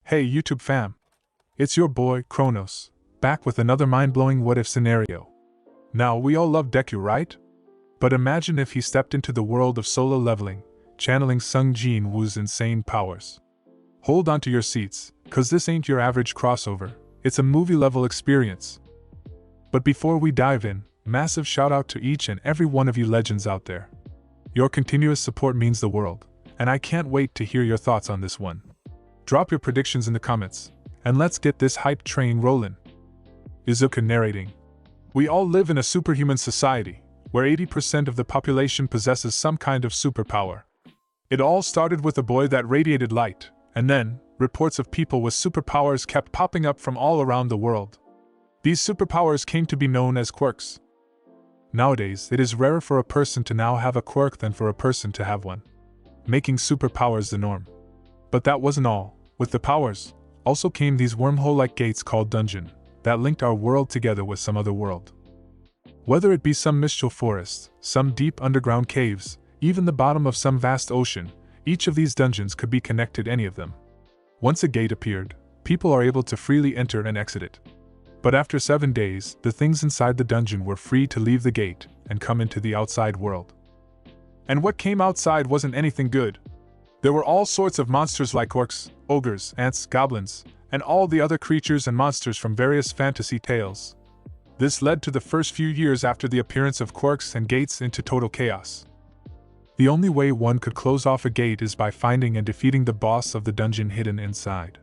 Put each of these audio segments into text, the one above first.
Hey YouTube fam! It's your boy, Chronos, back with another mind-blowing what-if scenario. Now, we all love Deku, right? But imagine if he stepped into the world of solo leveling, channeling Sung Jin Woo's insane powers. Hold on to your seats, cause this ain't your average crossover, it's a movie-level experience. But before we dive in, massive shout out to each and every one of you legends out there. Your continuous support means the world, and I can't wait to hear your thoughts on this one. Drop your predictions in the comments, and let's get this hype train rolling. Izuku narrating. We all live in a superhuman society, where 80% of the population possesses some kind of superpower. It all started with a boy that radiated light, and then, reports of people with superpowers kept popping up from all around the world. These superpowers came to be known as quirks. Nowadays, it is rarer for a person to now have a quirk than for a person to have one, making superpowers the norm. But that wasn't all. With the powers, also came these wormhole-like gates called dungeon, that linked our world together with some other world. Whether it be some mystical forest, some deep underground caves, even the bottom of some vast ocean, each of these dungeons could be connected any of them. Once a gate appeared, people are able to freely enter and exit it. But after 7 days, the things inside the dungeon were free to leave the gate and come into the outside world. And what came outside wasn't anything good. There were all sorts of monsters like orcs, ogres, ants, goblins, and all the other creatures and monsters from various fantasy tales. This led to the first few years after the appearance of quirks and gates into total chaos. The only way one could close off a gate is by finding and defeating the boss of the dungeon hidden inside.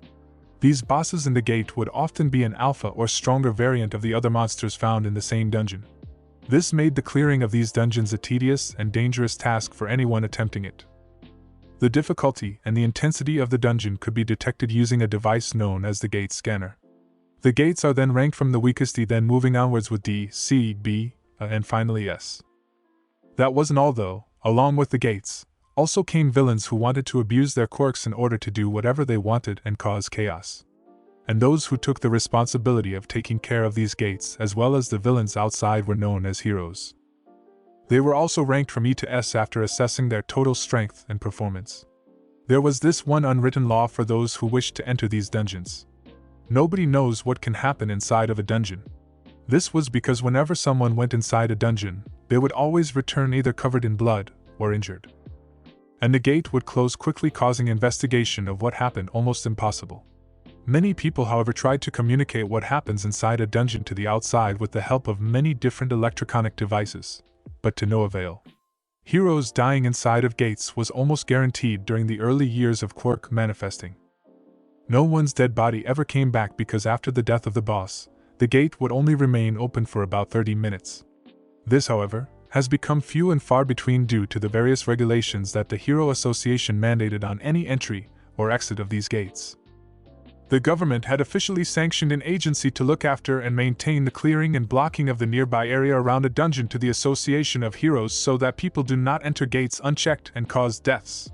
These bosses in the gate would often be an alpha or stronger variant of the other monsters found in the same dungeon. This made the clearing of these dungeons a tedious and dangerous task for anyone attempting it. The difficulty and the intensity of the dungeon could be detected using a device known as the gate scanner. The gates are then ranked from the weakest D, then moving onwards with D, C, B, and finally S. That wasn't all though. Along with the gates, also came villains who wanted to abuse their quirks in order to do whatever they wanted and cause chaos. And those who took the responsibility of taking care of these gates as well as the villains outside were known as heroes. They were also ranked from E to S after assessing their total strength and performance. There was this one unwritten law for those who wished to enter these dungeons. Nobody knows what can happen inside of a dungeon. This was because whenever someone went inside a dungeon, they would always return either covered in blood or injured. And the gate would close quickly, causing investigation of what happened almost impossible. Many people, however, tried to communicate what happens inside a dungeon to the outside with the help of many different electronic devices, but to no avail. Heroes dying inside of gates was almost guaranteed during the early years of quirk manifesting. No one's dead body ever came back because after the death of the boss, the gate would only remain open for about 30 minutes. This, however, has become few and far between due to the various regulations that the Hero Association mandated on any entry or exit of these gates. The government had officially sanctioned an agency to look after and maintain the clearing and blocking of the nearby area around a dungeon to the Association of Heroes so that people do not enter gates unchecked and cause deaths.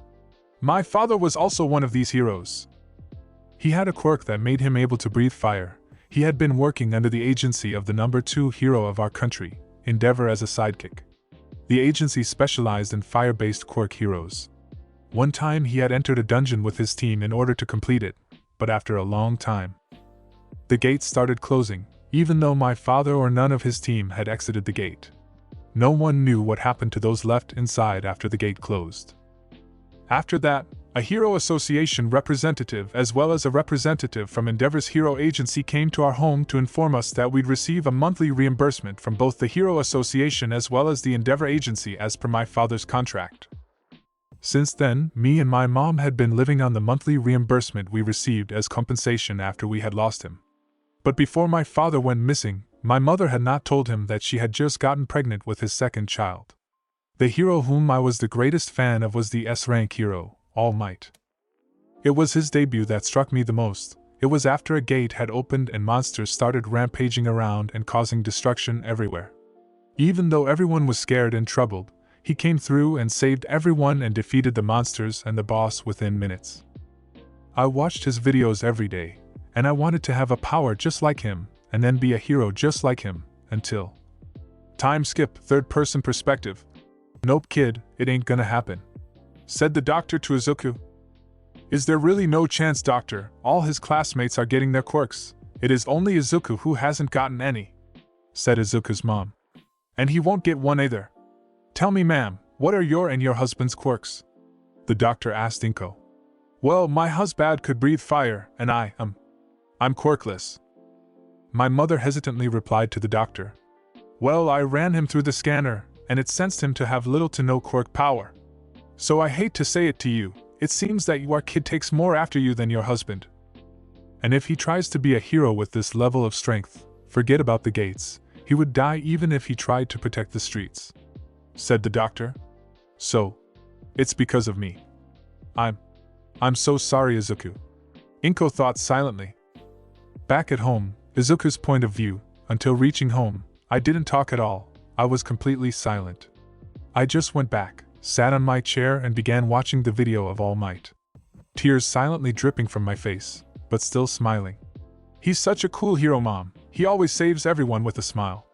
My father was also one of these heroes. He had a quirk that made him able to breathe fire. He had been working under the agency of the number 2 hero of our country, Endeavor, as a sidekick. The agency specialized in fire-based quirk heroes. One time he had entered a dungeon with his team in order to complete it, but after a long time, the gates started closing, even though my father or none of his team had exited the gate. No one knew what happened to those left inside after the gate closed. After that, a Hero Association representative as well as a representative from Endeavor's Hero Agency came to our home to inform us that we'd receive a monthly reimbursement from both the Hero Association as well as the Endeavor Agency as per my father's contract. Since then, me and my mom had been living on the monthly reimbursement we received as compensation after we had lost him. But before my father went missing, my mother had not told him that she had just gotten pregnant with his second child. The hero whom I was the greatest fan of was the S-rank hero, All Might. It was his debut that struck me the most. It was after a gate had opened and monsters started rampaging around and causing destruction everywhere. Even though everyone was scared and troubled, he came through and saved everyone and defeated the monsters and the boss within minutes. I watched his videos every day, and I wanted to have a power just like him, and then be a hero just like him, until... Time skip, third-person perspective. Nope kid, it ain't gonna happen, said the doctor to Izuku. Is there really no chance, doctor? All his classmates are getting their quirks. It is only Izuku who hasn't gotten any, said Izuku's mom. And he won't get one either. Tell me, ma'am, what are your and your husband's quirks? The doctor asked Inko. Well, my husband could breathe fire, and I'm quirkless. My mother hesitantly replied to the doctor. Well, I ran him through the scanner, and it sensed him to have little to no quirk power. So I hate to say it to you, it seems that your kid takes more after you than your husband. And if he tries to be a hero with this level of strength, forget about the gates, he would die even if he tried to protect the streets, said the doctor. So, it's because of me. I'm so sorry, Izuku. Inko thought silently. Back at home, Izuku's point of view, until reaching home, I didn't talk at all, I was completely silent. I just went back, sat on my chair and began watching the video of All Might. Tears silently dripping from my face, but still smiling. He's such a cool hero, Mom. He always saves everyone with a smile.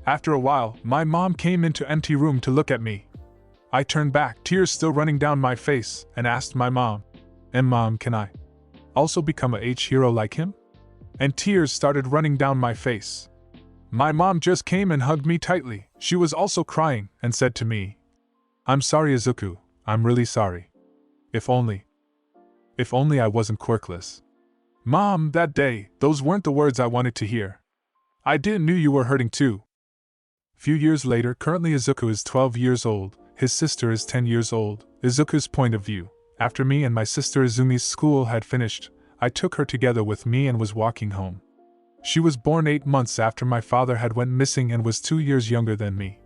After a while, my mom came into empty room to look at me. I turned back, tears still running down my face, and asked my mom, Mom, can I also become a hero like him? And tears started running down my face. My mom just came and hugged me tightly. She was also crying and said to me, I'm sorry, Izuku, I'm really sorry. If only I wasn't quirkless. Mom, that day, those weren't the words I wanted to hear. I didn't knew you were hurting too. Few years later, currently Izuku is 12 years old, his sister is 10 years old. Izuku's point of view. After me and my sister Izumi's school had finished, I took her together with me and was walking home. She was born 8 months after my father had went missing and was 2 years younger than me.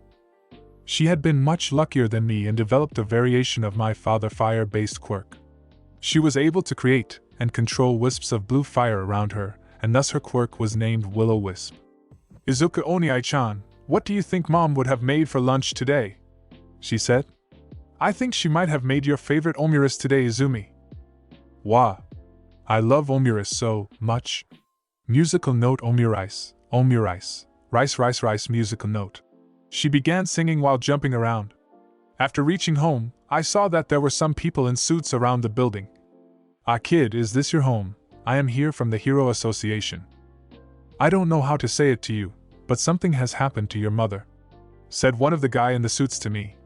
She had been much luckier than me and developed a variation of my father's fire-based quirk. She was able to create and control wisps of blue fire around her, and thus her quirk was named Will-O-Wisp. Izuku Oniai-chan, what do you think Mom would have made for lunch today? She said. I think she might have made your favorite omurice today, Izumi. Wow. I love omurice so much. Musical note omurice, rice musical note. She began singing while jumping around. After reaching home, I saw that there were some people in suits around the building. Ah, kid, is this your home? I am here from the Hero Association. I don't know how to say it to you, but something has happened to your mother, said one of the guy in the suits to me.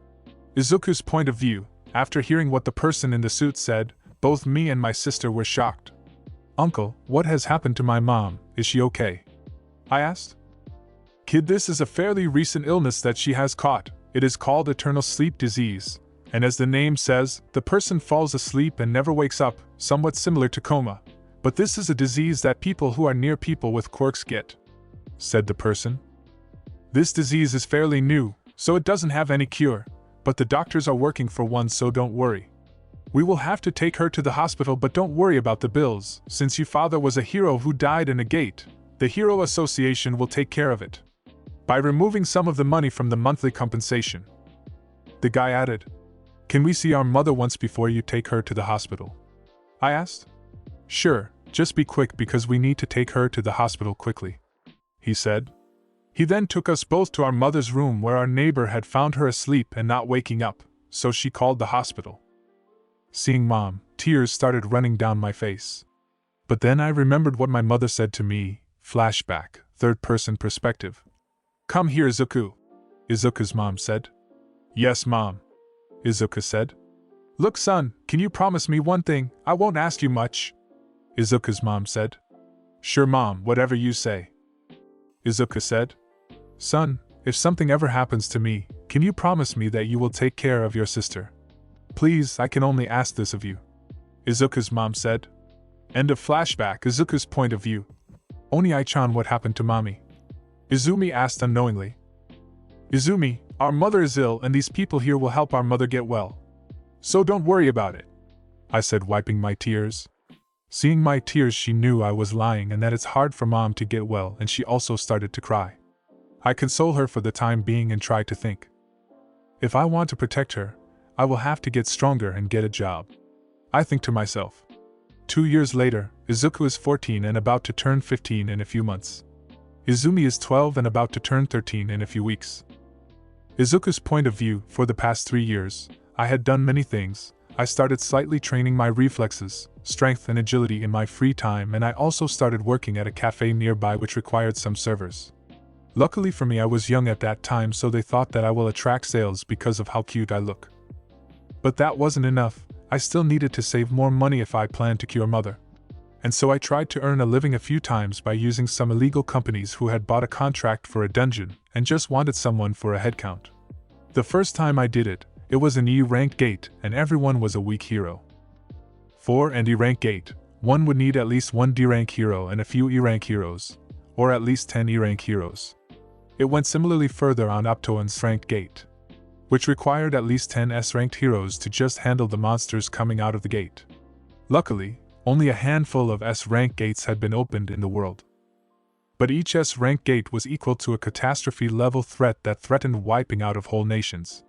Izuku's point of view. After hearing what the person in the suit said, both me and my sister were shocked. Uncle, what has happened to my mom? Is she okay? I asked. Kid, this is a fairly recent illness that she has caught. It is called eternal sleep disease, and as the name says, the person falls asleep and never wakes up, somewhat similar to coma. But this is a disease that people who are near people with quirks get, said the person. This disease is fairly new, so it doesn't have any cure, but the doctors are working for one, so don't worry. We will have to take her to the hospital, but don't worry about the bills, since your father was a hero who died in a gate. The Hero Association will take care of it by removing some of the money from the monthly compensation. The guy added, Can we see our mother once before you take her to the hospital? I asked. Sure, just be quick because we need to take her to the hospital quickly, he said. He then took us both to our mother's room where our neighbor had found her asleep and not waking up, so she called the hospital. Seeing Mom, tears started running down my face. But then I remembered what my mother said to me, flashback, third-person perspective. Come here, Izuku, Izuku's mom said. Yes, Mom, Izuku said. Look, son, can you promise me one thing? I won't ask you much, Izuku's mom said. Sure, Mom, whatever you say, Izuku said. Son, if something ever happens to me, can you promise me that you will take care of your sister? Please, I can only ask this of you, Izuku's mom said. End of flashback. Izuku's point of view. Oniai-chan, what happened to mommy? Izumi asked unknowingly. Izumi, our mother is ill and these people here will help our mother get well. So don't worry about it, I said, wiping my tears. Seeing my tears, she knew I was lying and that it's hard for Mom to get well, and she also started to cry. I console her for the time being and try to think. If I want to protect her, I will have to get stronger and get a job. I think to myself. 2 years later, Izuku is 14 and about to turn 15 in a few months. Izumi is 12 and about to turn 13 in a few weeks. Izuku's point of view. For the past 3 years, I had done many things. I started slightly training my reflexes, strength and agility in my free time, and I also started working at a cafe nearby which required some servers. Luckily for me, I was young at that time, so they thought that I will attract sales because of how cute I look. But that wasn't enough. I still needed to save more money if I planned to cure mother. And so I tried to earn a living a few times by using some illegal companies who had bought a contract for a dungeon and just wanted someone for a headcount. The first time I did it, it was an E-ranked gate and everyone was a weak hero. For an E-rank gate, one would need at least one D-rank hero and a few E-rank heroes, or at least 10 E-rank heroes. It went similarly further on up to an S-ranked gate, which required at least 10 S-ranked heroes to just handle the monsters coming out of the gate. Luckily, only a handful of S-rank gates had been opened in the world. But each S-rank gate was equal to a catastrophe-level threat that threatened wiping out of whole nations.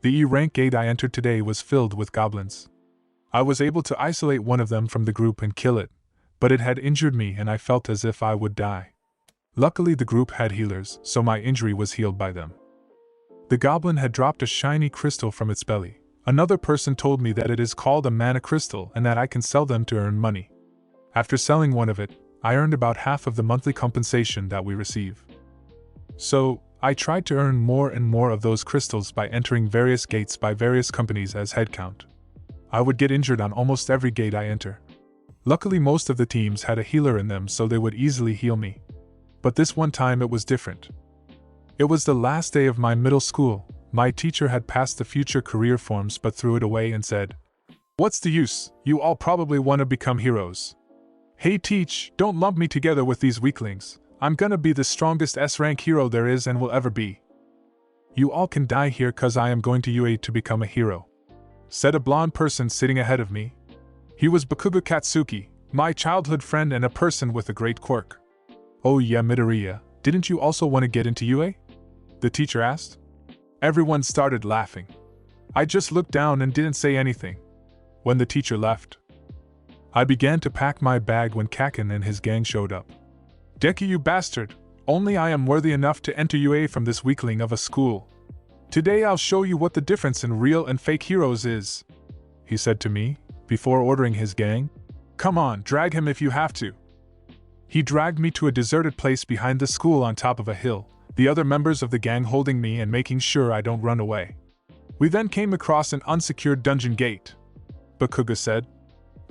The E-rank gate I entered today was filled with goblins. I was able to isolate one of them from the group and kill it, but it had injured me and I felt as if I would die. Luckily the group had healers, so my injury was healed by them. The goblin had dropped a shiny crystal from its belly. Another person told me that it is called a mana crystal and that I can sell them to earn money. After selling one of it, I earned about half of the monthly compensation that we receive. So, I tried to earn more and more of those crystals by entering various gates by various companies as headcount. I would get injured on almost every gate I enter. Luckily most of the teams had a healer in them, so they would easily heal me. But this one time it was different. It was the last day of my middle school. My teacher had passed the future career forms but threw it away and said, "What's the use? You all probably want to become heroes. Hey teach, don't lump me together with these weaklings. I'm gonna be the strongest S-rank hero there is and will ever be. You all can die here cause I am going to UA to become a hero," said a blonde person sitting ahead of me. He was Bakugo Katsuki, my childhood friend and a person with a great quirk. "Oh yeah, Midoriya, didn't you also want to get into UA?" the teacher asked. Everyone started laughing. I just looked down and didn't say anything. When the teacher left, I began to pack my bag when Kaken and his gang showed up. "Deku, you bastard! Only I am worthy enough to enter UA from this weakling of a school. Today I'll show you what the difference in real and fake heroes is," he said to me, before ordering his gang. "Come on, drag him if you have to." He dragged me to a deserted place behind the school on top of a hill, the other members of the gang holding me and making sure I don't run away. We then came across an unsecured dungeon gate. Bakugo said,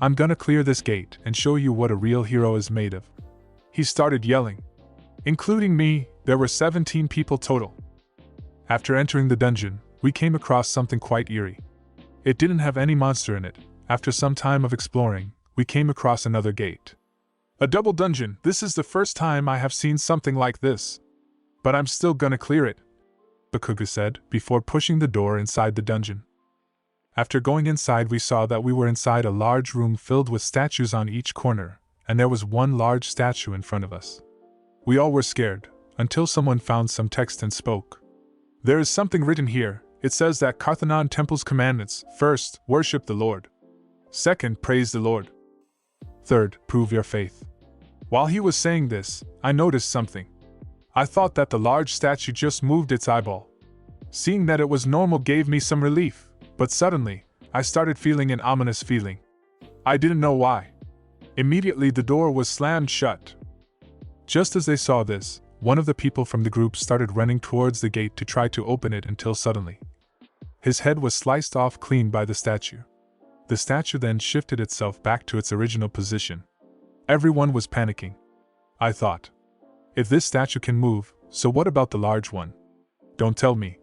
"I'm gonna clear this gate and show you what a real hero is made of." He started yelling. Including me, there were 17 people total. After entering the dungeon, we came across something quite eerie. It didn't have any monster in it. After some time of exploring, we came across another gate. A double dungeon. This is the first time I have seen something like this. But I'm still gonna clear it, Bakugo said, before pushing the door inside the dungeon. After going inside, we saw that we were inside a large room filled with statues on each corner, and there was one large statue in front of us. We all were scared, until someone found some text and spoke. "There is something written here. It says that Karthanon Temple's commandments: first, worship the Lord. Second, praise the Lord. Third, prove your faith." While he was saying this, I noticed something. I thought that the large statue just moved its eyeball. Seeing that it was normal gave me some relief, but suddenly, I started feeling an ominous feeling. I didn't know why. Immediately the door was slammed shut. Just as they saw this, one of the people from the group started running towards the gate to try to open it until suddenly, his head was sliced off clean by the statue. The statue then shifted itself back to its original position. Everyone was panicking. I thought, if this statue can move, so what about the large one? Don't tell me.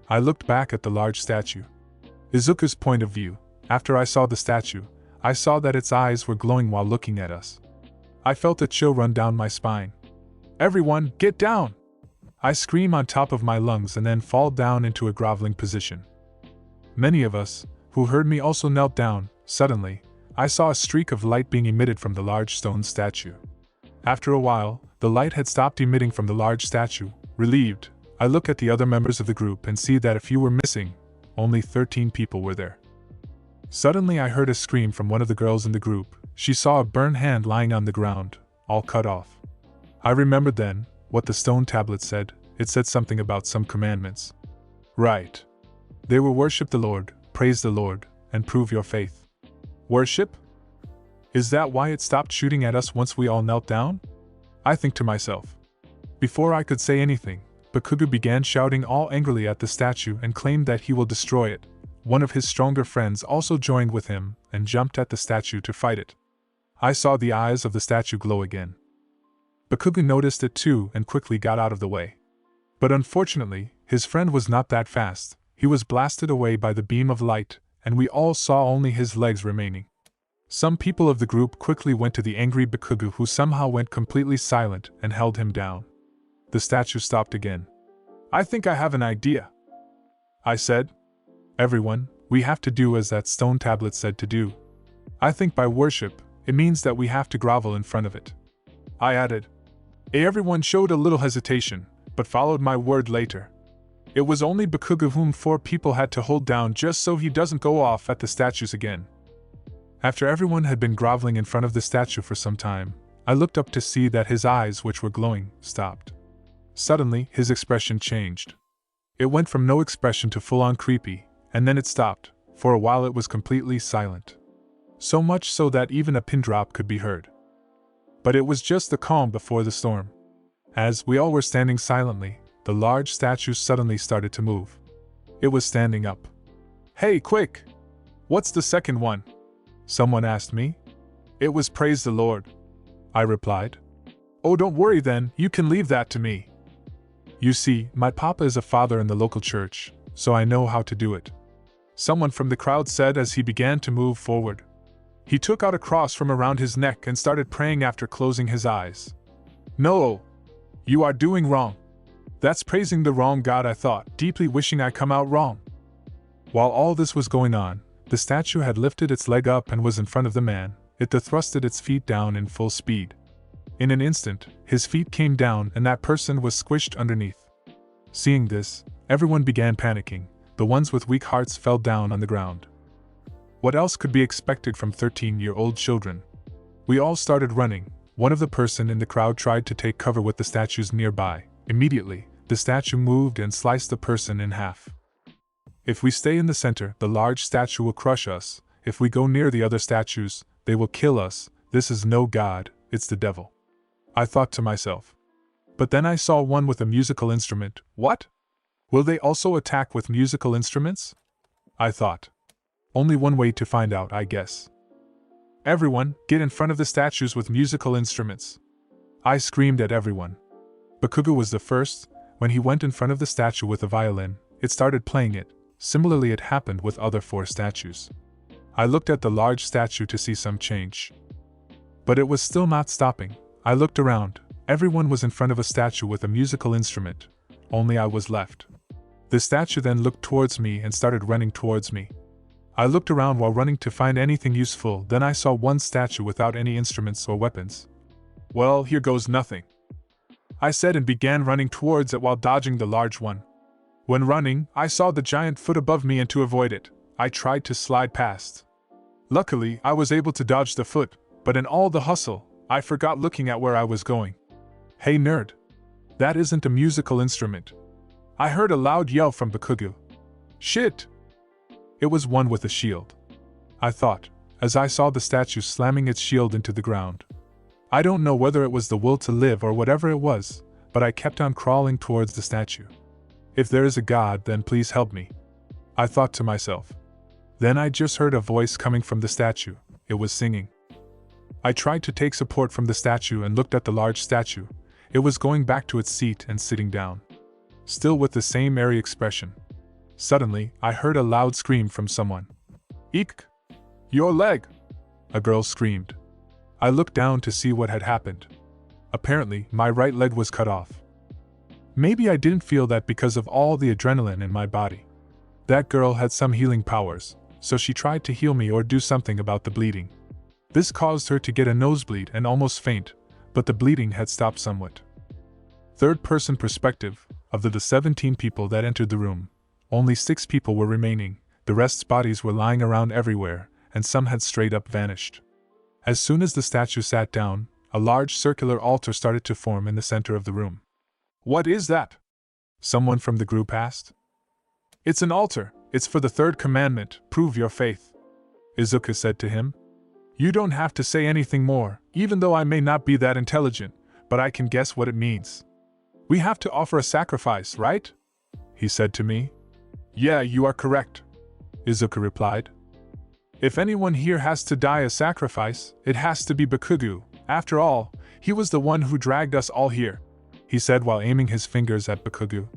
I looked back at the large statue. Izuku's point of view. After I saw the statue, I saw that its eyes were glowing while looking at us. I felt a chill run down my spine. "Everyone, get down!" I scream on top of my lungs and then fall down into a groveling position. Many of us, who heard me, also knelt down. Suddenly, I saw a streak of light being emitted from the large stone statue. After a while, the light had stopped emitting from the large statue. Relieved, I look at the other members of the group and see that a few were missing. Only 13 people were there. Suddenly I heard a scream from one of the girls in the group. She saw a burned hand lying on the ground, all cut off. I remembered then what the stone tablet said. It said something about some commandments. Right. They were worship the Lord, praise the Lord, and prove your faith. Worship? Is that why it stopped shooting at us once we all knelt down? I think to myself. Before I could say anything, Bakugo began shouting all angrily at the statue and claimed that he will destroy it. One of his stronger friends also joined with him and jumped at the statue to fight it. I saw the eyes of the statue glow again. Bakugo noticed it too and quickly got out of the way. But unfortunately, his friend was not that fast. He was blasted away by the beam of light, and we all saw only his legs remaining. Some people of the group quickly went to the angry Bakugo, who somehow went completely silent and held him down. The statue stopped again. I think I have an idea, I said. Everyone, we have to do as that stone tablet said to do. I think by worship, it means that we have to grovel in front of it. I added. Everyone showed a little hesitation, but followed my word later. It was only Bakugo whom 4 people had to hold down just so he doesn't go off at the statues again. After everyone had been groveling in front of the statue for some time, I looked up to see that his eyes, which were glowing, stopped. Suddenly, his expression changed. It went from no expression to full-on creepy, and then it stopped. For a while it was completely silent. So much so that even a pin drop could be heard. But it was just the calm before the storm. As we all were standing silently, the large statue suddenly started to move. It was standing up. Hey, quick! What's the second one? Someone asked me. It was Praise the Lord, I replied. Oh, don't worry then, you can leave that to me. You see, my papa is a father in the local church, so I know how to do it. Someone from the crowd said as he began to move forward. He took out a cross from around his neck and started praying after closing his eyes. No, you are doing wrong. That's praising the wrong God, I thought, deeply wishing I come out wrong. While all this was going on, the statue had lifted its leg up and was in front of the man. It thrusted its feet down in full speed. In an instant, his feet came down and that person was squished underneath. Seeing this, everyone began panicking. The ones with weak hearts fell down on the ground. What else could be expected from 13-year-old children? We all started running. One of the person in the crowd tried to take cover with the statues nearby. Immediately, the statue moved and sliced the person in half. If we stay in the center, the large statue will crush us. If we go near the other statues, they will kill us. This is no God, it's the devil, I thought to myself. But then I saw one with a musical instrument. What? Will they also attack with musical instruments? I thought. Only one way to find out, I guess. Everyone, get in front of the statues with musical instruments, I screamed at everyone. Bakugo was the first. When he went in front of the statue with a violin, it started playing it. Similarly, it happened with other 4 statues. I looked at the large statue to see some change. But it was still not stopping. I looked around. Everyone was in front of a statue with a musical instrument. Only I was left. The statue then looked towards me and started running towards me. I looked around while running to find anything useful. Then I saw one statue without any instruments or weapons. Well, here goes nothing, I said and began running towards it while dodging the large one. When running, I saw the giant foot above me and to avoid it, I tried to slide past. Luckily, I was able to dodge the foot, but in all the hustle, I forgot looking at where I was going. Hey nerd! That isn't a musical instrument. I heard a loud yell from Bakugo. Shit! It was one with a shield, I thought, as I saw the statue slamming its shield into the ground. I don't know whether it was the will to live or whatever it was, but I kept on crawling towards the statue. If there is a God, then please help me, I thought to myself. Then I just heard a voice coming from the statue. It was singing. I tried to take support from the statue and looked at the large statue. It was going back to its seat and sitting down, still with the same airy expression. Suddenly, I heard a loud scream from someone. Eek! Your leg! A girl screamed. I looked down to see what had happened. Apparently, my right leg was cut off. Maybe I didn't feel that because of all the adrenaline in my body. That girl had some healing powers, so she tried to heal me or do something about the bleeding. This caused her to get a nosebleed and almost faint, but the bleeding had stopped somewhat. Third-person perspective. Of the 17 people that entered the room, only 6 people were remaining. The rest's bodies were lying around everywhere, and some had straight up vanished. As soon as the statue sat down, a large circular altar started to form in the center of the room. What is that? Someone from the group asked. It's an altar. It's for the 3rd commandment, prove your faith, Izuku said to him. You don't have to say anything more, even though I may not be that intelligent, but I can guess what it means. We have to offer a sacrifice, right? He said to me. Yeah, you are correct, Izuku replied. If anyone here has to die a sacrifice, it has to be Bakugo. After all, he was the one who dragged us all here, he said while aiming his fingers at Bakugo.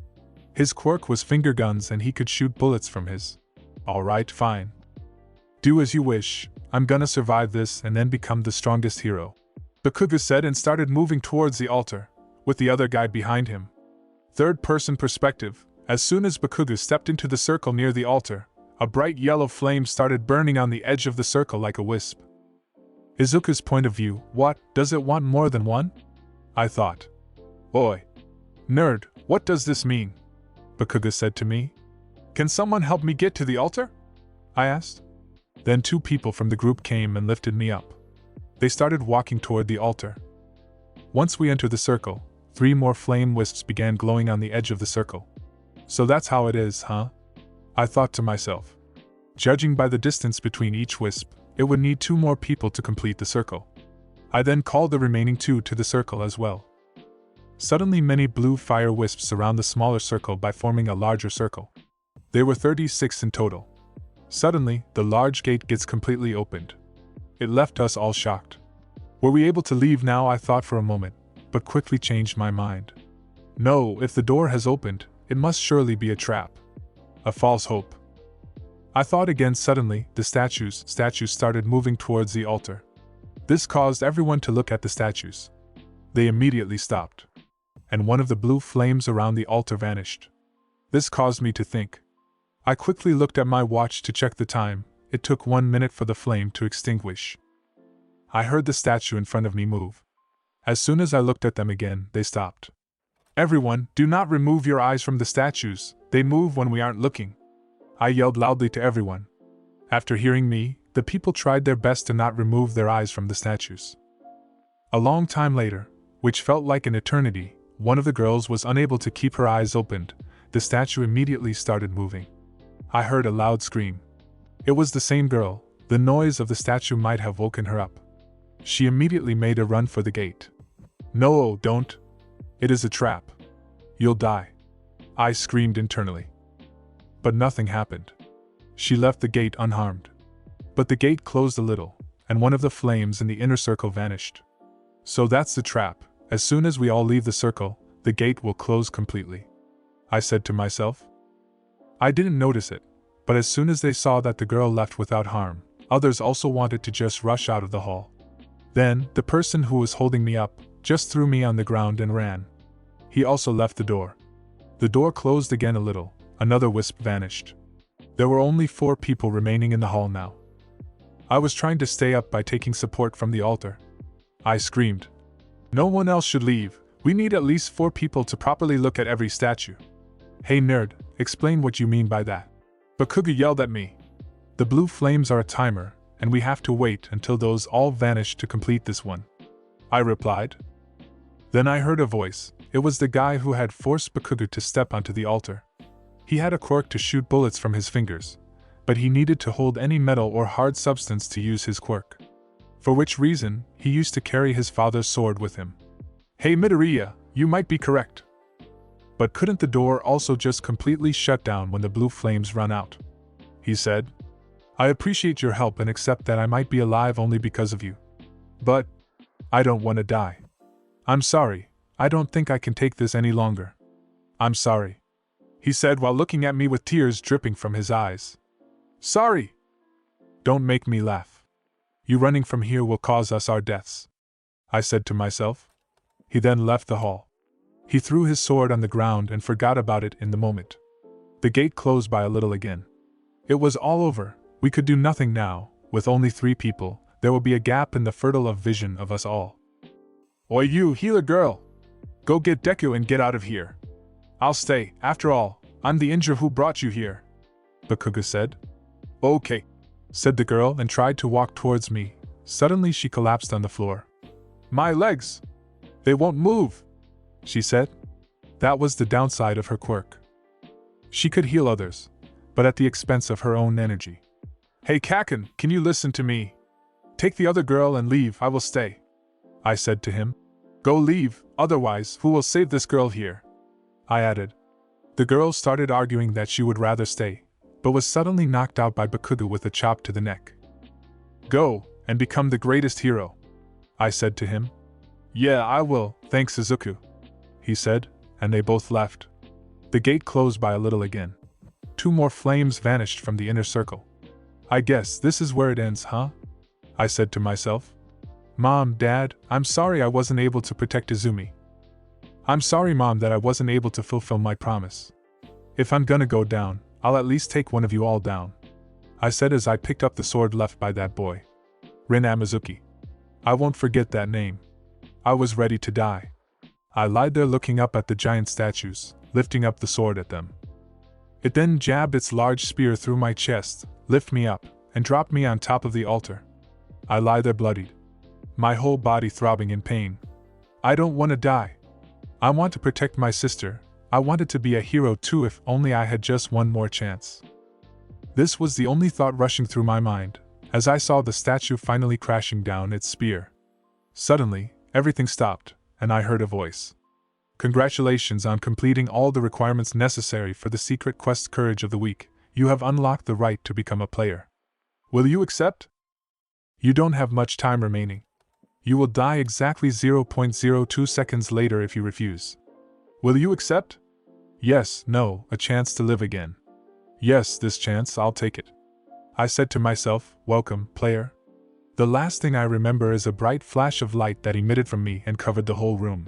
His quirk was finger guns and he could shoot bullets from his. Alright, fine. Do as you wish, I'm gonna survive this and then become the strongest hero, Bakugo said and started moving towards the altar, with the other guy behind him. Third-person perspective, as soon as Bakugo stepped into the circle near the altar, a bright yellow flame started burning on the edge of the circle like a wisp. Izuku's point of view, what, does it want more than one? I thought. Oi. Nerd, what does this mean? Bakugo said to me. Can someone help me get to the altar? I asked. Then 2 people from the group came and lifted me up. They started walking toward the altar. Once we entered the circle, 3 more flame wisps began glowing on the edge of the circle. So that's how it is, huh? I thought to myself. Judging by the distance between each wisp, it would need 2 more people to complete the circle. I then called the remaining 2 to the circle as well. Suddenly many blue fire wisps surround the smaller circle by forming a larger circle. There were 36 in total. Suddenly, the large gate gets completely opened. It left us all shocked. Were we able to leave now? I thought for a moment, but quickly changed my mind. No, if the door has opened, it must surely be a trap. A false hope. I thought again. Suddenly, the statues started moving towards the altar. This caused everyone to look at the statues. They immediately stopped. And one of the blue flames around the altar vanished. This caused me to think. I quickly looked at my watch to check the time. It took 1 minute for the flame to extinguish. I heard the statue in front of me move. As soon as I looked at them again, they stopped. Everyone, do not remove your eyes from the statues, they move when we aren't looking. I yelled loudly to everyone. After hearing me, the people tried their best to not remove their eyes from the statues. A long time later, which felt like an eternity, one of the girls was unable to keep her eyes opened. The statue immediately started moving. I heard a loud scream. It was the same girl. The noise of the statue might have woken her up. She immediately made a run for the gate. No, don't. It is a trap. You'll die. I screamed internally. But nothing happened. She left the gate unharmed. But the gate closed a little, and one of the flames in the inner circle vanished. So that's the trap. As soon as we all leave the circle, the gate will close completely, I said to myself. I didn't notice it, but as soon as they saw that the girl left without harm, others also wanted to just rush out of the hall. Then, the person who was holding me up just threw me on the ground and ran. He also left the door. The door closed again a little, another wisp vanished. There were only 4 people remaining in the hall now. I was trying to stay up by taking support from the altar. I screamed. No one else should leave, we need at least 4 people to properly look at every statue. Hey nerd, explain what you mean by that. Bakugo yelled at me. The blue flames are a timer, and we have to wait until those all vanish to complete this one, I replied. Then I heard a voice. It was the guy who had forced Bakugo to step onto the altar. He had a quirk to shoot bullets from his fingers, but he needed to hold any metal or hard substance to use his quirk. For which reason, he used to carry his father's sword with him. Hey Midoriya, you might be correct. But couldn't the door also just completely shut down when the blue flames run out? He said. I appreciate your help and accept that I might be alive only because of you. But I don't want to die. I'm sorry, I don't think I can take this any longer. I'm sorry, he said while looking at me with tears dripping from his eyes. Sorry! Don't make me laugh. You running from here will cause us our deaths, I said to myself. He then left the hall. He threw his sword on the ground and forgot about it in the moment. The gate closed by a little again. It was all over. We could do nothing now. With only 3 people, there will be a gap in the fertile of vision of us all. Oi you, healer girl! Go get Deku and get out of here. I'll stay, after all, I'm the injure who brought you here, Bakugo said. Okay, said the girl and tried to walk towards me. Suddenly she collapsed on the floor. My legs! They won't move, she said. That was the downside of her quirk. She could heal others, but at the expense of her own energy. Hey Kaken, can you listen to me? Take the other girl and leave, I will stay. I said to him. Go leave, otherwise, who will save this girl here? I added. The girl started arguing that she would rather stay, but was suddenly knocked out by Bakugo with a chop to the neck. Go, and become the greatest hero, I said to him. Yeah, I will, thanks Izuku, he said, and they both left. The gate closed by a little again. 2 more flames vanished from the inner circle. I guess this is where it ends, huh? I said to myself. Mom, Dad, I'm sorry I wasn't able to protect Izumi. I'm sorry, Mom, that I wasn't able to fulfill my promise. If I'm gonna go down, I'll at least take one of you all down, I said as I picked up the sword left by that boy. Rin Amazuki. I won't forget that name. I was ready to die. I lied there looking up at the giant statues, lifting up the sword at them. It then jabbed its large spear through my chest, lifted me up, and dropped me on top of the altar. I lie there bloodied, my whole body throbbing in pain. I don't want to die. I want to protect my sister. I wanted to be a hero too if only I had just one more chance. This was the only thought rushing through my mind, as I saw the statue finally crashing down its spear. Suddenly, everything stopped, and I heard a voice. Congratulations on completing all the requirements necessary for the secret quest Courage of the Week. You have unlocked the right to become a player. Will you accept? You don't have much time remaining. You will die exactly 0.02 seconds later if you refuse. Will you accept? Yes, no, a chance to live again. Yes, this chance, I'll take it. I said to myself, welcome, player. The last thing I remember is a bright flash of light that emitted from me and covered the whole room.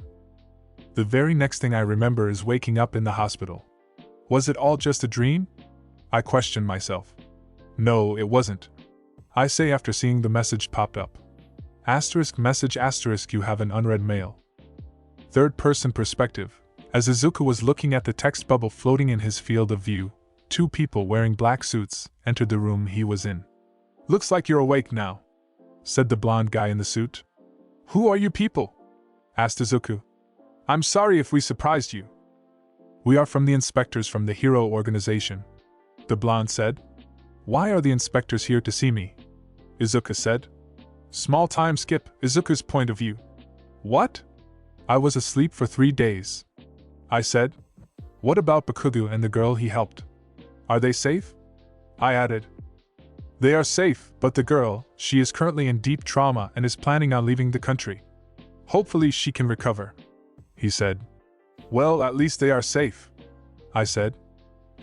The very next thing I remember is waking up in the hospital. Was it all just a dream? I questioned myself. No, it wasn't. I say after seeing the message pop up. Message you have an unread mail. Third-person perspective. As Izuku was looking at the text bubble floating in his field of view, 2 people wearing black suits entered the room he was in. Looks like you're awake now, said the blonde guy in the suit. Who are you people? Asked Izuku. I'm sorry if we surprised you. We are from the inspectors from the Hero Organization, the blonde said. Why are the inspectors here to see me? Izuku said. Small time skip, Izuku's point of view. What? I was asleep for 3 days. I said. What about Bakugo and the girl he helped? Are they safe? I added. They are safe, but the girl, she is currently in deep trauma and is planning on leaving the country. Hopefully she can recover, he said. Well, at least they are safe, I said.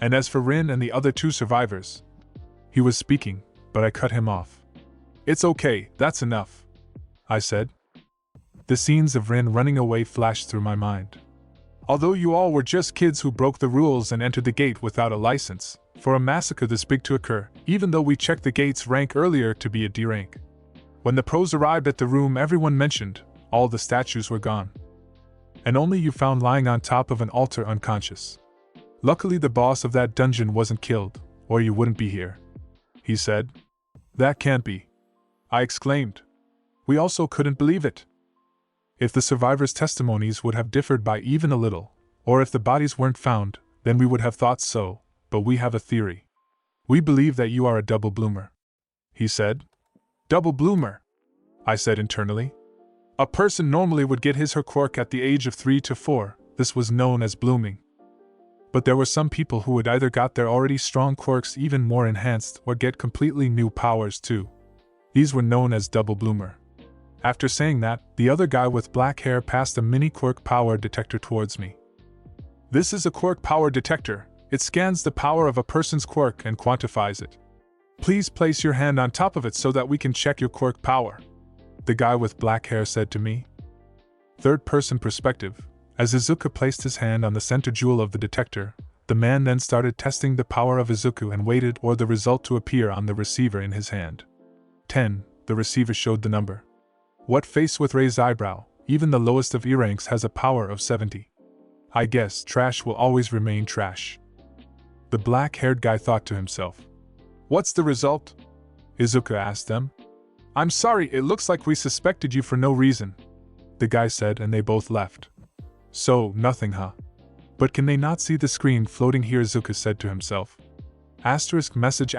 And as for Rin and the other 2 survivors. He was speaking, but I cut him off. It's okay, that's enough, I said. The scenes of Rin running away flashed through my mind. Although you all were just kids who broke the rules and entered the gate without a license, for a massacre this big to occur, even though we checked the gate's rank earlier to be a D rank. When the pros arrived at the room everyone mentioned, all the statues were gone. And only you found lying on top of an altar unconscious. Luckily the boss of that dungeon wasn't killed, or you wouldn't be here, he said. That can't be, I exclaimed. We also couldn't believe it. If the survivors' testimonies would have differed by even a little, or if the bodies weren't found, then we would have thought so, but we have a theory. We believe that you are a double bloomer, he said. Double bloomer, I said internally. A person normally would get his/her quirk at the age of 3 to 4, this was known as blooming. But there were some people who would either got their already strong quirks even more enhanced or get completely new powers too. These were known as double bloomer. After saying that, the other guy with black hair passed a mini quirk power detector towards me. This is a quirk power detector. It scans the power of a person's quirk and quantifies it. Please place your hand on top of it so that we can check your quirk power, the guy with black hair said to me. Third-person perspective. As Izuku placed his hand on the center jewel of the detector, the man then started testing the power of Izuku and waited for the result to appear on the receiver in his hand. 10. The receiver showed the number. What face with raised eyebrow, even the lowest of E ranks has a power of 70. I guess trash will always remain trash. The black-haired guy thought to himself. What's the result? Izuku asked them. I'm sorry, it looks like we suspected you for no reason, the guy said, and they both left. So, nothing, huh? But can they not see the screen floating here? Izuku said to himself. Message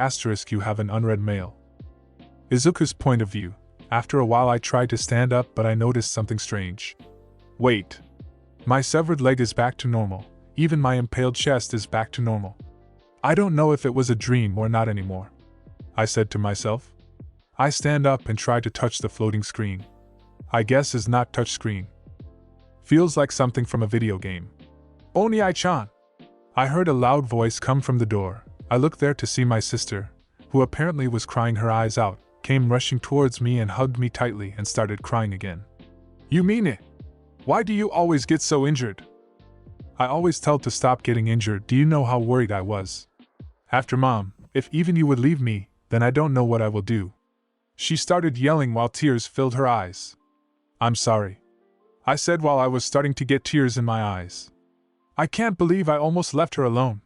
you have an unread mail. Izuku's point of view. After a while I tried to stand up but I noticed something strange. Wait. My severed leg is back to normal. Even my impaled chest is back to normal. I don't know if it was a dream or not anymore. I said to myself. I stand up and try to touch the floating screen. I guess it's not touch screen. Feels like something from a video game. Oni-chan! I heard a loud voice come from the door. I looked there to see my sister, who apparently was crying her eyes out, came rushing towards me and hugged me tightly and started crying again. You mean it? Why do you always get so injured? I always tell to stop getting injured. Do you know how worried I was? After Mom, if even you would leave me, then I don't know what I will do. She started yelling while tears filled her eyes. I'm sorry. I said while I was starting to get tears in my eyes. I can't believe I almost left her alone.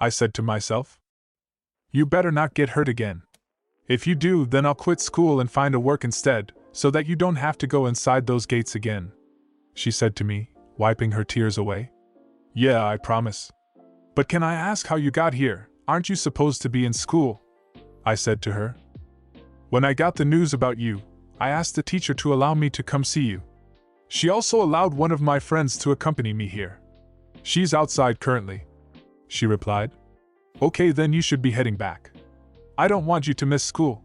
I said to myself. You better not get hurt again. If you do, then I'll quit school and find a work instead, so that you don't have to go inside those gates again. She said to me, wiping her tears away. Yeah, I promise. But can I ask how you got here? Aren't you supposed to be in school? I said to her. When I got the news about you, I asked the teacher to allow me to come see you. She also allowed one of my friends to accompany me here. She's outside currently. She replied. Okay, then you should be heading back. I don't want you to miss school.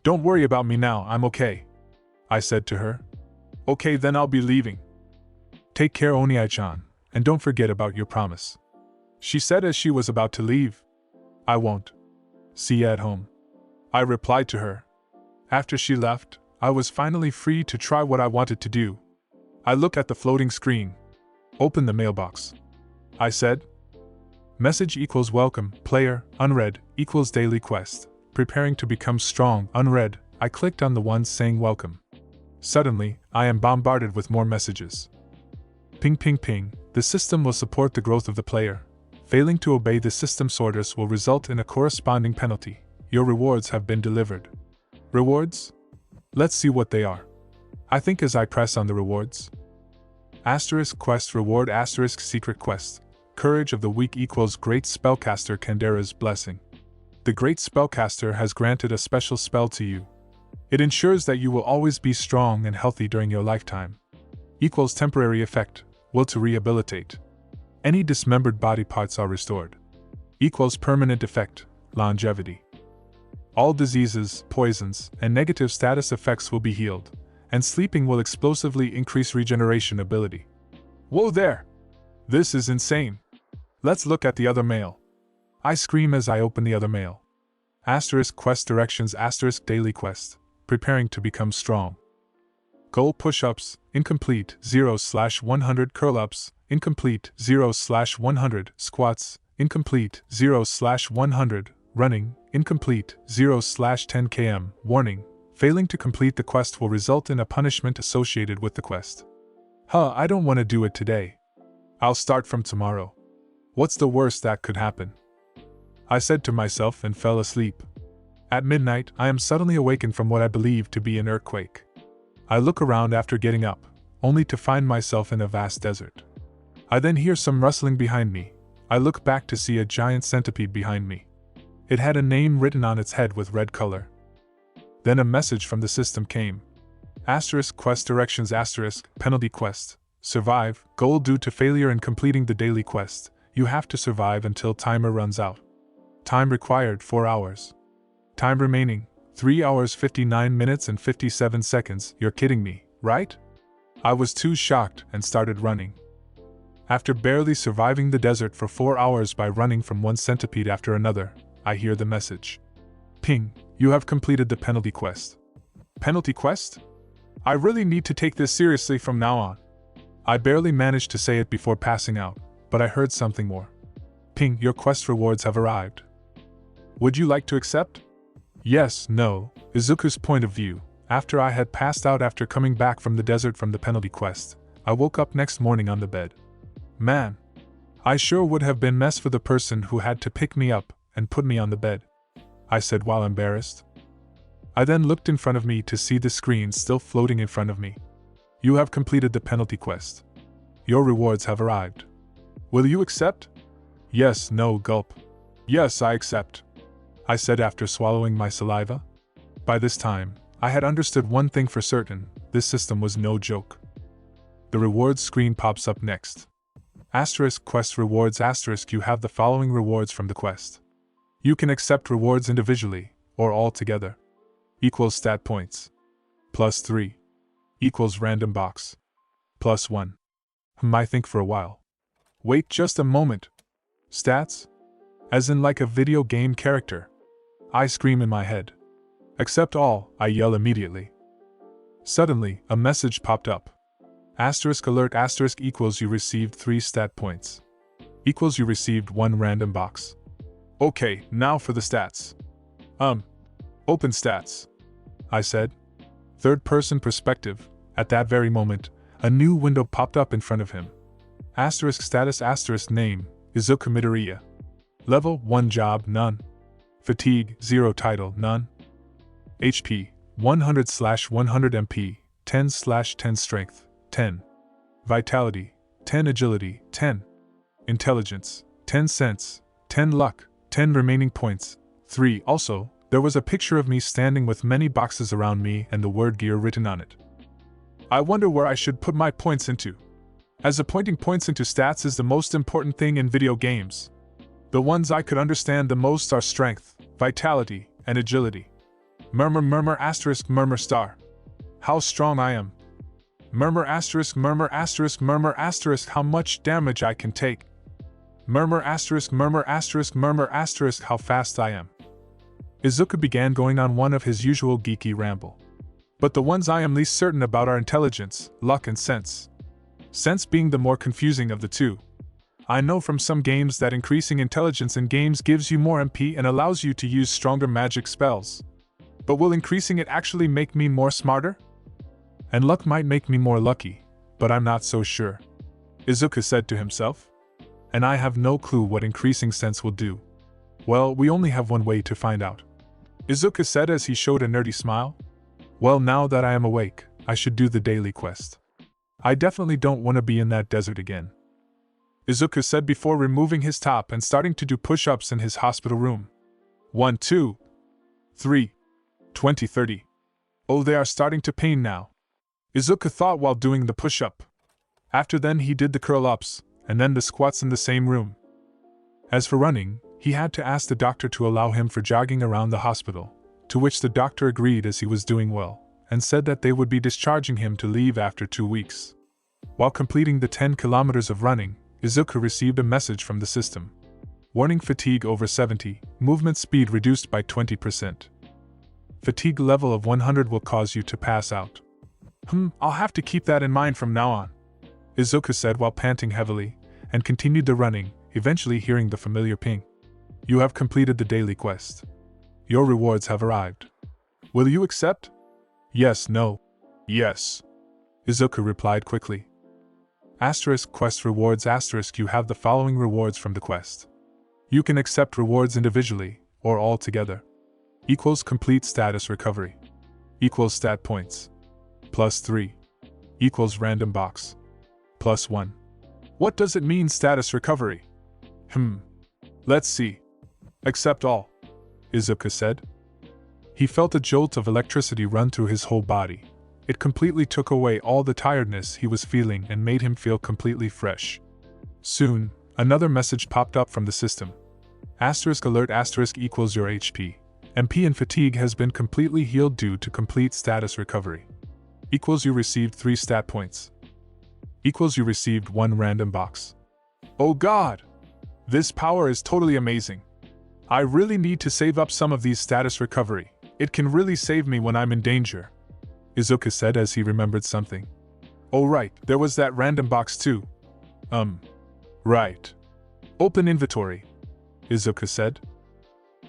Don't worry about me now, I'm okay. I said to her. Okay, then I'll be leaving. Take care, Oni-chan, and don't forget about your promise. She said as she was about to leave. I won't. See you at home. I replied to her. After she left, I was finally free to try what I wanted to do. I looked at the floating screen. Open the mailbox. I said. Message equals welcome, player, unread, equals daily quest. Preparing to become strong, unread. I clicked on the one saying welcome. Suddenly, I am bombarded with more messages. Ping ping ping, the system will support the growth of the player. Failing to obey the system's orders will result in a corresponding penalty. Your rewards have been delivered. Rewards? Let's see what they are. I think as I press on the rewards. Asterisk quest reward asterisk secret quest. Courage of the week equals Great Spellcaster Kandera's blessing. The Great Spellcaster has granted a special spell to you. It ensures that you will always be strong and healthy during your lifetime. Equals temporary effect, will to rehabilitate. Any dismembered body parts are restored. Equals permanent effect, longevity. All diseases, poisons, and negative status effects will be healed, and sleeping will explosively increase regeneration ability. Whoa there! This is insane! Let's look at the other mail. I scream as I open the other mail. Asterisk quest directions asterisk daily quest. Preparing to become strong. Goal push-ups, incomplete, 0/100 curl-ups, incomplete, 0/100 squats, incomplete, 0/100 running, incomplete, 0/10 km. Warning, failing to complete the quest will result in a punishment associated with the quest. I don't want to do it today. I'll start from tomorrow. What's the worst that could happen? I said to myself and fell asleep. At midnight, I am suddenly awakened from what I believe to be an earthquake. I look around after getting up, only to find myself in a vast desert. I then hear some rustling behind me. I look back to see a giant centipede behind me. It had a name written on its head with red color. Then a message from the system came. Asterisk quest directions asterisk penalty quest. Survive, goal due to failure in completing the daily quest. You have to survive until timer runs out. Time required 4 hours. Time remaining 3 hours 59 minutes and 57 seconds. You're kidding me, right? I was too shocked and started running. After barely surviving the desert for 4 hours by running from one centipede after another, I hear the message. Ping, you have completed the penalty quest. Penalty quest? I really need to take this seriously from now on. I barely managed to say it before passing out, but I heard something more. Ping, your quest rewards have arrived. Would you like to accept? Yes, no, Izuku's point of view. After I had passed out after coming back from the desert from the penalty quest, I woke up next morning on the bed. Man, I sure would have been mess for the person who had to pick me up and put me on the bed, I said while embarrassed. I then looked in front of me to see the screen still floating in front of me. You have completed the penalty quest. Your rewards have arrived. Will you accept? Yes, no, gulp. Yes, I accept. I said after swallowing my saliva. By this time, I had understood one thing for certain: this system was no joke. The rewards screen pops up next. Asterisk quest rewards asterisk you have the following rewards from the quest. You can accept rewards individually, or all together. Equals stat points. +3. Equals random box. +1. I think for a while. Wait just a moment. Stats? As in like a video game character. I scream in my head. Accept all, I yell immediately. Suddenly, a message popped up. Asterisk alert asterisk equals you received 3 stat points. Equals you received 1 random box. Okay, now for the stats. Open stats, I said. Third-person perspective. At that very moment, a new window popped up in front of him. Asterisk status asterisk name, Izuku Midoriya. Level 1 job, none. Fatigue, 0 title, none. HP, 100/100 MP, 10/10 strength, 10. Vitality, 10 agility, 10. Intelligence, 10 sense, 10 luck, 10 remaining points, 3. Also, there was a picture of me standing with many boxes around me and the word gear written on it. I wonder where I should put my points into. As appointing points into stats is the most important thing in video games. The ones I could understand the most are strength, vitality, and agility. Murmur asterisk murmur star. How strong I am. Murmur asterisk how much damage I can take. Murmur asterisk how fast I am. Izuku began going on one of his usual geeky ramble. But the ones I am least certain about are intelligence, luck and sense. Sense being the more confusing of the two. I know from some games that increasing intelligence in games gives you more MP and allows you to use stronger magic spells. But will increasing it actually make me more smarter? And luck might make me more lucky, but I'm not so sure, Izuku said to himself. And I have no clue what increasing sense will do. Well, we only have one way to find out, Izuku said as he showed a nerdy smile. Well, now that I am awake, I should do the daily quest. I definitely don't want to be in that desert again, Izuku said before removing his top and starting to do push-ups in his hospital room. 1, 2, 3, 20, 30. Oh, they are starting to pain now, Izuku thought while doing the push-up. After then he did the curl-ups, and then the squats in the same room. As for running, he had to ask the doctor to allow him for jogging around the hospital, to which the doctor agreed as he was doing well, and said that they would be discharging him to leave after 2 weeks. While completing the 10 kilometers of running, Izuku received a message from the system. Warning: fatigue over 70, movement speed reduced by 20%. Fatigue level of 100 will cause you to pass out. I'll have to keep that in mind from now on, Izuku said while panting heavily, and continued the running, eventually hearing the familiar ping. You have completed the daily quest. Your rewards have arrived. Will you accept? Yes, no. Yes, Izuku replied quickly. Asterisk quest rewards asterisk you have the following rewards from the quest. You can accept rewards individually, or all together. Equals complete status recovery. Equals stat points. +3. Equals random box. +1. What does it mean, status recovery? Let's see. Accept all, Izuku said. He felt a jolt of electricity run through his whole body. It completely took away all the tiredness he was feeling and made him feel completely fresh. Soon, another message popped up from the system. Asterisk alert asterisk equals your HP. MP and fatigue has been completely healed due to complete status recovery. Equals you received 3 stat points. Equals you received 1 random box. Oh god! This power is totally amazing. I really need to save up some of these status recovery. It can really save me when I'm in danger, Izuku said as he remembered something. Oh right, there was that random box too. Right. Open inventory, Izuku said.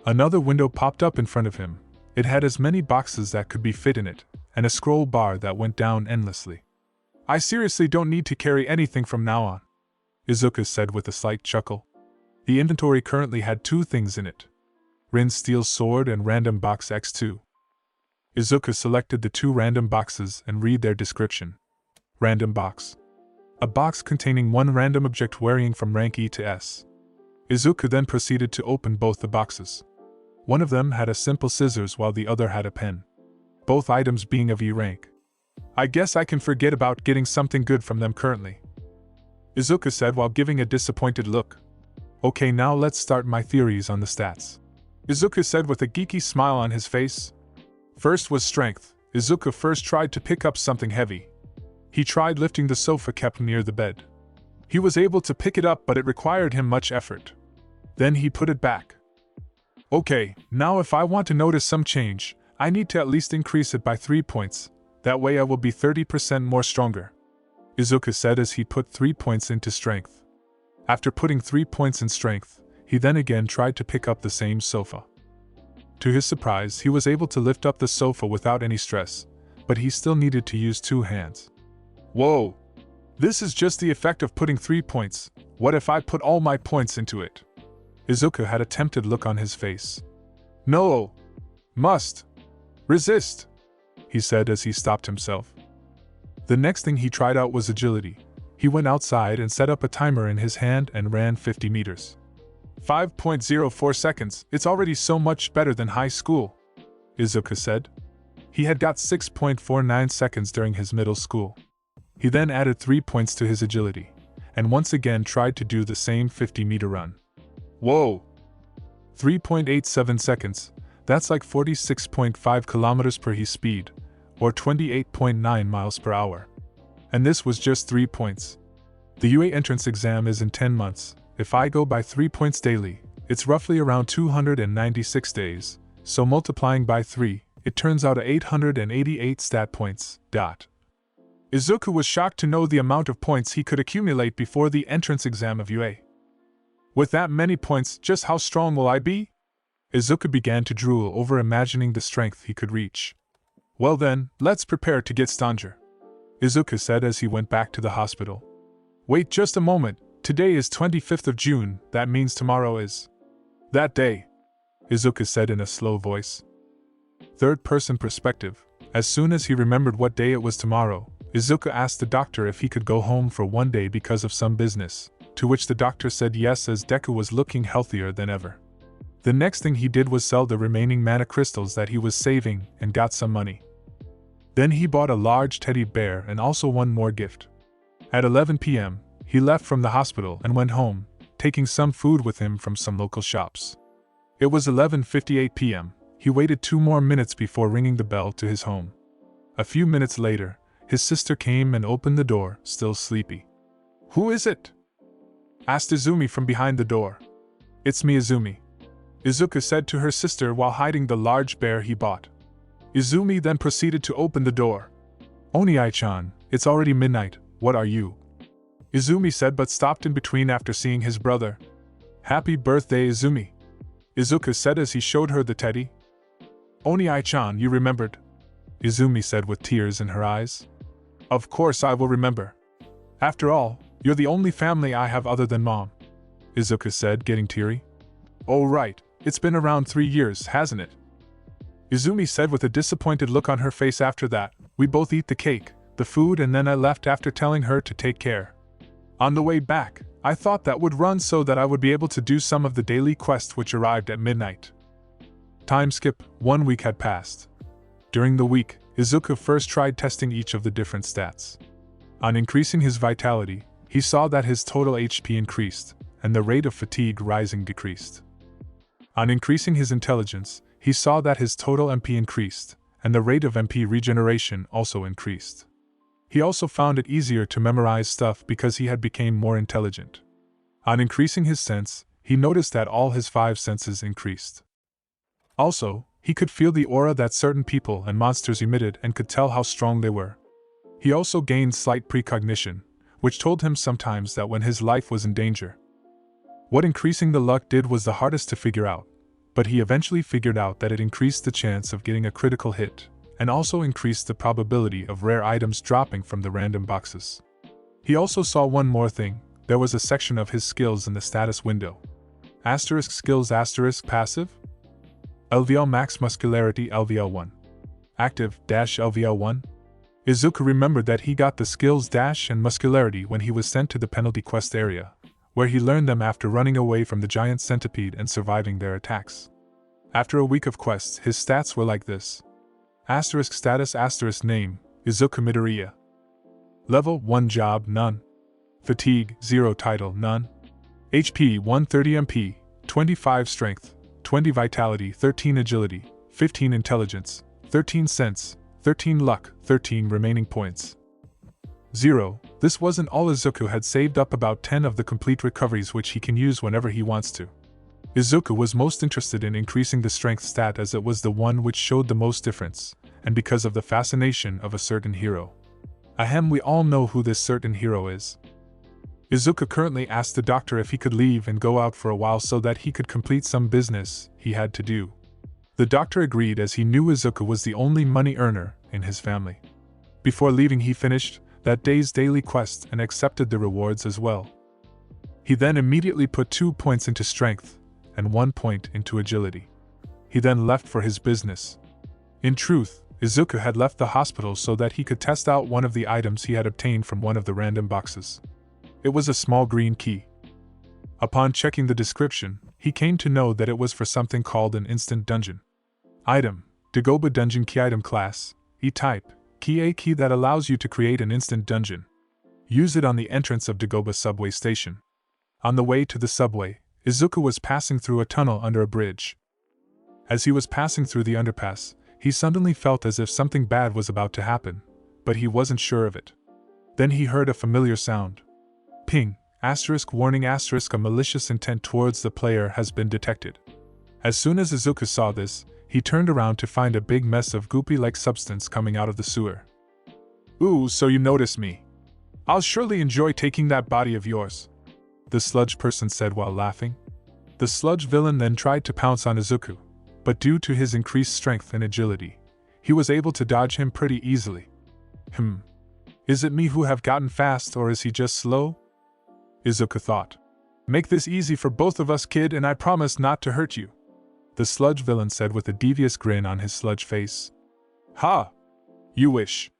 Another window popped up in front of him. It had as many boxes that could be fit in it, and a scroll bar that went down endlessly. I seriously don't need to carry anything from now on, Izuku said with a slight chuckle. The inventory currently had 2 things in it. Rin's steel sword and random box X2. Izuku selected the 2 random boxes and read their description. Random box. A box containing 1 random object varying from rank E to S. Izuku then proceeded to open both the boxes. One of them had a simple scissors while the other had a pen. Both items being of E rank. I guess I can forget about getting something good from them currently, Izuku said while giving a disappointed look. Okay, now let's start my theories on the stats, Izuku said with a geeky smile on his face. First was strength. Izuku first tried to pick up something heavy. He tried lifting the sofa kept near the bed. He was able to pick it up, but it required him much effort. Then he put it back. Okay, now if I want to notice some change, I need to at least increase it by 3 points. That way I will be 30% more stronger, Izuku said as he put 3 points into strength. After putting 3 points in strength, he then again tried to pick up the same sofa. To his surprise, he was able to lift up the sofa without any stress, but he still needed to use 2 hands. Whoa! This is just the effect of putting 3 points. What if I put all my points into it? Izuku had a tempted look on his face. No! Must! Resist! He said as he stopped himself. The next thing he tried out was agility. He went outside and set up a timer in his hand and ran 50 meters. 5.04 seconds, it's already so much better than high school, Izuku said. He had got 6.49 seconds during his middle school. He then added 3 points to his agility, and once again tried to do the same 50-meter run. Whoa! 3.87 seconds, that's like 46.5 kilometers per his speed, or 28.9 miles per hour. And this was just 3 points. The UA entrance exam is in 10 months. If I go by 3 points daily, it's roughly around 296 days, so multiplying by 3, it turns out 888 stat points. Izuku was shocked to know the amount of points he could accumulate before the entrance exam of UA. With that many points, just how strong will I be? Izuku began to drool over imagining the strength he could reach. Well then, let's prepare to get stronger, Izuku said as he went back to the hospital. Wait just a moment, today is 25th of June, that means tomorrow is that day, Izuku said in a slow voice. Third-person perspective. As soon as he remembered what day it was tomorrow, Izuku asked the doctor if he could go home for one day because of some business, to which the doctor said yes as Deku was looking healthier than ever. The next thing he did was sell the remaining mana crystals that he was saving and got some money. Then he bought a large teddy bear and also one more gift. At 11 p.m., he left from the hospital and went home, taking some food with him from some local shops. It was 11:58 p.m. He waited 2 more minutes before ringing the bell to his home. A few minutes later, his sister came and opened the door, still sleepy. Who is it? Asked Izumi from behind the door. It's me, Izumi, Izuku said to her sister while hiding the large bear he bought. Izumi then proceeded to open the door. Oni-chan, it's already midnight, what are you? Izumi said but stopped in between after seeing his brother. Happy birthday, Izumi, Izuku said as he showed her the teddy. Oni-chan, you remembered? Izumi said with tears in her eyes. Of course I will remember. After all, you're the only family I have other than mom, Izuku said, getting teary. Oh right, it's been around 3 years, hasn't it? Izumi said with a disappointed look on her face. After that, we both eat the cake, the food, and then I left after telling her to take care. On the way back, I thought that would run so that I would be able to do some of the daily quests which arrived at midnight. Time skip, 1 week had passed. During the week, Izuku first tried testing each of the different stats. On increasing his vitality, he saw that his total HP increased, and the rate of fatigue rising decreased. On increasing his intelligence, he saw that his total MP increased, and the rate of MP regeneration also increased. He also found it easier to memorize stuff because he had become more intelligent. On increasing his sense, he noticed that all his 5 senses increased. Also, he could feel the aura that certain people and monsters emitted and could tell how strong they were. He also gained slight precognition, which told him sometimes that when his life was in danger. What increasing the luck did was the hardest to figure out, but he eventually figured out that it increased the chance of getting a critical hit, and also increased the probability of rare items dropping from the random boxes. He also saw one more thing. There was a section of his skills in the status window. Asterisk skills asterisk passive? LVL max muscularity LVL1. Active dash LVL1. Izuku remembered that he got the skills dash and muscularity when he was sent to the penalty quest area, where he learned them after running away from the giant centipede and surviving their attacks. After a week of quests, his stats were like this. Asterisk status asterisk name, Izuku Midoriya. Level 1 job, none. Fatigue, 0 title, none. HP 130 MP, 25 strength, 20 vitality, 13 agility, 15 intelligence, 13 sense, 13 luck, 13 remaining points. 0. This wasn't all. Izuku had saved up about 10 of the complete recoveries which he can use whenever he wants to. Izuku was most interested in increasing the strength stat as it was the one which showed the most difference, and because of the fascination of a certain hero. Ahem, we all know who this certain hero is. Izuku currently asked the doctor if he could leave and go out for a while so that he could complete some business he had to do. The doctor agreed as he knew Izuku was the only money earner in his family. Before leaving, he finished that day's daily quest and accepted the rewards as well. He then immediately put 2 points into strength and 1 point into agility. He then left for his business. In truth, Izuku had left the hospital so that he could test out one of the items he had obtained from one of the random boxes. It was a small green key. Upon checking the description, he came to know that it was for something called an instant dungeon. Item: Dagoba Dungeon Key. Item class: E-type, key. A key that allows you to create an instant dungeon. Use it on the entrance of Dagoba subway station. On the way to the subway, Izuku was passing through a tunnel under a bridge. As he was passing through the underpass, he suddenly felt as if something bad was about to happen, but he wasn't sure of it. Then he heard a familiar sound. Ping, asterisk warning asterisk a malicious intent towards the player has been detected. As soon as Izuku saw this, he turned around to find a big mess of goopy-like substance coming out of the sewer. Ooh, so you noticed me. I'll surely enjoy taking that body of yours, the sludge person said while laughing. The sludge villain then tried to pounce on Izuku, but due to his increased strength and agility, he was able to dodge him pretty easily. Is it me who have gotten fast or is he just slow? Izuku thought. Make this easy for both of us, kid, and I promise not to hurt you, the sludge villain said with a devious grin on his sludge face. Ha! You wish.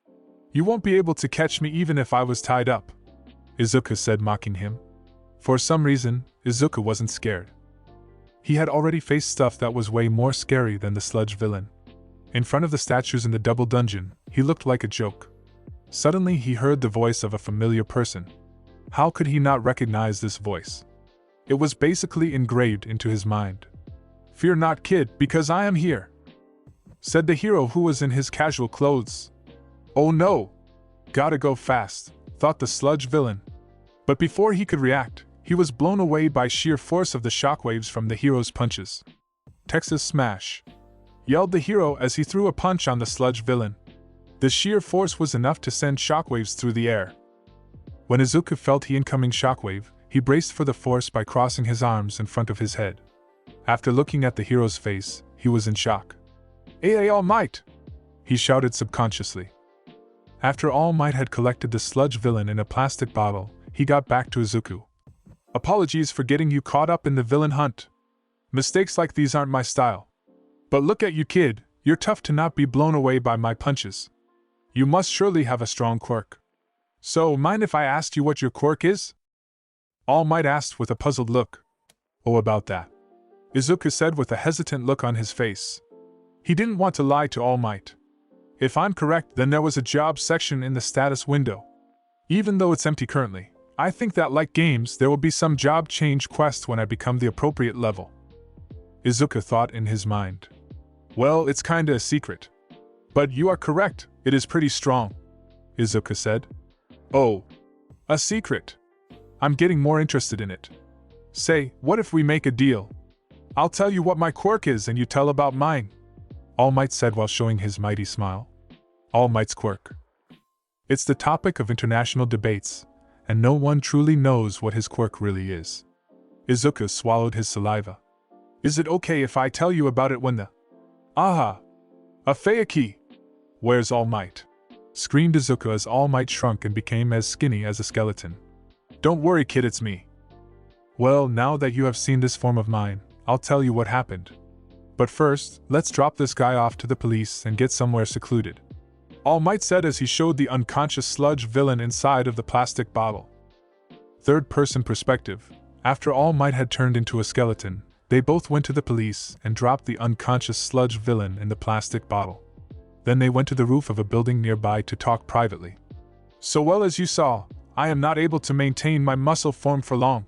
You won't be able to catch me even if I was tied up, Izuku said, mocking him. For some reason, Izuku wasn't scared. He had already faced stuff that was way more scary than the sludge villain. In front of the statues in the double dungeon, he looked like a joke. Suddenly he heard the voice of a familiar person. How could he not recognize this voice? It was basically engraved into his mind. Fear not, kid, because I am here, said the hero who was in his casual clothes. Oh no! Gotta go fast, thought the sludge villain. But before he could react, he was blown away by sheer force of the shockwaves from the hero's punches. Texas smash! Yelled the hero as he threw a punch on the sludge villain. The sheer force was enough to send shockwaves through the air. When Izuku felt the incoming shockwave, he braced for the force by crossing his arms in front of his head. After looking at the hero's face, he was in shock. "Hey, All Might!" he shouted subconsciously. After All Might had collected the sludge villain in a plastic bottle, he got back to Izuku. "Apologies for getting you caught up in the villain hunt. Mistakes like these aren't my style. But look at you, kid, you're tough to not be blown away by my punches. You must surely have a strong quirk. So, mind if I asked you what your quirk is?" All Might asked with a puzzled look. "Oh, about that," Izuku said with a hesitant look on his face. He didn't want to lie to All Might. If I'm correct, then there was a job section in the status window. Even though it's empty currently, I think that like games, there will be some job change quest when I become the appropriate level, Izuku thought in his mind. Well, it's kinda a secret. But you are correct, it is pretty strong, Izuku said. Oh, a secret. I'm getting more interested in it. Say, what if we make a deal? I'll tell you what my quirk is and you tell about mine, All Might said while showing his mighty smile. All Might's quirk. It's the topic of international debates, and no one truly knows what his quirk really is. Izuku swallowed his saliva. Is it okay if I tell you about it when the... Aha! A Feiki! Where's All Might? Screamed Izuku as All Might shrunk and became as skinny as a skeleton. Don't worry, kid, it's me. Well, now that you have seen this form of mine, I'll tell you what happened. But first, let's drop this guy off to the police and get somewhere secluded, All Might said as he showed the unconscious sludge villain inside of the plastic bottle. Third-person perspective. After All Might had turned into a skeleton, They both went to the police and dropped the unconscious sludge villain in the plastic bottle. Then they went to the roof of a building nearby to talk privately. So well, as you saw, I am not able to maintain my muscle form for long.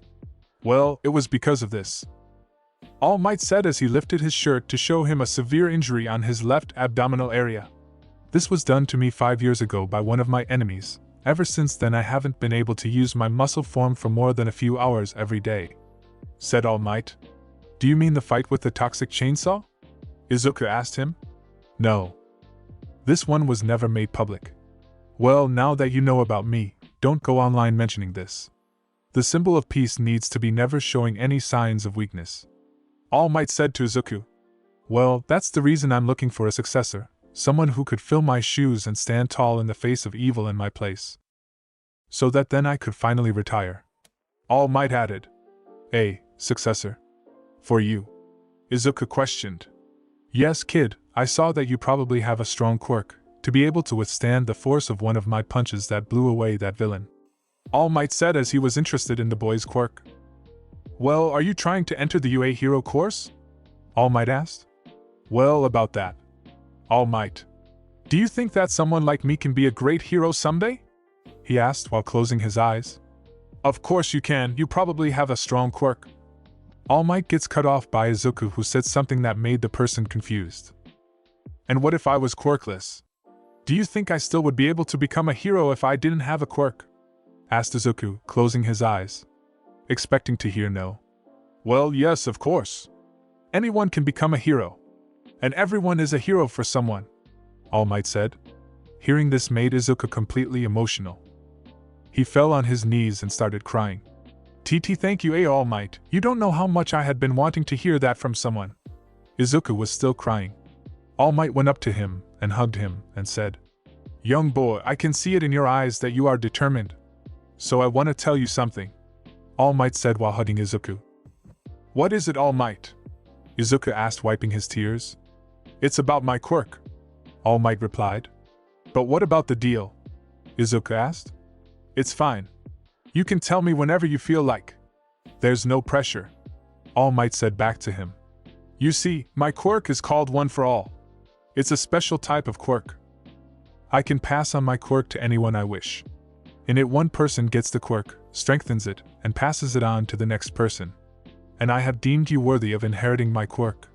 Well, it was because of this, All Might said as he lifted his shirt to show him a severe injury on his left abdominal area. This was done to me 5 years ago by one of my enemies. Ever since then I haven't been able to use my muscle form for more than a few hours every day, said All Might. Do you mean the fight with the toxic chainsaw? Izuku asked him. No. This one was never made public. Well, now that you know about me, don't go online mentioning this. The symbol of peace needs to be never showing any signs of weakness. All Might said to Izuku. Well, that's the reason I'm looking for a successor, someone who could fill my shoes and stand tall in the face of evil in my place. So that then I could finally retire. All Might added. A successor? For you? Izuku questioned. Yes, kid, I saw that you probably have a strong quirk, to be able to withstand the force of one of my punches that blew away that villain. All Might said as he was interested in the boy's quirk. Well, are you trying to enter the UA hero course? All Might asked. Well, about that. All Might. Do you think that someone like me can be a great hero someday? He asked while closing his eyes. Of course you can, you probably have a strong quirk. All Might gets cut off by Izuku, who said something that made the person confused. And what if I was quirkless? Do you think I still would be able to become a hero if I didn't have a quirk? Asked Izuku, closing his eyes, expecting to hear no. Well, yes, of course. Anyone can become a hero. And everyone is a hero for someone, All Might said. Hearing this made Izuku completely emotional. He fell on his knees and started crying. TT, thank you, All Might. You don't know how much I had been wanting to hear that from someone. Izuku was still crying. All Might went up to him and hugged him and said, Young boy, I can see it in your eyes that you are determined. So I want to tell you something, All Might said while hugging Izuku. What is it, All Might? Izuku asked, wiping his tears. It's about my quirk, All Might replied. But what about the deal? Izuku asked. It's fine. You can tell me whenever you feel like. There's no pressure, All Might said back to him. You see, my quirk is called One for All. It's a special type of quirk. I can pass on my quirk to anyone I wish. In it, one person gets the quirk, strengthens it, and passes it on to the next person. And I have deemed you worthy of inheriting my quirk.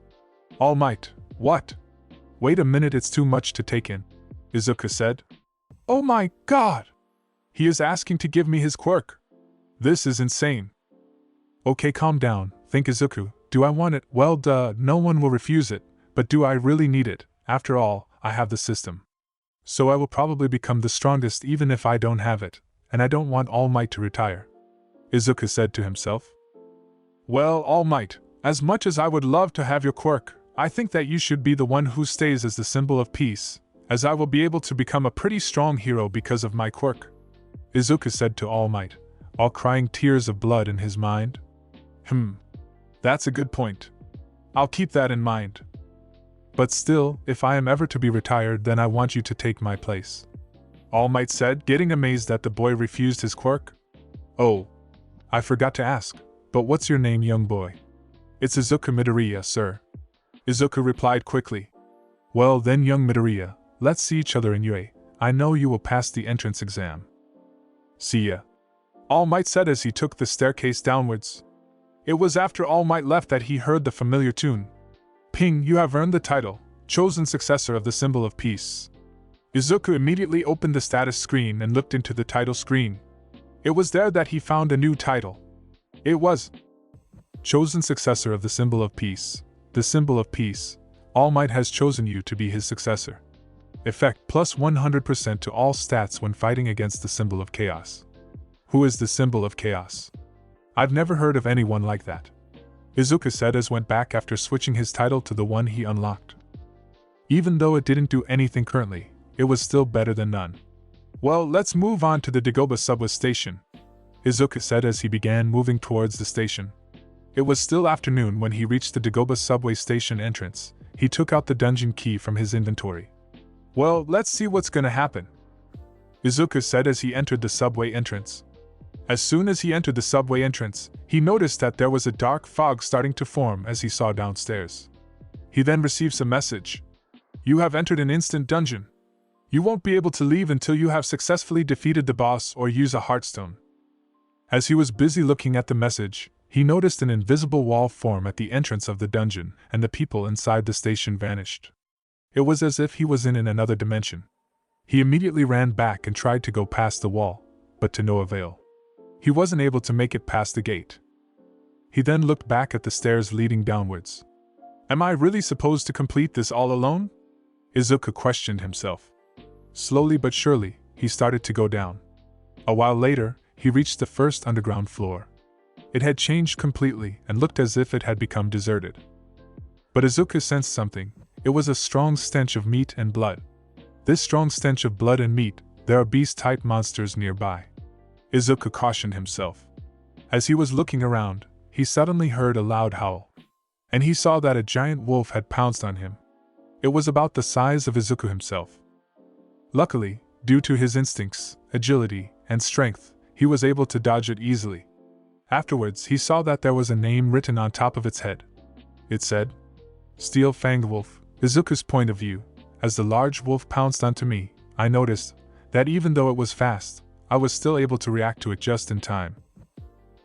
All Might, what? Wait a minute, it's too much to take in, Izuku said. Oh my god! He is asking to give me his quirk. This is insane. Okay, calm down, think Izuku. Do I want it? Well, duh, no one will refuse it, but do I really need it? After all, I have the system. So I will probably become the strongest even if I don't have it, and I don't want All Might to retire, Izuku said to himself. Well, All Might, as much as I would love to have your quirk, I think that you should be the one who stays as the symbol of peace, as I will be able to become a pretty strong hero because of my quirk, Izuku said to All Might, all crying tears of blood in his mind. That's a good point. I'll keep that in mind. But still, if I am ever to be retired, then I want you to take my place, All Might said, getting amazed that the boy refused his quirk. Oh, I forgot to ask, but what's your name, young boy? It's Izuku Midoriya, sir, Izuku replied quickly. Well then, young Midoriya, let's see each other in UA. I know you will pass the entrance exam. See ya, All Might said as he took the staircase downwards. It was after All Might left that he heard the familiar tune. Ping, you have earned the title, chosen successor of the symbol of peace. Izuku immediately opened the status screen and looked into the title screen. It was there that he found a new title. It was chosen successor of the symbol of peace. The symbol of peace. All Might has chosen you to be his successor. Effect plus 100% to all stats when fighting against the symbol of chaos. Who is the symbol of chaos? I've never heard of anyone like that, Izuku said as went back after switching his title to the one he unlocked. Even though it didn't do anything currently, it was still better than none. Well, let's move on to the Dagobah subway station, Izuku said as he began moving towards the station. It was still afternoon when he reached the Dagobah subway station entrance. He took out the dungeon key from his inventory. Well, let's see what's gonna happen, Izuku said as he entered the subway entrance. As soon as he entered the subway entrance, he noticed that there was a dark fog starting to form as he saw downstairs. He then receives a message. You have entered an instant dungeon. You won't be able to leave until you have successfully defeated the boss or use a heartstone. As he was busy looking at the message, he noticed an invisible wall form at the entrance of the dungeon, and the people inside the station vanished. It was as if he was in another dimension. He immediately ran back and tried to go past the wall, but to no avail. He wasn't able to make it past the gate. He then looked back at the stairs leading downwards. Am I really supposed to complete this all alone? Izuku questioned himself. Slowly but surely, he started to go down. A while later, he reached the first underground floor. It had changed completely and looked as if it had become deserted. But Izuku sensed something. It was a strong stench of meat and blood. This strong stench of blood and meat, there are beast-type monsters nearby. Izuku cautioned himself. As he was looking around, he suddenly heard a loud howl. And he saw that a giant wolf had pounced on him. It was about the size of Izuku himself. Luckily, due to his instincts, agility, and strength, he was able to dodge it easily. Afterwards, he saw that there was a name written on top of its head. It said, Steel-Fanged Wolf. Izuku's point of view. As the large wolf pounced onto me, I noticed that even though it was fast, I was still able to react to it just in time.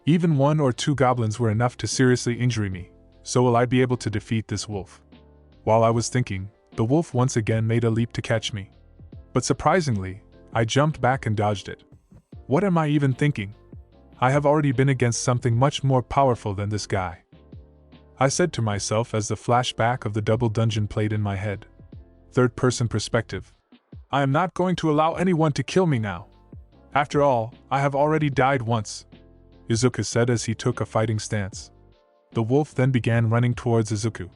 Even 1 or 2 goblins were enough to seriously injure me, so will I be able to defeat this wolf? While I was thinking, the wolf once again made a leap to catch me. But surprisingly, I jumped back and dodged it. What am I even thinking? I have already been against something much more powerful than this guy. I said to myself as the flashback of the double dungeon played in my head. Third-person perspective. I am not going to allow anyone to kill me now. After all, I have already died once, Izuku said as he took a fighting stance. The wolf then began running towards Izuku.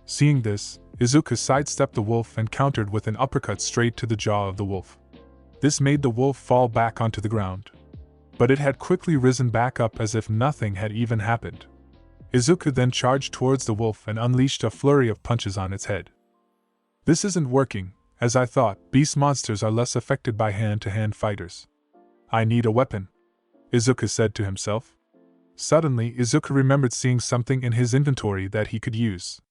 Seeing this, Izuku sidestepped the wolf and countered with an uppercut straight to the jaw of the wolf. This made the wolf fall back onto the ground. But it had quickly risen back up as if nothing had even happened. Izuku then charged towards the wolf and unleashed a flurry of punches on its head. This isn't working. As I thought, beast monsters are less affected by hand-to-hand fighters. I need a weapon, Izuku said to himself. Suddenly, Izuku remembered seeing something in his inventory that he could use.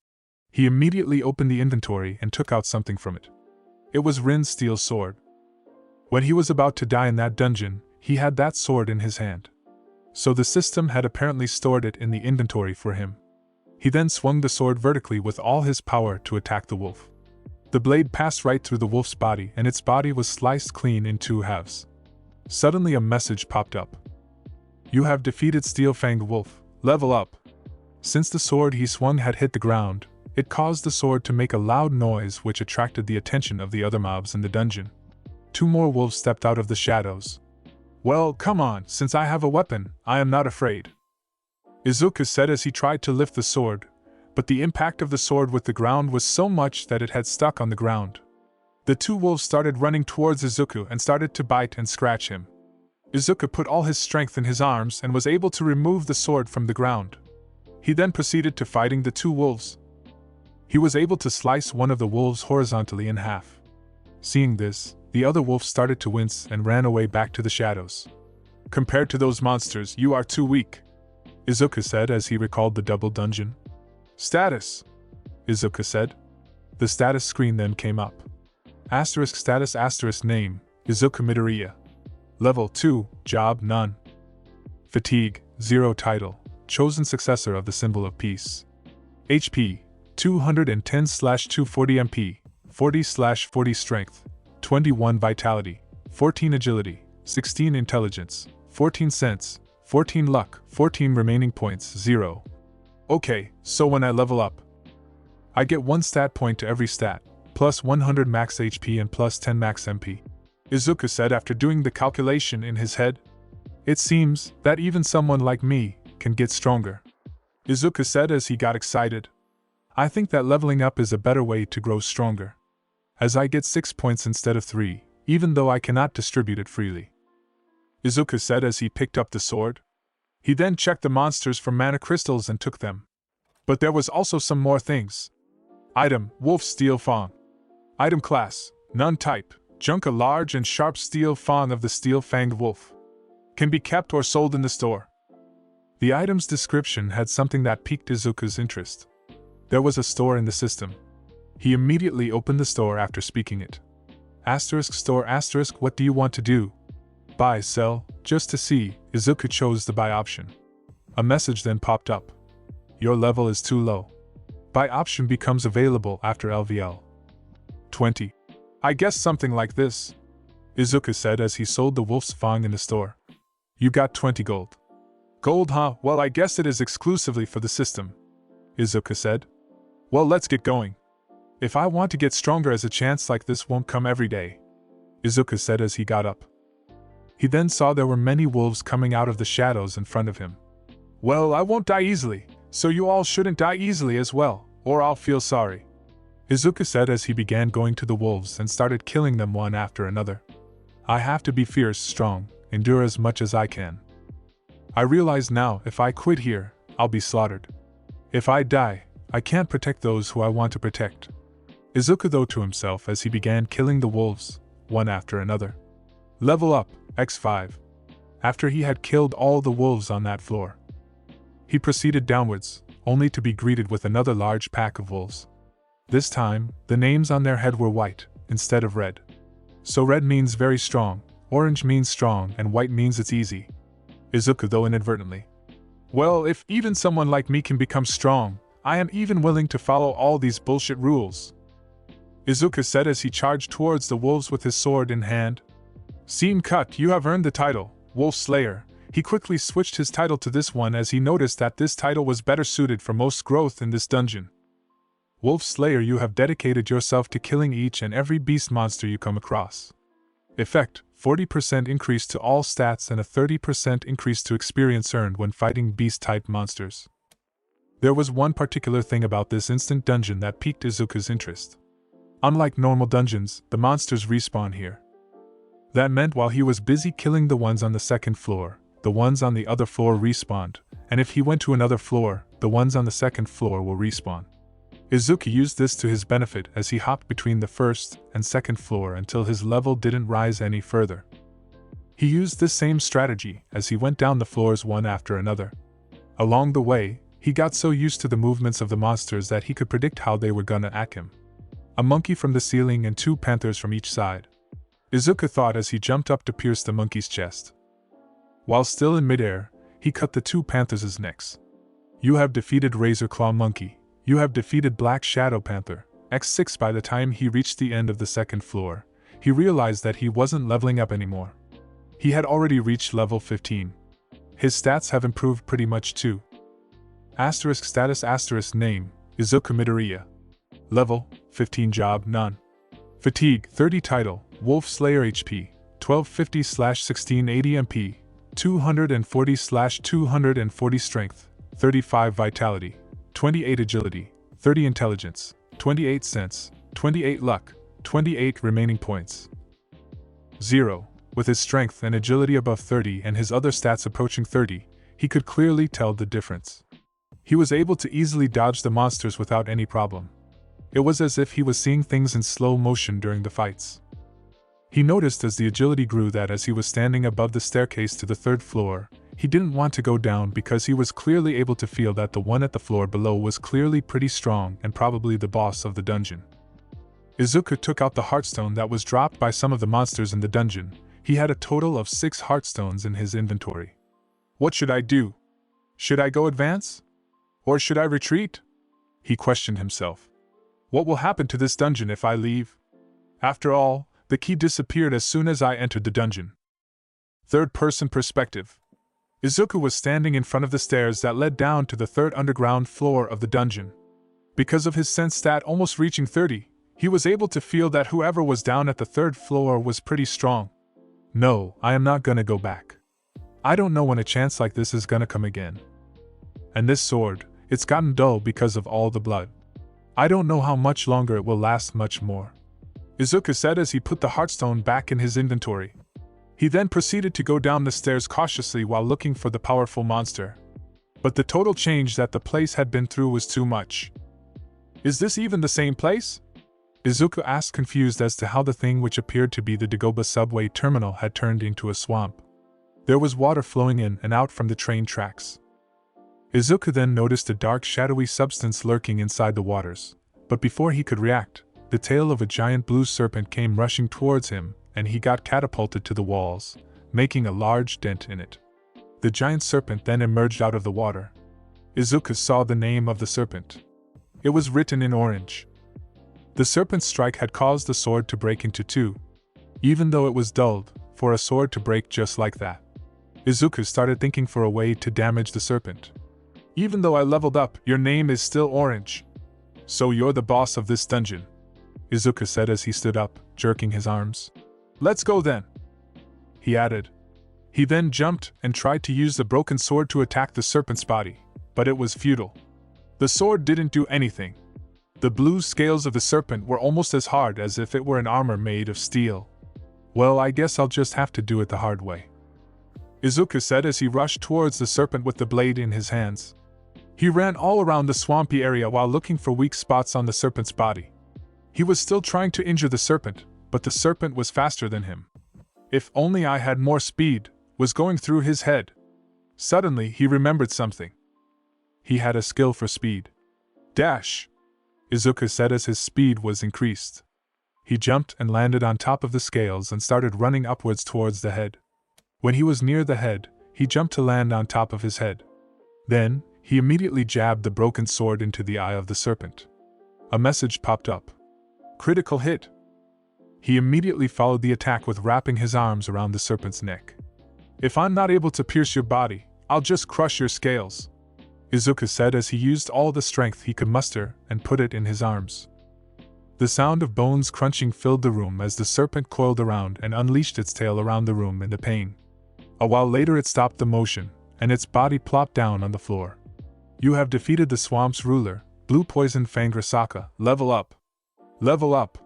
He immediately opened the inventory and took out something from it. It was Rin's steel sword. When he was about to die in that dungeon, he had that sword in his hand. So the system had apparently stored it in the inventory for him. He then swung the sword vertically with all his power to attack the wolf. The blade passed right through the wolf's body and its body was sliced clean in 2 halves. Suddenly a message popped up. You have defeated Steel-Fanged Wolf. Level up. Since the sword he swung had hit the ground, it caused the sword to make a loud noise which attracted the attention of the other mobs in the dungeon. 2 more wolves stepped out of the shadows. Well, come on, since I have a weapon, I am not afraid, Izuku said as he tried to lift the sword, but the impact of the sword with the ground was so much that it had stuck on the ground. The 2 wolves started running towards Izuku and started to bite and scratch him. Izuku put all his strength in his arms and was able to remove the sword from the ground. He then proceeded to fighting the 2 wolves. He was able to slice one of the wolves horizontally in half. Seeing this, the other wolf started to wince and ran away back to the shadows. Compared to those monsters, you are too weak, Izuku said as he recalled the double dungeon. Status, Izuku said. The status screen then came up. Asterisk status asterisk name, Izuku Midoriya. Level 2, job none. Fatigue, 0 title, chosen successor of the symbol of peace. HP, 210/240 MP, 40/40 strength, 21 vitality, 14 agility, 16 intelligence, 14 sense, 14 luck, 14 remaining points, 0. Okay, so when I level up, I get 1 stat point to every stat, plus 100 max HP and plus 10 max MP, Izuku said after doing the calculation in his head. It seems that even someone like me can get stronger, Izuku said as he got excited. I think that leveling up is a better way to grow stronger, as I get 6 points instead of 3, even though I cannot distribute it freely, Izuku said as he picked up the sword. He then checked the monsters for mana crystals and took them. But there was also some more things. Item, Wolf Steel Fang. Item class, None type, Junk a large and sharp steel fang of the Steel-Fanged Wolf. Can be kept or sold in the store. The item's description had something that piqued Izuku's interest. There was a store in the system. He immediately opened the store after speaking it. Store what do you want to do? Buy, sell, just to see. Izuku chose the buy option. A message then popped up. Your level is too low. Buy option becomes available after LVL 20. I guess something like this, Izuku said as he sold the wolf's fang in the store. You got 20 gold. Gold, huh? Well, I guess it is exclusively for the system, Izuku said. Well, let's get going. If I want to get stronger, as a chance like this won't come every day, Izuku said as he got up. He then saw there were many wolves coming out of the shadows in front of him. Well, I won't die easily, so you all shouldn't die easily as well, or I'll feel sorry, Izuku said as he began going to the wolves and started killing them one after another. I have to be fierce, strong, endure as much as I can. I realize now, if I quit here, I'll be slaughtered. If I die, I can't protect those who I want to protect. Izuku thought to himself as he began killing the wolves, one after another. Level up, X5. After he had killed all the wolves on that floor, he proceeded downwards, only to be greeted with another large pack of wolves. This time, the names on their head were white, instead of red. So red means very strong, orange means strong, and white means it's easy. Izuku though inadvertently. Well, if even someone like me can become strong, I am even willing to follow all these bullshit rules, Izuku said as he charged towards the wolves with his sword in hand. Scene cut. You have earned the title, Wolf Slayer. He quickly switched his title to this one as he noticed that this title was better suited for most growth in this dungeon. Wolf Slayer, you have dedicated yourself to killing each and every beast monster you come across. Effect: 40% increase to all stats and a 30% increase to experience earned when fighting beast-type monsters. There was one particular thing about this instant dungeon that piqued Izuku's interest. Unlike normal dungeons, the monsters respawn here. That meant while he was busy killing the ones on the second floor, the ones on the other floor respawned, and if he went to another floor, the ones on the second floor will respawn. Izuku used this to his benefit as he hopped between the first and second floor until his level didn't rise any further. He used this same strategy as he went down the floors one after another. Along the way, he got so used to the movements of the monsters that he could predict how they were gonna attack him. A monkey from the ceiling and 2 panthers from each side, Izuku thought as he jumped up to pierce the monkey's chest. While still in midair, he cut the 2 panthers' necks. You have defeated Razor Claw Monkey. You have defeated Black Shadow Panther, X6. By the time he reached the end of the second floor, he realized that he wasn't leveling up anymore. He had already reached level 15. His stats have improved pretty much too. Status name, Izuku Midoriya. Level, 15 job, none. Fatigue, 30 title, Wolf Slayer HP, 1250/1680 MP, 240/240 strength, 35 vitality, 28 agility, 30 intelligence, 28 sense, 28 luck, 28 remaining points. 0. With his strength and agility above 30 and his other stats approaching 30, he could clearly tell the difference. He was able to easily dodge the monsters without any problem. It was as if he was seeing things in slow motion during the fights. He noticed as the agility grew that as he was standing above the staircase to the 3rd floor, he didn't want to go down because he was clearly able to feel that the one at the floor below was clearly pretty strong and probably the boss of the dungeon. Izuku took out the heartstone that was dropped by some of the monsters in the dungeon. He had a total of 6 heartstones in his inventory. What should I do? Should I go advance? Or should I retreat? He questioned himself. What will happen to this dungeon if I leave? After all, the key disappeared as soon as I entered the dungeon. Third-person perspective. Izuku was standing in front of the stairs that led down to the 3rd underground floor of the dungeon. Because of his sense stat almost reaching 30, he was able to feel that whoever was down at the 3rd floor was pretty strong. No, I am not gonna go back. I don't know when a chance like this is gonna come again. And this sword, it's gotten dull because of all the blood. I don't know how much longer it will last much more, Izuku said as he put the heartstone back in his inventory. He then proceeded to go down the stairs cautiously while looking for the powerful monster. But the total change that the place had been through was too much. Is this even the same place? Izuku asked, confused as to how the thing which appeared to be the Dagoba subway terminal had turned into a swamp. There was water flowing in and out from the train tracks. Izuku then noticed a dark shadowy substance lurking inside the waters, but before he could react, the tail of a giant blue serpent came rushing towards him, and he got catapulted to the walls, making a large dent in it. The giant serpent then emerged out of the water. Izuku saw the name of the serpent. It was written in orange. The serpent's strike had caused the sword to break into two, even though it was dulled, for a sword to break just like that. Izuku started thinking for a way to damage the serpent. Even though I leveled up, your name is still orange. So you're the boss of this dungeon, Izuku said as he stood up, jerking his arms. Let's go then, he added. He then jumped and tried to use the broken sword to attack the serpent's body, but it was futile. The sword didn't do anything. The blue scales of the serpent were almost as hard as if it were an armor made of steel. Well, I guess I'll just have to do it the hard way, Izuku said as he rushed towards the serpent with the blade in his hands. He ran all around the swampy area while looking for weak spots on the serpent's body. He was still trying to injure the serpent, but the serpent was faster than him. If only I had more speed, was going through his head. Suddenly, he remembered something. He had a skill for speed. Dash, Izuku said as his speed was increased. He jumped and landed on top of the scales and started running upwards towards the head. When he was near the head, he jumped to land on top of his head. Then, he immediately jabbed the broken sword into the eye of the serpent. A message popped up. Critical hit. He immediately followed the attack with wrapping his arms around the serpent's neck. If I'm not able to pierce your body, I'll just crush your scales, Izuku said as he used all the strength he could muster and put it in his arms. The sound of bones crunching filled the room as the serpent coiled around and unleashed its tail around the room in the pain. A while later it stopped the motion, and its body plopped down on the floor. You have defeated the swamp's ruler, Blue Poison Fang Risaka. Level up. Level up.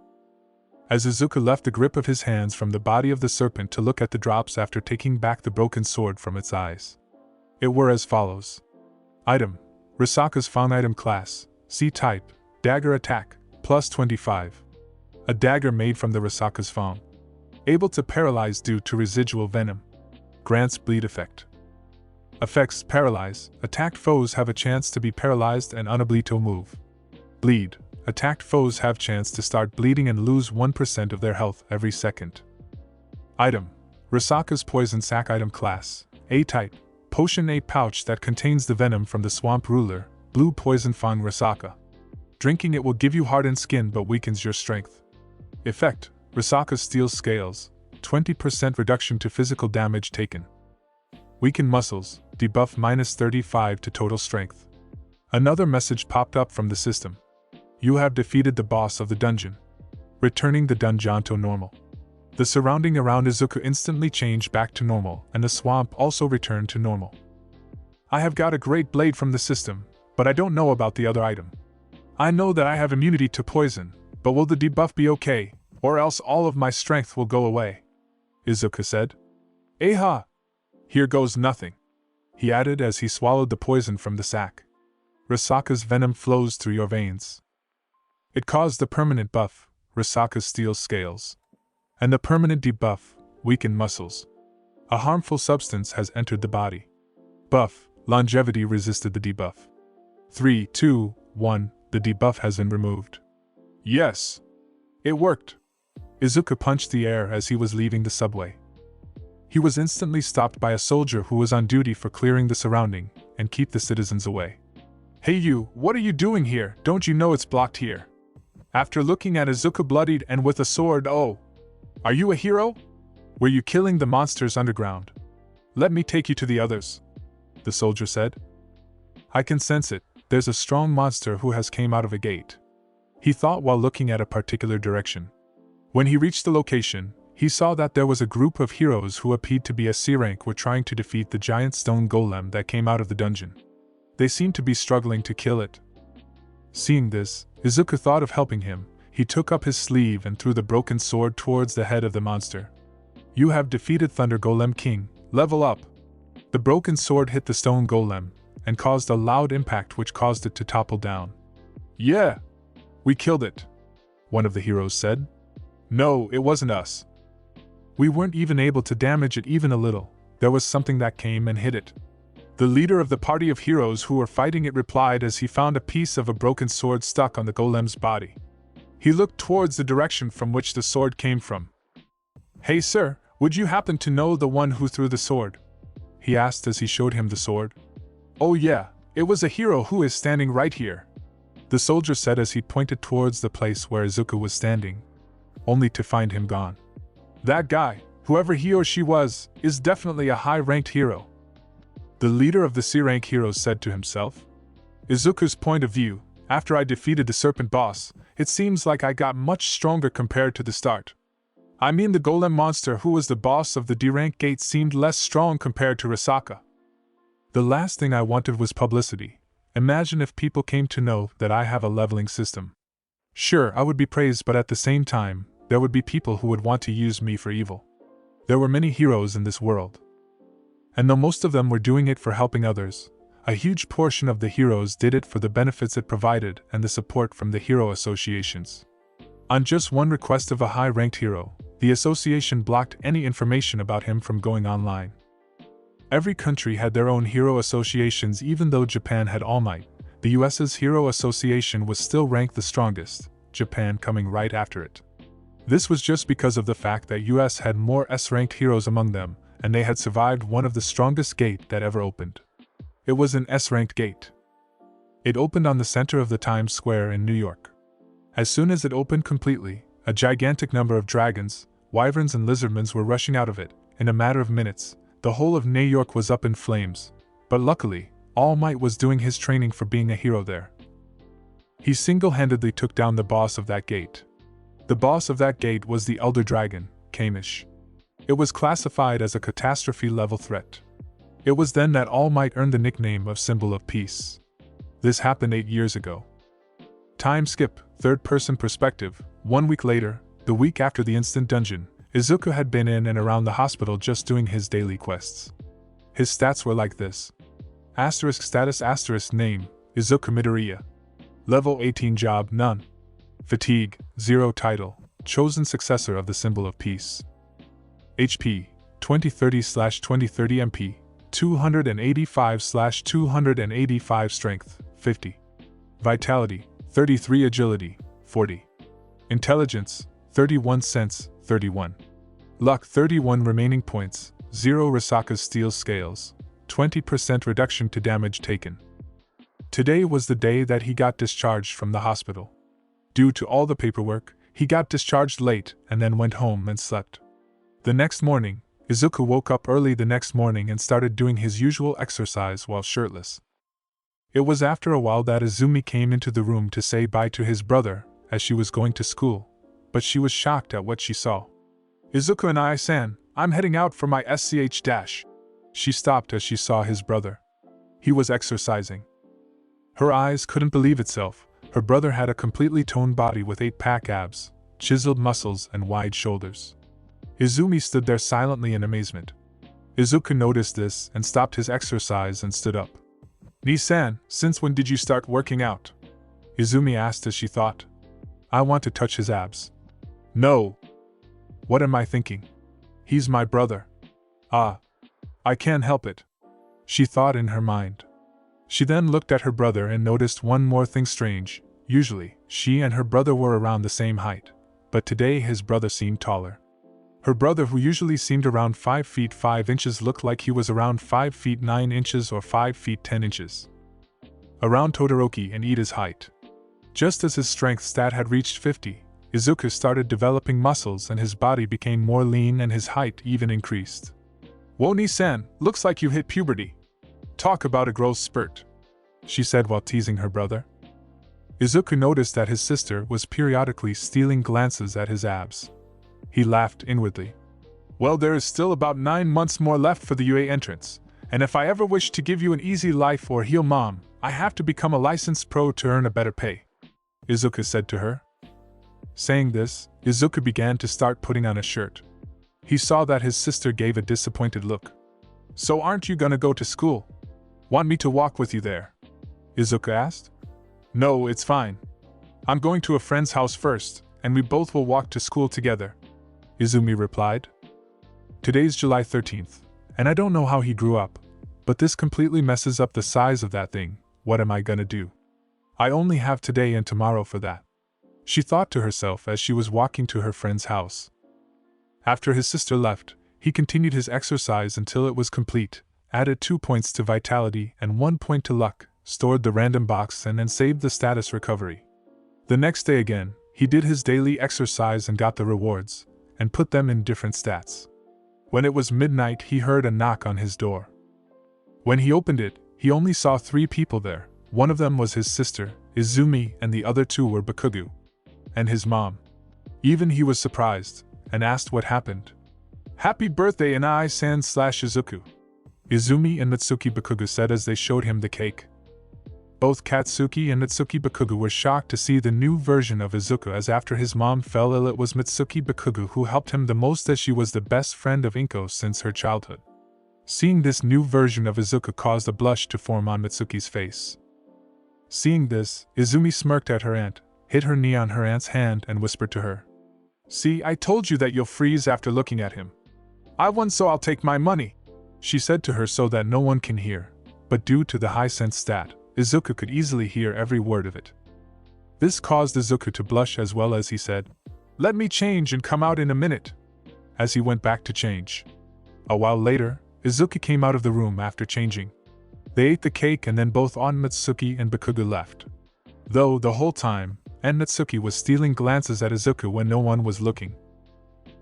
As Izuku left the grip of his hands from the body of the serpent to look at the drops after taking back the broken sword from its eyes. It were as follows. Item. Risaka's Fawn Item Class. C Type. Dagger Attack. Plus 25. A dagger made from the Risaka's fawn. Able to paralyze due to residual venom. Grants bleed effect. Effects: paralyze. Attacked foes have a chance to be paralyzed and unable to move. Bleed. Attacked foes have chance to start bleeding and lose 1% of their health every second. Item. Risaka's Poison Sac Item Class. A Type. Potion A pouch that contains the venom from the swamp ruler, Blue Poison Fang Risaka. Drinking it will give you hardened skin but weakens your strength. Effect: Risaka's Steel Scales. 20% reduction to physical damage taken. Weaken muscles, debuff -35 to total strength. Another message popped up from the system. You have defeated the boss of the dungeon. Returning the dungeon to normal. The surrounding around Izuku instantly changed back to normal, and the swamp also returned to normal. I have got a great blade from the system, but I don't know about the other item. I know that I have immunity to poison, but will the debuff be okay, or else all of my strength will go away? Izuku said. Aha! Here goes nothing, he added as he swallowed the poison from the sack. Risaka's venom flows through your veins. It caused the permanent buff, Risaka's Steel Scales. And the permanent debuff, weakened muscles. A harmful substance has entered the body. Buff, longevity resisted the debuff. 3, 2, 1, the debuff has been removed. Yes! It worked! Izuku punched the air as he was leaving the subway. He was instantly stopped by a soldier who was on duty for clearing the surrounding and keep the citizens away. Hey you, what are you doing here? Don't you know it's blocked here? After looking at Izuku bloodied and with a sword, oh! Are you a hero? Were you killing the monsters underground? Let me take you to the others, the soldier said. I can sense it, there's a strong monster who has came out of a gate, he thought while looking at a particular direction. When he reached the location, he saw that there was a group of heroes who appeared to be a C rank were trying to defeat the giant stone golem that came out of the dungeon. They seemed to be struggling to kill it. Seeing this, Izuku thought of helping him. He took up his sleeve and threw the broken sword towards the head of the monster. You have defeated Thunder Golem King, level up! The broken sword hit the stone golem, and caused a loud impact which caused it to topple down. Yeah! We killed it, one of the heroes said. No, it wasn't us. We weren't even able to damage it even a little. there was something that came and hit it. The leader of the party of heroes who were fighting it replied as he found a piece of a broken sword stuck on the golem's body. He looked towards the direction from which the sword came from. "Hey sir, would you happen to know the one who threw the sword?" he asked as he showed him the sword. "Oh yeah, it was a hero who is standing right here," the soldier said as he pointed towards the place where Izuku was standing, only to find him gone. "That guy, whoever he or she was, is definitely a high-ranked hero," the leader of the C-rank heroes said to himself. "Izuku's point of view, after I defeated the serpent boss, it seems like I got much stronger compared to the start. I mean the golem monster who was the boss of the D-rank gate seemed less strong compared to Risaka. The last thing I wanted was publicity. Imagine if people came to know that I have a leveling system. Sure, I would be praised, but at the same time, there would be people who would want to use me for evil. There were many heroes in this world. And though most of them were doing it for helping others, a huge portion of the heroes did it for the benefits it provided and the support from the hero associations. On just one request of a high-ranked hero, the association blocked any information about him from going online. Every country had their own hero associations. Even though Japan had All Might, the US's hero association was still ranked the strongest, Japan coming right after it. This was just because of the fact that US had more S-ranked heroes among them, and they had survived one of the strongest gate that ever opened. It was an S-ranked gate. It opened on the center of the Times Square in New York. As soon as it opened completely, a gigantic number of dragons, wyverns and lizardmans were rushing out of it. In a matter of minutes, the whole of New York was up in flames. But luckily, All Might was doing his training for being a hero there. He single-handedly took down the boss of that gate. The boss of that gate was the Elder Dragon, Kamish. It was classified as a catastrophe-level threat. It was then that All Might earned the nickname of Symbol of Peace. This happened 8 years ago. Time skip, third-person perspective. 1 week later, the week after the instant dungeon, Izuku had been in and around the hospital just doing his daily quests. His stats were like this. Asterisk status asterisk name, Izuku Midoriya. Level 18 job, none. Fatigue, 0 title, chosen successor of the Symbol of Peace. HP, 2030/2030 MP, 285/285 strength, 50. Vitality, 33 agility, 40. Intelligence, 31 sense, 31. Luck, 31 remaining points, 0 Risaka's steel scales, 20% reduction to damage taken. Today was the day that he got discharged from the hospital. Due to all the paperwork, he got discharged late and then went home and slept. The next morning, Izuku woke up early the next morning and started doing his usual exercise while shirtless. It was after a while that Izumi came into the room to say bye to his brother, as she was going to school, but she was shocked at what she saw. "Izuku and I-san, I'm heading out for my SCH dash." She stopped as she saw his brother. He was exercising. Her eyes couldn't believe itself. Her brother had a completely toned body with 8-pack abs, chiseled muscles and wide shoulders. Izumi stood there silently in amazement. Izuku noticed this and stopped his exercise and stood up. "Ni-san, since when did you start working out?" Izumi asked as she thought. "I want to touch his abs." "No. What am I thinking? He's my brother. Ah. I can't help it," she thought in her mind. She then looked at her brother and noticed one more thing strange. Usually, she and her brother were around the same height, but today his brother seemed taller. Her brother, who usually seemed around 5 feet 5 inches, looked like he was around 5 feet 9 inches or 5 feet 10 inches. Around Todoroki and Ida's height. Just as his strength stat had reached 50, Izuku started developing muscles and his body became more lean and his height even increased. "Whoa, Ni-san, looks like you hit puberty. Talk about a growth spurt," she said while teasing her brother. Izuku noticed that his sister was periodically stealing glances at his abs. He laughed inwardly. "Well, there is still about 9 months more left for the UA entrance, and if I ever wish to give you an easy life or heal mom, I have to become a licensed pro to earn a better pay," Izuku said to her. Saying this, Izuku began to start putting on a shirt. He saw that his sister gave a disappointed look. "So aren't you gonna go to school? Want me to walk with you there?" Izuku asked. "No, it's fine. I'm going to a friend's house first, and we both will walk to school together," Izumi replied. Today's July 13th, and I don't know how he grew up, but this completely messes up the size of that thing. What am I gonna do? I only have today and tomorrow for that, she thought to herself as she was walking to her friend's house. After his sister left, he continued his exercise until it was complete, added 2 points to vitality and 1 point to luck, stored the random box and then saved the status recovery. The next day again, he did his daily exercise and got the rewards, and put them in different stats. When it was midnight, he heard a knock on his door. When he opened it, he only saw 3 people there. One of them was his sister, Izumi, and the other 2 were Bakugo and his mom. Even he was surprised, and asked what happened. "Happy birthday Inai-san/Izuku," Izumi and Mitsuki Bakugo said as they showed him the cake. Both Katsuki and Mitsuki Bakugo were shocked to see the new version of Izuku, as after his mom fell ill it was Mitsuki Bakugo who helped him the most, as she was the best friend of Inko since her childhood. Seeing this new version of Izuku caused a blush to form on Mitsuki's face. Seeing this, Izumi smirked at her aunt, hit her knee on her aunt's hand and whispered to her, "See, I told you that you'll freeze after looking at him. I won, so I'll take my money," she said to her so that no one can hear, but due to the high sense stat, Izuku could easily hear every word of it. This caused Izuku to blush as well as he said, "Let me change and come out in a minute," as he went back to change. A while later, Izuku came out of the room after changing. They ate the cake and then both Aunt Mitsuki and Bakugo left. Though the whole time, Aunt Mitsuki was stealing glances at Izuku when no one was looking.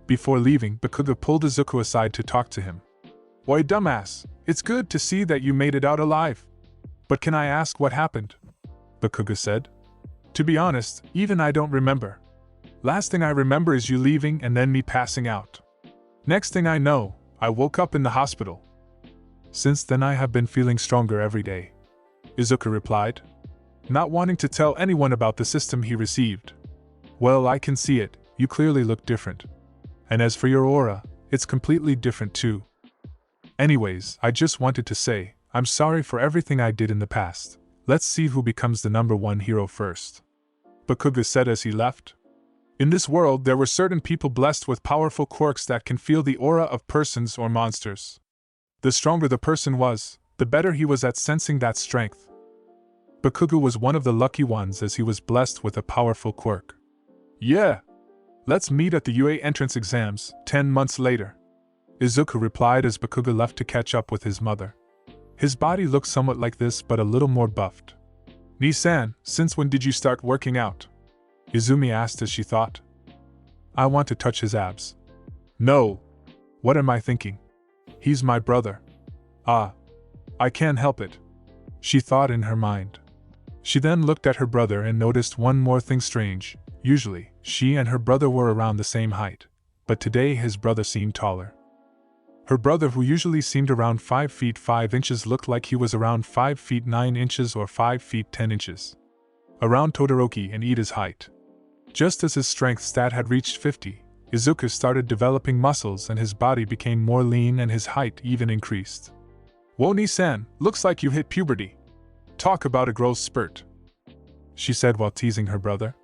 Before leaving, Bakugo pulled Izuku aside to talk to him. "Oi, dumbass, it's good to see that you made it out alive. But can I ask what happened?" Bakugo said. "To be honest, even I don't remember. Last thing I remember is you leaving and then me passing out. Next thing I know, I woke up in the hospital. Since then I have been feeling stronger every day," Izuku replied, not wanting to tell anyone about the system he received. "Well, I can see it, you clearly look different. And as for your aura, it's completely different too. Anyways, I just wanted to say, I'm sorry for everything I did in the past. Let's see who becomes the #1 hero first," Bakugo said as he left. In this world there were certain people blessed with powerful quirks that can feel the aura of persons or monsters. The stronger the person was, the better he was at sensing that strength. Bakugo was one of the lucky ones as he was blessed with a powerful quirk. "Yeah! Let's meet at the UA entrance exams, 10 months later," Izuku replied as Bakugo left to catch up with his mother. His body looked somewhat like this but a little more buffed. "Ni-san, since when did you start working out?" Izumi asked as she thought. "I want to touch his abs." "No! What am I thinking? He's my brother. Ah! I can't help it," she thought in her mind. She then looked at her brother and noticed one more thing strange. Usually, she and her brother were around the same height, but today his brother seemed taller. Her brother, who usually seemed around 5 feet 5 inches, looked like he was around 5 feet 9 inches or 5 feet 10 inches. Around Todoroki and Ida's height. Just as his strength stat had reached 50, Izuku started developing muscles and his body became more lean and his height even increased. "Whoa, Ni-san, looks like you hit puberty. Talk about a growth spurt," she said while teasing her brother.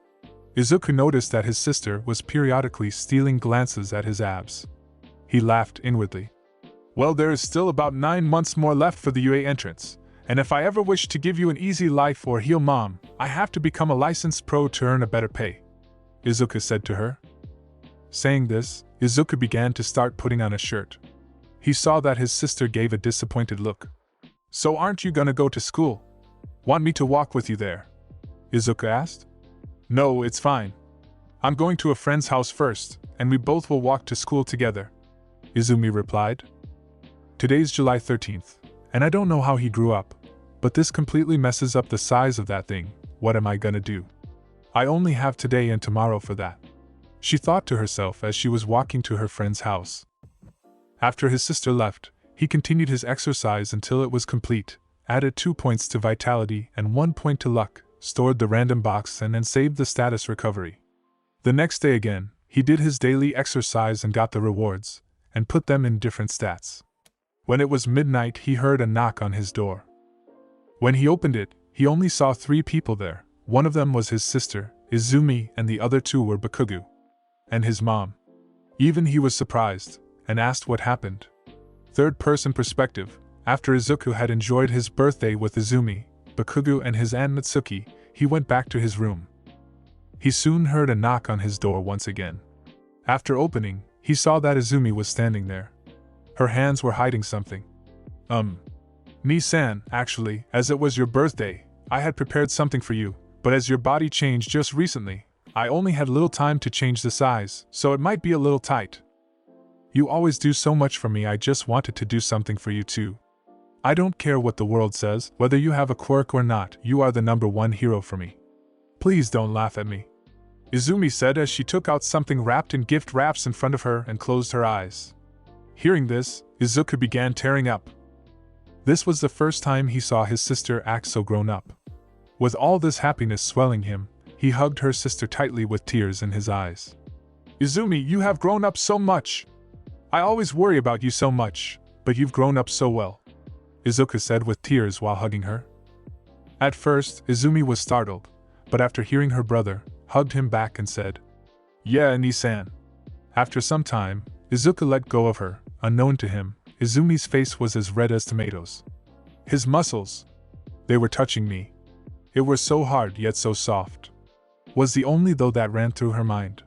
Izuku noticed that his sister was periodically stealing glances at his abs. He laughed inwardly. "Well, there is still about 9 months more left for the UA entrance, and if I ever wish to give you an easy life or heal mom, I have to become a licensed pro to earn a better pay," Izuku said to her. Saying this, Izuku began to start putting on a shirt. He saw that his sister gave a disappointed look. "So aren't you gonna go to school? Want me to walk with you there?" Izuku asked. "No, it's fine. I'm going to a friend's house first, and we both will walk to school together," Izumi replied. Today's July 13th, and I don't know how he grew up, but this completely messes up the size of that thing. What am I gonna do? I only have today and tomorrow for that, she thought to herself as she was walking to her friend's house. After his sister left, he continued his exercise until it was complete, added 2 points to vitality and 1 point to luck, stored the random box and then saved the status recovery. The next day again, he did his daily exercise and got the rewards, and put them in different stats. When it was midnight, he heard a knock on his door. When he opened it, he only saw 3 people there. One of them was his sister, Izumi, and the other 2 were Bakugo and his mom. Even he was surprised, and asked what happened. third-person perspective, after Izuku had enjoyed his birthday with Izumi, Bakugo and his aunt Mitsuki, he went back to his room. He soon heard a knock on his door once again. After opening, he saw that Izumi was standing there. Her hands were hiding something. Ni-san, actually, as it was your birthday, I had prepared something for you, but as your body changed just recently, I only had little time to change the size, so it might be a little tight. You always do so much for me, I just wanted to do something for you too. I don't care what the world says, whether you have a quirk or not, you are the #1 hero for me. Please don't laugh at me. Izumi said as she took out something wrapped in gift wraps in front of her and closed her eyes. Hearing this, Izuku began tearing up. This was the first time he saw his sister act so grown up. With all this happiness swelling him, he hugged her sister tightly with tears in his eyes. Izumi, you have grown up so much. I always worry about you so much, but you've grown up so well, Izuku said with tears while hugging her. At first, Izumi was startled, but after hearing her brother, hugged him back and said, "Yeah, Ni-san." After some time, Izuku let go of her. Unknown to him, Izumi's face was as red as tomatoes. His muscles, they were touching me. It was so hard yet so soft. Was the only thought that ran through her mind.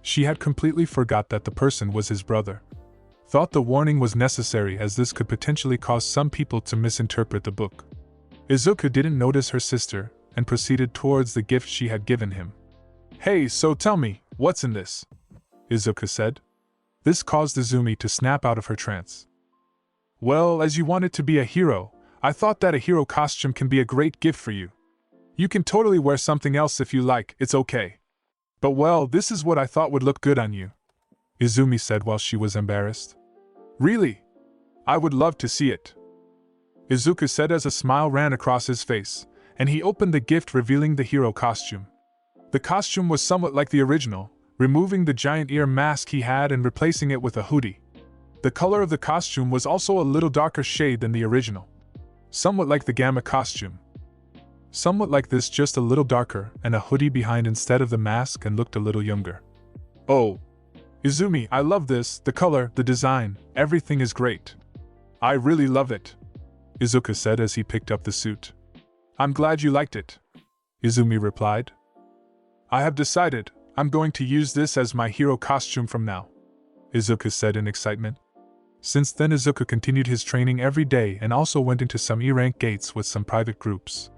She had completely forgot that the person was his brother. Thought the warning was necessary as this could potentially cause some people to misinterpret the book. Izuku didn't notice her sister and proceeded towards the gift she had given him. "Hey, so tell me, what's in this?" Izuku said. This caused Izumi to snap out of her trance. "Well, as you wanted to be a hero, I thought that a hero costume can be a great gift for you. You can totally wear something else if you like, it's okay. But well, this is what I thought would look good on you," Izumi said while she was embarrassed. "Really? I would love to see it," Izuku said as a smile ran across his face, and he opened the gift revealing the hero costume. The costume was somewhat like the original, removing the giant ear mask he had and replacing it with a hoodie. The color of the costume was also a little darker shade than the original. Somewhat like the Gamma costume. Somewhat like this, just a little darker, and a hoodie behind instead of the mask, and looked a little younger. "Oh, Izumi, I love this, the color, the design, everything is great. I really love it," Izuku said as he picked up the suit. "I'm glad you liked it," Izumi replied. "I have decided, I'm going to use this as my hero costume from now," Izuku said in excitement. Since then Izuku continued his training every day and also went into some E-rank gates with some private groups,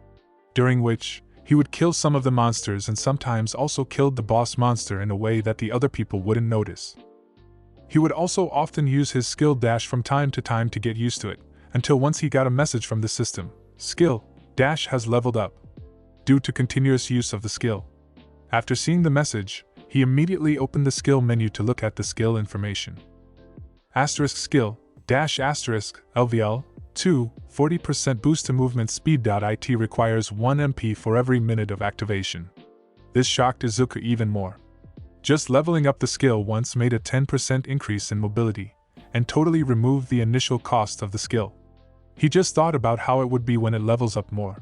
during which he would kill some of the monsters and sometimes also killed the boss monster in a way that the other people wouldn't notice. He would also often use his skill dash from time to time to get used to it, until once he got a message from the system, "Skill dash has leveled up," due to continuous use of the skill. After seeing the message, he immediately opened the skill menu to look at the skill information. *skill, dash LVL, 2, 40% boost to movement speed. It requires 1 MP for every minute of activation. This shocked Izuku even more. Just leveling up the skill once made a 10% increase in mobility, and totally removed the initial cost of the skill. He just thought about how it would be when it levels up more.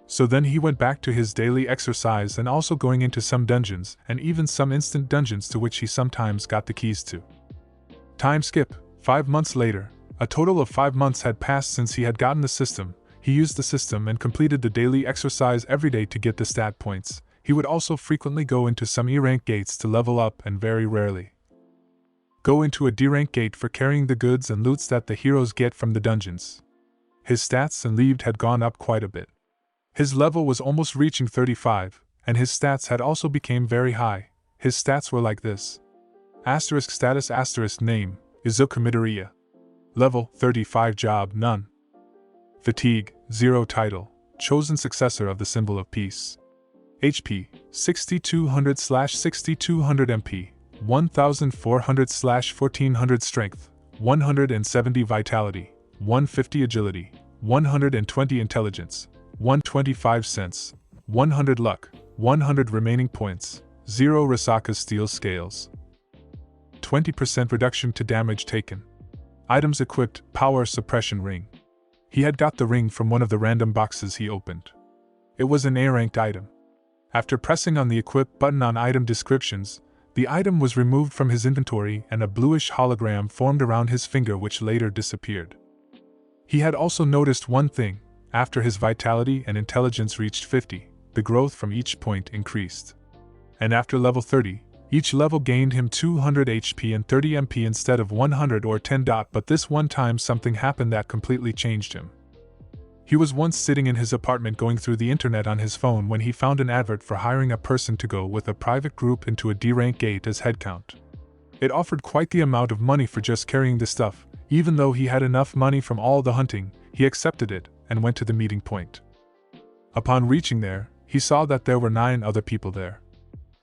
So then he went back to his daily exercise and also going into some dungeons and even some instant dungeons to which he sometimes got the keys to. Time skip, 5 months later. A total of 5 months had passed since he had gotten the system. He used the system and completed the daily exercise every day to get the stat points. He would also frequently go into some E-rank gates to level up and very rarely go into a D-rank gate for carrying the goods and loots that the heroes get from the dungeons. His stats and leaved had gone up quite a bit. His level was almost reaching 35, and his stats had also became very high. His stats were like this. Status name, Izuku Midoriya. Level, 35 job, none. Fatigue, 0 title, chosen successor of the symbol of peace. HP, 6200/6200 MP, 1400/1400 strength, 170 vitality, 150 agility, 120 intelligence, 125 sense, 100 luck, 100 remaining points, 0 Rasaka steel scales. 20% reduction to damage taken. Items equipped, power suppression ring. He had got the ring from one of the random boxes he opened. It was an A-ranked item. After pressing on the equip button on item descriptions, The item was removed from his inventory and a bluish hologram formed around his finger, which later disappeared. He had also noticed one thing: after his vitality and intelligence reached 50, the growth from each point increased. And after level 30, each level gained him 200 HP and 30 MP instead of 100 or 10. But this one time something happened that completely changed him. He was once sitting in his apartment going through the internet on his phone when he found an advert for hiring a person to go with a private group into a D-rank gate as headcount. It offered quite the amount of money for just carrying the stuff. Even though he had enough money from all the hunting, he accepted it and went to the meeting point. Upon reaching there, he saw that there were 9 other people there.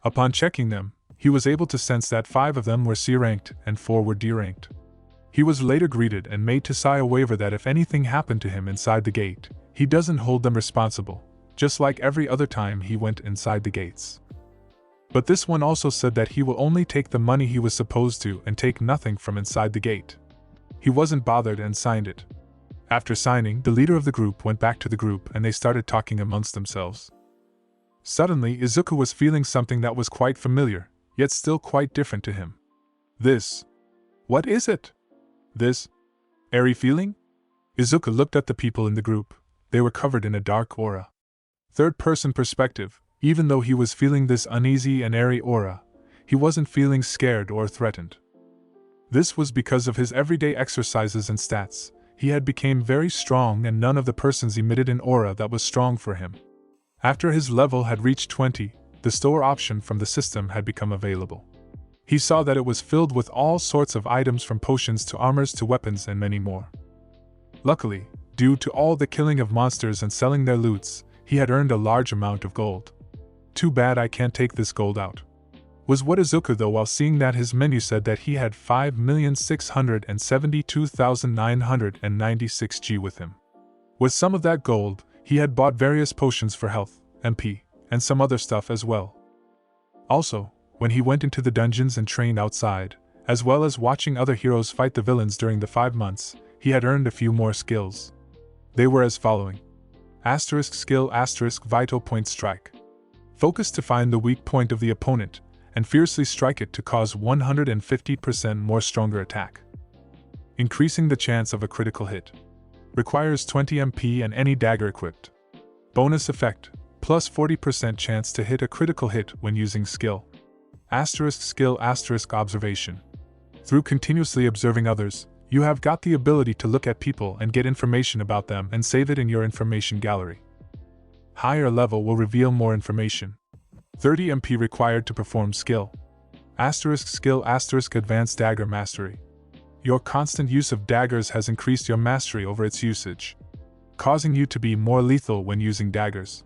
Upon checking them, he was able to sense that 5 of them were C-ranked and 4 were D-ranked. He was later greeted and made to sign a waiver that if anything happened to him inside the gate, he doesn't hold them responsible, just like every other time he went inside the gates. But this one also said that he will only take the money he was supposed to and take nothing from inside the gate. He wasn't bothered and signed it. After signing, the leader of the group went back to the group and they started talking amongst themselves. Suddenly, Izuku was feeling something that was quite familiar, yet still quite different to him. This. What is it? This. Airy feeling? Izuku looked at the people in the group. They were covered in a dark aura. Third-person perspective, even though he was feeling this uneasy and airy aura, he wasn't feeling scared or threatened. This was because of his everyday exercises and stats. He had become very strong and none of the persons emitted an aura that was strong for him. After his level had reached 20, the store option from the system had become available. He saw that it was filled with all sorts of items from potions to armors to weapons and many more. Luckily, due to all the killing of monsters and selling their loots, he had earned a large amount of gold. Too bad I can't take this gold out, was what Izuku thought while seeing that his menu said that he had 5,672,996 G with him. With some of that gold, he had bought various potions for health, MP, and some other stuff as well. Also, when he went into the dungeons and trained outside, as well as watching other heroes fight the villains during the 5 months, he had earned a few more skills. They were as following. Asterisk skill asterisk vital point strike. Focus to find the weak point of the opponent, and fiercely strike it to cause 150% more stronger attack. Increasing the chance of a critical hit. Requires 20 MP and any dagger equipped. Bonus effect, plus 40% chance to hit a critical hit when using skill. Asterisk skill asterisk observation. Through continuously observing others, you have got the ability to look at people and get information about them and save it in your information gallery. Higher level will reveal more information. 30 MP required to perform skill. Asterisk skill asterisk advanced dagger mastery. Your constant use of daggers has increased your mastery over its usage, causing you to be more lethal when using daggers.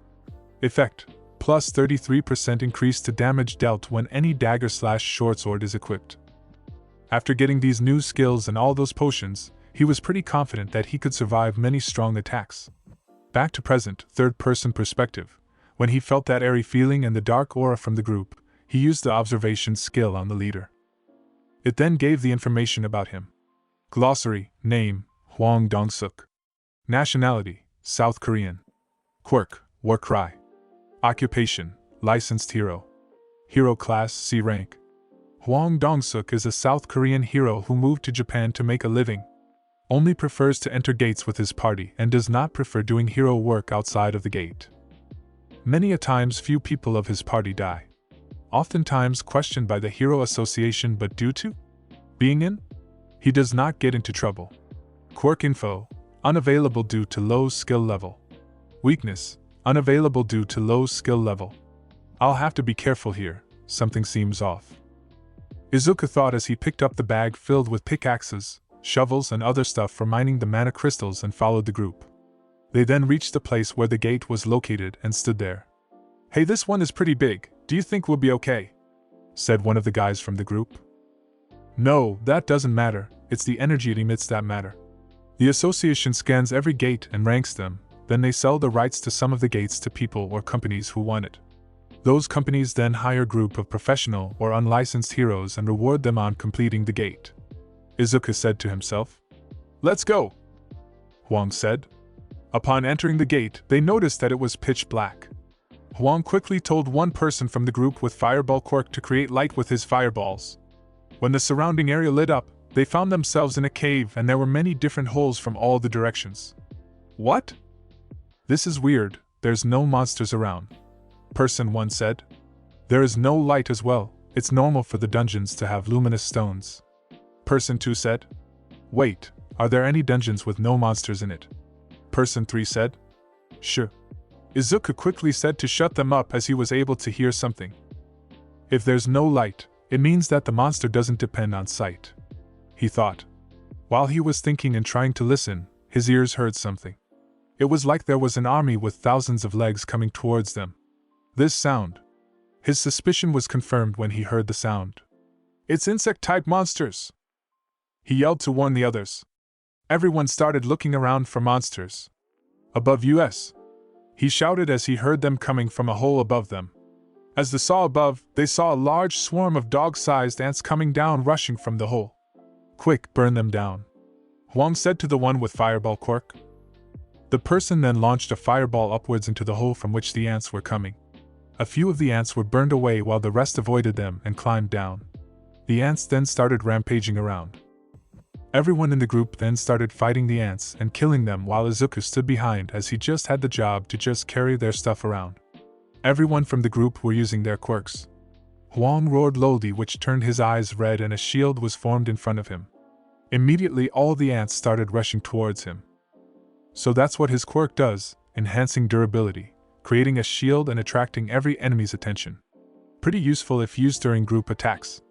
Effect, plus 33% increase to damage dealt when any dagger/short sword is equipped. After getting these new skills and all those potions, he was pretty confident that he could survive many strong attacks. Back to present, third-person perspective. When he felt that airy feeling and the dark aura from the group, he used the observation skill on the leader. It then gave the information about him. Glossary, name, Hwang Dong-suk. Nationality, South Korean. Quirk, war cry. Occupation, licensed hero. Hero class, C rank. Hwang Dong-suk is a South Korean hero who moved to Japan to make a living. Only prefers to enter gates with his party and does not prefer doing hero work outside of the gate. Many a times few people of his party die. Oftentimes questioned by the Hero Association, but due to being in, he does not get into trouble. Quirk info, unavailable due to low skill level. Weakness, unavailable due to low skill level. I'll have to be careful here, something seems off. Izuku thought as he picked up the bag filled with pickaxes, shovels and other stuff for mining the mana crystals and followed the group. They then reached the place where the gate was located and stood there. Hey, this one is pretty big, do you think we'll be okay? Said one of the guys from the group. No, that doesn't matter, it's the energy it emits that matter. The association scans every gate and ranks them, then they sell the rights to some of the gates to people or companies who want it. Those companies then hire a group of professional or unlicensed heroes and reward them on completing the gate. Izuku said to himself. Let's go! Hwang said. Upon entering the gate, they noticed that it was pitch black. Huang quickly told one person from the group with fireball quirk to create light with his fireballs. When the surrounding area lit up, they found themselves in a cave and there were many different holes from all the directions. What? This is weird, there's no monsters around. Person 1 said. There is no light as well, it's normal for the dungeons to have luminous stones. Person 2 said. Wait, are there any dungeons with no monsters in it? Person 3 said. Sure. Izuku quickly said to shut them up as he was able to hear something. If there's no light, it means that the monster doesn't depend on sight. He thought. While he was thinking and trying to listen, his ears heard something. It was like there was an army with thousands of legs coming towards them. This sound. His suspicion was confirmed when he heard the sound. It's insect-type monsters! He yelled to warn the others. Everyone started looking around for monsters. Above us. He shouted as he heard them coming from a hole above them. As they saw above, they saw a large swarm of dog-sized ants coming down rushing from the hole. Quick, burn them down, Huang said to the one with fireball quirk. The person then launched a fireball upwards into the hole from which the ants were coming. A few of the ants were burned away while the rest avoided them and climbed down. The ants then started rampaging around. Everyone in the group then started fighting the ants and killing them while Izuku stood behind as he just had the job to just carry their stuff around. Everyone from the group were using their quirks. Huang roared lowly, which turned his eyes red, and a shield was formed in front of him. Immediately all the ants started rushing towards him. So that's what his quirk does, enhancing durability, creating a shield and attracting every enemy's attention. Pretty useful if used during group attacks.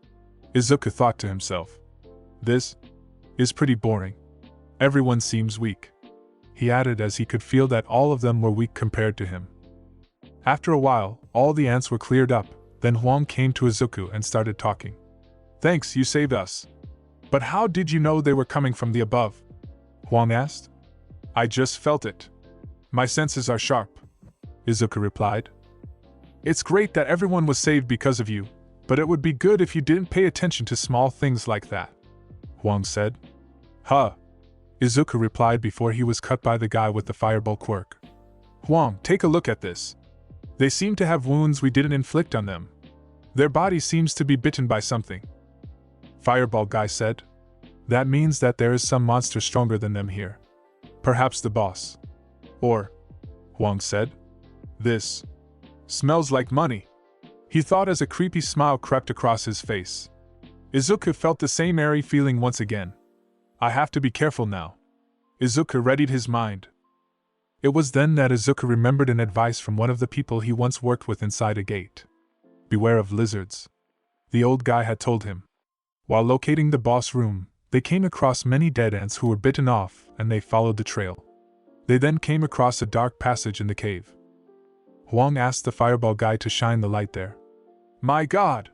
Izuku thought to himself. This is pretty boring. Everyone seems weak. He added as he could feel that all of them were weak compared to him. After a while, all the ants were cleared up. Then Huang came to Izuku and started talking. Thanks, you saved us. But how did you know they were coming from the above? Huang asked. I just felt it. My senses are sharp, Izuku replied. It's great that everyone was saved because of you, but it would be good if you didn't pay attention to small things like that, Huang said. Huh, Izuku replied before he was cut by the guy with the fireball quirk. Huang, take a look at this. They seem to have wounds we didn't inflict on them. Their body seems to be bitten by something. Fireball guy said. That means that there is some monster stronger than them here. Perhaps the boss. Or, Huang said. This smells like money, he thought as a creepy smile crept across his face. Izuku felt the same airy feeling once again. I have to be careful now. Izuku readied his mind. It was then that Izuku remembered an advice from one of the people he once worked with inside a gate. Beware of lizards. The old guy had told him. While locating the boss room, they came across many dead ants who were bitten off, and they followed the trail. They then came across a dark passage in the cave. Huang asked the fireball guy to shine the light there. My God!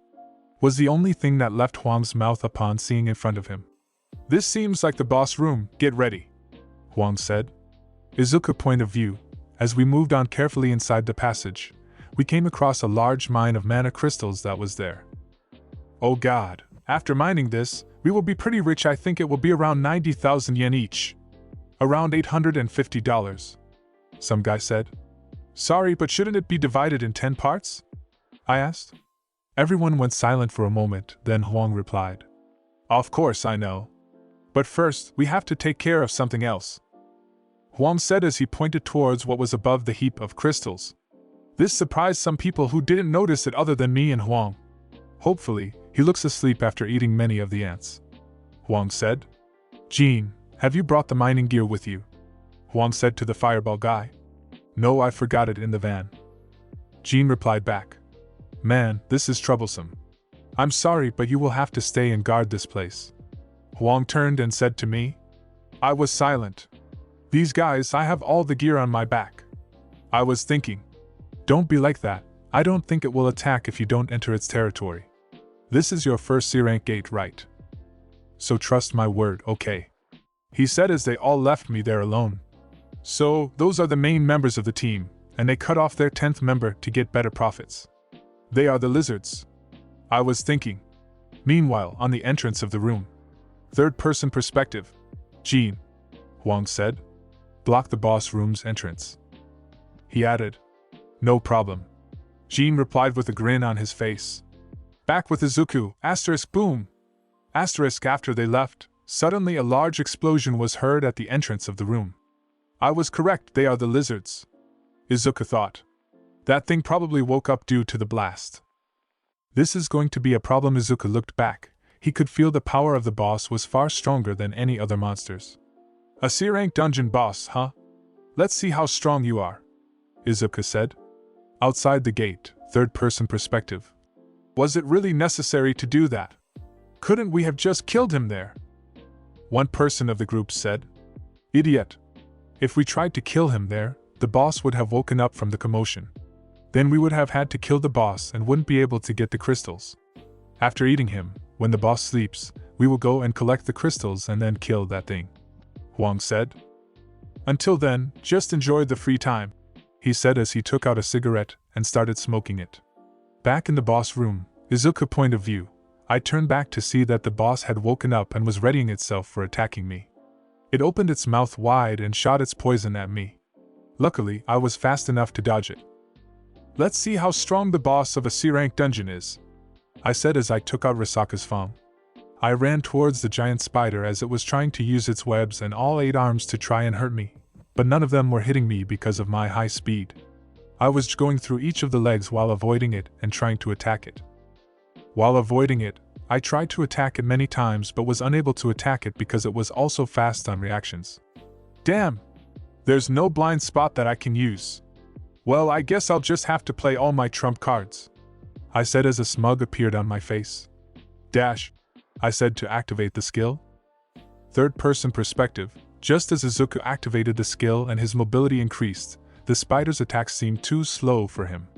Was the only thing that left Huang's mouth upon seeing in front of him. This seems like the boss room, get ready, Huang said. Izuku point of view, as we moved on carefully inside the passage, we came across a large mine of mana crystals that was there. Oh God, after mining this, we will be pretty rich. I think it will be around 90,000 yen each. Around $850. Some guy said. Sorry, but shouldn't it be divided in 10 parts? I asked. Everyone went silent for a moment, then Huang replied. Of course I know. But first, we have to take care of something else, Huang said as he pointed towards what was above the heap of crystals. This surprised some people who didn't notice it other than me and Huang. Hopefully, he looks asleep after eating many of the ants, Huang said. Jean, have you brought the mining gear with you? Huang said to the fireball guy. No, I forgot it in the van. Jean replied back. Man, this is troublesome. I'm sorry, but you will have to stay and guard this place. Huang turned and said to me. I was silent. These guys, I have all the gear on my back. I was thinking. Don't be like that, I don't think it will attack if you don't enter its territory. This is your first C-rank gate, right? So trust my word, okay? He said as they all left me there alone. So, those are the main members of the team, and they cut off their 10th member to get better profits. They are the lizards. I was thinking. Meanwhile, on the entrance of the room. Third-person perspective. Jean, Huang said. Block the boss room's entrance. He added. No problem. Jean replied with a grin on his face. Back with Izuku, asterisk boom! Asterisk after they left, suddenly a large explosion was heard at the entrance of the room. I was correct, they are the lizards, Izuku thought. That thing probably woke up due to the blast. This is going to be a problem. Izuku looked back. He could feel the power of the boss was far stronger than any other monsters. A C-rank dungeon boss, huh? Let's see how strong you are, Izuku said. Outside the gate, third-person perspective. Was it really necessary to do that? Couldn't we have just killed him there? One person of the group said. Idiot. If we tried to kill him there, the boss would have woken up from the commotion. Then we would have had to kill the boss and wouldn't be able to get the crystals. After eating him, when the boss sleeps, we will go and collect the crystals and then kill that thing, Huang said. Until then, just enjoy the free time, he said as he took out a cigarette and started smoking it. Back in the boss room, Izuku's point of view, I turned back to see that the boss had woken up and was readying itself for attacking me. It opened its mouth wide and shot its poison at me. Luckily, I was fast enough to dodge it. Let's see how strong the boss of a C-rank dungeon is, I said as I took out Risaka's phone. I ran towards the giant spider as it was trying to use its webs and all 8 arms to try and hurt me, but none of them were hitting me because of my high speed. I was going through each of the legs while avoiding it and trying to attack it. While avoiding it, I tried to attack it many times but was unable to attack it because it was also fast on reactions. Damn! There's no blind spot that I can use. Well, I guess I'll just have to play all my trump cards, I said as a smug appeared on my face. Dash, I said to activate the skill. Third-person perspective, just as Izuku activated the skill and his mobility increased, the spider's attacks seemed too slow for him.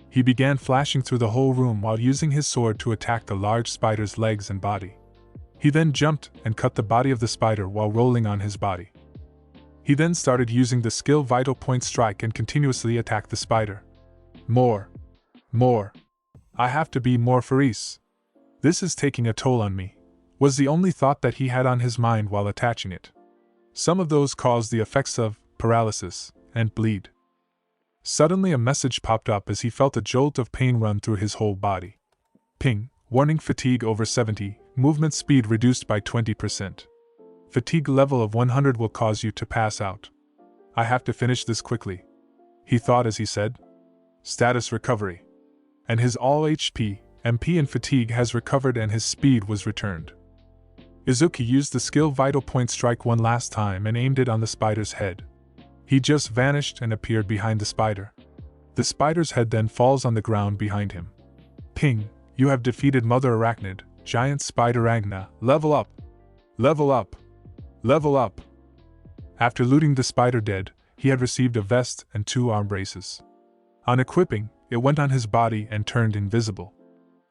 He began flashing through the whole room while using his sword to attack the large spider's legs and body. He then jumped and cut the body of the spider while rolling on his body. He then started using the skill Vital Point Strike and continuously attacked the spider. More. I have to be more furious. This is taking a toll on me, was the only thought that he had on his mind while attaching it. Some of those caused the effects of paralysis and bleed. Suddenly a message popped up as he felt a jolt of pain run through his whole body. Ping, warning fatigue over 70, movement speed reduced by 20%. Fatigue level of 100 will cause you to pass out. I have to finish this quickly, he thought as he said. Status recovery. And his all HP, MP and fatigue has recovered and his speed was returned. Izuku used the skill Vital Point Strike one last time and aimed it on the spider's head. He just vanished and appeared behind the spider. The spider's head then falls on the ground behind him. Ping, you have defeated Mother Arachnid, Giant Spider Agna, level up! Level up! Level up! After looting the spider dead, he had received a vest and 2 arm braces. On equipping, it went on his body and turned invisible.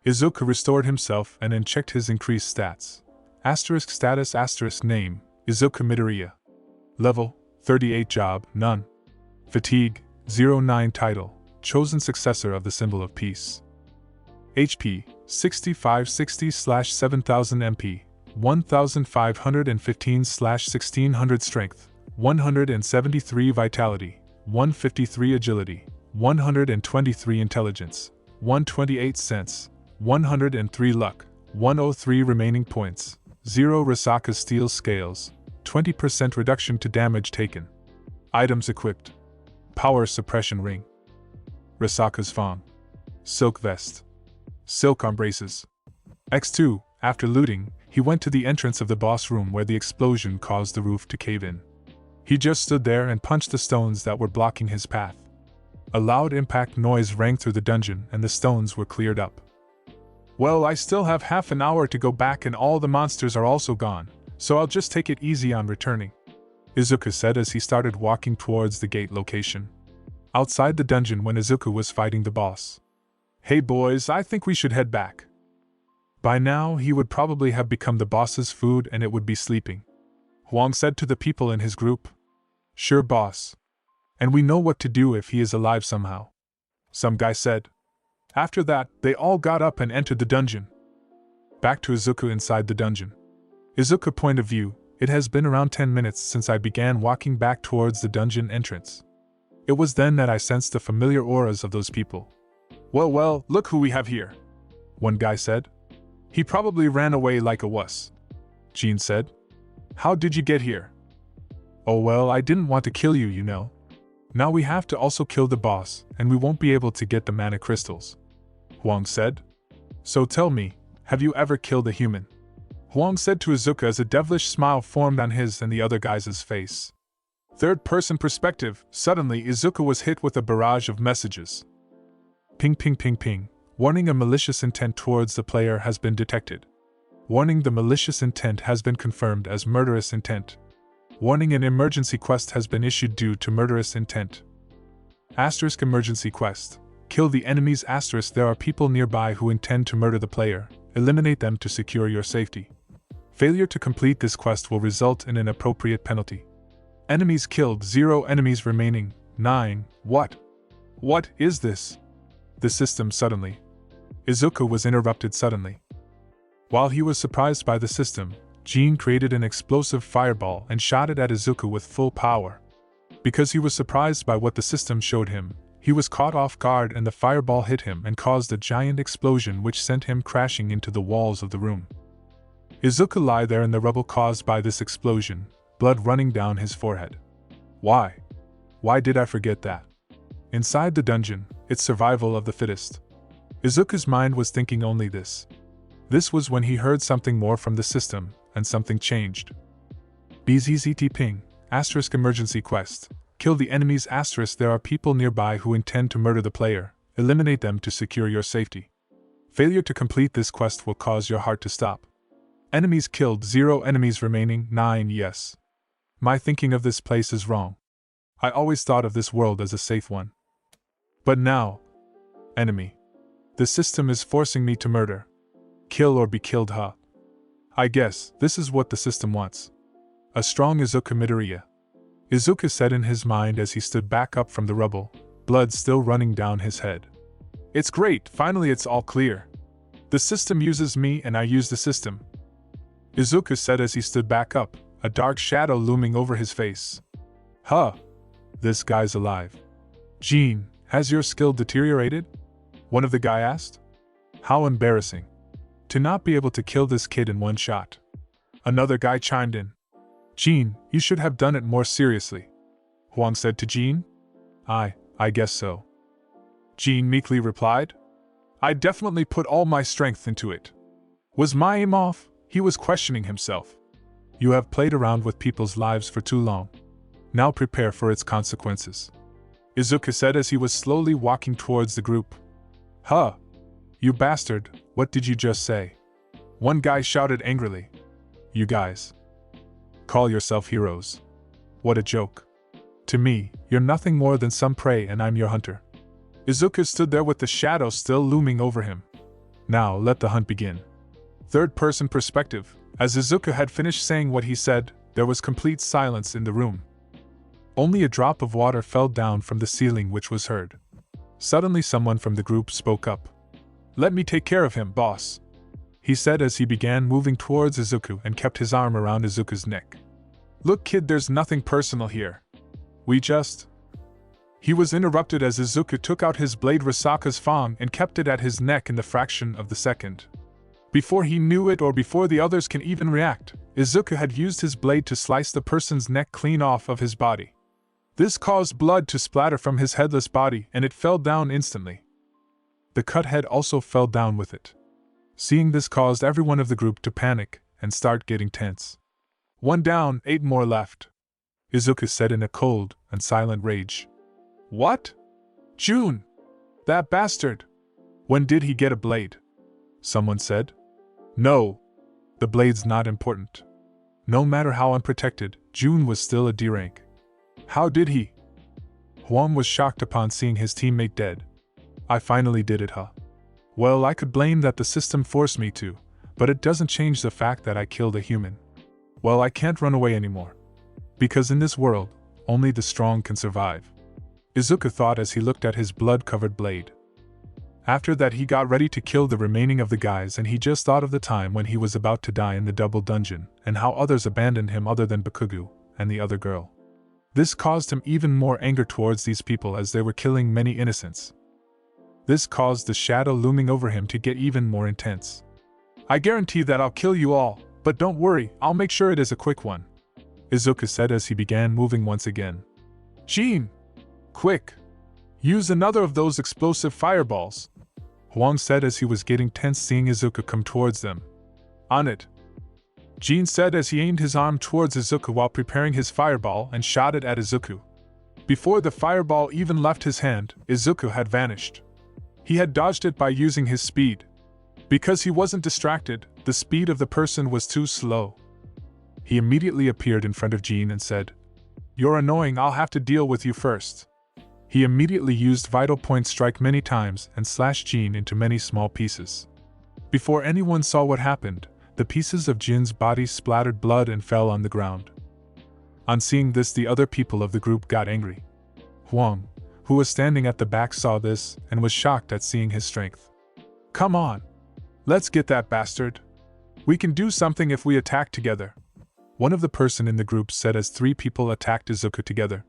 Izuku restored himself and then checked his increased stats. Asterisk status asterisk name, Izuku Midoriya. Level, 38 job, none. Fatigue, 09 title, chosen successor of the symbol of peace. HP, 6560/7000 MP, 1515/1600 strength, 173 vitality, 153 agility, 123 intelligence, 128 sense, 103 luck, 103 remaining points, 0 Risaka steel scales, 20% reduction to damage taken. Items equipped. Power suppression ring. Risaka's fawn. Silk vest. Silk arm braces. X2, after looting, he went to the entrance of the boss room where the explosion caused the roof to cave in. He just stood there and punched the stones that were blocking his path. A loud impact noise rang through the dungeon and the stones were cleared up. Well, I still have half an hour to go back and all the monsters are also gone, so I'll just take it easy on returning, Izuku said as he started walking towards the gate location. Outside the dungeon when Izuku was fighting the boss. Hey boys, I think we should head back. By now, he would probably have become the boss's food and it would be sleeping, Huang said to the people in his group. Sure boss. And we know what to do if he is alive somehow, some guy said. After that, they all got up and entered the dungeon. Back to Izuku inside the dungeon. Izuku's point of view, it has been around 10 minutes since I began walking back towards the dungeon entrance. It was then that I sensed the familiar auras of those people. Well, look who we have here, one guy said. He probably ran away like a wuss, Jean said. How did you get here? Oh well, I didn't want to kill you, you know. Now we have to also kill the boss, and we won't be able to get the mana crystals, Huang said. So tell me, have you ever killed a human? Huang said to Izuku as a devilish smile formed on his and the other guy's face. Third-person perspective, suddenly Izuku was hit with a barrage of messages. Ping ping ping ping. Warning, a malicious intent towards the player has been detected. Warning, the malicious intent has been confirmed as murderous intent. Warning, an emergency quest has been issued due to murderous intent. Asterisk emergency quest. Kill the enemies. Asterisk, there are people nearby who intend to murder the player. Eliminate them to secure your safety. Failure to complete this quest will result in an appropriate penalty. Enemies killed, 0 enemies remaining, 9. What is this? The system suddenly. Izuku was interrupted suddenly. While he was surprised by the system, Jean created an explosive fireball and shot it at Izuku with full power. Because he was surprised by what the system showed him, he was caught off guard and the fireball hit him and caused a giant explosion which sent him crashing into the walls of the room. Izuku lay there in the rubble caused by this explosion, blood running down his forehead. Why? Why did I forget that? Inside the dungeon, it's survival of the fittest. Izuku's mind was thinking only this. This was when he heard something more from the system, and something changed. BZZT ping, asterisk emergency quest. Kill the enemies. Asterisk, there are people nearby who intend to murder the player. Eliminate them to secure your safety. Failure to complete this quest will cause your heart to stop. Enemies killed, 0 enemies remaining, 9. Yes. My thinking of this place is wrong. I always thought of this world as a safe one. But now, enemy. The system is forcing me to murder. Kill or be killed, huh? I guess this is what the system wants. A strong Izuku Midoriya. Izuku said in his mind as he stood back up from the rubble, blood still running down his head. It's great, finally it's all clear. The system uses me and I use the system. Izuku said as he stood back up, a dark shadow looming over his face. Huh. This guy's alive. Jean, has your skill deteriorated? One of the guy asked. How embarrassing. To not be able to kill this kid in one shot. Another guy chimed in. Jean, you should have done it more seriously. Huang said to Jean. I guess so. Jean meekly replied. I definitely put all my strength into it. Was my aim off? He was questioning himself. You have played around with people's lives for too long. Now prepare for its consequences. Izuku said as he was slowly walking towards the group. Huh. You bastard, what did you just say? One guy shouted angrily. You guys. Call yourself heroes. What a joke. To me, you're nothing more than some prey and I'm your hunter. Izuku stood there with the shadow still looming over him. Now let the hunt begin. Third-person perspective. As Izuku had finished saying what he said, there was complete silence in the room. Only a drop of water fell down from the ceiling which was heard. Suddenly someone from the group spoke up. Let me take care of him, boss, he said as he began moving towards Izuku and kept his arm around Izuku's neck. Look kid, there's nothing personal here. We just... He was interrupted as Izuku took out his blade Risaka's fang and kept it at his neck in the fraction of the second. Before he knew it or before the others can even react, Izuku had used his blade to slice the person's neck clean off of his body. This caused blood to splatter from his headless body and it fell down instantly. The cut head also fell down with it. Seeing this caused everyone of the group to panic and start getting tense. 1 down, 8 more left, Izuku said in a cold and silent rage. What? June! That bastard! When did he get a blade? Someone said. No. The blade's not important. No matter how unprotected, June was still a D rank. How did he? Huang was shocked upon seeing his teammate dead. I finally did it, huh? Well, I could blame that the system forced me to, but it doesn't change the fact that I killed a human. Well, I can't run away anymore. Because in this world, only the strong can survive. Izuku thought as he looked at his blood-covered blade. After that he got ready to kill the remaining of the guys and he just thought of the time when he was about to die in the double dungeon and how others abandoned him other than Bakugo and the other girl. This caused him even more anger towards these people as they were killing many innocents. This caused the shadow looming over him to get even more intense. I guarantee that I'll kill you all, but don't worry, I'll make sure it is a quick one, Izuku said as he began moving once again. Jin! Quick! Use another of those explosive fireballs, Huang said as he was getting tense seeing Izuku come towards them. On it! Jin said as he aimed his arm towards Izuku while preparing his fireball and shot it at Izuku. Before the fireball even left his hand, Izuku had vanished. He had dodged it by using his speed. Because he wasn't distracted, the speed of the person was too slow. He immediately appeared in front of Jin and said, "You're annoying, I'll have to deal with you first." He immediately used Vital Point Strike many times and slashed Jin into many small pieces. Before anyone saw what happened, the pieces of Jin's body splattered blood and fell on the ground. On seeing this, the other people of the group got angry. Huang, who was standing at the back, saw this and was shocked at seeing his strength. "Come on! Let's get that bastard! We can do something if we attack together," one of the person in the group said as three people attacked Izuku together.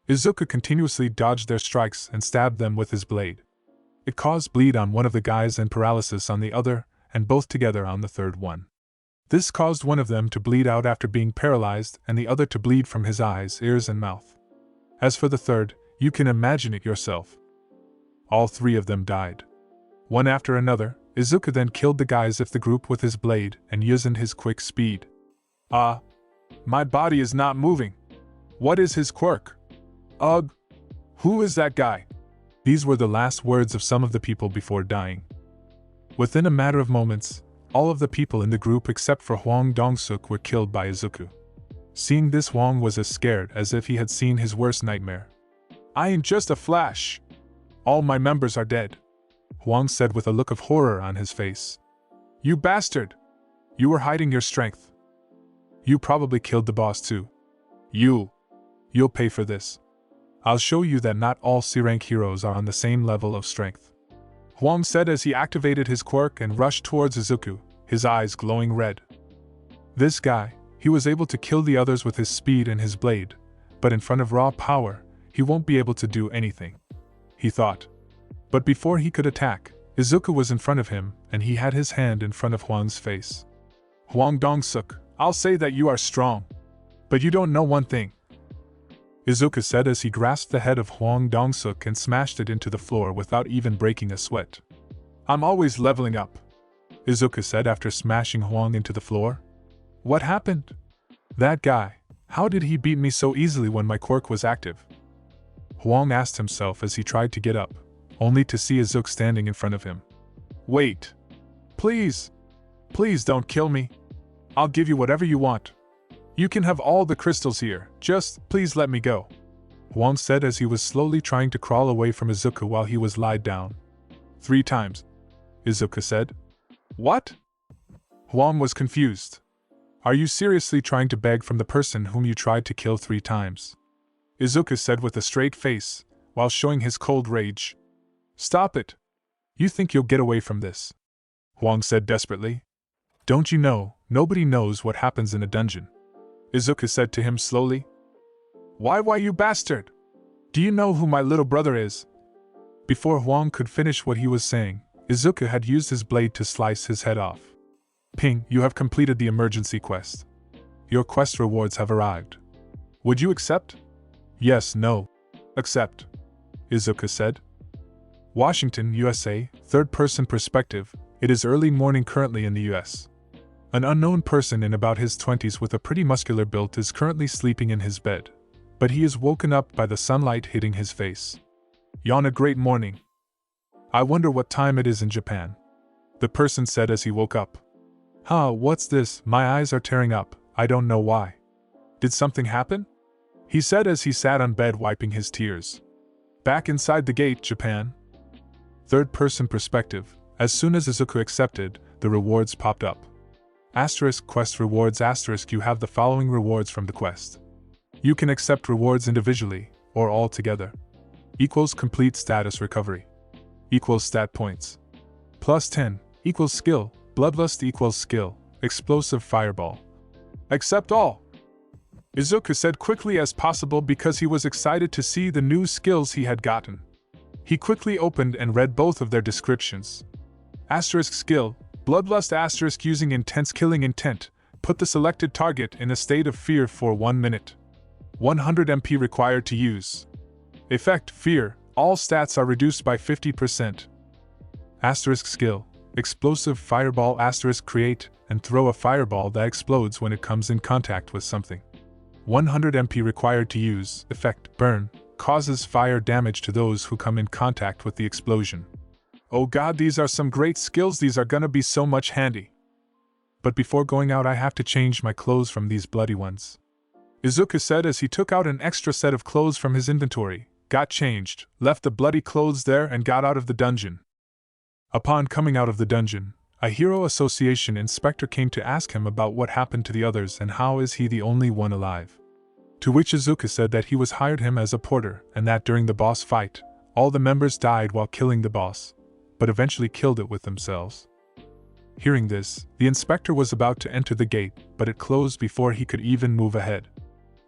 Izuku continuously dodged their strikes and stabbed them with his blade. It caused bleed on one of the guys and paralysis on the other, and both together on the third one. This caused one of them to bleed out after being paralyzed and the other to bleed from his eyes, ears and mouth. As for the third, you can imagine it yourself. All three of them died. One after another, Izuku then killed the guys of the group with his blade and using his quick speed. My body is not moving. What is his quirk? Ugh! Who is that guy? These were the last words of some of the people before dying. Within a matter of moments, all of the people in the group except for Huang Dongsuk were killed by Izuku. Seeing this, Huang was as scared as if he had seen his worst nightmare. "I am just a flash. All my members are dead," Huang said with a look of horror on his face. "You bastard! You were hiding your strength. You probably killed the boss too. You'll pay for this. I'll show you that not all C-rank heroes are on the same level of strength," Huang said as he activated his quirk and rushed towards Izuku, his eyes glowing red. This guy, he was able to kill the others with his speed and his blade, but in front of raw power, he won't be able to do anything, he thought. But before he could attack, Izuku was in front of him and he had his hand in front of Huang's face. "Huang Dongsuk, I'll say that you are strong. But you don't know one thing," Izuku said as he grasped the head of Huang Dongsuk and smashed it into the floor without even breaking a sweat. "I'm always leveling up," Izuku said after smashing Huang into the floor. "What happened? That guy, how did he beat me so easily when my quirk was active?" Huang asked himself as he tried to get up, only to see Izuku standing in front of him. "Wait. Please don't kill me. I'll give you whatever you want. You can have all the crystals here, just please let me go," Huang said as he was slowly trying to crawl away from Izuku while he was lied down. 3 times, Izuku said. "What?" Huang was confused. "Are you seriously trying to beg from the person whom you tried to kill 3 times? Izuku said with a straight face, while showing his cold rage. "Stop it. You think you'll get away from this?" Huang said desperately. "Don't you know, nobody knows what happens in a dungeon," Izuku said to him slowly. Why you bastard? Do you know who my little brother is?" Before Huang could finish what he was saying, Izuku had used his blade to slice his head off. "Ping, you have completed the emergency quest. Your quest rewards have arrived. Would you accept?" "Yes, no. Accept," Izuku said. Washington, USA, third-person perspective. It is early morning currently in the US. An unknown person in about his 20s with a pretty muscular build is currently sleeping in his bed, but he is woken up by the sunlight hitting his face. "Yawn a great morning. I wonder what time it is in Japan," the person said as he woke up. What's this? My eyes are tearing up, I don't know why. Did something happen?" he said as he sat on bed wiping his tears. "Back inside the gate, Japan." Third-person perspective. As soon as Izuku accepted, the rewards popped up. Quest rewards *. You have the following rewards from the quest. You can accept rewards individually, or all together. Equals complete status recovery. Equals stat points. Plus 10, equals skill, bloodlust equals skill, explosive fireball. Accept all, Izuku said quickly as possible because he was excited to see the new skills he had gotten. He quickly opened and read both of their descriptions. Asterisk skill, bloodlust asterisk using intense killing intent, put the selected target in a state of fear for 1 minute. 100 MP required to use. Effect, fear, all stats are reduced by 50%. Asterisk skill, explosive fireball asterisk create and throw a fireball that explodes when it comes in contact with something. 100 MP required to use. Effect, burn, causes fire damage to those who come in contact with the explosion. Oh god, these are some great skills, these are gonna be so much handy. But before going out I have to change my clothes from these bloody ones. Izuku said as he took out an extra set of clothes from his inventory, got changed, left the bloody clothes there and got out of the dungeon. Upon coming out of the dungeon, a Hero Association inspector came to ask him about what happened to the others and how is he the only one alive. To which Izuku said that he was hired him as a porter and that during the boss fight, all the members died while killing the boss, but eventually killed it with themselves. Hearing this, the inspector was about to enter the gate, but it closed before he could even move ahead.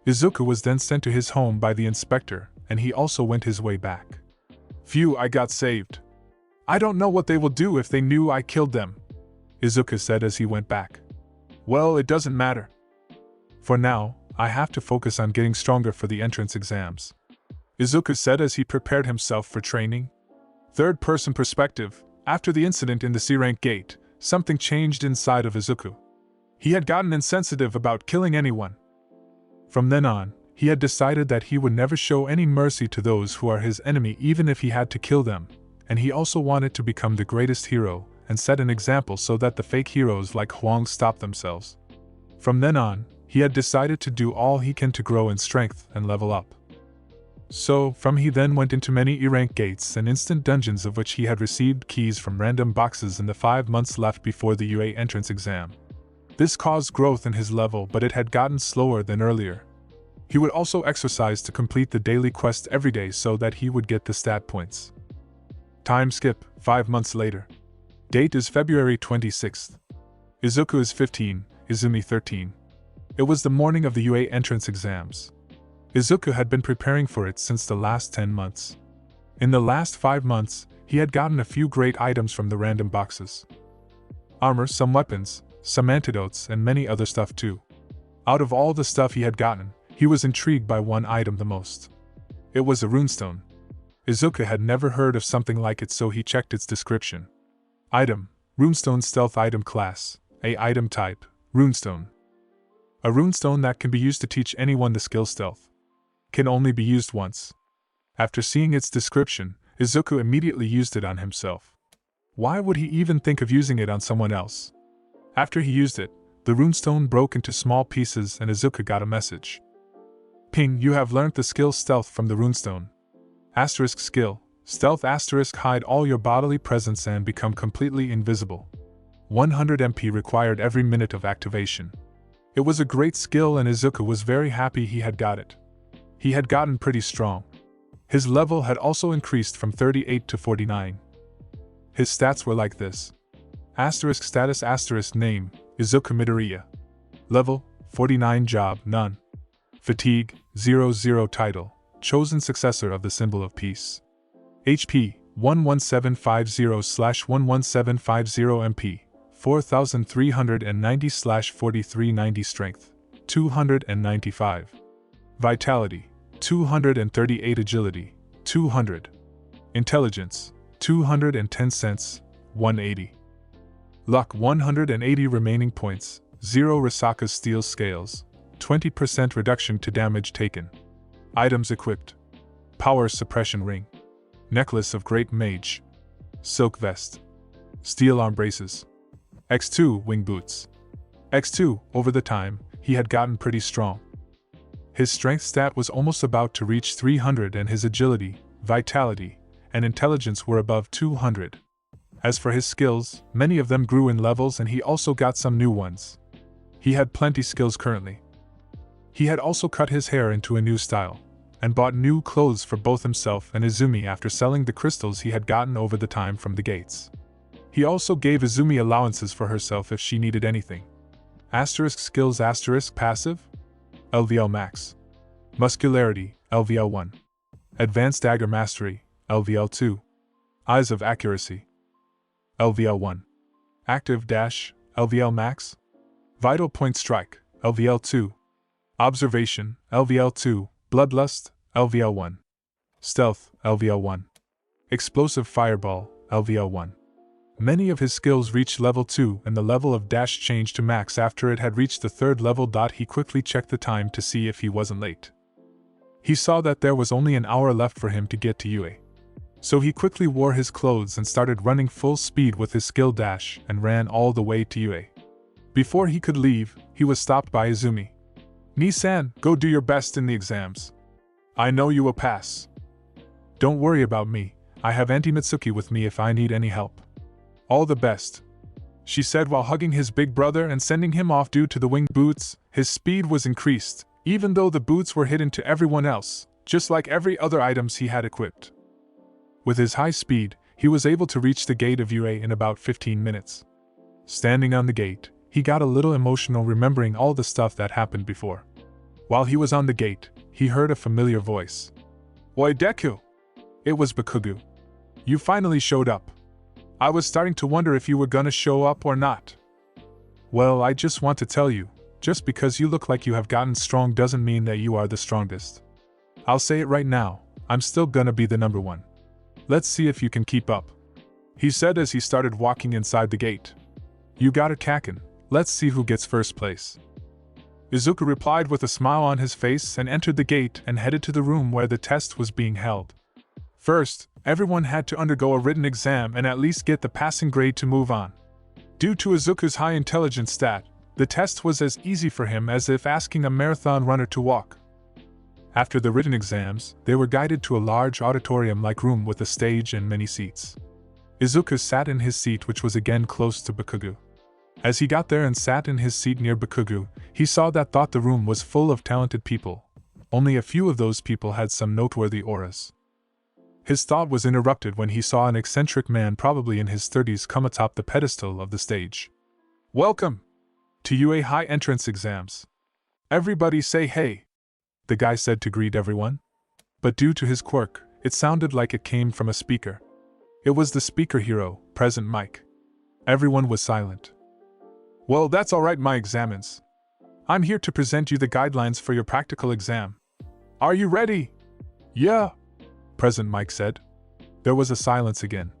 Izuku was then sent to his home by the inspector, and he also went his way back. Phew, I got saved. I don't know what they will do if they knew I killed them, Izuku said as he went back. Well, it doesn't matter. For now, I have to focus on getting stronger for the entrance exams, Izuku said as he prepared himself for training. Third-person perspective, after the incident in the C-rank gate, something changed inside of Izuku. He had gotten insensitive about killing anyone. From then on, he had decided that he would never show any mercy to those who are his enemy even if he had to kill them, and he also wanted to become the greatest hero and set an example so that the fake heroes like Huang stop themselves. From then on, he had decided to do all he can to grow in strength and level up. So, he then went into many E-rank gates and instant dungeons of which he had received keys from random boxes in the 5 months left before the UA entrance exam. This caused growth in his level, but it had gotten slower than earlier. He would also exercise to complete the daily quest every day so that he would get the stat points. Time skip, 5 months later. Date is February 26th. Izuku is 15, Izumi 13. It was the morning of the UA entrance exams. Izuku had been preparing for it since the last 10 months. In the last 5 months, he had gotten a few great items from the random boxes. Armor, some weapons, some antidotes, and many other stuff too. Out of all the stuff he had gotten, he was intrigued by one item the most. It was a runestone. Izuku had never heard of something like it, so he checked its description. Item, runestone stealth item class, A item type, runestone. A runestone that can be used to teach anyone the skill stealth. Can only be used once. After seeing its description, Izuku immediately used it on himself. Why would he even think of using it on someone else? After he used it, the runestone broke into small pieces and Izuku got a message. Ping, you have learnt the skill stealth from the runestone. Asterisk skill, stealth asterisk hide all your bodily presence and become completely invisible. 100 MP required every minute of activation. It was a great skill and Izuku was very happy he had got it. He had gotten pretty strong. His level had also increased from 38 to 49. His stats were like this. Asterisk status asterisk name, Izuku Midoriya. Level, 49 job, none. Fatigue, 00 title, chosen successor of the symbol of peace. HP, 11750/11750 MP, 4390/4390 strength, 295. Vitality, 238 agility, 200. Intelligence, 210 cents, 180. Luck 180 remaining points, 0 Risaka's steel scales, 20% reduction to damage taken. Items equipped. Power suppression ring. Necklace of great mage. Silk vest. Steel arm braces. X2 wing boots. X2, over the time, he had gotten pretty strong. His strength stat was almost about to reach 300 and his agility, vitality, and intelligence were above 200. As for his skills, many of them grew in levels and he also got some new ones. He had plenty skills currently. He had also cut his hair into a new style, and bought new clothes for both himself and Izumi after selling the crystals he had gotten over the time from the gates. He also gave Izumi allowances for herself if she needed anything. Asterisk skills asterisk passive? LVL max. Muscularity, LVL 1. Advanced dagger mastery, LVL2. Eyes of Accuracy. LVL1. Active Dash, LVL Max. Vital Point Strike, LVL2. Observation, LVL2. Bloodlust, LVL1. Stealth, LVL1. Explosive Fireball, LVL1. Many of his skills reached level 2 and the level of dash changed to max after it had reached the 3rd level. He quickly checked the time to see if he wasn't late. He saw that there was only an hour left for him to get to UA. So he quickly wore his clothes and started running full speed with his skill dash and ran all the way to UA. Before he could leave, he was stopped by Izumi. "Ni-san, go do your best in the exams. I know you will pass. Don't worry about me, I have Auntie Mitsuki with me if I need any help. All the best," she said while hugging his big brother and sending him off. Due to the winged boots, his speed was increased, even though the boots were hidden to everyone else, just like every other items he had equipped. With his high speed, he was able to reach the gate of UA in about 15 minutes. Standing on the gate, he got a little emotional remembering all the stuff that happened before. While he was on the gate, he heard a familiar voice. "Oi Deku!" It was Bakugo. "You finally showed up. I was starting to wonder if you were gonna show up or not." "Well, I just want to tell you, just because you look like you have gotten strong doesn't mean that you are the strongest. I'll say it right now, I'm still gonna be the number one. Let's see if you can keep up," he said as he started walking inside the gate. "You got it, Kaken. Let's see who gets first place." Izuku replied with a smile on his face and entered the gate and headed to the room where the test was being held. First, everyone had to undergo a written exam and at least get the passing grade to move on. Due to Izuku's high intelligence stat, the test was as easy for him as if asking a marathon runner to walk. After the written exams, they were guided to a large auditorium-like room with a stage and many seats. Izuku sat in his seat, which was again close to Bakugo. As he got there and sat in his seat near Bakugo, he saw that the room was full of talented people. Only a few of those people had some noteworthy auras. His thought was interrupted when he saw an eccentric man probably in his 30s come atop the pedestal of the stage. "Welcome to UA High Entrance Exams. Everybody say hey," the guy said to greet everyone. But due to his quirk, it sounded like it came from a speaker. It was the speaker hero, Present Mike. Everyone was silent. "Well, that's alright, my examines. I'm here to present you the guidelines for your practical exam. Are you ready?" "Yeah," Present Mike said. There was a silence again.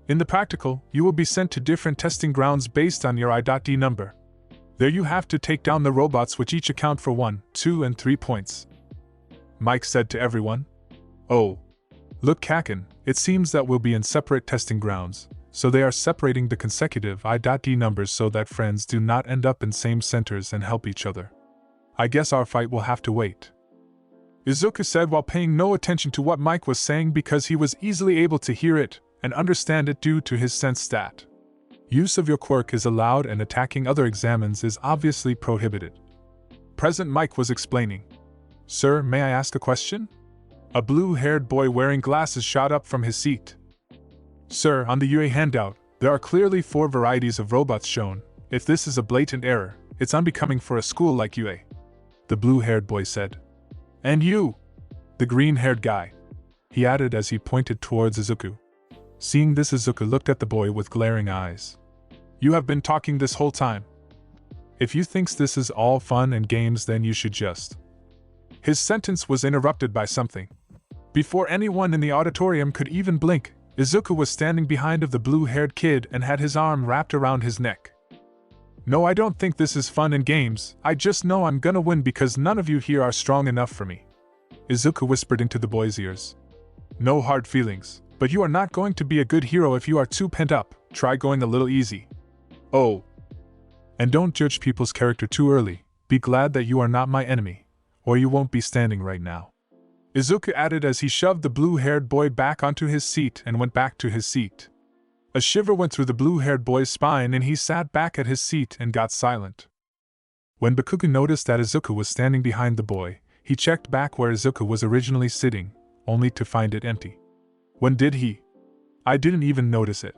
"In the practical, you will be sent to different testing grounds based on your I.D number. There you have to take down the robots which each account for 1, 2, and 3 points," Mike said to everyone. "Oh. Look, Kaken, it seems that we'll be in separate testing grounds, so they are separating the consecutive I.D numbers so that friends do not end up in same centers and help each other. I guess our fight will have to wait," Izuku said while paying no attention to what Mike was saying because he was easily able to hear it and understand it due to his sense stat. Use of your quirk is allowed and attacking other examines is obviously prohibited. Present Mike was explaining. "Sir, may I ask a question?" A blue-haired boy wearing glasses shot up from his seat. "Sir, on the UA handout, there are clearly 4 varieties of robots shown. If this is a blatant error, it's unbecoming for a school like UA," the blue-haired boy said. "And you," the green-haired guy, he added as he pointed towards Izuku. Seeing this, Izuku looked at the boy with glaring eyes. "You have been talking this whole time. If you think this is all fun and games, then you should just..." His sentence was interrupted by something. Before anyone in the auditorium could even blink, Izuku was standing behind of the blue-haired kid and had his arm wrapped around his neck. "No, I don't think this is fun and games, I just know I'm gonna win because none of you here are strong enough for me," Izuku whispered into the boy's ears. "No hard feelings, but you are not going to be a good hero if you are too pent up, try going a little easy. Oh. And don't judge people's character too early, be glad that you are not my enemy, or you won't be standing right now," Izuku added as he shoved the blue-haired boy back onto his seat and went back to his seat. A shiver went through the blue-haired boy's spine and he sat back at his seat and got silent. When Bakugo noticed that Izuku was standing behind the boy, he checked back where Izuku was originally sitting, only to find it empty. When did he? I didn't even notice it.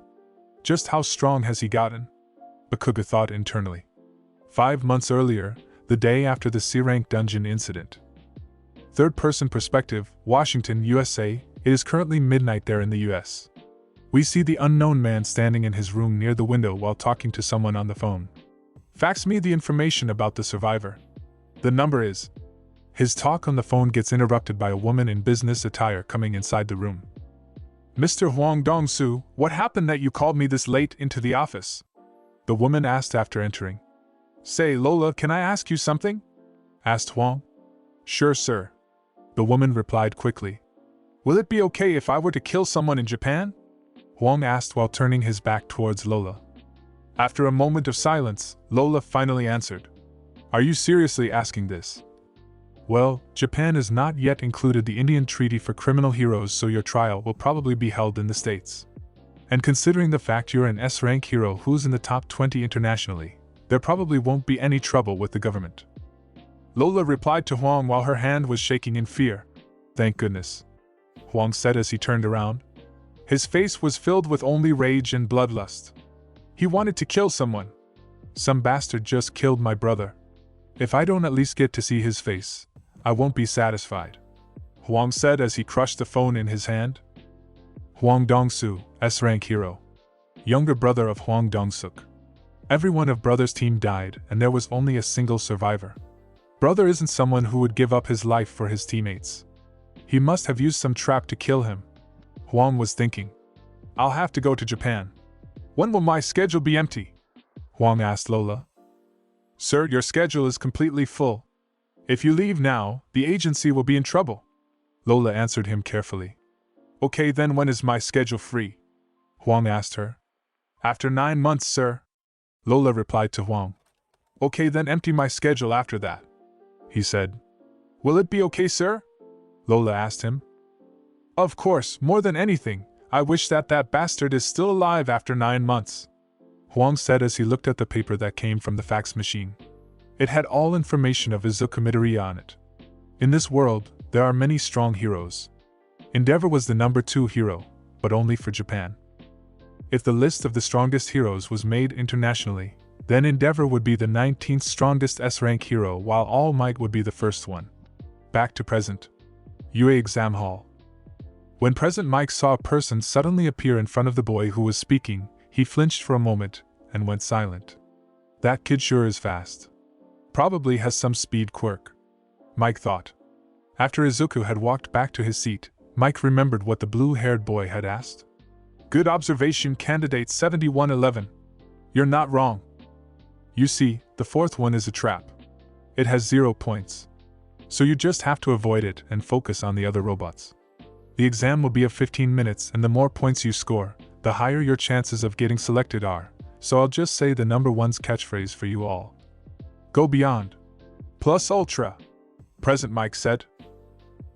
Just how strong has he gotten? Bakugo thought internally. 5 months earlier, the day after the C-rank dungeon incident. Third-person perspective, Washington, USA. It is currently midnight there in the US. We see the unknown man standing in his room near the window while talking to someone on the phone. Fax me the information about the survivor. The number is. His talk on the phone gets interrupted by a woman in business attire coming inside the room. Mr. Huang Dong-soo, what happened that you called me this late into the office? The woman asked after entering. Say, Lola, can I ask you something? Asked Huang. Sure, sir. The woman replied quickly. Will it be okay if I were to kill someone in Japan? Huang asked while turning his back towards Lola. After a moment of silence, Lola finally answered. Are you seriously asking this? Well, Japan has not yet included the Indian Treaty for Criminal Heroes, so your trial will probably be held in the States. And considering the fact you're an S-rank hero who's in the top 20 internationally, there probably won't be any trouble with the government. Lola replied to Huang while her hand was shaking in fear. Thank goodness, Huang said as he turned around. His face was filled with only rage and bloodlust. He wanted to kill someone. Some bastard just killed my brother. If I don't at least get to see his face, I won't be satisfied, Huang said as he crushed the phone in his hand. Huang Dong-soo, S-rank hero. Younger brother of Huang Dong-suk. Everyone of brother's team died and there was only a single survivor. Brother isn't someone who would give up his life for his teammates. He must have used some trap to kill him. Huang was thinking. I'll have to go to Japan. When will my schedule be empty? Huang asked Lola. Sir, your schedule is completely full. If you leave now, the agency will be in trouble. Lola answered him carefully. Okay, then when is my schedule free? Huang asked her. After 9 months, sir. Lola replied to Huang. Okay, then empty my schedule after that, he said. Will it be okay, sir? Lola asked him. Of course, more than anything, I wish that bastard is still alive after 9 months, Huang said as he looked at the paper that came from the fax machine. It had all information of Izuku Midoriya on it. In this world, there are many strong heroes. Endeavor was the number 2 hero, but only for Japan. If the list of the strongest heroes was made internationally, then Endeavor would be the 19th strongest S-rank hero while All Might would be the first one. Back to present. UA exam hall. When Present Mike saw a person suddenly appear in front of the boy who was speaking, he flinched for a moment and went silent. That kid sure is fast. Probably has some speed quirk, Mike thought. After Izuku had walked back to his seat, Mike remembered what the blue-haired boy had asked. Good observation, candidate 7111. You're not wrong. You see, the fourth one is a trap. It has 0 points. So you just have to avoid it and focus on the other robots. The exam will be of 15 minutes and the more points you score, the higher your chances of getting selected are, so I'll just say the number one's catchphrase for you all. Go beyond. Plus ultra, Present Mike said.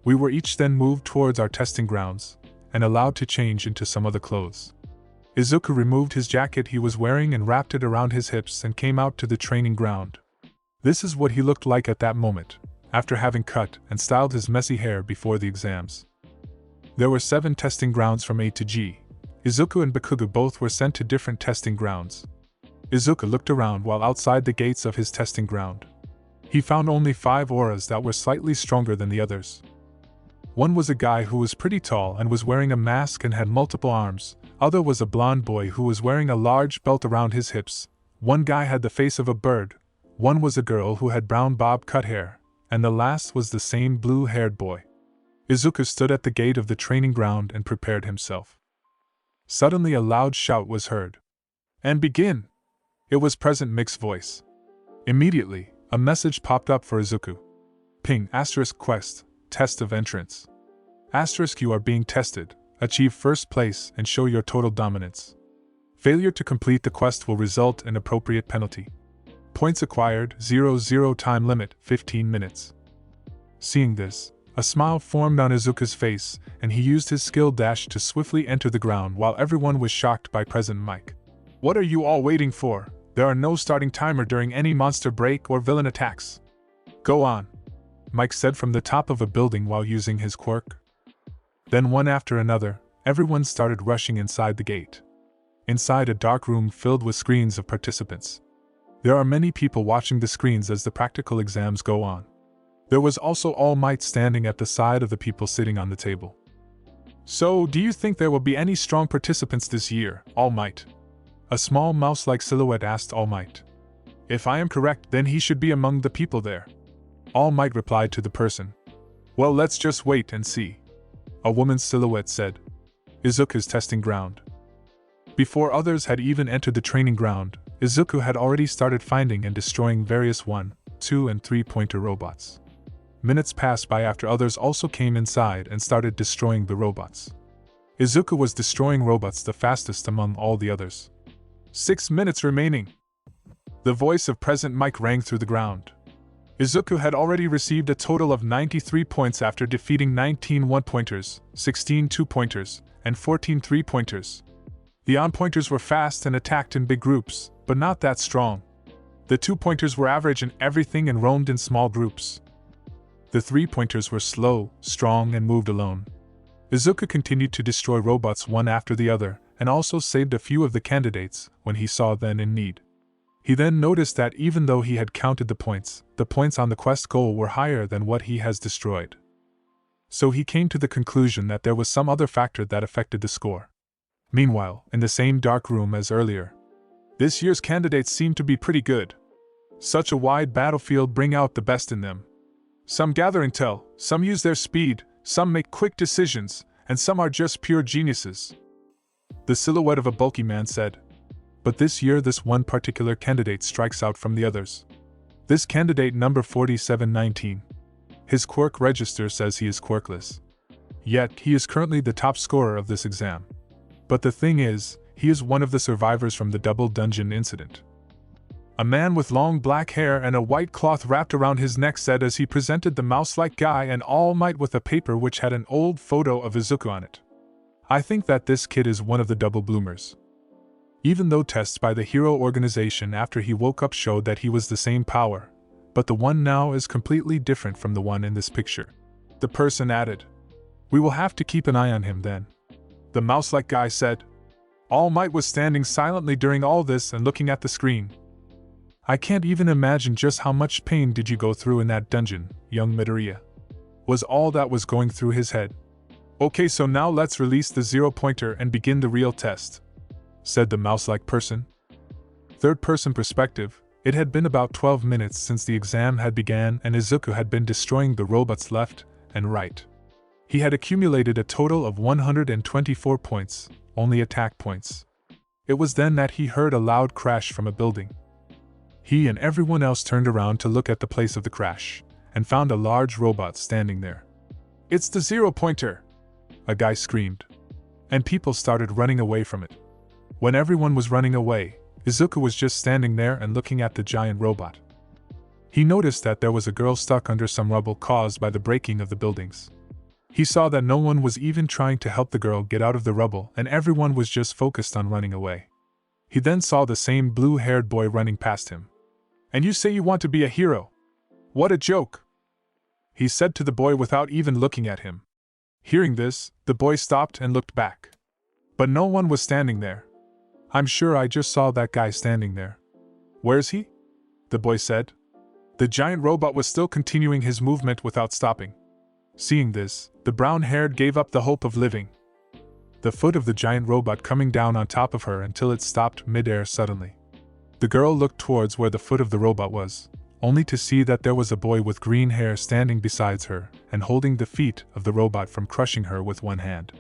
We were each then moved towards our testing grounds, and allowed to change into some other clothes. Izuku removed his jacket he was wearing and wrapped it around his hips and came out to the training ground. This is what he looked like at that moment, after having cut and styled his messy hair before the exams. There were 7 testing grounds from A to G. Izuku and Bakugo both were sent to different testing grounds. Izuku looked around while outside the gates of his testing ground. He found only 5 auras that were slightly stronger than the others. One was a guy who was pretty tall and was wearing a mask and had multiple arms. Other was a blonde boy who was wearing a large belt around his hips. One guy had the face of a bird. One was a girl who had brown bob-cut hair. And the last was the same blue-haired boy. Izuku stood at the gate of the training ground and prepared himself. Suddenly a loud shout was heard. And begin! It was Present Mick's voice. Immediately, a message popped up for Izuku. Ping * quest, test of entrance. * you are being tested, achieve first place and show your total dominance. Failure to complete the quest will result in appropriate penalty. Points acquired, 0 time limit, 15 minutes. Seeing this, a smile formed on Izuku's face, and he used his skill dash to swiftly enter the ground while everyone was shocked by Present Mike. What are you all waiting for? There are no starting timer during any monster break or villain attacks. Go on, Mike said from the top of a building while using his quirk. Then one after another, everyone started rushing inside the gate. Inside a dark room filled with screens of participants. There are many people watching the screens as the practical exams go on. There was also All Might standing at the side of the people sitting on the table. So, do you think there will be any strong participants this year, All Might? A small mouse-like silhouette asked All Might. If I am correct, then he should be among the people there. All Might replied to the person. Well, let's just wait and see. A woman's silhouette said. Izuku's testing ground. Before others had even entered the training ground, Izuku had already started finding and destroying various 1, 2 and 3-pointer robots. Minutes passed by after others also came inside and started destroying the robots. Izuku was destroying robots the fastest among all the others. 6 minutes remaining. The voice of Present Mike rang through the ground. Izuku had already received a total of 93 points after defeating 19 1-pointers, 16 2-pointers, and 14 3-pointers. The on-pointers were fast and attacked in big groups, but not that strong. The 2-pointers were average in everything and roamed in small groups. The 3-pointers were slow, strong, and moved alone. Izuku continued to destroy robots one after the other, and also saved a few of the candidates when he saw them in need. He then noticed that even though he had counted the points on the quest goal were higher than what he has destroyed. So he came to the conclusion that there was some other factor that affected the score. Meanwhile, in the same dark room as earlier, this year's candidates seem to be pretty good. Such a wide battlefield bring out the best in them. Some gather intel, some use their speed, some make quick decisions, and some are just pure geniuses. The silhouette of a bulky man said. But this year this one particular candidate strikes out from the others. This candidate number 4719. His quirk register says he is quirkless. Yet, he is currently the top scorer of this exam. But the thing is, he is one of the survivors from the double dungeon incident. A man with long black hair and a white cloth wrapped around his neck said as he presented the mouse-like guy and All Might with a paper which had an old photo of Izuku on it. I think that this kid is one of the double bloomers. Even though tests by the hero organization after he woke up showed that he was the same power, but the one now is completely different from the one in this picture. The person added. We will have to keep an eye on him then. The mouse-like guy said. All Might was standing silently during all this and looking at the screen. I can't even imagine just how much pain did you go through in that dungeon, young Midoriya. Was all that was going through his head. Okay, so now let's release the 0-pointer and begin the real test, said the mouse-like person. Third-person perspective, it had been about 12 minutes since the exam had began and Izuku had been destroying the robots left and right. He had accumulated a total of 124 points, only attack points. It was then that he heard a loud crash from a building. He and everyone else turned around to look at the place of the crash, and found a large robot standing there. It's the 0-pointer! A guy screamed. And people started running away from it. When everyone was running away, Izuku was just standing there and looking at the giant robot. He noticed that there was a girl stuck under some rubble caused by the breaking of the buildings. He saw that no one was even trying to help the girl get out of the rubble and everyone was just focused on running away. He then saw the same blue-haired boy running past him. And you say you want to be a hero? What a joke! He said to the boy without even looking at him. Hearing this, the boy stopped and looked back. But no one was standing there. I'm sure I just saw that guy standing there. Where's he? The boy said. The giant robot was still continuing his movement without stopping. Seeing this, the brown-haired gave up the hope of living. The foot of the giant robot coming down on top of her until it stopped mid-air suddenly. The girl looked towards where the foot of the robot was, only to see that there was a boy with green hair standing beside her and holding the feet of the robot from crushing her with one hand.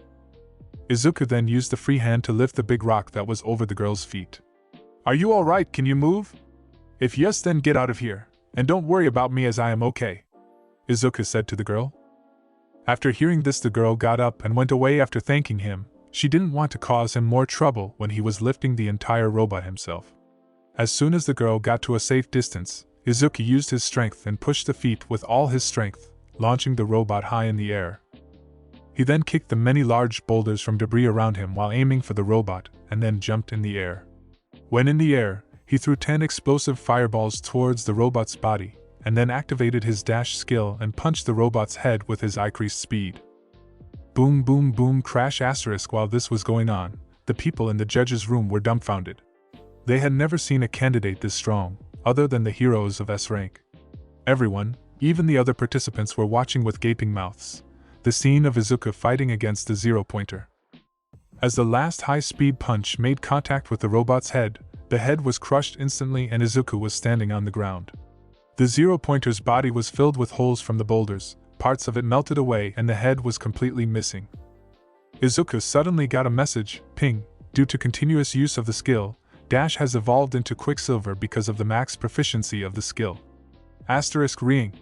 Izuku then used the free hand to lift the big rock that was over the girl's feet. Are you alright? Can you move? If yes, then get out of here, and don't worry about me as I am okay, Izuku said to the girl. After hearing this, the girl got up and went away after thanking him. She didn't want to cause him more trouble when he was lifting the entire robot himself. As soon as the girl got to a safe distance, Izuku used his strength and pushed the feet with all his strength, launching the robot high in the air. He then kicked the many large boulders from debris around him while aiming for the robot, and then jumped in the air. When in the air, he threw 10 explosive fireballs towards the robot's body, and then activated his dash skill and punched the robot's head with his increased speed. Boom boom boom crash asterisk. While this was going on, the people in the judge's room were dumbfounded. They had never seen a candidate this strong, other than the heroes of S rank. Everyone, even the other participants, were watching with gaping mouths. the scene of Izuku fighting against the zero-pointer. As the last high-speed punch made contact with the robot's head, the head was crushed instantly and Izuku was standing on the ground. The zero-pointer's body was filled with holes from the boulders, parts of it melted away and the head was completely missing. Izuku suddenly got a message, ping, due to continuous use of the skill, Dash has evolved into Quicksilver because of the max proficiency of the skill. Ring.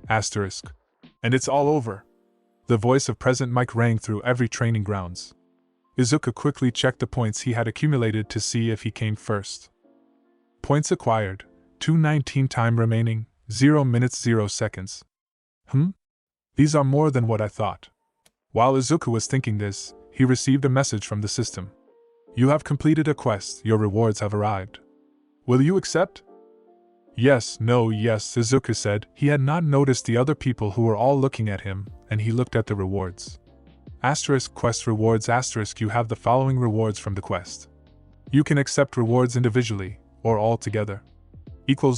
And it's all over. The voice of President Mike rang through every training grounds. Izuku quickly checked the points he had accumulated to see if he came first. Points acquired, 219 time remaining, 0 minutes 0 seconds. These are more than what I thought. While Izuku was thinking this, he received a message from the system. You have completed a quest, your rewards have arrived. Will you accept? Yes, Izuku said. He had not noticed the other people who were all looking at him, and he looked at the rewards. Quest rewards you have the following rewards from the quest. You can accept rewards individually, or all together.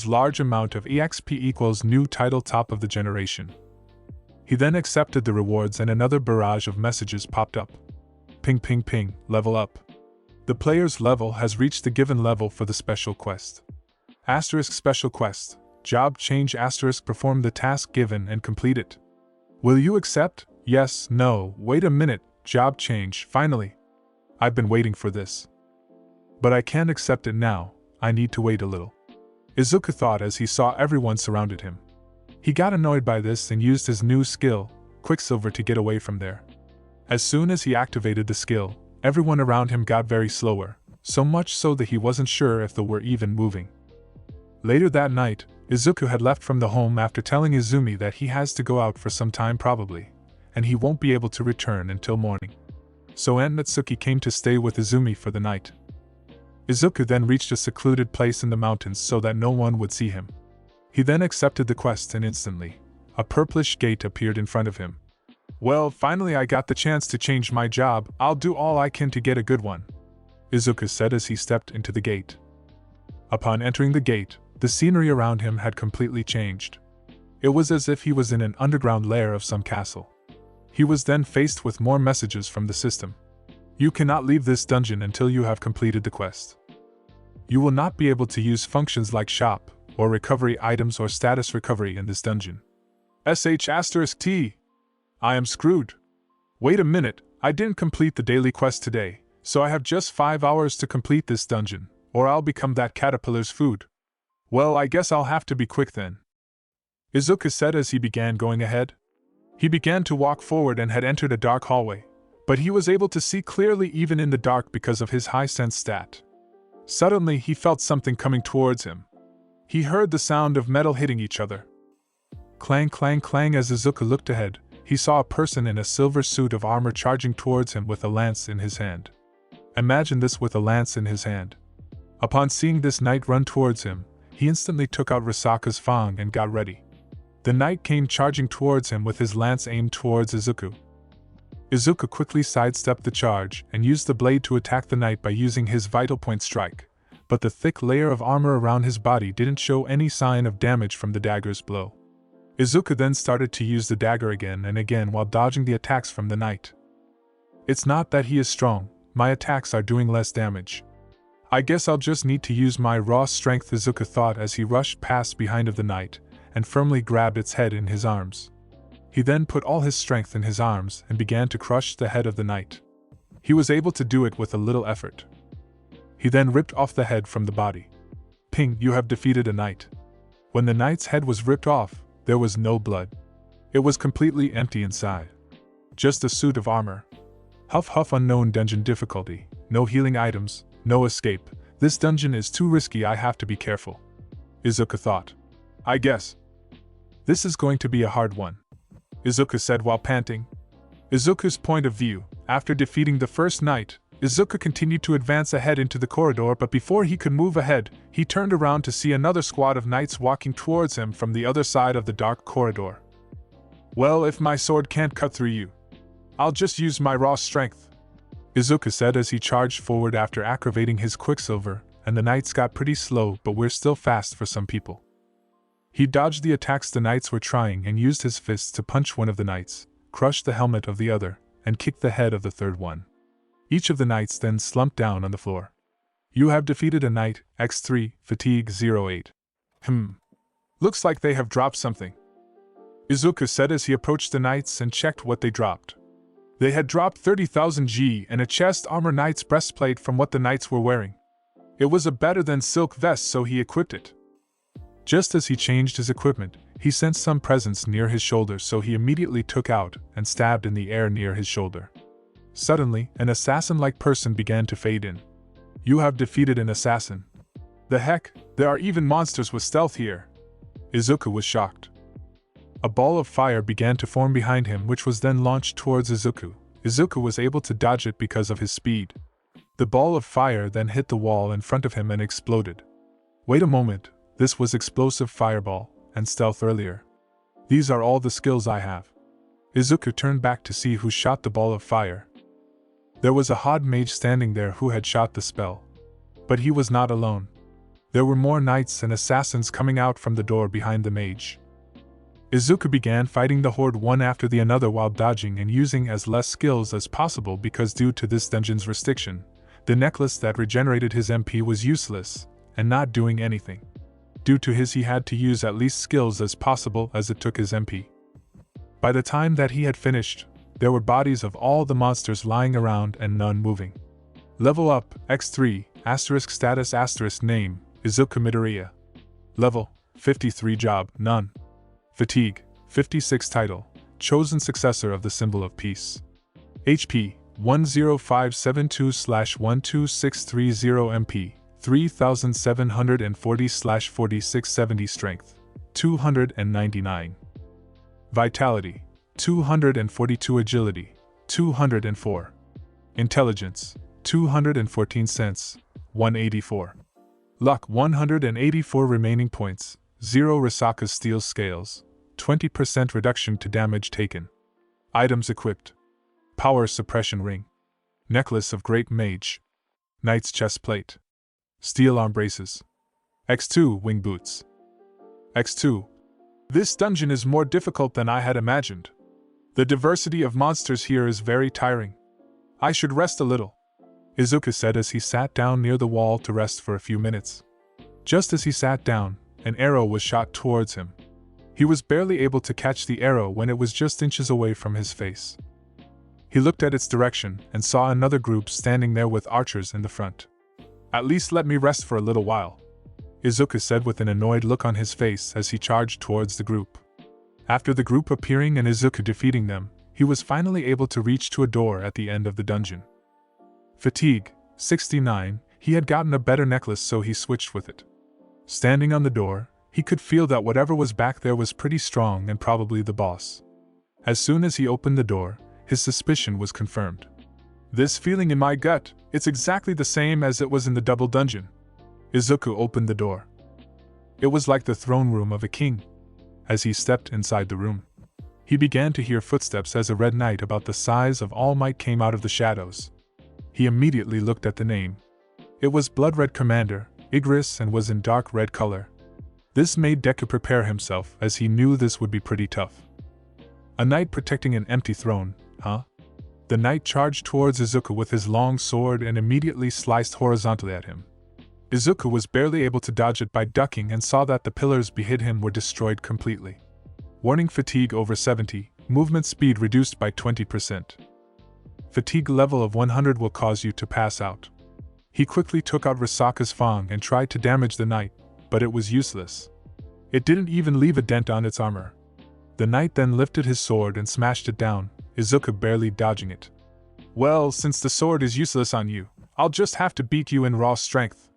Large amount of EXP new title top of the generation. He then accepted the rewards and another barrage of messages popped up. Ping, level up. The player's level has reached the given level for the special quest. Special quest. Job change perform the task given and complete it. Will you accept? Yes, no, wait a minute, job change, finally. I've been waiting for this. But I can't accept it now, I need to wait a little. Izuku thought as he saw everyone surrounded him. He got annoyed by this and used his new skill, Quicksilver, to get away from there. As soon as he activated the skill, everyone around him got very slower, so much so that he wasn't sure if they were even moving. Later that night, Izuku had left from the home after telling Izumi that he has to go out for some time probably, and he won't be able to return until morning. So Aunt Natsuki came to stay with Izumi for the night. Izuku then reached a secluded place in the mountains so that no one would see him. He then accepted the quest and instantly, a purplish gate appeared in front of him. Well, finally I got the chance to change my job, I'll do all I can to get a good one, Izuku said as he stepped into the gate. Upon entering the gate, the scenery around him had completely changed. It was as if he was in an underground lair of some castle. He was then faced with more messages from the system. You cannot leave this dungeon until you have completed the quest. You will not be able to use functions like shop, or recovery items or status recovery in this dungeon. *T. I am screwed. Wait a minute, I didn't complete the daily quest today, so I have just 5 hours to complete this dungeon, or I'll become that caterpillar's food. Well, I guess I'll have to be quick then, Izuku said as he began going ahead. He began to walk forward and had entered a dark hallway, but he was able to see clearly even in the dark because of his high sense stat. Suddenly he felt something coming towards him. He heard the sound of metal hitting each other. Clang, clang, clang. As Izuku looked ahead, he saw a person in a silver suit of armor charging towards him with a lance in his hand. Imagine this, with a lance in his hand. Upon seeing this knight run towards him, he instantly took out Risaka's fang and got ready. The knight came charging towards him with his lance aimed towards Izuku. Izuku quickly sidestepped the charge and used the blade to attack the knight by using his vital point strike, but the thick layer of armor around his body didn't show any sign of damage from the dagger's blow. Izuku then started to use the dagger again and again while dodging the attacks from the knight. It's not that he is strong, my attacks are doing less damage. I guess I'll just need to use my raw strength, Izuku thought as he rushed past behind of the knight and firmly grabbed its head in his arms. He then put all his strength in his arms and began to crush the head of the knight. He was able to do it with a little effort. He then ripped off the head from the body. Ping, you have defeated a knight. When the knight's head was ripped off, there was no blood. It was completely empty inside. Just a suit of armor. Huff huff. Unknown dungeon difficulty, no healing items, no escape. This dungeon is too risky, I have to be careful, Izuku thought. I guess this is going to be a hard one, Izuku said while panting. Izuku's point of view, after defeating the first knight, Izuku continued to advance ahead into the corridor, but before he could move ahead, he turned around to see another squad of knights walking towards him from the other side of the dark corridor. Well, if my sword can't cut through you, I'll just use my raw strength, Izuku said as he charged forward after activating his Quicksilver, and the knights got pretty slow, but we're still fast for some people. He dodged the attacks the knights were trying and used his fists to punch one of the knights, crushed the helmet of the other, and kicked the head of the third one. Each of the knights then slumped down on the floor. You have defeated a knight, X3, fatigue 08. Looks like they have dropped something, Izuku said as he approached the knights and checked what they dropped. They had dropped 30,000 G and a chest armor knight's breastplate from what the knights were wearing. It was a better than silk vest, so he equipped it. Just as he changed his equipment, he sensed some presence near his shoulder, so he immediately took out and stabbed in the air near his shoulder. Suddenly, an assassin-like person began to fade in. You have defeated an assassin. The heck, there are even monsters with stealth here. Izuku was shocked. A ball of fire began to form behind him, which was then launched towards Izuku. Izuku was able to dodge it because of his speed. The ball of fire then hit the wall in front of him and exploded. Wait a moment, this was explosive fireball and stealth earlier. These are all the skills I have. Izuku turned back to see who shot the ball of fire. There was a Hod mage standing there who had shot the spell. But he was not alone. There were more knights and assassins coming out from the door behind the mage. Izuku began fighting the horde one after the another while dodging and using as less skills as possible because due to this dungeon's restriction, the necklace that regenerated his MP was useless and not doing anything. Due to his, he had to use at least skills as possible as it took his MP. By the time that he had finished, there were bodies of all the monsters lying around and none moving. Level up, X3, asterisk status asterisk name, Izuku Midoriya. Level, 53 job, none. Fatigue, 56 title, chosen successor of the symbol of peace. HP, 10572/12630 MP, 3740/4670 strength, 299. Vitality, 242 agility, 204. Intelligence, 214 sense, 184. Luck 184 remaining points, 0 Risaka's steel scales, 20% reduction to damage taken. Items equipped. Power suppression ring. Necklace of great mage. Knight's chest plate. Steel arm braces. X2 wing boots. X2. This dungeon is more difficult than I had imagined. The diversity of monsters here is very tiring. I should rest a little, Izuku said as he sat down near the wall to rest for a few minutes. Just as he sat down, an arrow was shot towards him. He was barely able to catch the arrow when it was just inches away from his face. He looked at its direction and saw another group standing there with archers in the front. At least let me rest for a little while, Izuku said with an annoyed look on his face as he charged towards the group. After the group appearing and Izuku defeating them, he was finally able to reach to a door at the end of the dungeon. Fatigue, 69, he had gotten a better necklace so he switched with it. Standing on the door, he could feel that whatever was back there was pretty strong and probably the boss. As soon as he opened the door, his suspicion was confirmed. This feeling in my gut, it's exactly the same as it was in the double dungeon. Izuku opened the door. It was like the throne room of a king. As he stepped inside the room, he began to hear footsteps as a red knight about the size of All Might came out of the shadows. He immediately looked at the name. It was Blood Red Commander, Igris, and was in dark red color. This made Deku prepare himself as he knew this would be pretty tough. A knight protecting an empty throne, huh? The knight charged towards Izuku with his long sword and immediately sliced horizontally at him. Izuku was barely able to dodge it by ducking and saw that the pillars behind him were destroyed completely. Warning: fatigue over 70, movement speed reduced by 20%. Fatigue level of 100 will cause you to pass out. He quickly took out Risaka's fang and tried to damage the knight, but it was useless. It didn't even leave a dent on its armor. The knight then lifted his sword and smashed it down, Izuku barely dodging it. Well, since the sword is useless on you, I'll just have to beat you in raw strength,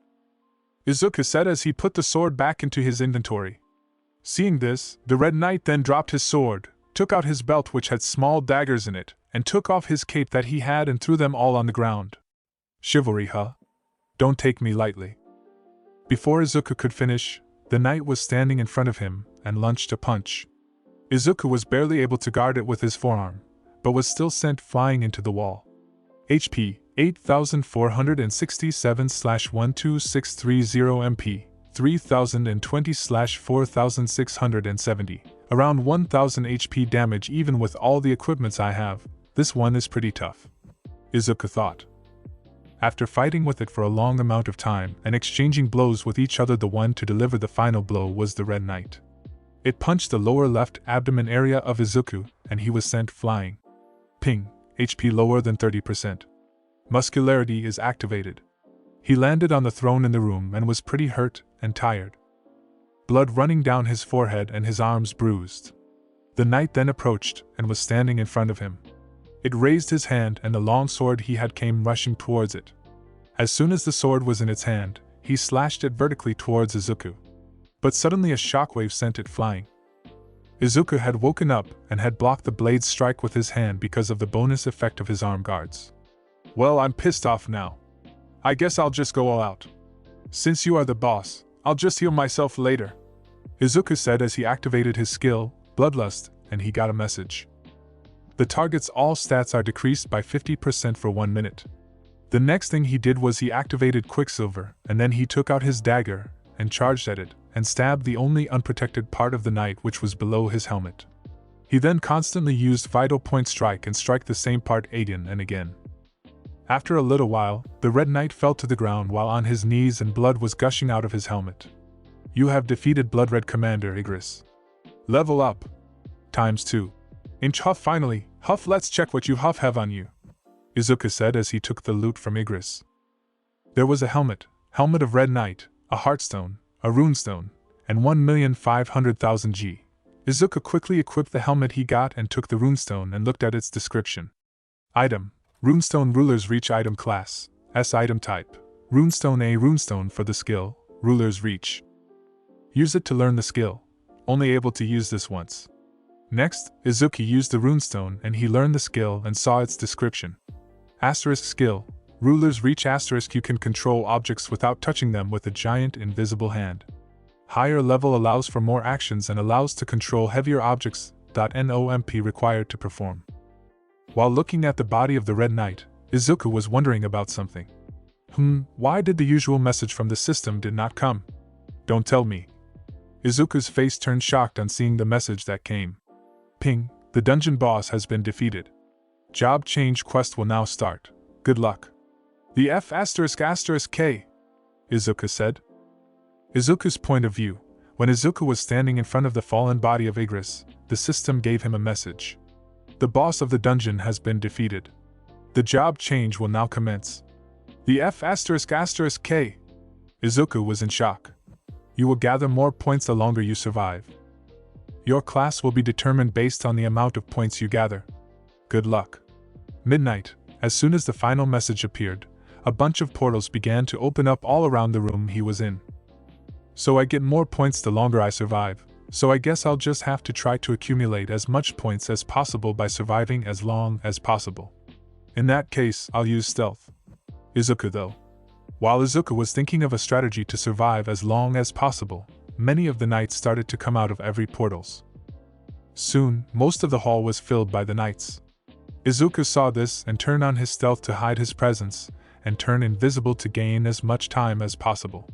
Izuku said as he put the sword back into his inventory. Seeing this, the Red Knight then dropped his sword, took out his belt which had small daggers in it, and took off his cape that he had and threw them all on the ground. Chivalry, huh? Don't take me lightly. Before Izuku could finish, the knight was standing in front of him and launched a punch. Izuku was barely able to guard it with his forearm, but was still sent flying into the wall. HP, 8467/12630 MP, 3020/4670. Around 1000 HP damage even with all the equipments I have, this one is pretty tough, Izuku thought. After fighting with it for a long amount of time and exchanging blows with each other, the one to deliver the final blow was the Red Knight. It punched the lower left abdomen area of Izuku, and he was sent flying. Ping, HP lower than 30%. Muscularity is activated. He landed on the throne in the room and was pretty hurt and tired. Blood running down his forehead and his arms bruised. The knight then approached and was standing in front of him. It raised his hand and the long sword he had came rushing towards it. As soon as the sword was in its hand, he slashed it vertically towards Izuku. But suddenly a shockwave sent it flying. Izuku had woken up and had blocked the blade's strike with his hand because of the bonus effect of his arm guards. Well, I'm pissed off now. I guess I'll just go all out. Since you are the boss, I'll just heal myself later, Izuku said as he activated his skill, Bloodlust, and he got a message. The target's all stats are decreased by 50% for 1 minute. The next thing he did was he activated Quicksilver, and then he took out his dagger and charged at it, and stabbed the only unprotected part of the knight, which was below his helmet. He then constantly used Vital Point Strike and strike the same part again and again. After a little while, the Red Knight fell to the ground while on his knees and blood was gushing out of his helmet. You have defeated Blood Red Commander Igris. Level up. ×2. Inch Huff finally, Huff, let's check what you Huff have on you, Izuku said as he took the loot from Igris. There was a helmet of Red Knight, a Heartstone, a Runestone, and 1,500,000 G. Izuku quickly equipped the helmet he got and took the Runestone and looked at its description. Item: Runestone Ruler's Reach. Item class: S. Item type: Runestone. A Runestone for the skill, Ruler's Reach. Use it to learn the skill. Only able to use this once. Next, Izuku used the Runestone and he learned the skill and saw its description. Asterisk skill: Ruler's Reach. Asterisk you can control objects without touching them with a giant invisible hand. Higher level allows for more actions and allows to control heavier objects. NOMP required to perform. While looking at the body of the Red Knight, Izuku was wondering about something. Why did the usual message from the system did not come? Don't tell me. Izuku's face turned shocked on seeing the message that came. Ping, the dungeon boss has been defeated. Job change quest will now start. Good luck. The F***K, Izuku said. Izuku's point of view: when Izuku was standing in front of the fallen body of Igris, the system gave him a message. The boss of the dungeon has been defeated. The job change will now commence. The F***K. Izuku was in shock. You will gather more points the longer you survive. Your class will be determined based on the amount of points you gather. Good luck. Midnight, as soon as the final message appeared, a bunch of portals began to open up all around the room he was in. So I get more points the longer I survive, so I guess I'll just have to try to accumulate as much points as possible by surviving as long as possible. In that case, I'll use stealth. Izuku though. While Izuku was thinking of a strategy to survive as long as possible, many of the knights started to come out of every portals. Soon, most of the hall was filled by the knights. Izuku saw this and turned on his stealth to hide his presence, and turn invisible to gain as much time as possible.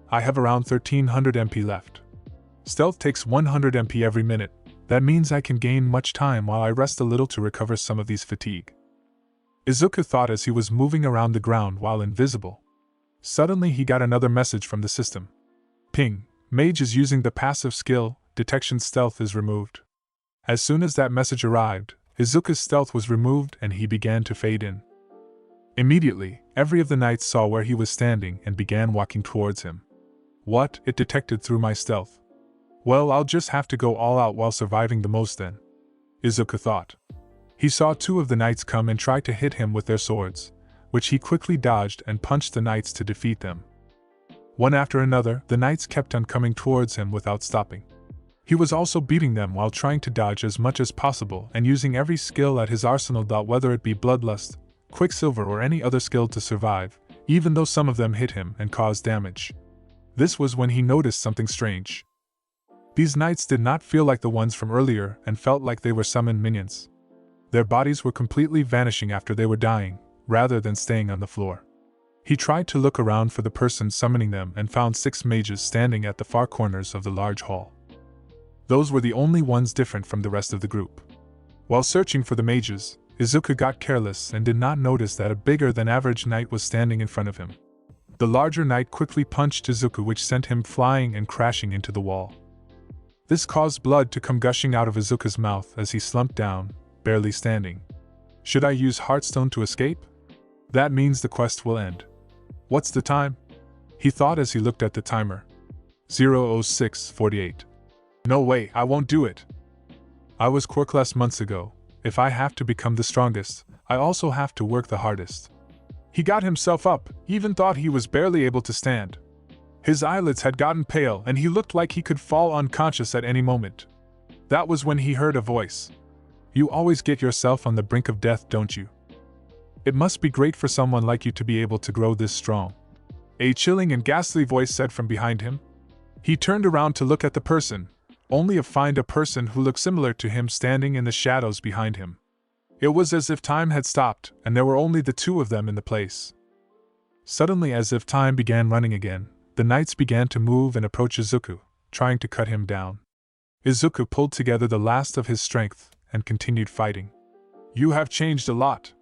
I have around 1300 MP left. Stealth takes 100 MP every minute. That means I can gain much time while I rest a little to recover some of these fatigue. Izuku thought as he was moving around the ground while invisible. Suddenly he got another message from the system. Ping, Mage is using the passive skill, Detection Stealth is removed. As soon as that message arrived, Izuku's stealth was removed and he began to fade in. Immediately, every of the knights saw where he was standing and began walking towards him. What? It detected through my stealth. Well, I'll just have to go all out while surviving the most then, Izuku thought. He saw two of the knights come and try to hit him with their swords, which he quickly dodged and punched the knights to defeat them. One after another, the knights kept on coming towards him without stopping. He was also beating them while trying to dodge as much as possible and using every skill at his arsenal, whether it be Bloodlust, Quicksilver or any other skill to survive, even though some of them hit him and caused damage. This was when he noticed something strange. These knights did not feel like the ones from earlier and felt like they were summoned minions. Their bodies were completely vanishing after they were dying, rather than staying on the floor. He tried to look around for the person summoning them and found 6 mages standing at the far corners of the large hall. Those were the only ones different from the rest of the group. While searching for the mages, Izuku got careless and did not notice that a bigger-than-average knight was standing in front of him. The larger knight quickly punched Izuku, which sent him flying and crashing into the wall. This caused blood to come gushing out of Izuku's mouth as he slumped down, barely standing. Should I use Heartstone to escape? That means the quest will end. What's the time? He thought as he looked at the timer. 0:06:48. No way, I won't do it. I was quirkless months ago. If I have to become the strongest, I also have to work the hardest. He got himself up, even thought he was barely able to stand. His eyelids had gotten pale and he looked like he could fall unconscious at any moment. That was when he heard a voice. You always get yourself on the brink of death, don't you? It must be great for someone like you to be able to grow this strong. A chilling and ghastly voice said from behind him. He turned around to look at the person, only to find a person who looked similar to him standing in the shadows behind him. It was as if time had stopped and there were only the two of them in the place. Suddenly, as if time began running again, the knights began to move and approach Izuku, trying to cut him down. Izuku pulled together the last of his strength and continued fighting. You have changed a lot.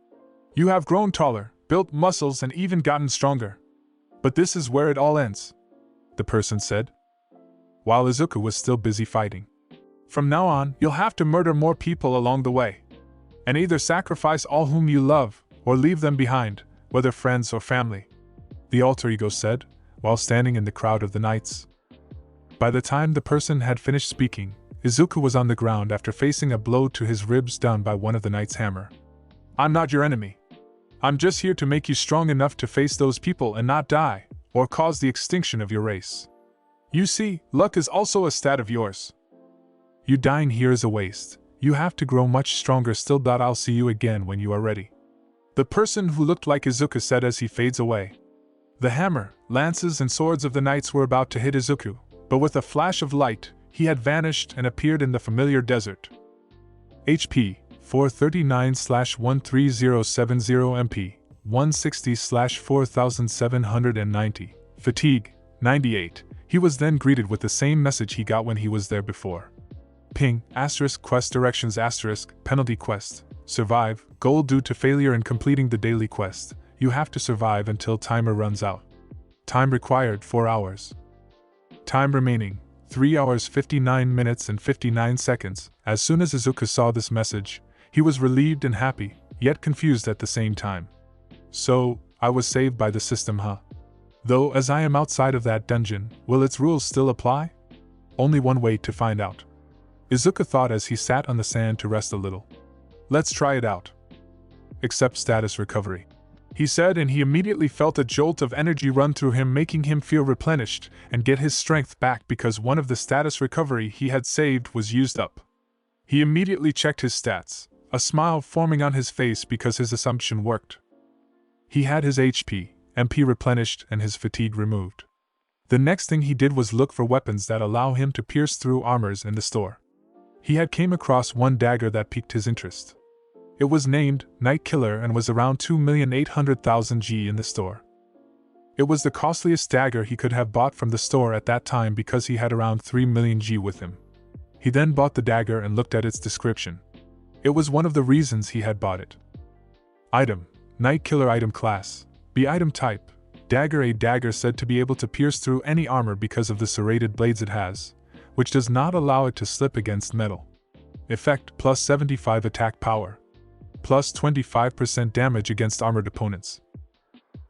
You have grown taller, built muscles, and even gotten stronger. But this is where it all ends, the person said, while Izuku was still busy fighting. From now on, you'll have to murder more people along the way, and either sacrifice all whom you love, or leave them behind, whether friends or family, the alter ego said, while standing in the crowd of the knights. By the time the person had finished speaking, Izuku was on the ground after facing a blow to his ribs down by one of the knights' hammer. I'm not your enemy. I'm just here to make you strong enough to face those people and not die, or cause the extinction of your race. You see, luck is also a stat of yours. You dying here is a waste. You have to grow much stronger still. I'll see you again when you are ready, the person who looked like Izuku said as he fades away. The hammer, lances, and swords of the knights were about to hit Izuku, but with a flash of light, he had vanished and appeared in the familiar desert. HP 439/13070 MP 160/4790. Fatigue 98. He was then greeted with the same message he got when he was there before. Ping, * quest directions * penalty quest. Survive, goal due to failure in completing the daily quest. You have to survive until timer runs out. Time required 4 hours. Time remaining 3 hours 59 minutes and 59 seconds. As soon as Izuku saw this message, he was relieved and happy, yet confused at the same time. So, I was saved by the system, huh? Though as I am outside of that dungeon, will its rules still apply? Only one way to find out, Izuku thought as he sat on the sand to rest a little. Let's try it out. Accept status recovery, he said, and he immediately felt a jolt of energy run through him, making him feel replenished and get his strength back because one of the status recovery he had saved was used up. He immediately checked his stats, a smile forming on his face because his assumption worked. He had his HP, MP replenished and his fatigue removed. The next thing he did was look for weapons that allow him to pierce through armors in the store. He had came across one dagger that piqued his interest. It was named Night Killer and was around 2,800,000 G in the store. It was the costliest dagger he could have bought from the store at that time because he had around 3 million G with him. He then bought the dagger and looked at its description. It was one of the reasons he had bought it. Item: Night Killer. Item class: B. Item type: dagger. A dagger said to be able to pierce through any armor because of the serrated blades it has, which does not allow it to slip against metal. Effect: plus 75 attack power, plus 25% damage against armored opponents.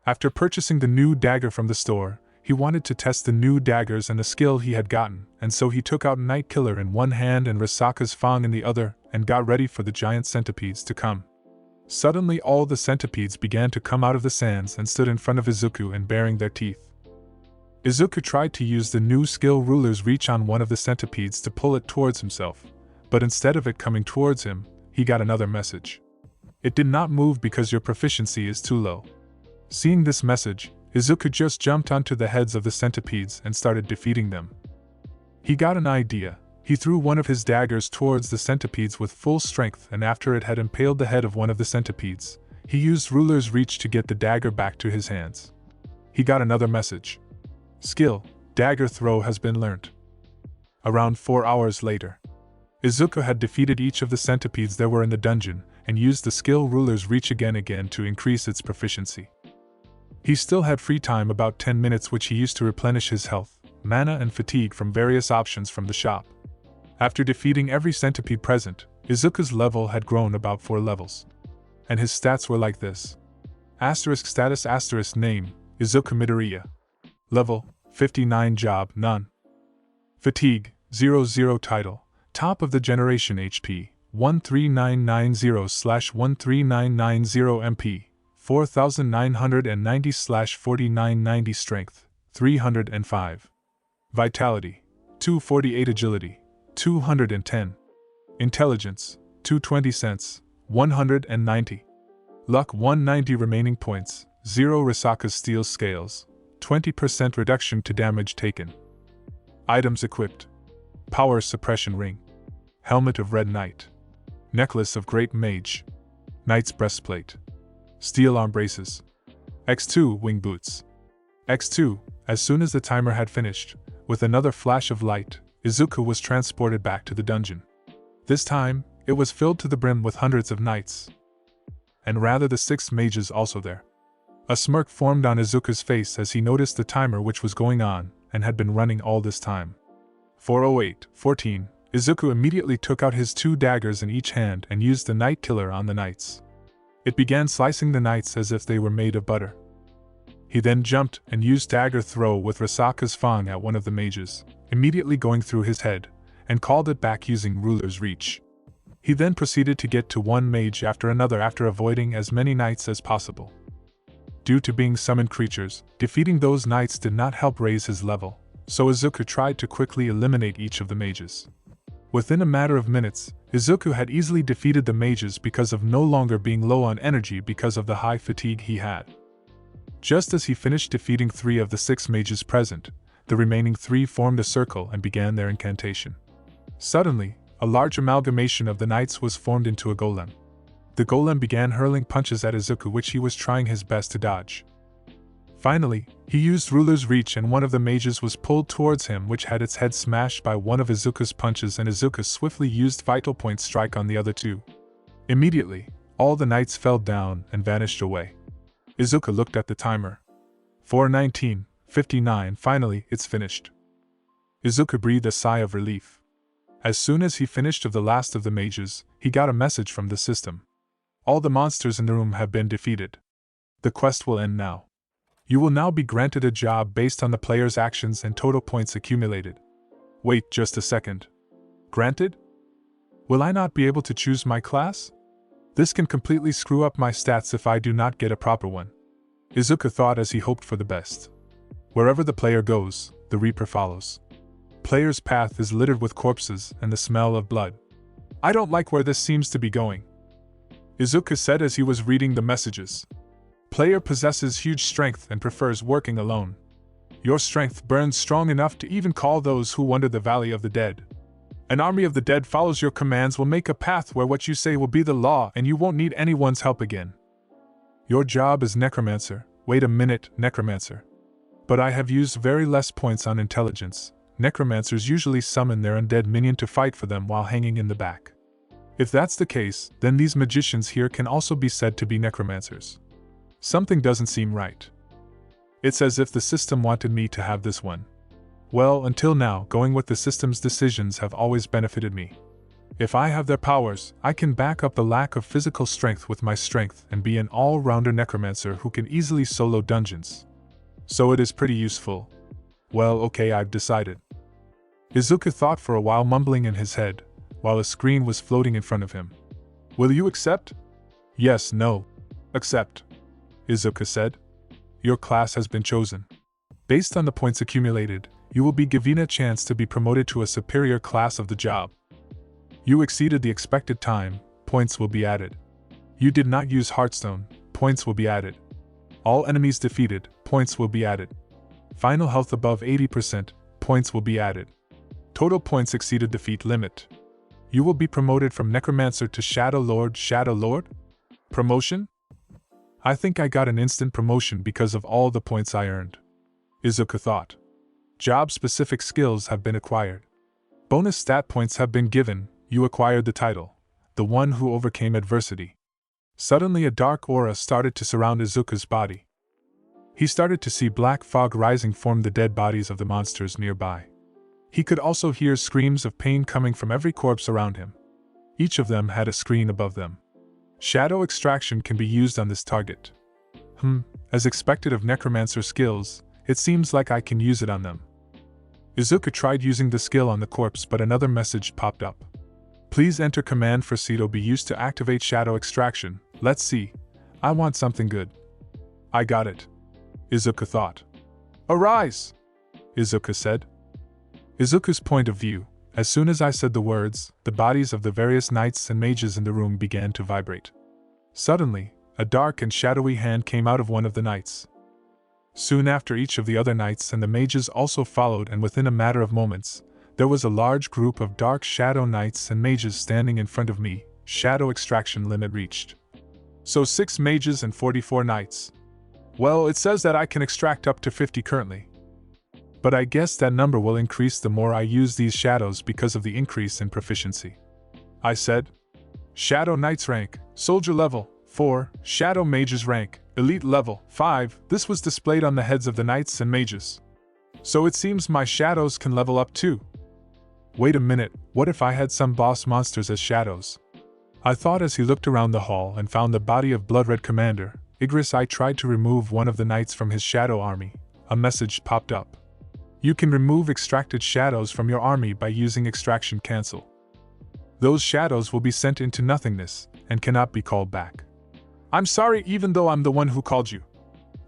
After purchasing the new dagger from the store, he wanted to test the new daggers and the skill he had gotten, and so he took out Night Killer in one hand and Risaka's Fang in the other, and got ready for the giant centipedes to come. Suddenly all the centipedes began to come out of the sands and stood in front of Izuku and baring their teeth. Izuku tried to use the new skill Ruler's Reach on one of the centipedes to pull it towards himself, but instead of it coming towards him, he got another message. It did not move because your proficiency is too low. Seeing this message, Izuku just jumped onto the heads of the centipedes and started defeating them. He got an idea. He threw one of his daggers towards the centipedes with full strength, and after it had impaled the head of one of the centipedes, he used Ruler's Reach to get the dagger back to his hands. He got another message. Skill: dagger throw has been learnt. Around 4 hours later, Izuku had defeated each of the centipedes there were in the dungeon and used the skill ruler's reach again to increase its proficiency. He still had free time, about 10 minutes, which he used to replenish his health, mana and fatigue from various options from the shop. After defeating every centipede present, Izuku's level had grown about 4 levels. And his stats were like this. Asterisk status asterisk name, Izuku Midoriya. Level, 59 job, none. Fatigue, 00 title. Top of the generation HP, 13990/13990 MP, 4990/4990 strength, 305. Vitality, 248 agility, 210. Intelligence, 220 cents, 190. Luck 190 remaining points, 0 Risaka's steel scales, 20% reduction to damage taken. Items equipped. Power suppression ring. Helmet of Red Knight. Necklace of Great Mage. Knight's breastplate. Steel arm braces. X2 wing boots. X2, as soon as the timer had finished, with another flash of light, Izuku was transported back to the dungeon. This time, it was filled to the brim with hundreds of knights. And rather the 6 mages also there. A smirk formed on Izuku's face as he noticed the timer which was going on and had been running all this time. 4:08:14. Izuku immediately took out his 2 daggers in each hand and used the Night Killer on the knights. It began slicing the knights as if they were made of butter. He then jumped and used dagger throw with Risaka's Fang at one of the mages, immediately going through his head, and called it back using ruler's reach. He then proceeded to get to one mage after another after avoiding as many knights as possible. Due to being summoned creatures, defeating those knights did not help raise his level, so Izuku tried to quickly eliminate each of the mages. Within a matter of minutes, Izuku had easily defeated the mages because of no longer being low on energy because of the high fatigue he had. Just as he finished defeating 3 of the 6 mages present, the remaining 3 formed a circle and began their incantation. Suddenly, a large amalgamation of the knights was formed into a golem. The golem began hurling punches at Izuku which he was trying his best to dodge. Finally, he used ruler's reach and one of the mages was pulled towards him which had its head smashed by one of Izuku's punches, and Izuku swiftly used Vital Point strike on the other 2. Immediately, all the knights fell down and vanished away. Izuku looked at the timer. 4:19:59. Finally, it's finished. Izuku breathed a sigh of relief. As soon as he finished of the last of the mages, he got a message from the system. All the monsters in the room have been defeated. The quest will end now. You will now be granted a job based on the player's actions and total points accumulated. Wait just a second. Granted? Will I not be able to choose my class? This can completely screw up my stats if I do not get a proper one. Izuku thought as he hoped for the best. Wherever the player goes, the Reaper follows. Player's path is littered with corpses and the smell of blood. I don't like where this seems to be going. Izuku said as he was reading the messages. Player possesses huge strength and prefers working alone. Your strength burns strong enough to even call those who wander the valley of the dead. An army of the dead follows your commands, will make a path where what you say will be the law and you won't need anyone's help again. Your job is necromancer. Wait a minute, necromancer. But I have used very less points on intelligence. Necromancers usually summon their undead minion to fight for them while hanging in the back. If that's the case, then these magicians here can also be said to be necromancers. Something doesn't seem right. It's as if the system wanted me to have this one. Well, until now, going with the system's decisions have always benefited me. If I have their powers, I can back up the lack of physical strength with my strength and be an all-rounder necromancer who can easily solo dungeons. So it is pretty useful. Well, okay, I've decided. Izuku thought for a while, mumbling in his head, while a screen was floating in front of him. Will you accept? Yes, no. Accept. Izuku said. Your class has been chosen. Based on the points accumulated, you will be given a chance to be promoted to a superior class of the job. You exceeded the expected time, points will be added. You did not use Heartstone, points will be added. All enemies defeated, points will be added. Final health above 80%, points will be added. Total points exceeded defeat limit. You will be promoted from Necromancer to Shadow Lord. Shadow Lord? Promotion? I think I got an instant promotion because of all the points I earned. Izuku thought. Job-specific skills have been acquired. Bonus stat points have been given, you acquired the title, the one who overcame adversity. Suddenly a dark aura started to surround Izuku's body. He started to see black fog rising from the dead bodies of the monsters nearby. He could also hear screams of pain coming from every corpse around him. Each of them had a screen above them. Shadow extraction can be used on this target. As expected of necromancer skills, it seems like I can use it on them. Izuku tried using the skill on the corpse, but another message popped up. Please enter command for C to be used to activate shadow extraction. Let's see. I want something good. I got it, Izuku thought. Arise, Izuku said. Izuku's point of view, as soon as I said the words, the bodies of the various knights and mages in the room began to vibrate. Suddenly, a dark and shadowy hand came out of one of the knights. Soon after, each of the other knights and the mages also followed, and within a matter of moments, there was a large group of dark shadow knights and mages standing in front of me. Shadow extraction limit reached. So 6 mages and 44 knights. Well, it says that I can extract up to 50 currently. But I guess that number will increase the more I use these shadows because of the increase in proficiency. I said. Shadow Knight's rank, Soldier level 4, Shadow Mage's rank, Elite level 5. This was displayed on the heads of the knights and mages. So it seems my shadows can level up too. Wait a minute, what if I had some boss monsters as shadows? I thought as he looked around the hall and found the body of Blood Red Commander Igris. I tried to remove one of the knights from his shadow army. A message popped up. You can remove extracted shadows from your army by using extraction cancel. Those shadows will be sent into nothingness and cannot be called back. I'm sorry, even though I'm the one who called you.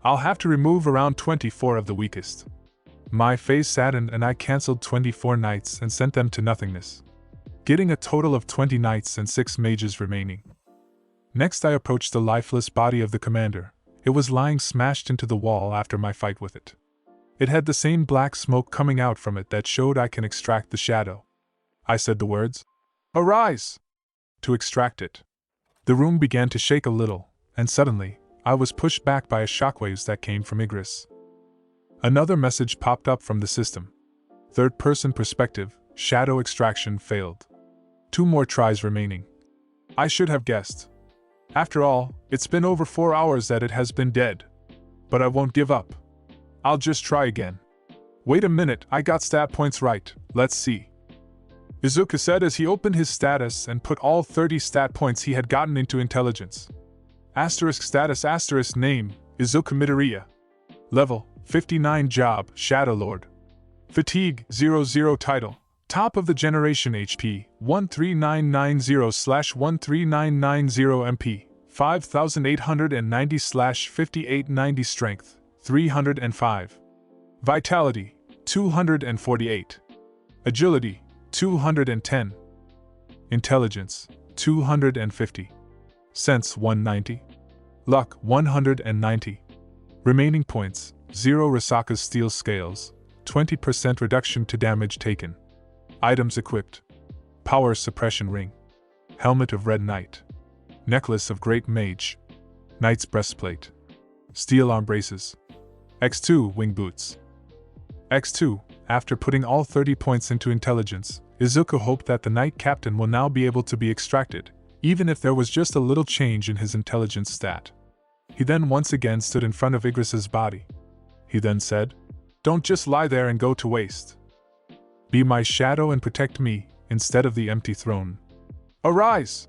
I'll have to remove around 24 of the weakest. My face saddened and I cancelled 24 knights and sent them to nothingness, getting a total of 20 knights and 6 mages remaining. Next I approached the lifeless body of the commander. It was lying smashed into the wall after my fight with it. It had the same black smoke coming out from it that showed I can extract the shadow. I said the words, "Arise!" to extract it. The room began to shake a little, and suddenly, I was pushed back by a shockwaves that came from Igris. Another message popped up from the system. Third-person perspective, shadow extraction failed. 2 more tries remaining. I should have guessed. After all, it's been over 4 hours that it has been dead. But I won't give up. I'll just try again. Wait a minute, I got stat points right, let's see. Izuku said as he opened his status and put all 30 stat points he had gotten into intelligence. Asterisk status asterisk name, Izuku Midoriya. Level, 59 job, Shadow Lord. Fatigue, 00 title. Top of the generation HP, 13990/13990 MP. 5890/5890 strength, 305. Vitality, 248. Agility, 210. Intelligence, 250. Sense, 190. Luck, 190. Remaining points, 0 Risaka's steel scales, 20% reduction to damage taken. Items equipped. Power suppression ring. Helmet of Red Knight. Necklace of Great Mage. Knight's breastplate. Steel arm braces. X2 wing boots. X2, after putting all 30 points into intelligence, Izuku hoped that the Knight Captain will now be able to be extracted, even if there was just a little change in his intelligence stat. He then once again stood in front of Igris's body. He then said, "Don't just lie there and go to waste. Be my shadow and protect me, instead of the empty throne. Arise!"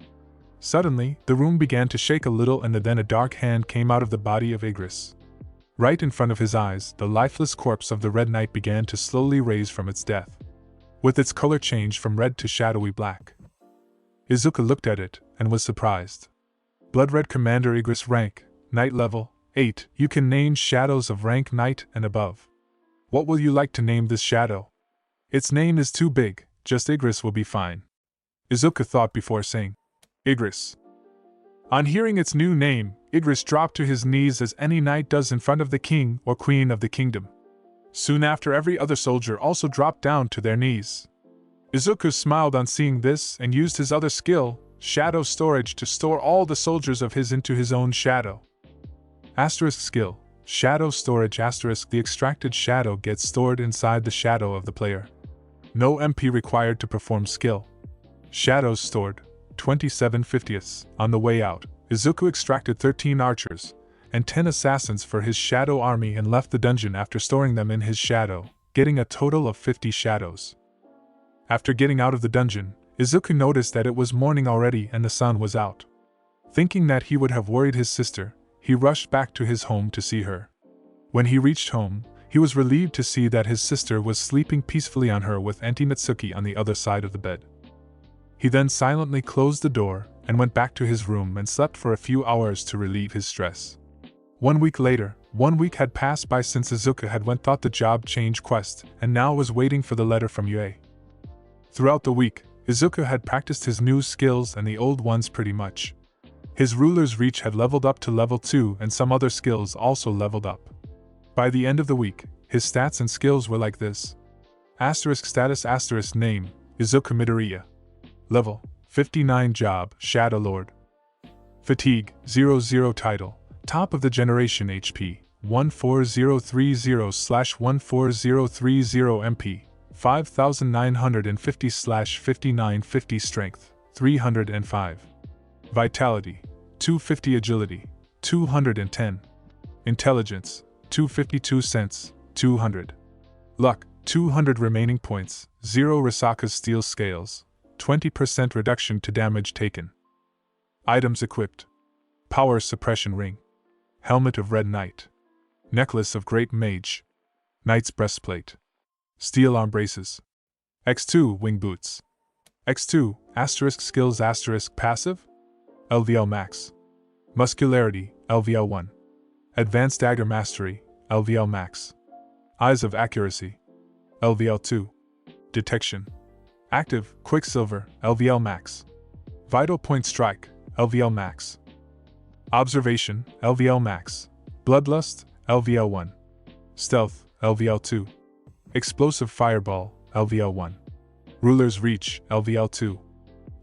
Suddenly, the room began to shake a little and then a dark hand came out of the body of Igris. Right in front of his eyes, the lifeless corpse of the Red Knight began to slowly raise from its death, with its color changed from red to shadowy black. Izuku looked at it, and was surprised. Blood Red Commander Igris rank, Knight level, 8. You can name shadows of rank Knight and above. What will you like to name this shadow? Its name is too big, just Igris will be fine. Izuku thought before saying, Igris. On hearing its new name, Igris dropped to his knees as any knight does in front of the king or queen of the kingdom. Soon after, every other soldier also dropped down to their knees. Izuku smiled on seeing this and used his other skill, Shadow Storage, to store all the soldiers of his into his own shadow. Asterisk skill, Shadow Storage asterisk. The extracted shadow gets stored inside the shadow of the player. No MP required to perform skill. Shadows stored, 27/50ths. On the way out, Izuku extracted 13 archers and 10 assassins for his shadow army and left the dungeon after storing them in his shadow, getting a total of 50 shadows. After getting out of the dungeon, Izuku noticed that it was morning already and the sun was out. Thinking that he would have worried his sister, he rushed back to his home to see her. When he reached home, he was relieved to see that his sister was sleeping peacefully on her with Auntie Natsuki on the other side of the bed. He then silently closed the door and went back to his room and slept for a few hours to relieve his stress. 1 week later, 1 week had passed by since Izuku had went thought the job change quest and now was waiting for the letter from Yue. Throughout the week, Izuku had practiced his new skills and the old ones pretty much. His ruler's reach had leveled up to level 2 and some other skills also leveled up. By the end of the week, his stats and skills were like this. Status name, Izuku Midoriya. Level, 59 job, Shadow Lord. Fatigue, 00 title, top of the generation HP, 14030/14030 MP, 5950/5950 strength, 305. Vitality, 250 agility, 210. Intelligence, 252 cents, 200. Luck, 200 remaining points, 0 Risaka's steel scales, 20% reduction to damage taken. Items equipped. Power suppression ring. Helmet of red knight. Necklace of great mage. Knight's breastplate. Steel arm braces. X2 wing boots. X2 skills passive. LVL max. Muscularity, LVL 1. Advanced dagger mastery, LVL max. Eyes of accuracy, LVL 2. Detection. Active, Quicksilver, LVL max. Vital point strike, LVL max. Observation, LVL max. Bloodlust, LVL 1. Stealth, LVL 2. Explosive fireball, LVL 1. Ruler's reach, LVL 2.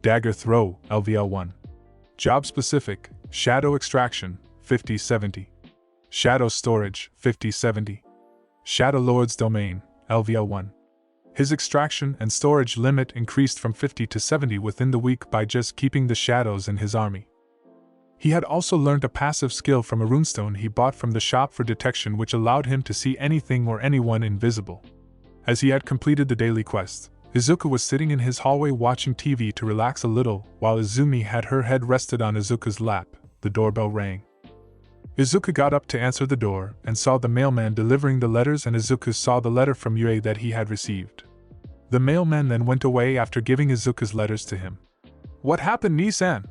Dagger throw, LVL 1. Job specific, shadow extraction, 50/70. Shadow storage, 50/70. Shadow Lord's domain, LVL 1. His extraction and storage limit increased from 50 to 70 within the week by just keeping the shadows in his army. He had also learned a passive skill from a runestone he bought from the shop for detection which allowed him to see anything or anyone invisible. As he had completed the daily quest, Izuku was sitting in his hallway watching TV to relax a little while Izumi had her head rested on Izuku's lap. The doorbell rang. Izuku got up to answer the door and saw the mailman delivering the letters, and Izuku saw the letter from Yue that he had received. The mailman then went away after giving Izuku's letters to him. "What happened, Nii-san?"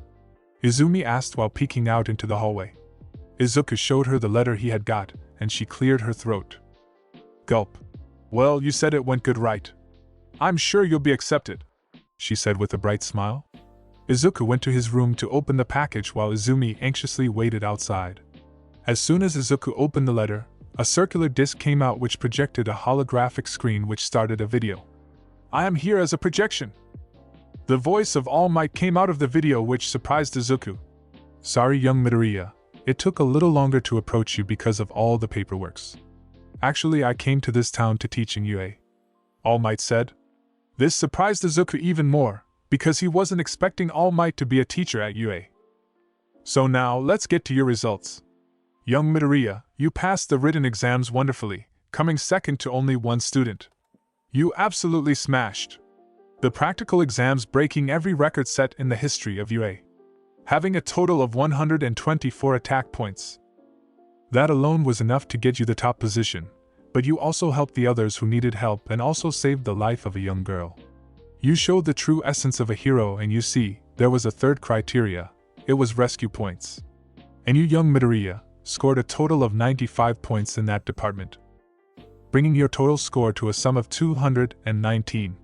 Izumi asked while peeking out into the hallway. Izuku showed her the letter he had got, and she cleared her throat. Gulp. "Well, you said it went good, right? I'm sure you'll be accepted," she said with a bright smile. Izuku went to his room to open the package while Izumi anxiously waited outside. As soon as Izuku opened the letter, a circular disc came out which projected a holographic screen which started a video. "I am here as a projection." The voice of All Might came out of the video which surprised Izuku. "Sorry, young Midoriya, it took a little longer to approach you because of all the paperworks. Actually, I came to this town to teach in Yue," All Might said. This surprised Izuku even more, because he wasn't expecting All Might to be a teacher at Yue. "So now, let's get to your results. Young Midoriya, you passed the written exams wonderfully, coming second to only one student. You absolutely smashed the practical exams, breaking every record set in the history of Yue, having a total of 124 attack points. That alone was enough to get you the top position, but you also helped the others who needed help and also saved the life of a young girl. You showed the true essence of a hero, and you see, there was a third criteria, it was rescue points. And you, young Midoriya, scored a total of 95 points in that department, bringing your total score to a sum of 219.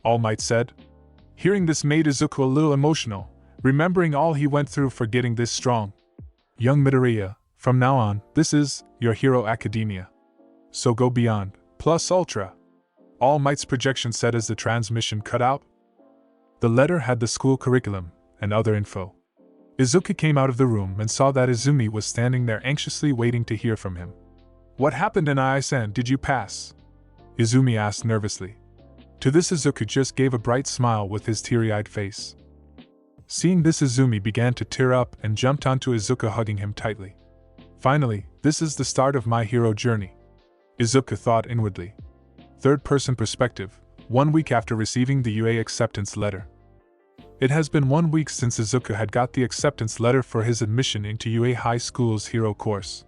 All Might said. Hearing this made Izuku a little emotional, remembering all he went through for getting this strong. Young Midoriya, from now on, this is your Hero Academia. So go beyond, plus ultra. All Might's projection said as the transmission cut out. The letter had the school curriculum and other info. Izuku came out of the room and saw that Izumi was standing there anxiously waiting to hear from him. "What happened in Ai-san, did you pass?" Izumi asked nervously. To this Izuku just gave a bright smile with his teary-eyed face. Seeing this, Izumi began to tear up and jumped onto Izuku, hugging him tightly. Finally, this is the start of my hero journey, Izuku thought inwardly. Third-person perspective, 1 week after receiving the UA acceptance letter. It has been 1 week since Izuku had got the acceptance letter for his admission into UA High School's hero course.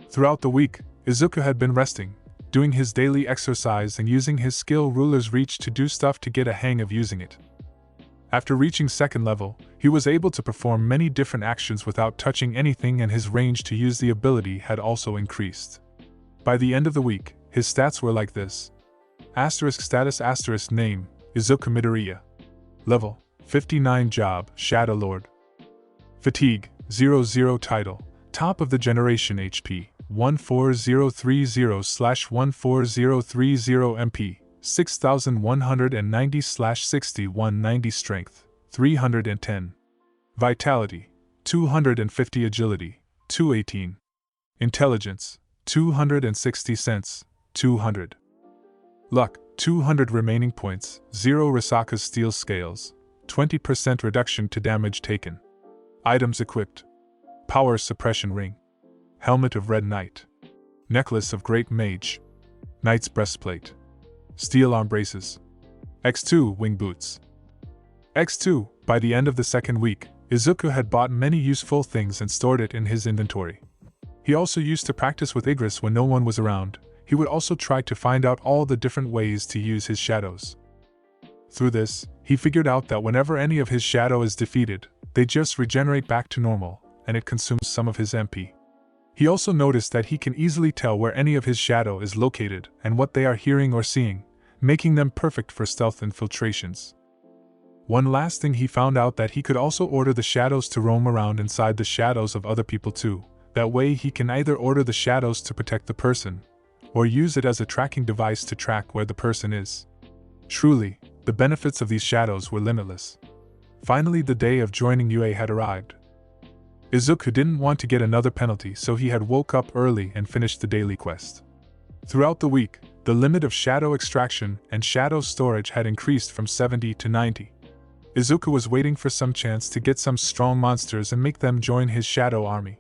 Throughout the week, Izuku had been resting, doing his daily exercise and using his skill ruler's reach to do stuff to get a hang of using it. After reaching second level, he was able to perform many different actions without touching anything, and his range to use the ability had also increased. By the end of the week, his stats were like this. Status name, Izuku Midoriya. Level, 59 job, Shadow Lord. Fatigue, 00 title, top of the generation HP, 14030/14030 MP, 6190/6190 strength, 310. Vitality, 250 agility, 218. Intelligence, 260 sense, 200. Luck, 200 remaining points, 0 Risaka's steel scales, 20% reduction to damage taken. Items equipped. Power suppression ring. Helmet of Red Knight. Necklace of Great Mage. Knight's breastplate. Steel arm braces. X2 wing boots. X2, by the end of the second week, Izuku had bought many useful things and stored it in his inventory. He also used to practice with Igris when no one was around. He would also try to find out all the different ways to use his shadows. Through this, he figured out that whenever any of his shadow is defeated, they just regenerate back to normal, and it consumes some of his MP. He also noticed that he can easily tell where any of his shadow is located and what they are hearing or seeing, making them perfect for stealth infiltrations. One last thing, he found out that he could also order the shadows to roam around inside the shadows of other people too. That way he can either order the shadows to protect the person, or use it as a tracking device to track where the person is. Truly, the benefits of these shadows were limitless. Finally, the day of joining UA had arrived. Izuku didn't want to get another penalty, so he had woke up early and finished the daily quest. Throughout the week, the limit of shadow extraction and shadow storage had increased from 70 to 90. Izuku was waiting for some chance to get some strong monsters and make them join his shadow army.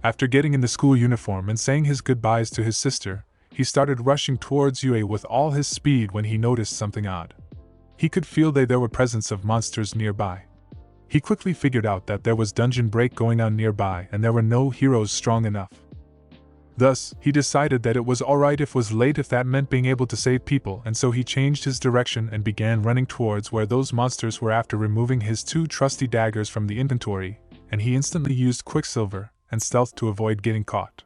After getting in the school uniform and saying his goodbyes to his sister, he started rushing towards UA with all his speed when he noticed something odd. He could feel that there were presence of monsters nearby. He quickly figured out that there was dungeon break going on nearby and there were no heroes strong enough. Thus, he decided that it was alright if it was late, if that meant being able to save people, and so he changed his direction and began running towards where those monsters were after removing his 2 trusty daggers from the inventory, and he instantly used Quicksilver and Stealth to avoid getting caught.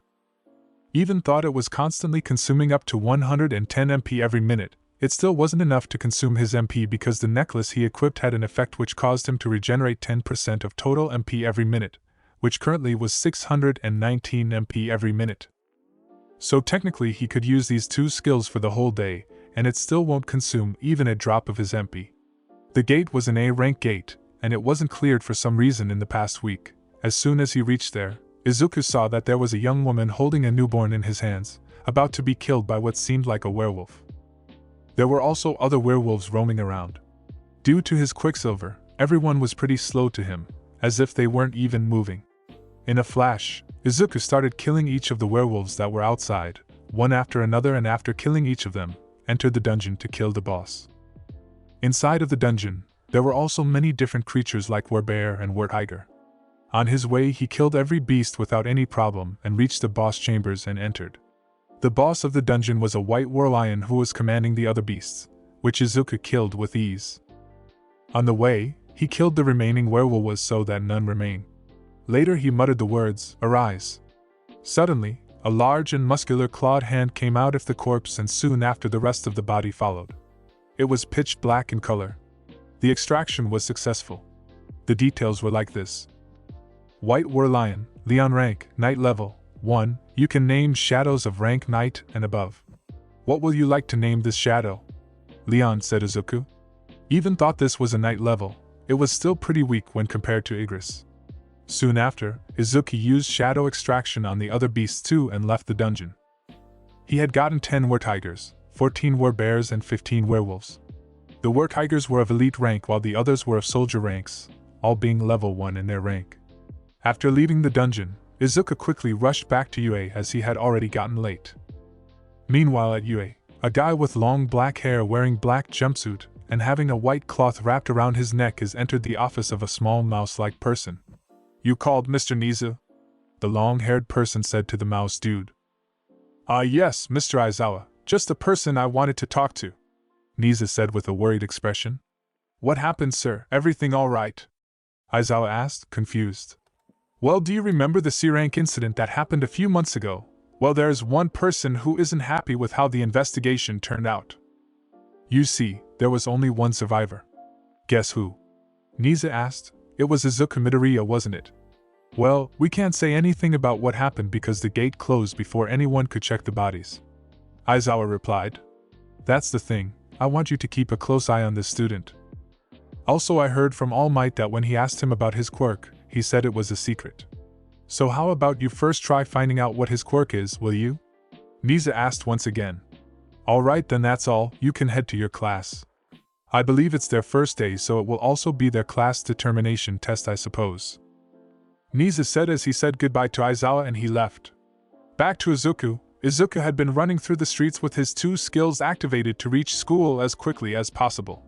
Even thought it was constantly consuming up to 110 MP every minute, it still wasn't enough to consume his MP because the necklace he equipped had an effect which caused him to regenerate 10% of total MP every minute, which currently was 619 MP every minute. So technically he could use these 2 skills for the whole day, and it still won't consume even a drop of his MP. The gate was an A-rank gate, and it wasn't cleared for some reason in the past week. As soon as he reached there, Izuku saw that there was a young woman holding a newborn in his hands, about to be killed by what seemed like a werewolf. There were also other werewolves roaming around. Due to his Quicksilver, everyone was pretty slow to him, as if they weren't even moving. In a flash, Izuku started killing each of the werewolves that were outside, one after another, and after killing each of them, entered the dungeon to kill the boss. Inside of the dungeon, there were also many different creatures like Werbear and Wertiger. On his way, he killed every beast without any problem and reached the boss chambers and entered. The boss of the dungeon was a white warlion who was commanding the other beasts, which Izuku killed with ease. On the way, he killed the remaining werewolves so that none remain. Later he muttered the words, "Arise." Suddenly, a large and muscular clawed hand came out of the corpse, and soon after the rest of the body followed. It was pitch black in color. The extraction was successful. The details were like this. White Warlion, Leon rank, Knight level, 1, you can name shadows of rank Knight and above. What will you like to name this shadow? Leon, said Izuku. Even thought this was a Knight level, it was still pretty weak when compared to Igris. Soon after, Izuku used shadow extraction on the other beasts too and left the dungeon. He had gotten 10 Wertigers, 14 were bears and 15 werewolves. The Wertigers were of elite rank while the others were of soldier ranks, all being level 1 in their rank. After leaving the dungeon, Izuku quickly rushed back to UA as he had already gotten late. Meanwhile at UA, a guy with long black hair wearing black jumpsuit and having a white cloth wrapped around his neck has entered the office of a small mouse-like person. "You called, Mr. Nizu?" the long-haired person said to the mouse dude. Yes, Mr. Aizawa, just the person I wanted to talk to," Nizu said with a worried expression. "What happened, sir? Everything all right?" Aizawa asked, confused. "Well, do you remember the C-rank incident that happened a few months ago? Well, there's one person who isn't happy with how the investigation turned out. You see, there was only one survivor." "Guess who?" Nizu asked. "It was Izuku Midoriya, wasn't it?" "Well, we can't say anything about what happened because the gate closed before anyone could check the bodies," Aizawa replied. "That's the thing, I want you to keep a close eye on this student. Also, I heard from All Might that when he asked him about his quirk, he said it was a secret. So how about you first try finding out what his quirk is, will you?" Nizu asked once again. "Alright, then that's all, you can head to your class. I believe it's their first day, so it will also be their class determination test, I suppose," Nizu said as he said goodbye to Aizawa and he left. Back to Izuku, Izuku had been running through the streets with his 2 skills activated to reach school as quickly as possible.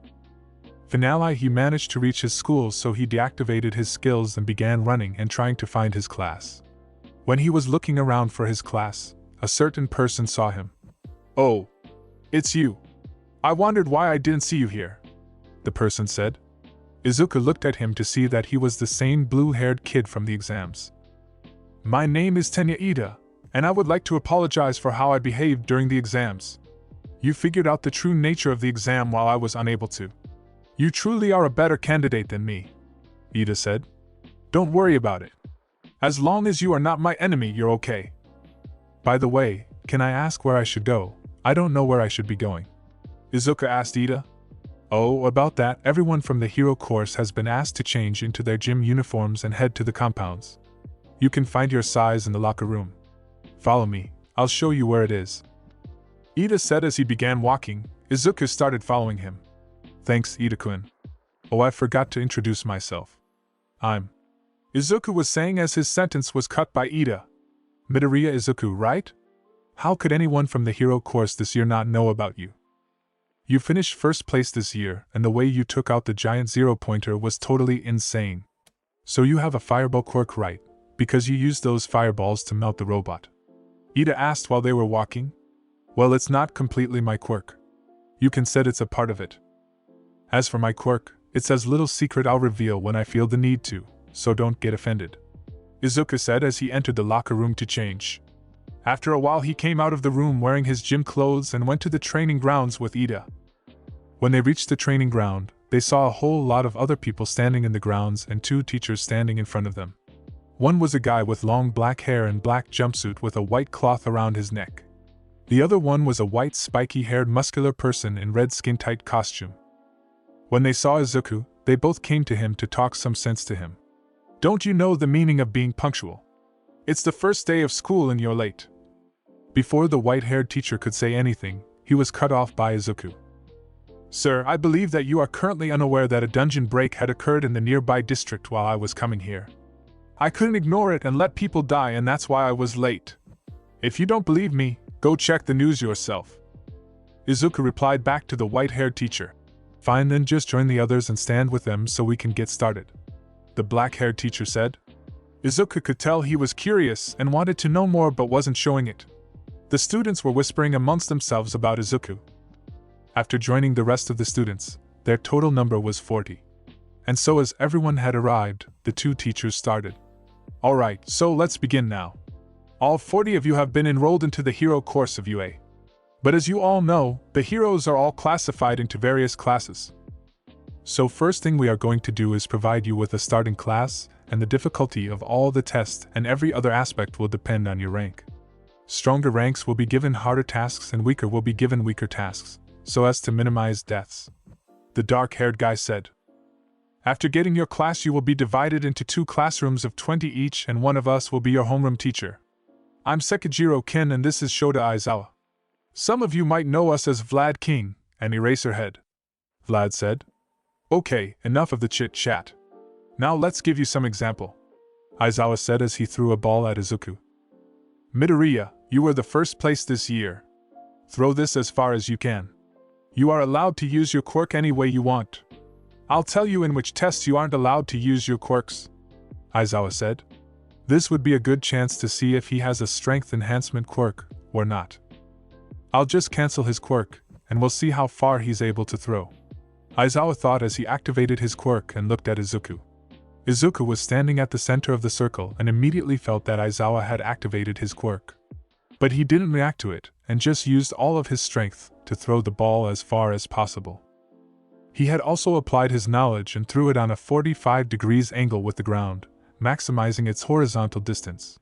Finally, he managed to reach his school, so he deactivated his skills and began running and trying to find his class. When he was looking around for his class, a certain person saw him. "Oh, it's you. I wondered why I didn't see you here," the person said. Izuku looked at him to see that he was the same blue-haired kid from the exams. "My name is Tenya Ida, and I would like to apologize for how I behaved during the exams. You figured out the true nature of the exam while I was unable to. You truly are a better candidate than me," Ida said. "Don't worry about it. As long as you are not my enemy, you're okay. By the way, can I ask where I should go? I don't know where I should be going," Izuku asked Ida. "Oh, about that, everyone from the hero course has been asked to change into their gym uniforms and head to the compounds. You can find your size in the locker room. Follow me, I'll show you where it is," Ida said as he began walking. Izuku started following him. "Thanks, Ida-kun. Oh, I forgot to introduce myself. I'm..." Izuku was saying as his sentence was cut by Ida. "Midoriya Izuku, right? How could anyone from the hero course this year not know about you? You finished first place this year, and the way you took out the giant zero-pointer was totally insane. So you have a fireball quirk, right? Because you used those fireballs to melt the robot?" Ida asked while they were walking. "Well, it's not completely my quirk. You can say it's a part of it. As for my quirk, it's as little secret I'll reveal when I feel the need to, so don't get offended," Izuku said as he entered the locker room to change. After a while he came out of the room wearing his gym clothes and went to the training grounds with Ida. When they reached the training ground, they saw a whole lot of other people standing in the grounds and 2 teachers standing in front of them. One was a guy with long black hair and black jumpsuit with a white cloth around his neck. The other one was a white spiky-haired muscular person in red skin-tight costume. When they saw Izuku, they both came to him to talk some sense to him. "Don't you know the meaning of being punctual? It's the first day of school and you're late." Before the white-haired teacher could say anything, he was cut off by Izuku. "Sir, I believe that you are currently unaware that a dungeon break had occurred in the nearby district while I was coming here. I couldn't ignore it and let people die, and that's why I was late. If you don't believe me, go check the news yourself," Izuku replied back to the white-haired teacher. "Fine, then just join the others and stand with them so we can get started," the black-haired teacher said. Izuku could tell he was curious and wanted to know more but wasn't showing it. The students were whispering amongst themselves about Izuku. After joining the rest of the students, their total number was 40. And so as everyone had arrived, the 2 teachers started. "Alright, so let's begin now. All 40 of you have been enrolled into the hero course of UA. But as you all know, the heroes are all classified into various classes. So first thing we are going to do is provide you with a starting class, and the difficulty of all the tests and every other aspect will depend on your rank. Stronger ranks will be given harder tasks and weaker will be given weaker tasks, so as to minimize deaths," the dark-haired guy said. "After getting your class you will be divided into 2 classrooms of 20 each and one of us will be your homeroom teacher. I'm Sekijiro Ken and this is Shota Aizawa. Some of you might know us as Vlad King and Eraserhead. Vlad said. Okay, enough of the chit-chat. Now let's give you some example. Aizawa said as he threw a ball at Izuku. Midoriya, you were the first place this year. Throw this as far as you can. You are allowed to use your quirk any way you want. I'll tell you in which tests you aren't allowed to use your quirks, Aizawa said. This would be a good chance to see if he has a strength enhancement quirk or not. I'll just cancel his quirk, and we'll see how far he's able to throw. Aizawa thought as he activated his quirk and looked at Izuku. Izuku was standing at the center of the circle and immediately felt that Aizawa had activated his quirk. But he didn't react to it, and just used all of his strength to throw the ball as far as possible. He had also applied his knowledge and threw it on a 45 degrees angle with the ground, maximizing its horizontal distance.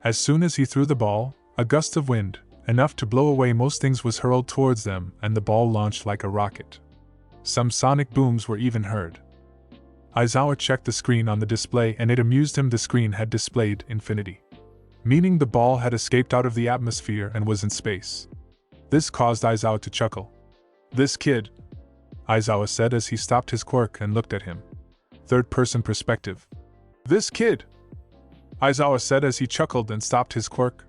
As soon as he threw the ball, a gust of wind, enough to blow away most things, was hurled towards them and the ball launched like a rocket. Some sonic booms were even heard. Aizawa checked the screen on the display and it amused him the screen had displayed infinity, meaning the ball had escaped out of the atmosphere and was in space. This caused Aizawa to chuckle. This kid, Aizawa said as he stopped his quirk and looked at him. Third-person perspective. This kid, Aizawa said as he chuckled and stopped his quirk.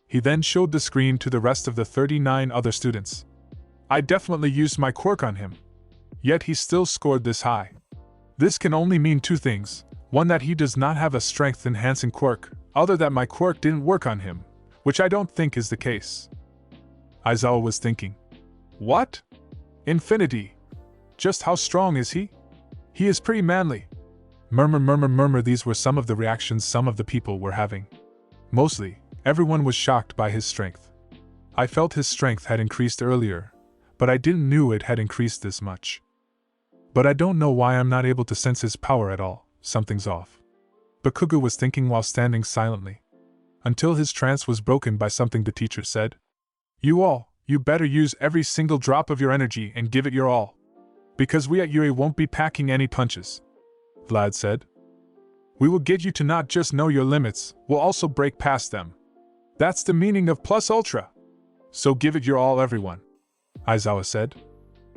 He then showed the screen to the rest of the 39 other students. I definitely used my quirk on him. Yet he still scored this high. This can only mean two things. One, that he does not have a strength-enhancing quirk. Other, that my quirk didn't work on him, which I don't think is the case. Aizawa was thinking. What? Infinity? Just how strong is he? He is pretty manly. Murmur, murmur, murmur. These were some of the reactions some of the people were having. Mostly, everyone was shocked by his strength. I felt his strength had increased earlier, but I didn't knew it had increased this much. But I don't know why I'm not able to sense his power at all. Something's off. Bakugo was thinking while standing silently. Until his trance was broken by something the teacher said. You better use every single drop of your energy and give it your all. Because we at Yuri won't be packing any punches, Vlad said. We will get you to not just know your limits, we'll also break past them. That's the meaning of plus ultra. So give it your all, everyone, Aizawa said.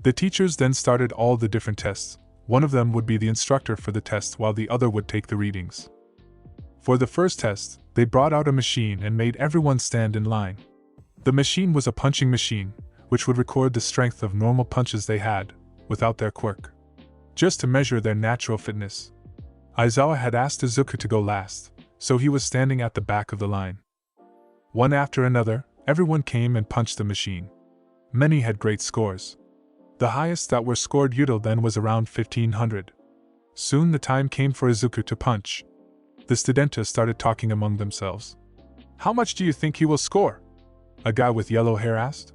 The teachers then started all the different tests. One of them would be the instructor for the test while the other would take the readings. For the first test, they brought out a machine and made everyone stand in line. The machine was a punching machine, which would record the strength of normal punches they had, without their quirk, just to measure their natural fitness. Aizawa had asked Izuku to go last, so he was standing at the back of the line. One after another, everyone came and punched the machine. Many had great scores. The highest that were scored until then was around 1500. Soon the time came for Izuku to punch. The studenta started talking among themselves. How much do you think he will score? A guy with yellow hair asked.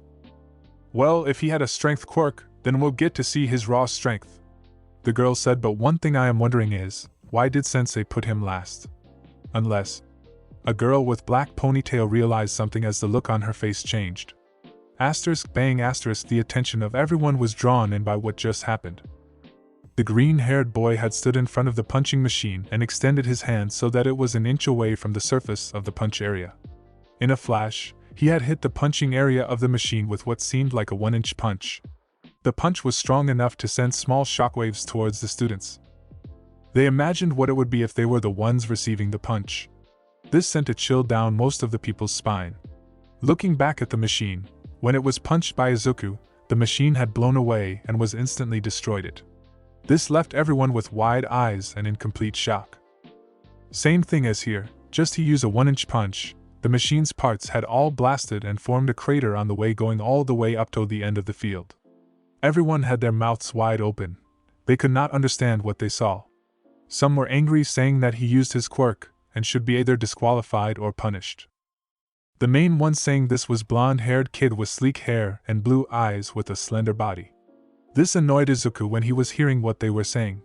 Well, if he had a strength quirk, then we'll get to see his raw strength, the girl said. But one thing I am wondering is, why did Sensei put him last? Unless... A girl with black ponytail realized something as the look on her face changed. Asterisk bang asterisk. The attention of everyone was drawn in by what just happened. The green-haired boy had stood in front of the punching machine and extended his hand so that it was an inch away from the surface of the punch area. In a flash, he had hit the punching area of the machine with what seemed like a 1-inch punch. The punch was strong enough to send small shockwaves towards the students. They imagined what it would be if they were the ones receiving the punch. This sent a chill down most of the people's spine. Looking back at the machine, when it was punched by Izuku, the machine had blown away and was instantly destroyed. This left everyone with wide eyes and in complete shock. Same thing as here, just he used a 1-inch punch. The machine's parts had all blasted and formed a crater on the way going all the way up to the end of the field. Everyone had their mouths wide open. They could not understand what they saw. Some were angry, saying that he used his quirk and should be either disqualified or punished. The main one saying this was blonde-haired kid with sleek hair and blue eyes with a slender body. This annoyed Izuku when he was hearing what they were saying.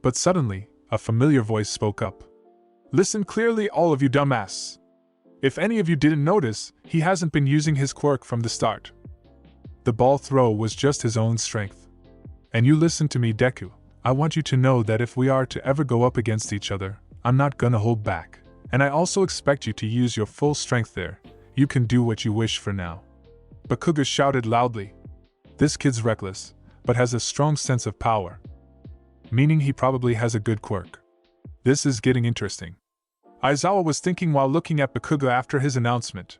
But suddenly, a familiar voice spoke up. Listen clearly, all of you dumbass. If any of you didn't notice, he hasn't been using his quirk from the start. The ball throw was just his own strength. And you listen to me, Deku. I want you to know that if we are to ever go up against each other, I'm not gonna hold back. And I also expect you to use your full strength there. You can do what you wish for now. Bakugo shouted loudly. This kid's reckless, but has a strong sense of power. Meaning he probably has a good quirk. This is getting interesting. Aizawa was thinking while looking at Bakugo after his announcement.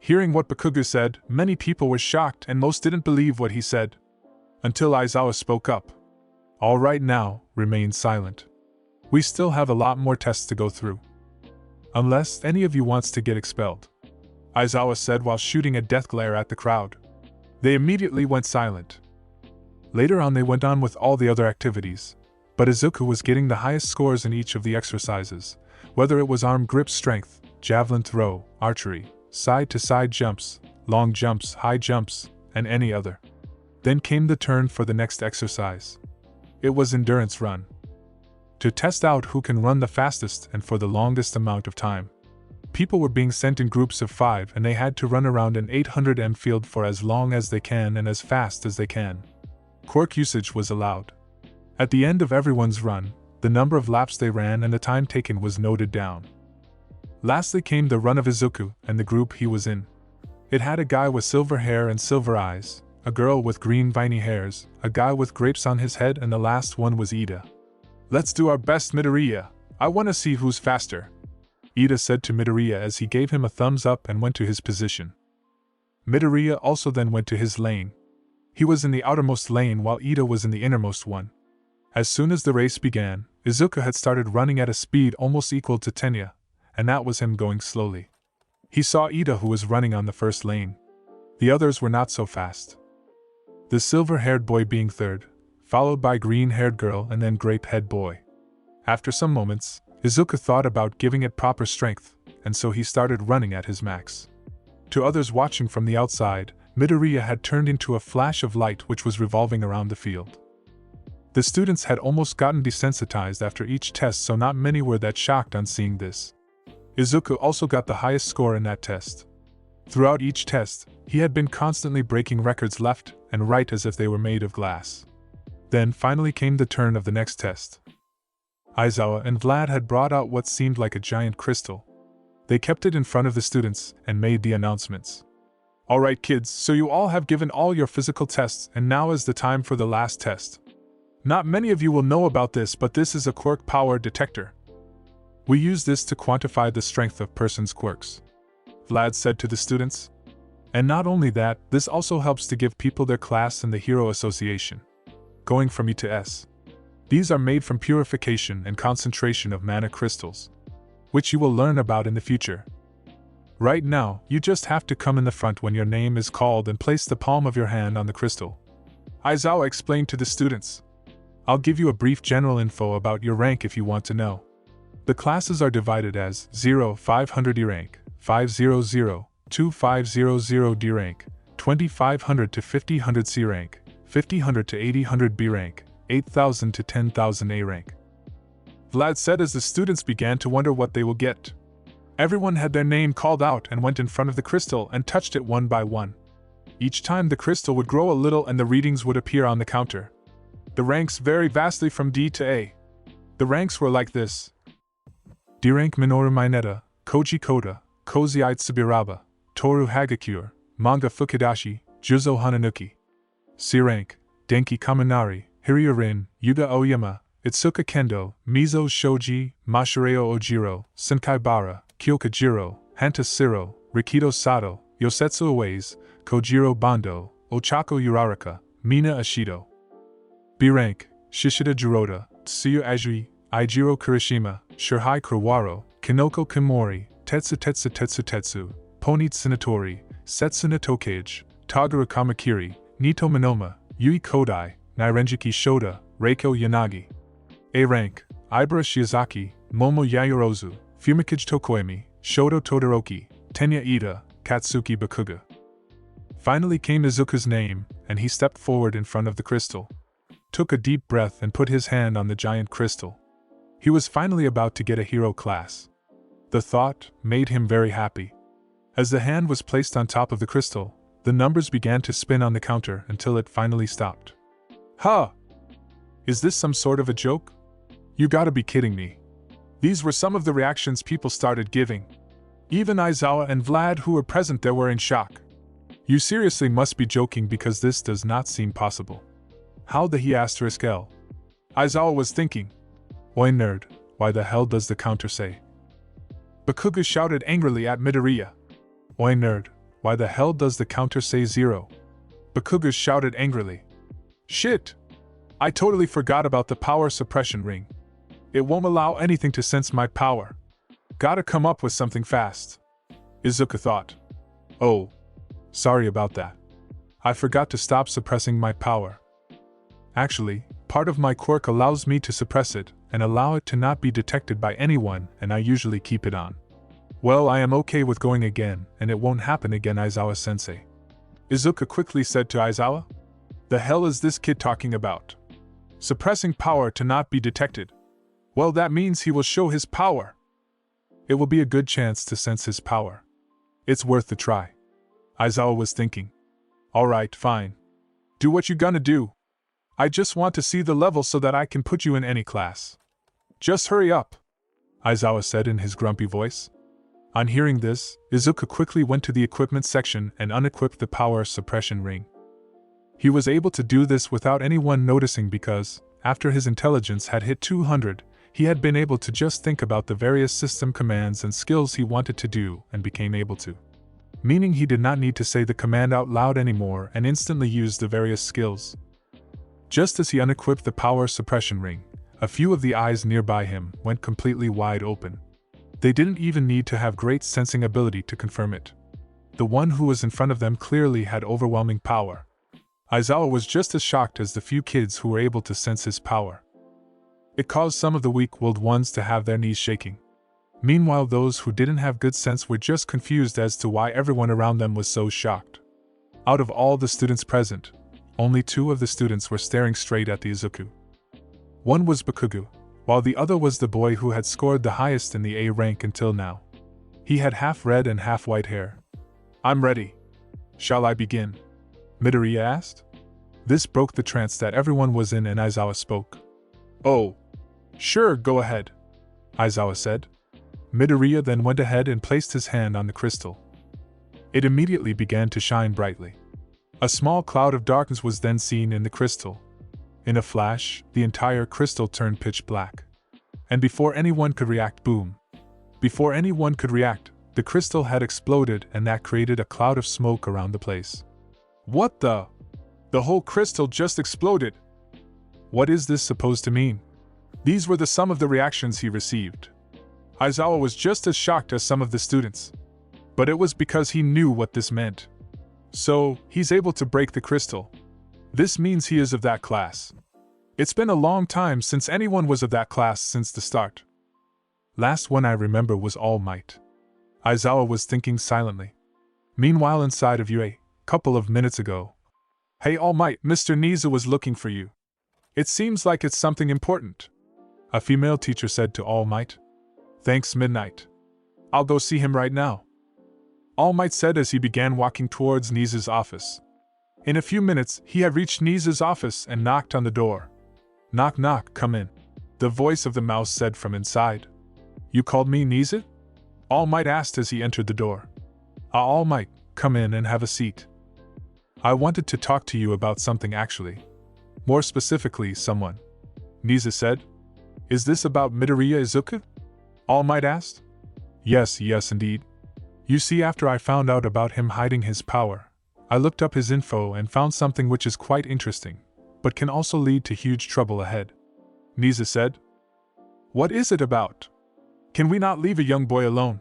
Hearing what Bakugo said, many people were shocked and most didn't believe what he said. Until Aizawa spoke up. All right now, remain silent. We still have a lot more tests to go through. Unless any of you wants to get expelled. Aizawa said while shooting a death glare at the crowd. They immediately went silent. Later on they went on with all the other activities, but Izuku was getting the highest scores in each of the exercises, whether it was arm grip strength, javelin throw, archery, side-to-side jumps, long jumps, high jumps, and any other. Then came the turn for the next exercise. It was endurance run. To test out who can run the fastest and for the longest amount of time. People were being sent in groups of 5 and they had to run around an 800 m field for as long as they can and as fast as they can. Quirk usage was allowed. At the end of everyone's run, the number of laps they ran and the time taken was noted down. Lastly came the run of Izuku and the group he was in. It had a guy with silver hair and silver eyes, a girl with green viney hairs, a guy with grapes on his head, and the last one was Ida. Let's do our best, Midoriya. I want to see who's faster. Ida said to Midoriya as he gave him a thumbs up and went to his position. Midoriya also then went to his lane. He was in the outermost lane while Ida was in the innermost one. As soon as the race began, Izuku had started running at a speed almost equal to Tenya, and that was him going slowly. He saw Ida who was running on the first lane. The others were not so fast. The silver-haired boy being third, followed by green-haired girl and then grape-head boy. After some moments, Izuku thought about giving it proper strength, and so he started running at his max. To others watching from the outside, Midoriya had turned into a flash of light which was revolving around the field. The students had almost gotten desensitized after each test, so not many were that shocked on seeing this. Izuku also got the highest score in that test. Throughout each test, he had been constantly breaking records left and right as if they were made of glass. Then finally came the turn of the next test. Aizawa and Vlad had brought out what seemed like a giant crystal. They kept it in front of the students and made the announcements. Alright kids, so you all have given all your physical tests and now is the time for the last test. Not many of you will know about this, but this is a quirk power detector. We use this to quantify the strength of person's quirks. Vlad said to the students. And not only that, this also helps to give people their class and the hero association. Going from E to S. These are made from purification and concentration of mana crystals, which you will learn about in the future. Right now, you just have to come in the front when your name is called and place the palm of your hand on the crystal. Aizawa explained to the students. I'll give you a brief general info about your rank if you want to know. The classes are divided as 0-500 D rank, 500-2500 D rank, 2500 to 5000 C rank, 5000 to 8000 B rank, 8000 to 10,000 A rank. Vlad said as the students began to wonder what they will get. Everyone had their name called out and went in front of the crystal and touched it one by one. Each time the crystal would grow a little and the readings would appear on the counter. The ranks vary vastly from D to A. The ranks were like this. D rank Minoru Mineta, Koji Koda, Kozi Tsubiraba, Toru Hagakure, Manga Fukidashi, Juzo Hananuki. C rank, Denki Kaminari, Hiryu Yuga Oyama, Itsuka Kendo, Mizo Shoji, Mashireo Ojiro, Senkai Bara, Kyoka Jiro, Hanta Siro, Rikido Sato, Yosetsu Uwais, Kojiro Bando, Ochako Uraraka, Mina Ashido. B rank, Shishida Jiroda, Tsuyu Ajui, Aijiro Kirishima, Shirhai Kurwaro, Kinoko Kimori, Tetsu Tetsu, Ponit Sinatori, Setsuna Tokage, Tagaru Kamakiri, Nito Minoma, Yui Kodai, Nairenjiki Shoda, Reiko Yanagi. A rank, Ibara Shiozaki, Momo Yayorozu, Fumikage Tokoemi, Shoto Todoroki, Tenya Ida, Katsuki Bakuga. Finally came Izuku's name, and he stepped forward in front of the crystal. Took a deep breath and put his hand on the giant crystal. He was finally about to get a hero class. The thought made him very happy. As the hand was placed on top of the crystal, the numbers began to spin on the counter until it finally stopped. Huh! Is this some sort of a joke? You gotta be kidding me. These were some of the reactions people started giving. Even Aizawa and Vlad who were present there were in shock. You seriously must be joking because this does not seem possible. How the he asterisk L? Aizawa was thinking. Oi nerd, why the hell does the counter say? Bakugo shouted angrily at Midoriya. Oi nerd, why the hell does the counter say 0? Bakugo shouted angrily. Shit! I totally forgot about the power suppression ring. It won't allow anything to sense my power. Gotta come up with something fast. Izuku thought. Oh. Sorry about that. I forgot to stop suppressing my power. Actually, part of my quirk allows me to suppress it and allow it to not be detected by anyone, and I usually keep it on. Well, I am okay with going again, and it won't happen again, Aizawa-sensei. Izuku quickly said to Aizawa. The hell is this kid talking about? Suppressing power to not be detected. Well, that means he will show his power. It will be a good chance to sense his power. It's worth the try. Aizawa was thinking. Alright, fine. Do what you gonna do. I just want to see the level so that I can put you in any class. Just hurry up, Aizawa said in his grumpy voice. On hearing this, Izuku quickly went to the equipment section and unequipped the power suppression ring. He was able to do this without anyone noticing because, after his intelligence had hit 200, he had been able to just think about the various system commands and skills he wanted to do and became able to. Meaning he did not need to say the command out loud anymore and instantly use the various skills. Just as he unequipped the power suppression ring, a few of the eyes nearby him went completely wide open. They didn't even need to have great sensing ability to confirm it. The one who was in front of them clearly had overwhelming power. Aizawa was just as shocked as the few kids who were able to sense his power. It caused some of the weak-willed ones to have their knees shaking. Meanwhile, those who didn't have good sense were just confused as to why everyone around them was so shocked. Out of all the students present, only 2 of the students were staring straight at the Izuku. One was Bakugo, while the other was the boy who had scored the highest in the A rank until now. He had half red and half white hair. I'm ready. Shall I begin? Midoriya asked. This broke the trance that everyone was in and Aizawa spoke. Oh. Sure, go ahead, Aizawa said. Midoriya then went ahead and placed his hand on the crystal. It immediately began to shine brightly. A small cloud of darkness was then seen in the crystal. In a flash, the entire crystal turned pitch black. And before anyone could react, boom. Before anyone could react, the crystal had exploded and that created a cloud of smoke around the place. What the? The whole crystal just exploded. What is this supposed to mean? These were some of the reactions he received. Aizawa was just as shocked as some of the students. But it was because he knew what this meant. So, he's able to break the crystal. This means he is of that class. It's been a long time since anyone was of that class since the start. Last one I remember was All Might. Aizawa was thinking silently. Meanwhile, inside of you a couple of minutes ago. Hey All Might, Mr. Nizu was looking for you. It seems like it's something important. A female teacher said to All Might. Thanks, Midnight. I'll go see him right now. All Might said as he began walking towards Nizu's office. In a few minutes, he had reached Nizu's office and knocked on the door. Knock knock, come in. The voice of the mouse said from inside. You called me, Nizu? All Might asked as he entered the door. All Might, come in and have a seat. I wanted to talk to you about something actually. More specifically, someone. Nizu said. Is this about Midoriya Izuku? All Might asked. Yes indeed. You see, after I found out about him hiding his power, I looked up his info and found something which is quite interesting, but can also lead to huge trouble ahead. Nizu said. What is it about? Can we not leave a young boy alone?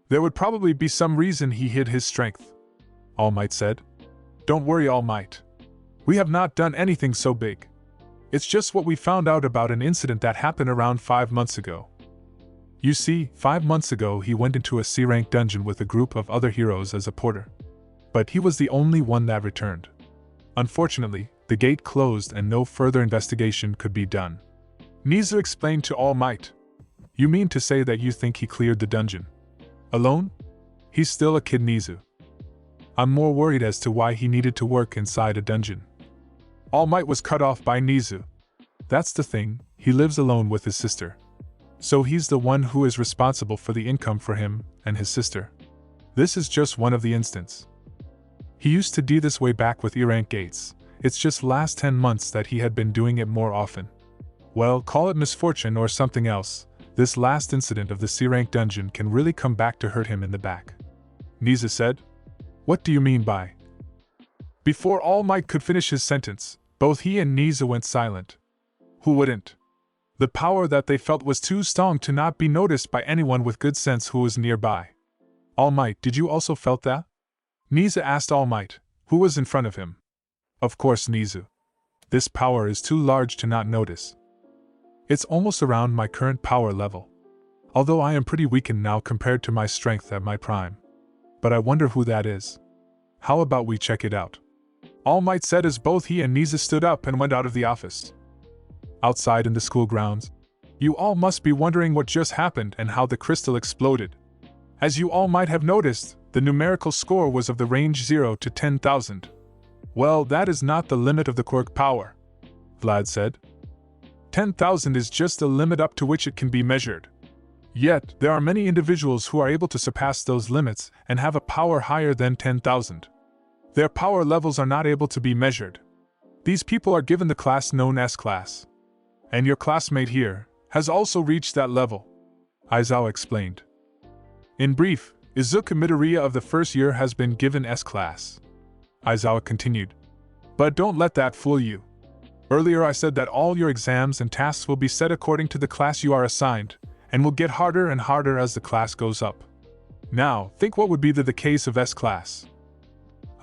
There would probably be some reason he hid his strength. All Might said. Don't worry, All Might. We have not done anything so big. It's just what we found out about an incident that happened around 5 months ago. You see, 5 months ago he went into a C-rank dungeon with a group of other heroes as a porter. But he was the only one that returned. Unfortunately, the gate closed and no further investigation could be done. Nizu explained to All Might. You mean to say that you think he cleared the dungeon alone? He's still a kid, Nizu. I'm more worried as to why he needed to work inside a dungeon. All Might was cut off by Nizu. That's the thing, he lives alone with his sister. So he's the one who is responsible for the income for him and his sister. This is just one of the instances. He used to do this way back with E-rank gates. It's just last 10 months that he had been doing it more often. Well, call it misfortune or something else, this last incident of the C-rank dungeon can really come back to hurt him in the back. Niza said. What do you mean by? Before All Might could finish his sentence, both he and Niza went silent. Who wouldn't? The power that they felt was too strong to not be noticed by anyone with good sense who was nearby. All Might, did you also felt that? Niza asked All Might, who was in front of him. Of course, Nizu. This power is too large to not notice. It's almost around my current power level. Although I am pretty weakened now compared to my strength at my prime. But I wonder who that is. How about we check it out? All Might said as both he and Niza stood up and went out of the office. Outside in the school grounds, you all must be wondering what just happened and how the crystal exploded. As you all might have noticed, the numerical score was of the range 0 to 10,000. Well, that is not the limit of the quirk power, Vlad said. 10,000 is just the limit up to which it can be measured. Yet, there are many individuals who are able to surpass those limits and have a power higher than 10,000. Their power levels are not able to be measured. These people are given the class known as class. And your classmate here has also reached that level, Aizawa explained. In brief, Izuka Midoriya of the first year has been given S-class. Aizawa continued. But don't let that fool you. Earlier I said that all your exams and tasks will be set according to the class you are assigned, and will get harder and harder as the class goes up. Now, think what would be the case of S-class.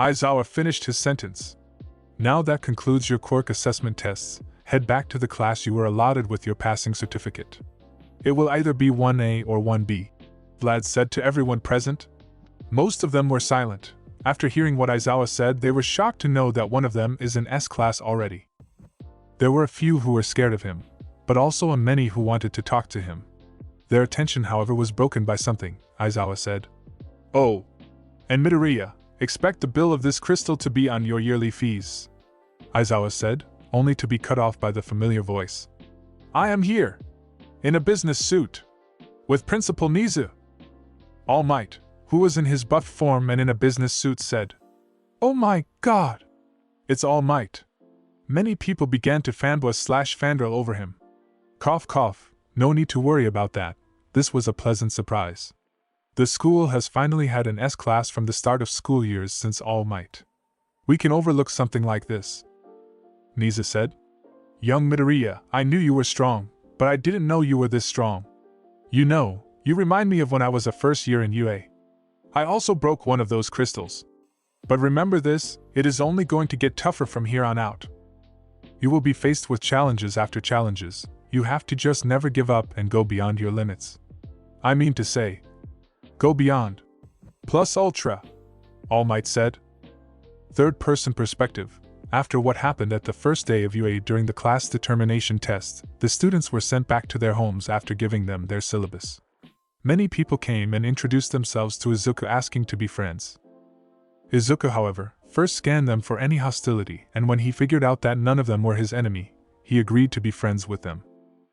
Aizawa finished his sentence. Now that concludes your quirk assessment tests. Head back to the class you were allotted with your passing certificate. It will either be 1A or 1B, Vlad said to everyone present. Most of them were silent. After hearing what Aizawa said, they were shocked to know that one of them is in S-class already. There were a few who were scared of him, but also a many who wanted to talk to him. Their attention, however, was broken by something, Aizawa said. Oh, and Midoriya, expect the bill of this crystal to be on your yearly fees, Aizawa said, only to be cut off by the familiar voice. I am here, in a business suit, with Principal Nizu. All Might, who was in his buffed form and in a business suit, said, Oh my God! It's All Might. Many people began to fanboy/fangirl over him. Cough cough, no need to worry about that, this was a pleasant surprise. The school has finally had an S-class from the start of school years since All Might. We can overlook something like this, Niza said. Young Midoriya, I knew you were strong, but I didn't know you were this strong. You know, you remind me of when I was a first year in UA. I also broke one of those crystals. But remember this, it is only going to get tougher from here on out. You will be faced with challenges after challenges. You have to just never give up and go beyond your limits. I mean to say, go beyond. Plus ultra, All Might said. Third-person perspective. After what happened at the first day of UA during the class determination test, the students were sent back to their homes after giving them their syllabus. Many people came and introduced themselves to Izuka asking to be friends. Izuka, however, first scanned them for any hostility, and when he figured out that none of them were his enemy, he agreed to be friends with them.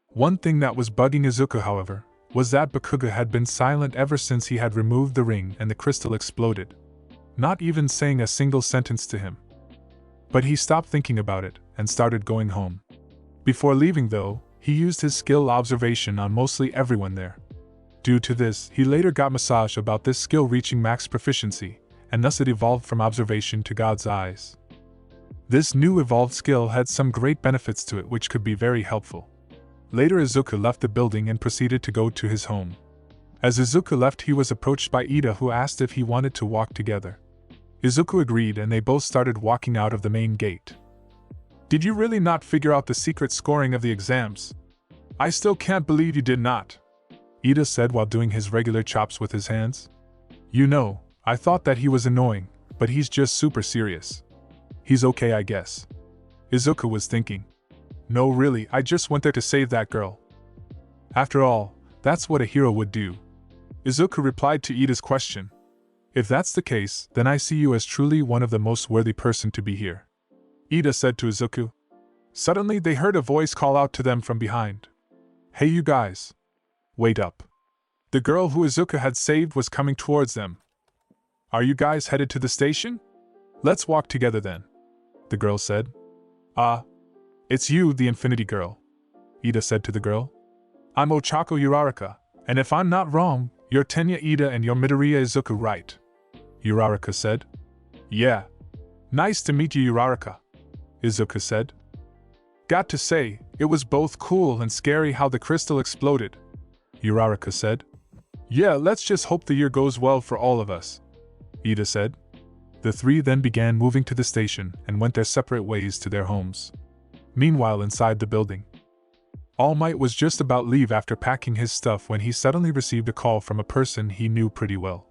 One thing that was bugging Izuka, however, was that Bakuga had been silent ever since he had removed the ring and the crystal exploded, not even saying a single sentence to him. But he stopped thinking about it and started going home. Before leaving, though, he used his skill observation on mostly everyone there. Due to this, he later got massage about this skill reaching max proficiency, and thus it evolved from observation to God's eyes. This new evolved skill had some great benefits to it which could be very helpful. Later Izuka left the building and proceeded to go to his home. As Izuka left, he was approached by Ida, who asked if he wanted to walk together. Izuku agreed and they both started walking out of the main gate. Did you really not figure out the secret scoring of the exams? I still can't believe you did not, Ida said while doing his regular chops with his hands. You know, I thought that he was annoying, but he's just super serious. He's okay, I guess. Izuku was thinking. No really, I just went there to save that girl. After all, that's what a hero would do. Izuku replied to Ida's question. If that's the case, then I see you as truly one of the most worthy person to be here, Ida said to Izuku. Suddenly they heard a voice call out to them from behind. Hey you guys. Wait up. The girl who Izuku had saved was coming towards them. Are you guys headed to the station? Let's walk together then, the girl said. Ah, it's you, the Infinity Girl, Ida said to the girl. I'm Ochako Uraraka, and if I'm not wrong, you're Tenya Ida and you're Midoriya Izuku, right? Uraraka said. Yeah. Nice to meet you, Uraraka, Izuku said. Got to say, it was both cool and scary how the crystal exploded, Uraraka said. Yeah, let's just hope the year goes well for all of us, Ida said. The three then began moving to the station and went their separate ways to their homes. Meanwhile, inside the building, All Might was just about leave after packing his stuff when he suddenly received a call from a person he knew pretty well.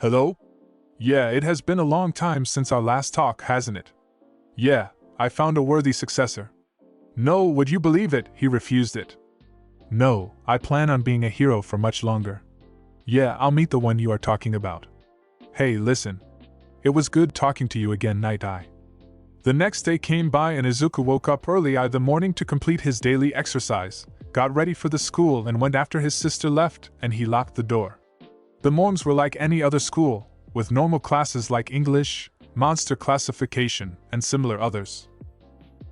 Hello? Yeah, it has been a long time since our last talk, hasn't it? Yeah, I found a worthy successor. No, would you believe it, he refused it. No, I plan on being a hero for much longer. Yeah, I'll meet the one you are talking about. Hey, listen. It was good talking to you again, Night Eye. The next day came by and Izuku woke up early the morning to complete his daily exercise, got ready for the school and went after his sister left, and he locked the door. The morms were like any other school, with normal classes like English, monster classification, and similar others.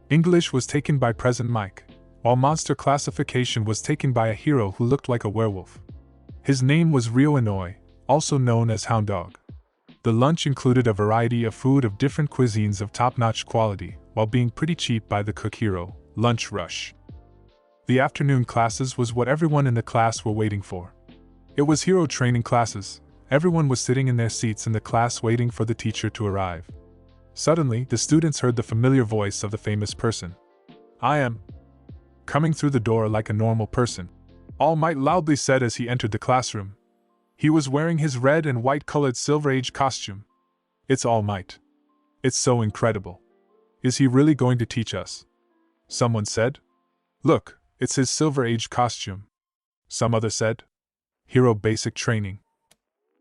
English was taken by Present Mike, while monster classification was taken by a hero who looked like a werewolf. His name was Ryo Inoi, also known as Hound Dog. The lunch included a variety of food of different cuisines of top-notch quality, while being pretty cheap by the cook hero, Lunch Rush. The afternoon classes was what everyone in the class were waiting for. It was hero training classes. Everyone was sitting in their seats in the class waiting for the teacher to arrive. Suddenly, the students heard the familiar voice of the famous person. I am coming through the door like a normal person, All Might loudly said as he entered the classroom. He was wearing his red and white colored Silver Age costume. It's All Might. It's so incredible. Is he really going to teach us? Someone said. Look, it's his Silver Age costume. Some other said. Hero Basic Training.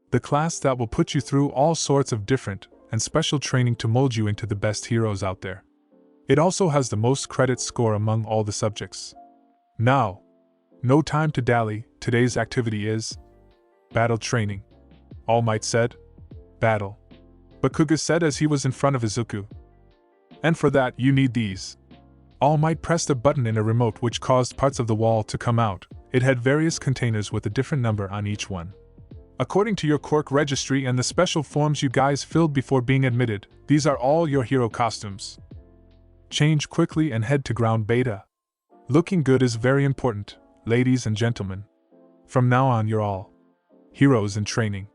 The class that will put you through all sorts of different and special training to mold you into the best heroes out there. It also has the most credit score among all the subjects. Now, no time to dally, today's activity is battle training, All Might said. Battle. Bakuga said as he was in front of Izuku. And for that, you need these. All Might pressed a button in a remote which caused parts of the wall to come out. It had various containers with a different number on each one. According to your quirk registry and the special forms you guys filled before being admitted, these are all your hero costumes. Change quickly and head to ground beta. Looking good is very important, ladies and gentlemen. From now on you're all heroes in training,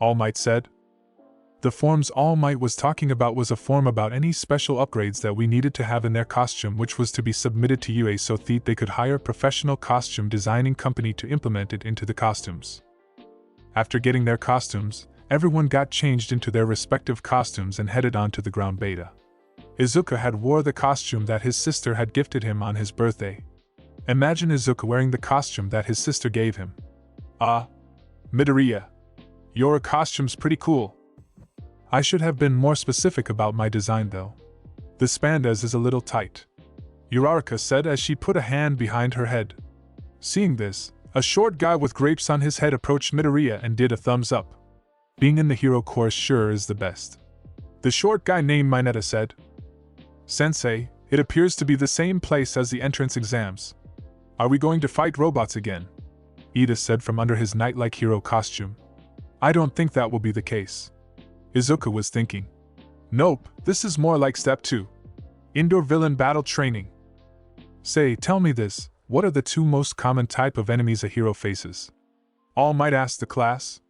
All Might said. The forms All Might was talking about was a form about any special upgrades that we needed to have in their costume, which was to be submitted to UA so that they could hire a professional costume designing company to implement it into the costumes. After getting their costumes, everyone got changed into their respective costumes and headed on to the ground beta. Izuku had wore the costume that his sister had gifted him on his birthday. Imagine Izuku wearing the costume that his sister gave him. Midoriya, your costume's pretty cool. I should have been more specific about my design though. The spandex is a little tight, Uraraka said as she put a hand behind her head. Seeing this, a short guy with grapes on his head approached Midoriya and did a thumbs up. Being in the hero course sure is the best. The short guy named Mineta said. Sensei, it appears to be the same place as the entrance exams. Are we going to fight robots again? Ida said from under his knight-like hero costume. I don't think that will be the case. Izuku was thinking. Nope, this is more like step 2. Indoor villain battle training. Say, tell me this, what are the two most common type of enemies a hero faces? All Might ask the class.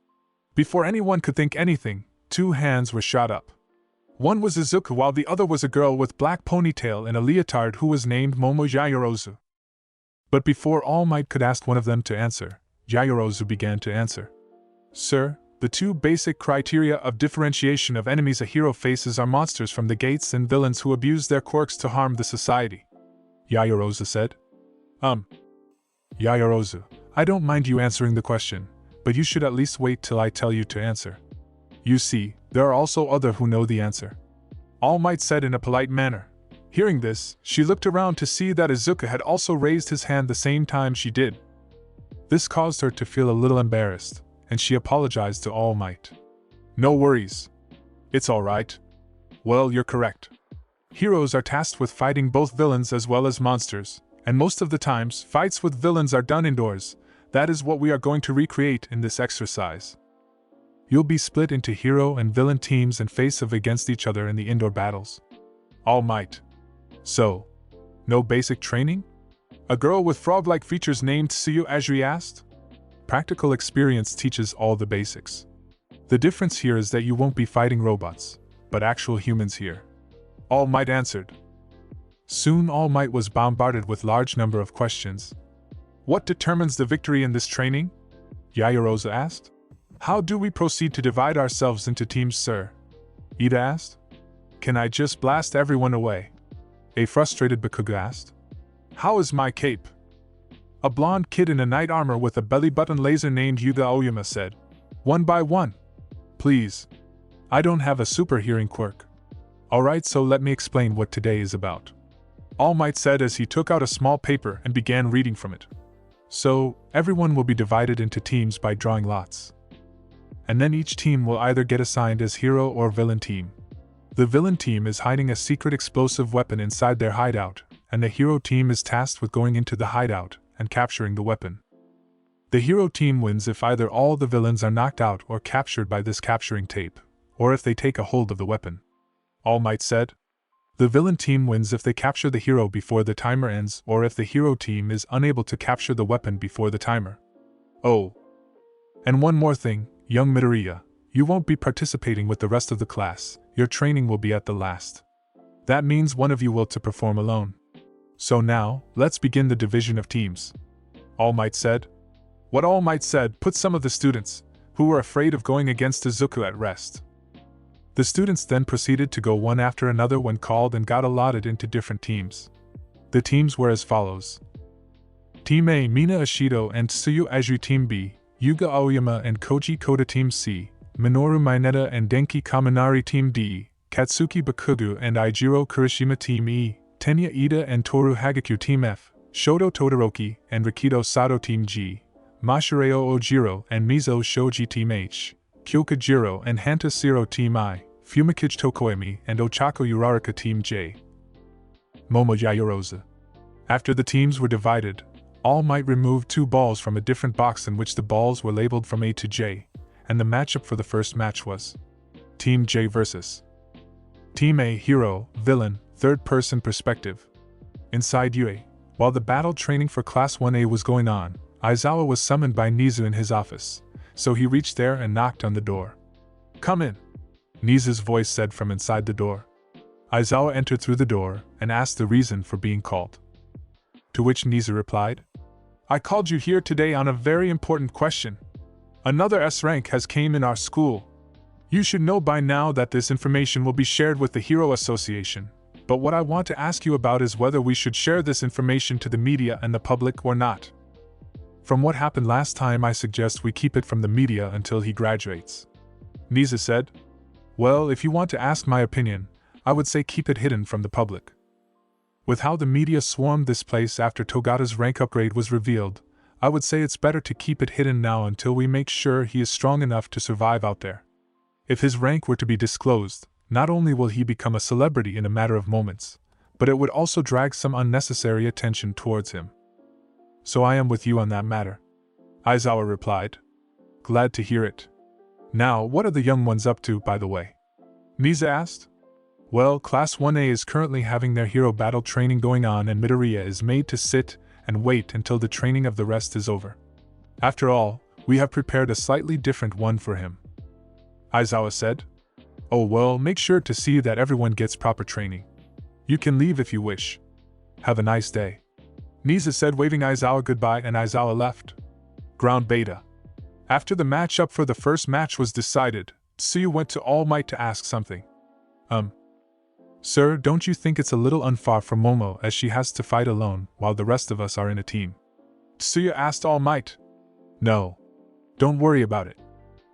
Before anyone could think anything, 2 hands were shot up. One was Izuku while the other was a girl with black ponytail and a leotard who was named Momo Yayorozu. But before All Might could ask one of them to answer, Yayorozu began to answer. Sir, the 2 basic criteria of differentiation of enemies a hero faces are monsters from the gates and villains who abuse their quirks to harm the society. Yayorozu said. Yayorozu, I don't mind you answering the question, but you should at least wait till I tell you to answer. You see, there are also others who know the answer. All Might said in a polite manner. Hearing this, she looked around to see that Izuku had also raised his hand the same time she did. This caused her to feel a little embarrassed, and she apologized to All Might. No worries. It's alright. Well, you're correct. Heroes are tasked with fighting both villains as well as monsters, and most of the times, fights with villains are done indoors. That is what we are going to recreate in this exercise. You'll be split into hero and villain teams and face off against each other in the indoor battles. All Might. So, no basic training? A girl with frog-like features named Tsuyu Azuri asked. Practical experience teaches all the basics. The difference here is that you won't be fighting robots, but actual humans here. All Might answered. Soon All Might was bombarded with large number of questions. What determines the victory in this training? Yayarosa asked. How do we proceed to divide ourselves into teams, sir? Ida asked. Can I just blast everyone away? A frustrated Bakugo asked. How is my cape? A blonde kid in a knight armor with a belly-button laser named Yuga Oyama said. One by one. Please. I don't have a super hearing quirk. Alright, so let me explain what today is about. All Might said as he took out a small paper and began reading from it. So, everyone will be divided into teams by drawing lots. And then each team will either get assigned as hero or villain team. The villain team is hiding a secret explosive weapon inside their hideout, and the hero team is tasked with going into the hideout and capturing the weapon. The hero team wins if either all the villains are knocked out or captured by this capturing tape, or if they take a hold of the weapon. All Might said. The villain team wins if they capture the hero before the timer ends or if the hero team is unable to capture the weapon before the timer. Oh. And one more thing, young Midoriya, you won't be participating with the rest of the class, your training will be at the last. That means one of you will to perform alone. So now, let's begin the division of teams. All Might said. What All Might said put some of the students, who were afraid of going against Izuku, at rest. The students then proceeded to go one after another when called and got allotted into different teams. The teams were as follows. Team A, Mina Ashido and Tsuyu Azuri. Team B, Yuga Aoyama and Koji Koda. Team C, Minoru Mineta and Denki Kaminari. Team D, Katsuki Bakugo and Eijiro Kirishima. Team E, Tenya Ida and Toru Hagakure. Team F, Shoto Todoroki and Rikido Sato. Team G, Mashireo Ojiro and Mizo Shoji. Team H, Kyokujiro and Hanta Siro. Team I, Fumikage Tokoemi and Ochako Uraraka. Team J, Momo Yayarosa. After the teams were divided, All Might remove 2 balls from a different box in which the balls were labeled from A to J, and the matchup for the first match was Team J vs. Team A, hero, villain, third-person perspective. Inside UA, while the battle training for Class 1A was going on, Aizawa was summoned by Nizu in his office, so he reached there and knocked on the door. Come in, Nizu's voice said from inside the door. Aizawa entered through the door and asked the reason for being called. To which Nizu replied, I called you here today on a very important question. Another S rank has came in our school. You should know by now that this information will be shared with the Hero Association, but what I want to ask you about is whether we should share this information to the media and the public or not. From what happened last time, I suggest we keep it from the media until he graduates. Nizu said, Well, if you want to ask my opinion, I would say keep it hidden from the public. With how the media swarmed this place after Togata's rank upgrade was revealed, I would say it's better to keep it hidden now until we make sure he is strong enough to survive out there. If his rank were to be disclosed, not only will he become a celebrity in a matter of moments, but it would also drag some unnecessary attention towards him. So I am with you on that matter, Aizawa replied. Glad to hear it. Now, what are the young ones up to, by the way? Nizu asked. Well, Class 1A is currently having their hero battle training going on and Midoriya is made to sit and wait until the training of the rest is over. After all, we have prepared a slightly different one for him. Aizawa said. Oh well, make sure to see that everyone gets proper training. You can leave if you wish. Have a nice day. Nizu said, waving Aizawa goodbye, and Aizawa left. Ground Beta. After the matchup for the first match was decided, Tsuyu went to All Might to ask something. Sir, don't you think it's a little unfair for Momo as she has to fight alone while the rest of us are in a team? Tsuyu asked All Might. No. Don't worry about it.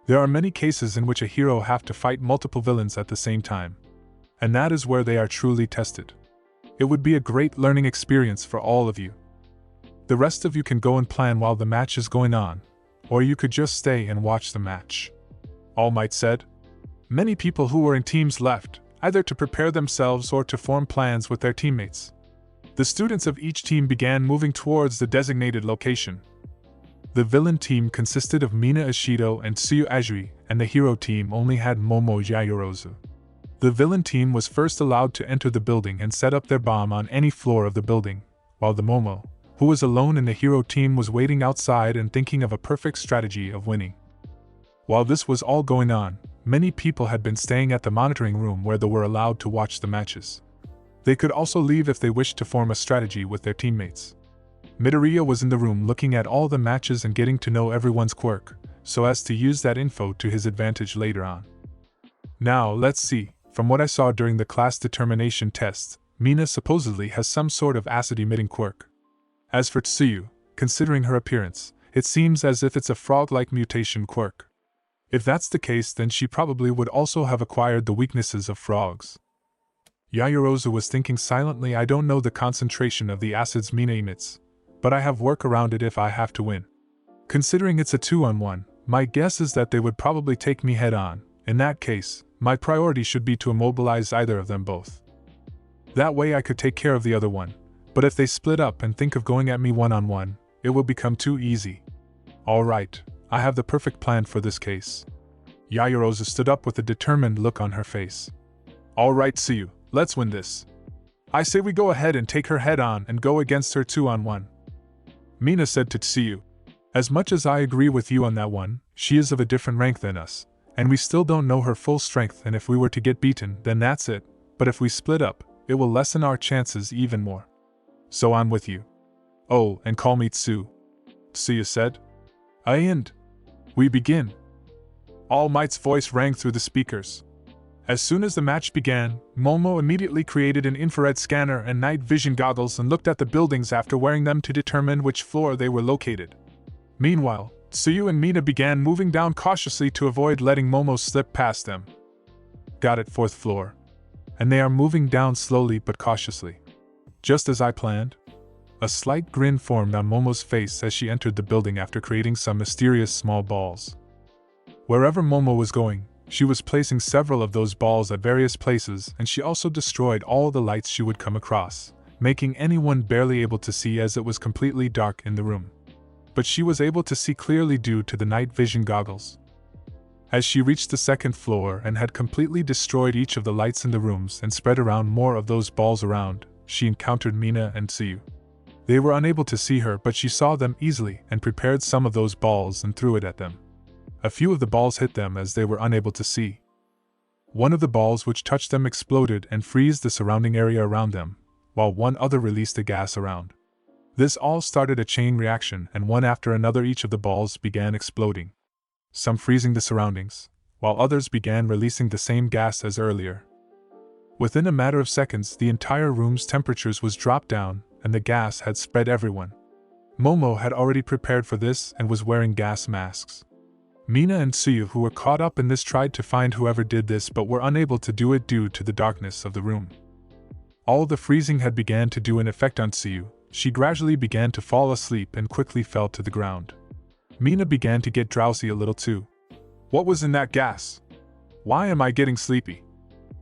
There are many cases in which a hero have to fight multiple villains at the same time. And that is where they are truly tested. It would be a great learning experience for all of you. The rest of you can go and plan while the match is going on, or you could just stay and watch the match. All Might said. Many people who were in teams left, either to prepare themselves or to form plans with their teammates. The students of each team began moving towards the designated location. The villain team consisted of Mina Ishido and Tsuyu Ajiri, and the hero team only had Momo Yaoyorozu. The villain team was first allowed to enter the building and set up their bomb on any floor of the building, while the Momo, who was alone in the hero team, was waiting outside and thinking of a perfect strategy of winning. While this was all going on, many people had been staying at the monitoring room where they were allowed to watch the matches. They could also leave if they wished to form a strategy with their teammates. Midoriya was in the room looking at all the matches and getting to know everyone's quirk, so as to use that info to his advantage later on. Now, let's see. From what I saw during the class determination test, Mina supposedly has some sort of acid-emitting quirk. As for Tsuyu, considering her appearance, it seems as if it's a frog-like mutation quirk. If that's the case, then she probably would also have acquired the weaknesses of frogs. Yaoyorozu was thinking silently. I don't know the concentration of the acids Mina emits, but I have work around it if I have to win. Considering it's a 2-on-1, my guess is that they would probably take me head-on. In that case, my priority should be to immobilize either of them both. That way I could take care of the other one, but if they split up and think of going at me one-on-one, it will become too easy. Alright, I have the perfect plan for this case. Yaoyorozu stood up with a determined look on her face. Alright, Tsuyu, let's win this. I say we go ahead and take her head-on and go against her 2-on-1. Mina said to Tsuyu. As much as I agree with you on that one, she is of a different rank than us, and we still don't know her full strength, and if we were to get beaten, then that's it, but if we split up, it will lessen our chances even more. So I'm with you. Oh, and call me Tsu. Tsuyu said. And we begin. All Might's voice rang through the speakers. As soon as the match began, Momo immediately created an infrared scanner and night vision goggles and looked at the buildings after wearing them to determine which floor they were located. Meanwhile, Tsuyu and Mina began moving down cautiously to avoid letting Momo slip past them. Got it, 4th floor. And they are moving down slowly but cautiously. Just as I planned. A slight grin formed on Momo's face as she entered the building after creating some mysterious small balls. Wherever Momo was going, she was placing several of those balls at various places, and she also destroyed all the lights she would come across, making anyone barely able to see as it was completely dark in the room. But she was able to see clearly due to the night vision goggles. As she reached the 2nd floor and had completely destroyed each of the lights in the rooms and spread around more of those balls around, she encountered Mina and Tsuyu. They were unable to see her, but she saw them easily and prepared some of those balls and threw it at them. A few of the balls hit them as they were unable to see. One of the balls which touched them exploded and froze the surrounding area around them, while one other released a gas around. This all started a chain reaction, and one after another each of the balls began exploding. Some freezing the surroundings, while others began releasing the same gas as earlier. Within a matter of seconds, the entire room's temperatures was dropped down, and the gas had spread everyone. Momo had already prepared for this and was wearing gas masks. Mina and Tsuyu, who were caught up in this, tried to find whoever did this but were unable to do it due to the darkness of the room. All the freezing had began to do an effect on Tsuyu. She gradually began to fall asleep and quickly fell to the ground. Mina began to get drowsy a little too. What was in that gas? Why am I getting sleepy?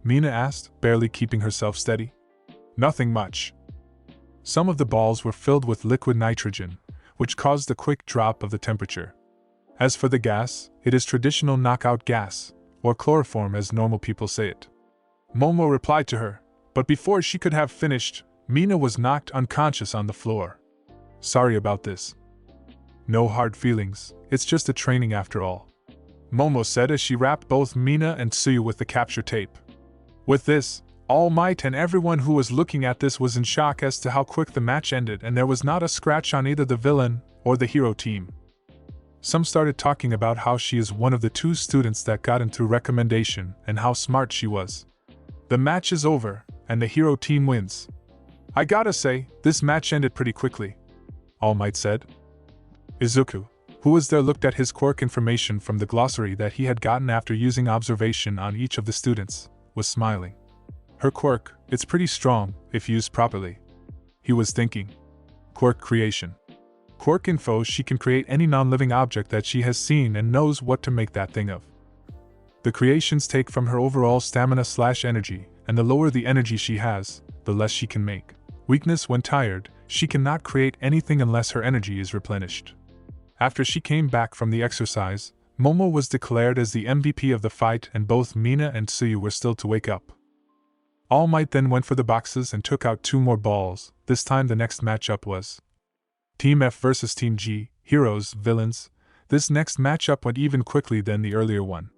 Mina asked, barely keeping herself steady. Nothing much. Some of the balls were filled with liquid nitrogen, which caused a quick drop of the temperature. As for the gas, it is traditional knockout gas, or chloroform as normal people say it. Momo replied to her, but before she could have finished, Mina was knocked unconscious on the floor. Sorry about this. No hard feelings, it's just a training after all, Momo said as she wrapped both Mina and Tsuyu with the capture tape. With this, All Might and everyone who was looking at this was in shock as to how quick the match ended, and there was not a scratch on either the villain or the hero team. Some started talking about how she is one of the 2 students that got in through recommendation and how smart she was. The match is over, and the hero team wins. I gotta say, this match ended pretty quickly, All Might said. Izuku, who was there, looked at his quirk information from the glossary that he had gotten after using observation on each of the students, was smiling. Her quirk, it's pretty strong, if used properly. He was thinking. Quirk creation. Quirk info, she can create any non-living object that she has seen and knows what to make that thing of. The creations take from her overall stamina/energy, and the lower the energy she has, the less she can make. Weakness: when tired, she cannot create anything unless her energy is replenished. After she came back from the exercise, Momo was declared as the MVP of the fight, and both Mina and Tsuyu were still to wake up. All Might then went for the boxes and took out 2 more balls. This time the next matchup was Team F versus Team G, heroes, villains. This next matchup went even quickly than the earlier one.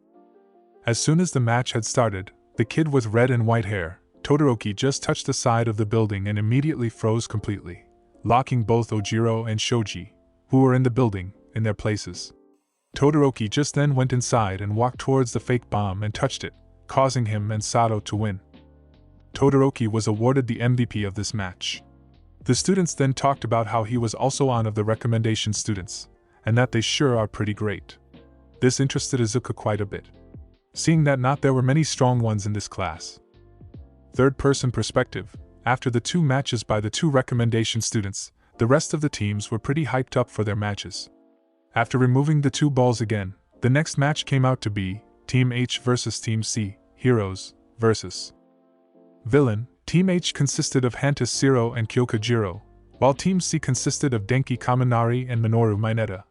As soon as the match had started, the kid with red and white hair, Todoroki, just touched the side of the building and immediately froze completely, locking both Ojiro and Shoji, who were in the building, in their places. Todoroki just then went inside and walked towards the fake bomb and touched it, causing him and Sato to win. Todoroki was awarded the MVP of this match. The students then talked about how he was also one of the recommendation students, and that they sure are pretty great. This interested Izuku quite a bit, seeing that not there were many strong ones in this class. Third-person perspective: after the 2 matches by the 2 recommendation students, the rest of the teams were pretty hyped up for their matches. After removing the 2 balls again, the next match came out to be Team H versus Team C, heroes versus villain. Team H consisted of Hanta Siro and Kyokujiro, while Team C consisted of Denki Kaminari and Minoru Mineta.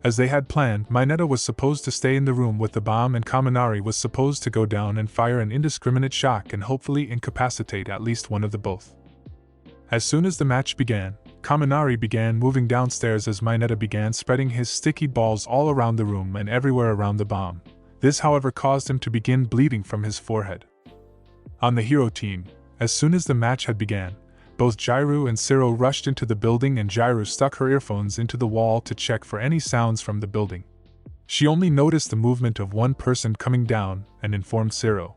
As they had planned, Mineta was supposed to stay in the room with the bomb, and Kaminari was supposed to go down and fire an indiscriminate shock and hopefully incapacitate at least one of the both. As soon as the match began, Kaminari began moving downstairs as Mineta began spreading his sticky balls all around the room and everywhere around the bomb. This, however, caused him to begin bleeding from his forehead. On the hero team, as soon as the match had began, both Jairu and Siro rushed into the building, and Jairu stuck her earphones into the wall to check for any sounds from the building. She only noticed the movement of one person coming down and informed Siro.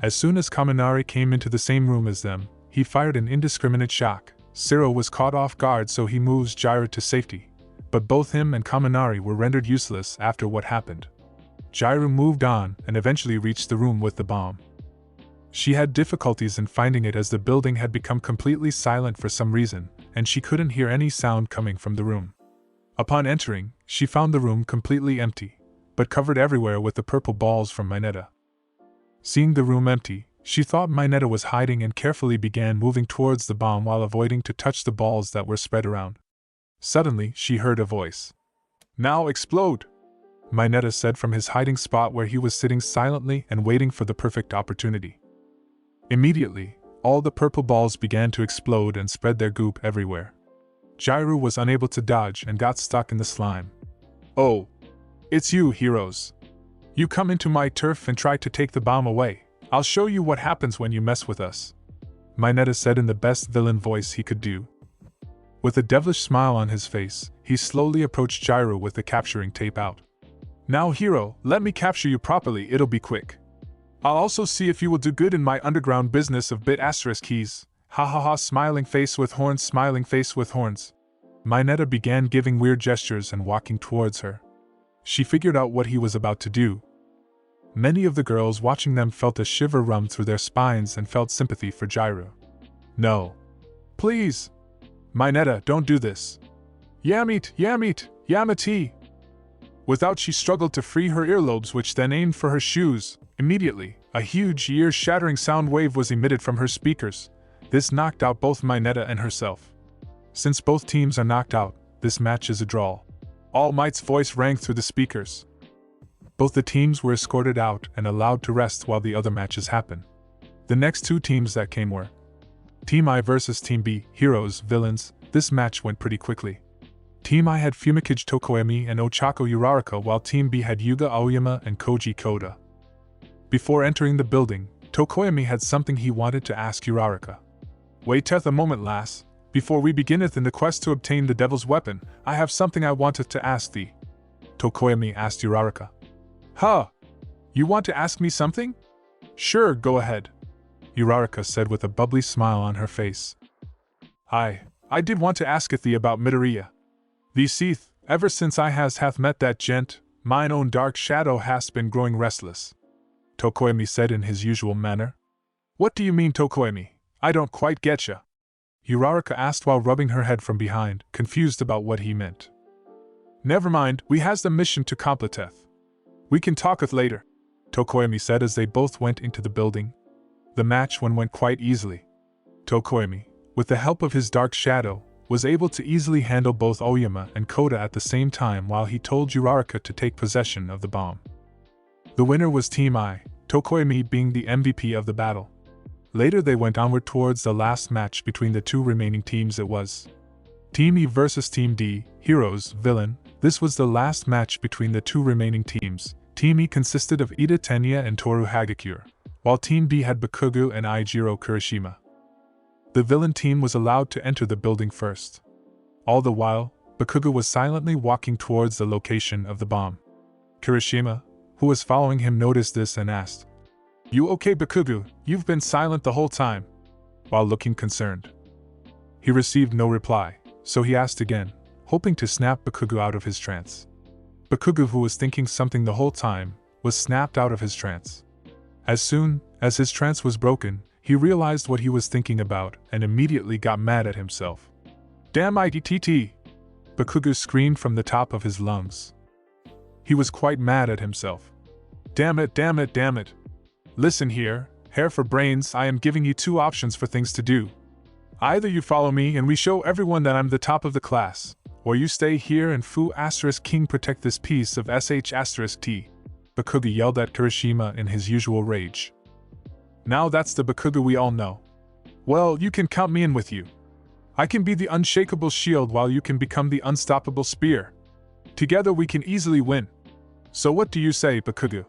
As soon as Kaminari came into the same room as them, he fired an indiscriminate shock. Siro was caught off guard, so he moves Jairu to safety, but both him and Kaminari were rendered useless after what happened. Jairu moved on and eventually reached the room with the bomb. She had difficulties in finding it as the building had become completely silent for some reason, and she couldn't hear any sound coming from the room. Upon entering, she found the room completely empty, but covered everywhere with the purple balls from Mineta. Seeing the room empty, she thought Mineta was hiding and carefully began moving towards the bomb while avoiding to touch the balls that were spread around. Suddenly, she heard a voice. "Now explode!" Mineta said from his hiding spot where he was sitting silently and waiting for the perfect opportunity. Immediately, all the purple balls began to explode and spread their goop everywhere. Jairu was unable to dodge and got stuck in the slime. "Oh, it's you, heroes. You come into my turf and try to take the bomb away. I'll show you what happens when you mess with us," Mineta said in the best villain voice he could do. With a devilish smile on his face, he slowly approached Jairu with the capturing tape out. "Now, hero, let me capture you properly, it'll be quick. I'll also see if you will do good in my underground business of bit asterisk keys. Ha ha ha, smiling face with horns, smiling face with horns." Mineta began giving weird gestures and walking towards her. She figured out what he was about to do. Many of the girls watching them felt a shiver run through their spines and felt sympathy for Jairu. "No. Please. Mineta, don't do this. Yamit, Yamit, Yamati." Without, she struggled to free her earlobes, which then aimed for her shoes. Immediately, a huge, ear-shattering sound wave was emitted from her speakers. This knocked out both Mineta and herself. Since both teams are knocked out, this match is a draw. All Might's voice rang through the speakers. Both the teams were escorted out and allowed to rest while the other matches happen. The next 2 teams that came were Team I versus Team B, heroes, villains. This match went pretty quickly. Team I had Fumikage Tokoemi and Ochako Uraraka, while Team B had Yuga Aoyama and Koji Koda. Before entering the building, Tokoemi had something he wanted to ask Uraraka. "Waiteth a moment, lass. Before we beginneth in the quest to obtain the devil's weapon, I have something I wanteth to ask thee," Tokoemi asked Uraraka. "Huh? You want to ask me something? Sure, go ahead," Uraraka said with a bubbly smile on her face. I did want to asketh thee about Midoriya. Thee seeth, ever since I hath met that gent, mine own dark shadow hast been growing restless," Tokoemi said in his usual manner. "What do you mean, Tokoemi? I don't quite getcha," Uraraka asked while rubbing her head from behind, confused about what he meant. "Never mind, we has the mission to completeth. We can talketh later," Tokoyami said as they both went into the building. The match went quite easily. Tokoyami, with the help of his dark shadow, was able to easily handle both Oyama and Koda at the same time while he told Uraraka to take possession of the bomb. The winner was Team I, Tokoyami being the MVP of the battle. Later they went onward towards the last match between the two remaining teams. It was Team E versus Team D, Heroes, Villain. This was the last match between the two remaining teams. Team E consisted of Ida Tenya and Toru Hagakure, while Team D had Bakugo and Eijiro Kirishima. The villain team was allowed to enter the building first. All the while, Bakugo was silently walking towards the location of the bomb. Kirishima, who was following him, noticed this and asked, "You okay, Bakugo? You've been silent the whole time," while looking concerned. He received no reply, so he asked again, hoping to snap Bakugo out of his trance. Bakugo, who was thinking something the whole time, was snapped out of his trance. As soon as his trance was broken, he realized what he was thinking about and immediately got mad at himself. "Damn it!" Bakugo screamed from the top of his lungs. He was quite mad at himself. Damn it. Listen here, hair for brains, I am giving you two options for things to do. Either you follow me and we show everyone that I'm the top of the class, or you stay here and Fu*King protect this piece of sh*T. Bakugo yelled at Kirishima in his usual rage. Now that's the Bakugo we all know. Well, you can count me in with you. I can be the unshakable shield while you can become the unstoppable spear. Together we can easily win. So what do you say, Bakugo?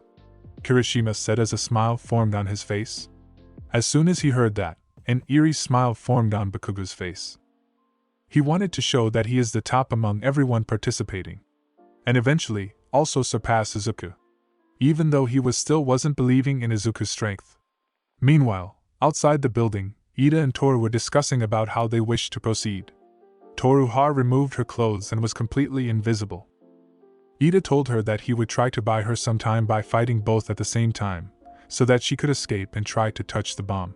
Kirishima said as a smile formed on his face. As soon as he heard that, an eerie smile formed on Bakugo's face. He wanted to show that he is the top among everyone participating, and eventually also surpass Izuku, even though he still wasn't believing in Izuku's strength. Meanwhile, outside the building, Ida and Toru were discussing about how they wished to proceed. Toru removed her clothes and was completely invisible. Ida told her that he would try to buy her some time by fighting both at the same time, so that she could escape and try to touch the bomb.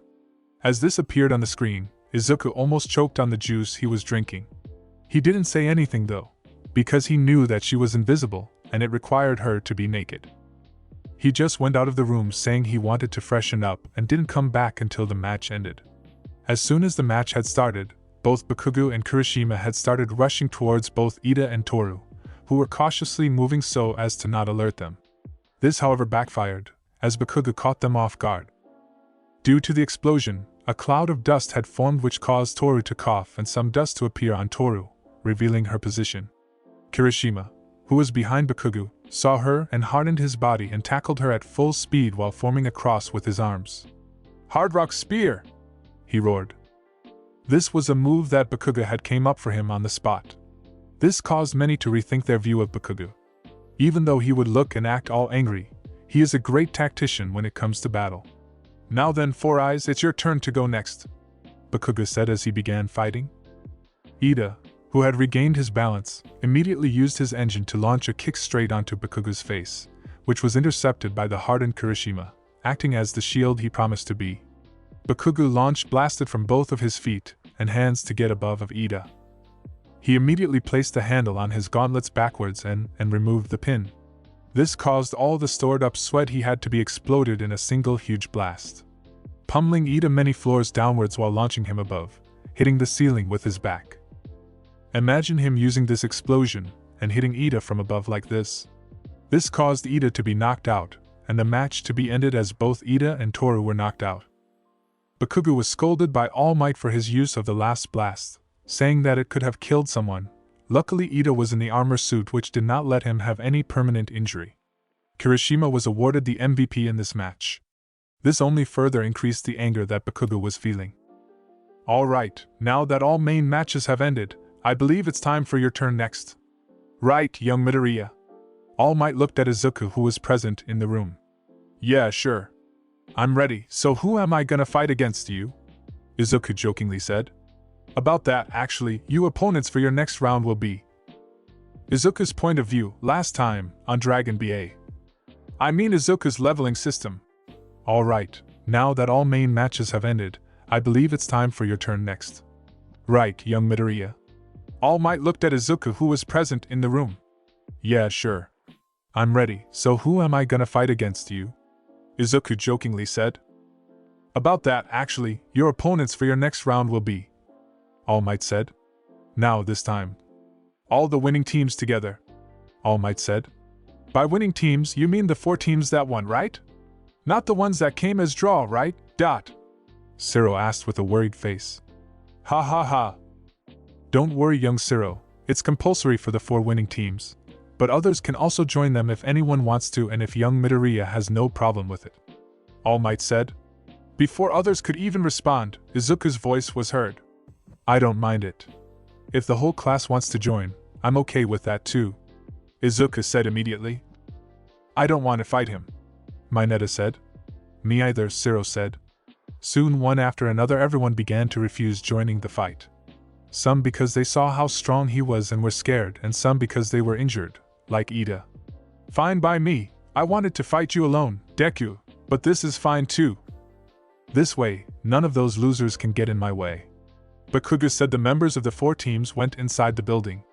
As this appeared on the screen, Izuku almost choked on the juice he was drinking. He didn't say anything though, because he knew that she was invisible and it required her to be naked. He just went out of the room saying he wanted to freshen up and didn't come back until the match ended. As soon as the match had started, both Bakugo and Kirishima had started rushing towards both Ida and Toru, who were cautiously moving so as to not alert them. This, however, backfired, as Bakugo caught them off guard. Due to the explosion, a cloud of dust had formed which caused Toru to cough and some dust to appear on Toru, revealing her position. Kirishima, who was behind Bakugo, saw her and hardened his body and tackled her at full speed while forming a cross with his arms. "Hard Rock Spear!" he roared. This was a move that Bakugo had came up for him on the spot. This caused many to rethink their view of Bakugo. Even though he would look and act all angry, he is a great tactician when it comes to battle. "Now then, Four Eyes, it's your turn to go next," Bakugo said as he began fighting. Ida, who had regained his balance, immediately used his engine to launch a kick straight onto Bakugo's face, which was intercepted by the hardened Kirishima, acting as the shield he promised to be. Bakugo launched blasted from both of his feet and hands to get above of Ida. He immediately placed the handle on his gauntlets backwards and removed the pin. This caused all the stored-up sweat he had to be exploded in a single huge blast, pummeling Ida many floors downwards while launching him above, hitting the ceiling with his back. Imagine him using this explosion and hitting Ida from above like this. This caused Ida to be knocked out, and the match to be ended as both Ida and Toru were knocked out. Bakugo was scolded by All Might for his use of the last blast, saying that it could have killed someone. Luckily Ida was in the armor suit which did not let him have any permanent injury. Kirishima was awarded the MVP in this match. This only further increased the anger that Bakugo was feeling. "Alright, now that all main matches have ended, I believe it's time for your turn next." "Right, young Midoriya." All Might looked at Izuku, who was present in the room. "Yeah, sure. I'm ready, so who am I gonna fight against, you?" Izuku jokingly said. "About that, actually, you opponents for your next round will be." Izuku's point of view, last time, on Dragon BA. I mean Izuku's leveling system. "Alright, now that all main matches have ended, I believe it's time for your turn next." "Right, young Midoriya." All Might looked at Izuku, who was present in the room. "Yeah, sure. I'm ready, so who am I gonna fight against, you?" Izuku jokingly said. About that, actually, your opponents for your next round will be, All Might said. Now, this time. All the winning teams together, All Might said. By winning teams, you mean the 4 teams that won, right? Not the ones that came as draw, right? Ciro asked with a worried face. Ha ha ha. Don't worry, young Ciro, it's compulsory for the 4 winning teams, but others can also join them if anyone wants to and if young Midoriya has no problem with it, All Might said. Before others could even respond, Izuku's voice was heard. I don't mind it. If the whole class wants to join, I'm okay with that too, Izuku said immediately. I don't want to fight him, Mineta said. Me either, Ciro said. Soon, one after another, everyone began to refuse joining the fight. Some because they saw how strong he was and were scared, and some because they were injured, like Ida. Fine by me, I wanted to fight you alone, Deku, but this is fine too. This way, none of those losers can get in my way. Bakugo said. The members of the 4 teams went inside the building.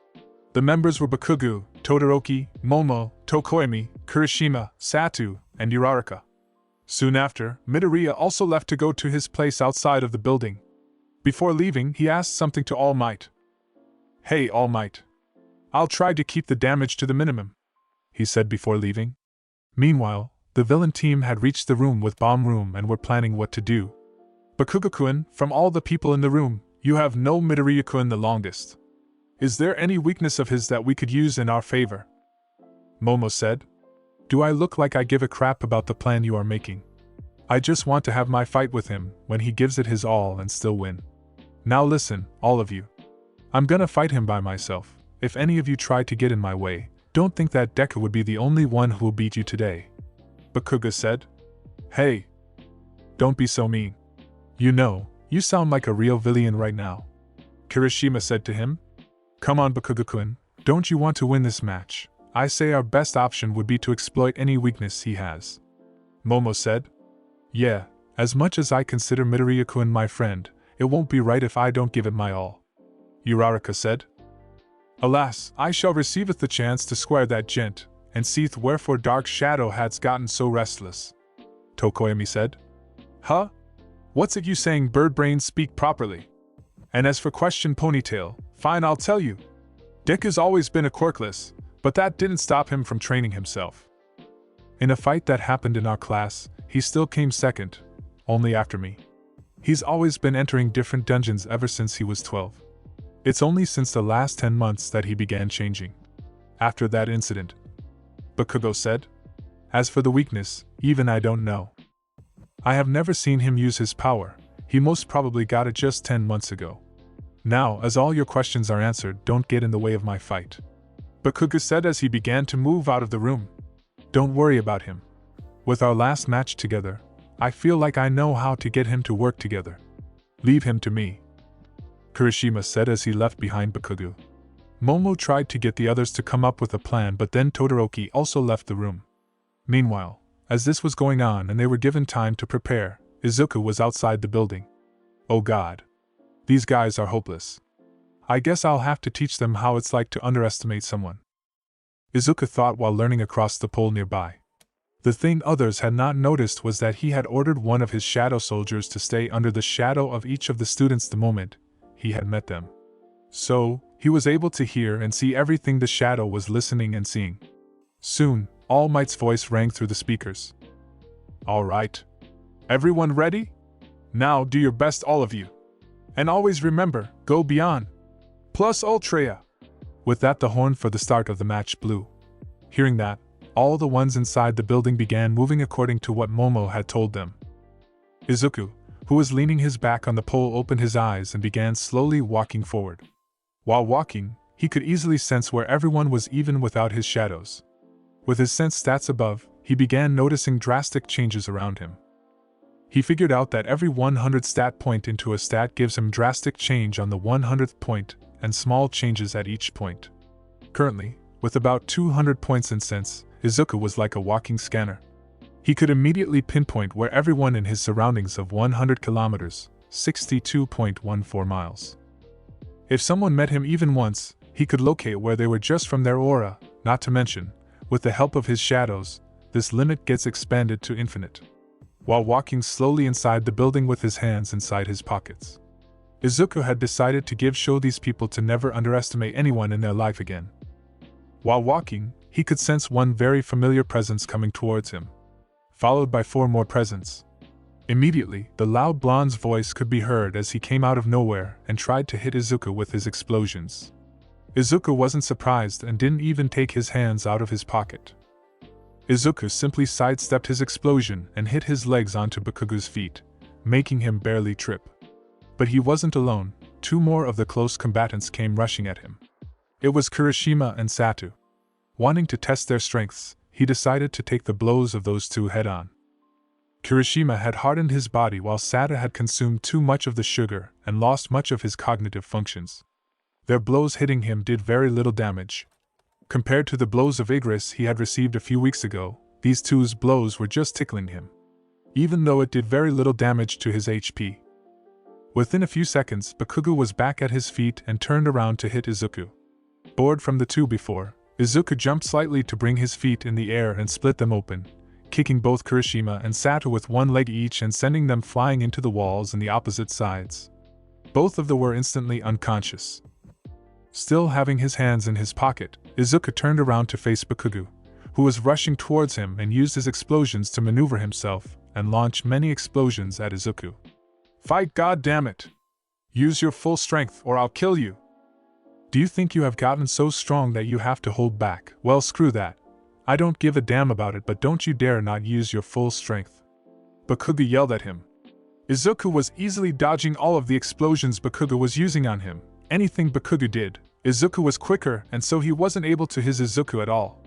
The members were Bakugo, Todoroki, Momo, Tokoemi, Kirishima, Satu, and Uraraka. Soon after, Midoriya also left to go to his place outside of the building. Before leaving, he asked something to All Might. Hey, All Might. I'll try to keep the damage to the minimum, he said before leaving. Meanwhile, the villain team had reached the room with Bomb Room and were planning what to do. Bakugo-kun, from all the people in the room, you have known Midoriya-kun the longest. Is there any weakness of his that we could use in our favor? Momo said. Do I look like I give a crap about the plan you are making? I just want to have my fight with him when he gives it his all and still win. Now listen, all of you. I'm gonna fight him by myself. If any of you try to get in my way, don't think that Deku would be the only one who will beat you today, Bakugo said. Hey! Don't be so mean. You know, you sound like a real villain right now, Kirishima said to him. Come on, Bakugo-kun, don't you want to win this match? I say our best option would be to exploit any weakness he has, Momo said. Yeah, as much as I consider Midoriya-kun my friend, it won't be right if I don't give it my all, Uraraka said. Alas, I shall receiveth the chance to square that gent, and seeth wherefore Dark Shadow has gotten so restless, Tokoemi said. Huh? What's it you saying, Birdbrain, speak properly? And as for question Ponytail, fine, I'll tell you. Deku's always been a quirkless, but that didn't stop him from training himself. In a fight that happened in our class, he still came second, only after me. He's always been entering different dungeons ever since he was 12. It's only since the last 10 months that he began changing. After that incident, Bakugo said. As for the weakness, even I don't know. I have never seen him use his power. He most probably got it just 10 months ago. Now, as all your questions are answered, don't get in the way of my fight, Bakugo said as he began to move out of the room. Don't worry about him. With our last match together, I feel like I know how to get him to work together. Leave him to me, Kirishima said as he left behind Bakugo. Momo tried to get the others to come up with a plan, but then Todoroki also left the room. Meanwhile, as this was going on and they were given time to prepare, Izuku was outside the building. Oh God. These guys are hopeless. I guess I'll have to teach them how it's like to underestimate someone, Izuku thought while leaning across the pole nearby. The thing others had not noticed was that he had ordered one of his shadow soldiers to stay under the shadow of each of the students the moment he had met them. So, he was able to hear and see everything the shadow was listening and seeing. Soon, All Might's voice rang through the speakers. All right. Everyone ready? Now do your best, all of you. And always remember, go beyond. Plus Ultra. With that, the horn for the start of the match blew. Hearing that, all the ones inside the building began moving according to what Momo had told them. Izuku, who was leaning his back on the pole, opened his eyes and began slowly walking forward. While walking, he could easily sense where everyone was even without his shadows. With his sense stats above, he began noticing drastic changes around him. He figured out that every 100 stat point into a stat gives him drastic change on the 100th point and small changes at each point. Currently, with about 200 points in sense, Izuku was like a walking scanner. He could immediately pinpoint where everyone in his surroundings of 100 kilometers, 62.14 miles. If someone met him even once, he could locate where they were just from their aura, not to mention, with the help of his shadows, this limit gets expanded to infinite. while walking slowly inside the building with his hands inside his pockets. Izuku had decided to give show these people to never underestimate anyone in their life again. While walking, he could sense one very familiar presence coming towards him, followed by 4 more presents. Immediately, the loud blonde's voice could be heard as he came out of nowhere and tried to hit Izuku with his explosions. Izuku wasn't surprised and didn't even take his hands out of his pocket. Izuku simply sidestepped his explosion and hit his legs onto Bakugo's feet, making him barely trip. But he wasn't alone. 2 more of the close combatants came rushing at him. It was Kirishima and Satu. Wanting to test their strengths, he decided to take the blows of those 2 head-on. Kirishima had hardened his body while Satu had consumed too much of the sugar and lost much of his cognitive functions. Their blows hitting him did very little damage. Compared to the blows of Igris he had received a few weeks ago, these 2's blows were just tickling him, even though it did very little damage to his HP. Within a few seconds, Bakugo was back at his feet and turned around to hit Izuku. Bored from the 2 before, Izuku jumped slightly to bring his feet in the air and split them open, kicking both Kirishima and Satu with 1 leg each and sending them flying into the walls on the opposite sides. Both of them were instantly unconscious. Still having his hands in his pocket, Izuku turned around to face Bakugo, who was rushing towards him and used his explosions to maneuver himself and launch many explosions at Izuku. "Fight, goddammit! Use your full strength or I'll kill you! Do you think you have gotten so strong that you have to hold back? Well, screw that. I don't give a damn about it, but don't you dare not use your full strength," Bakugo yelled at him. Izuku was easily dodging all of the explosions Bakugo was using on him. Anything Bakugo did, Izuku was quicker and so he wasn't able to hit Izuku at all.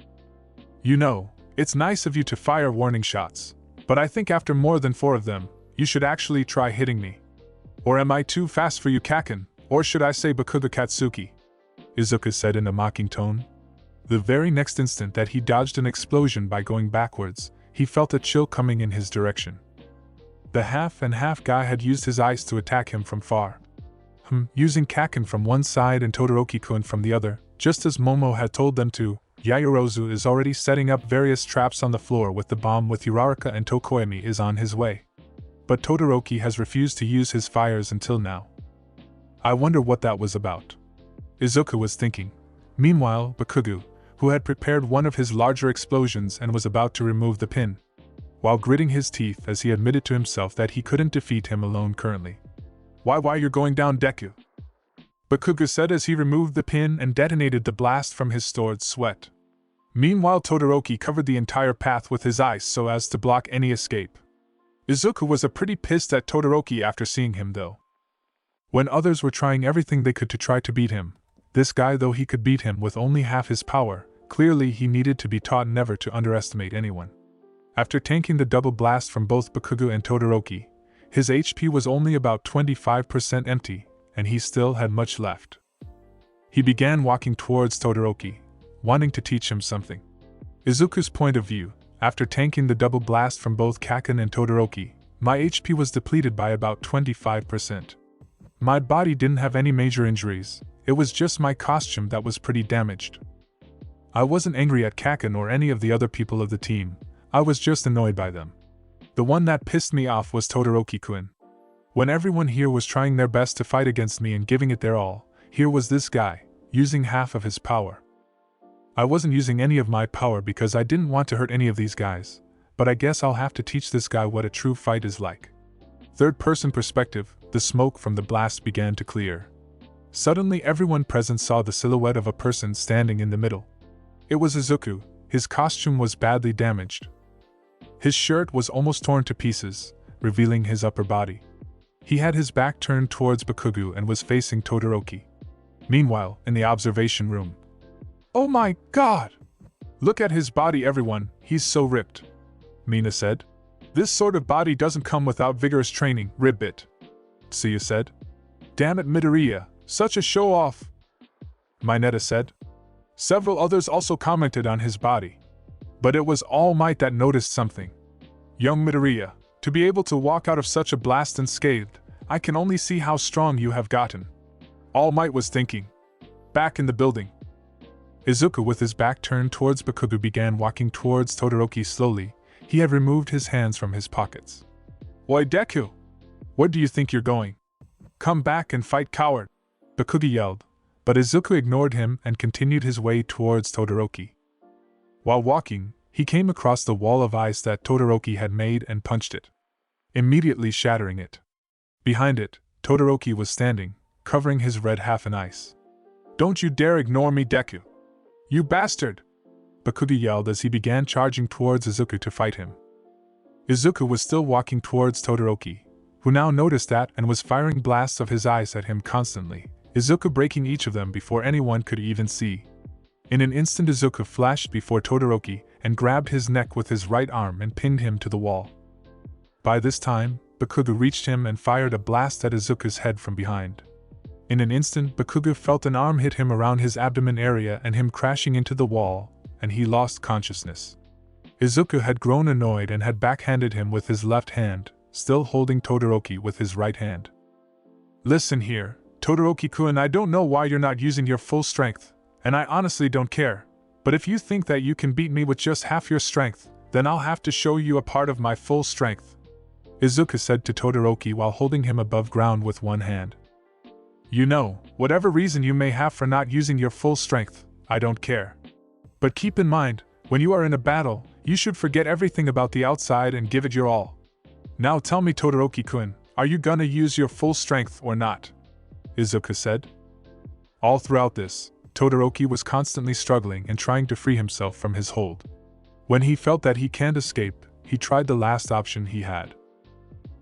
"You know, it's nice of you to fire warning shots, but I think after more than 4 of them, you should actually try hitting me. Or am I too fast for you, Kaken? Or should I say Bakugo Katsuki?" Izuku said in a mocking tone. The very next instant that he dodged an explosion by going backwards, he felt a chill coming in his direction. The half-and-half guy had used his ice to attack him from far. Using Kaken from one side and Todoroki-kun from the other, just as Momo had told them to. Yaoyorozu is already setting up various traps on the floor with the bomb with Uraraka, and Tokoyami is on his way. But Todoroki has refused to use his fires until now. I wonder what that was about, Izuku was thinking. Meanwhile, Bakugo, who had prepared one of his larger explosions and was about to remove the pin, while gritting his teeth as he admitted to himself that he couldn't defeat him alone currently. Why you're going down, Deku?" Bakugo said as he removed the pin and detonated the blast from his stored sweat. Meanwhile, Todoroki covered the entire path with his ice so as to block any escape. Izuku was pretty pissed at Todoroki after seeing him though. When others were trying everything they could to try to beat him, this guy, though he could beat him with only half his power, clearly he needed to be taught never to underestimate anyone. After tanking the double blast from both Bakugo and Todoroki, his HP was only about 25% empty, and he still had much left. He began walking towards Todoroki, wanting to teach him something. Izuku's point of view, after tanking the double blast from both Kaken and Todoroki, my HP was depleted by about 25%. My body didn't have any major injuries, it was just my costume that was pretty damaged. I wasn't angry at Kaken or any of the other people of the team, I was just annoyed by them. The one that pissed me off was Todoroki-kun. When everyone here was trying their best to fight against me and giving it their all, here was this guy, using half of his power. I wasn't using any of my power because I didn't want to hurt any of these guys, but I guess I'll have to teach this guy what a true fight is like. Third-person perspective, the smoke from the blast began to clear. Suddenly everyone present saw the silhouette of a person standing in the middle. It was Izuku. His costume was badly damaged. His shirt was almost torn to pieces, revealing his upper body. He had his back turned towards Bakugo and was facing Todoroki. Meanwhile, in the observation room. "Oh my god! Look at his body, everyone, he's so ripped," Mina said. "This sort of body doesn't come without vigorous training, ribbit," Tsuyu said. "Damn it, Midoriya, such a show-off," Mineta said. Several others also commented on his body. But it was All Might that noticed something. "Young Midoriya, to be able to walk out of such a blast unscathed, I can only see how strong you have gotten," All Might was thinking. Back in the building, Izuku, with his back turned towards Bakugo, began walking towards Todoroki slowly. He had removed his hands from his pockets. Oi Deku! Where do you think you're going? Come back and fight, coward! Bakugi yelled, but Izuku ignored him and continued his way towards Todoroki. While walking, he came across the wall of ice that Todoroki had made and punched it, immediately shattering it. Behind it, Todoroki was standing, covering his red half in ice. Don't you dare ignore me, Deku! You bastard! Bakugi yelled as he began charging towards Izuku to fight him. Izuku was still walking towards Todoroki, who now noticed that and was firing blasts of his ice at him constantly, Izuku breaking each of them before anyone could even see. In an instant, Izuku flashed before Todoroki and grabbed his neck with his right arm and pinned him to the wall. By this time, Bakugo reached him and fired a blast at Izuku's head from behind. In an instant, Bakugo felt an arm hit him around his abdomen area and him crashing into the wall, and he lost consciousness. Izuku had grown annoyed and had backhanded him with his left hand, still holding Todoroki with his right hand. Listen here, Todoroki-kun, I don't know why you're not using your full strength, and I honestly don't care, but if you think that you can beat me with just half your strength, then I'll have to show you a part of my full strength, Izuku said to Todoroki while holding him above ground with one hand. You know, whatever reason you may have for not using your full strength, I don't care. But keep in mind, when you are in a battle, you should forget everything about the outside and give it your all. Now tell me, Todoroki-kun, are you gonna use your full strength or not? Izuku said. All throughout this, Todoroki was constantly struggling and trying to free himself from his hold. When he felt that he can't escape, he tried the last option he had.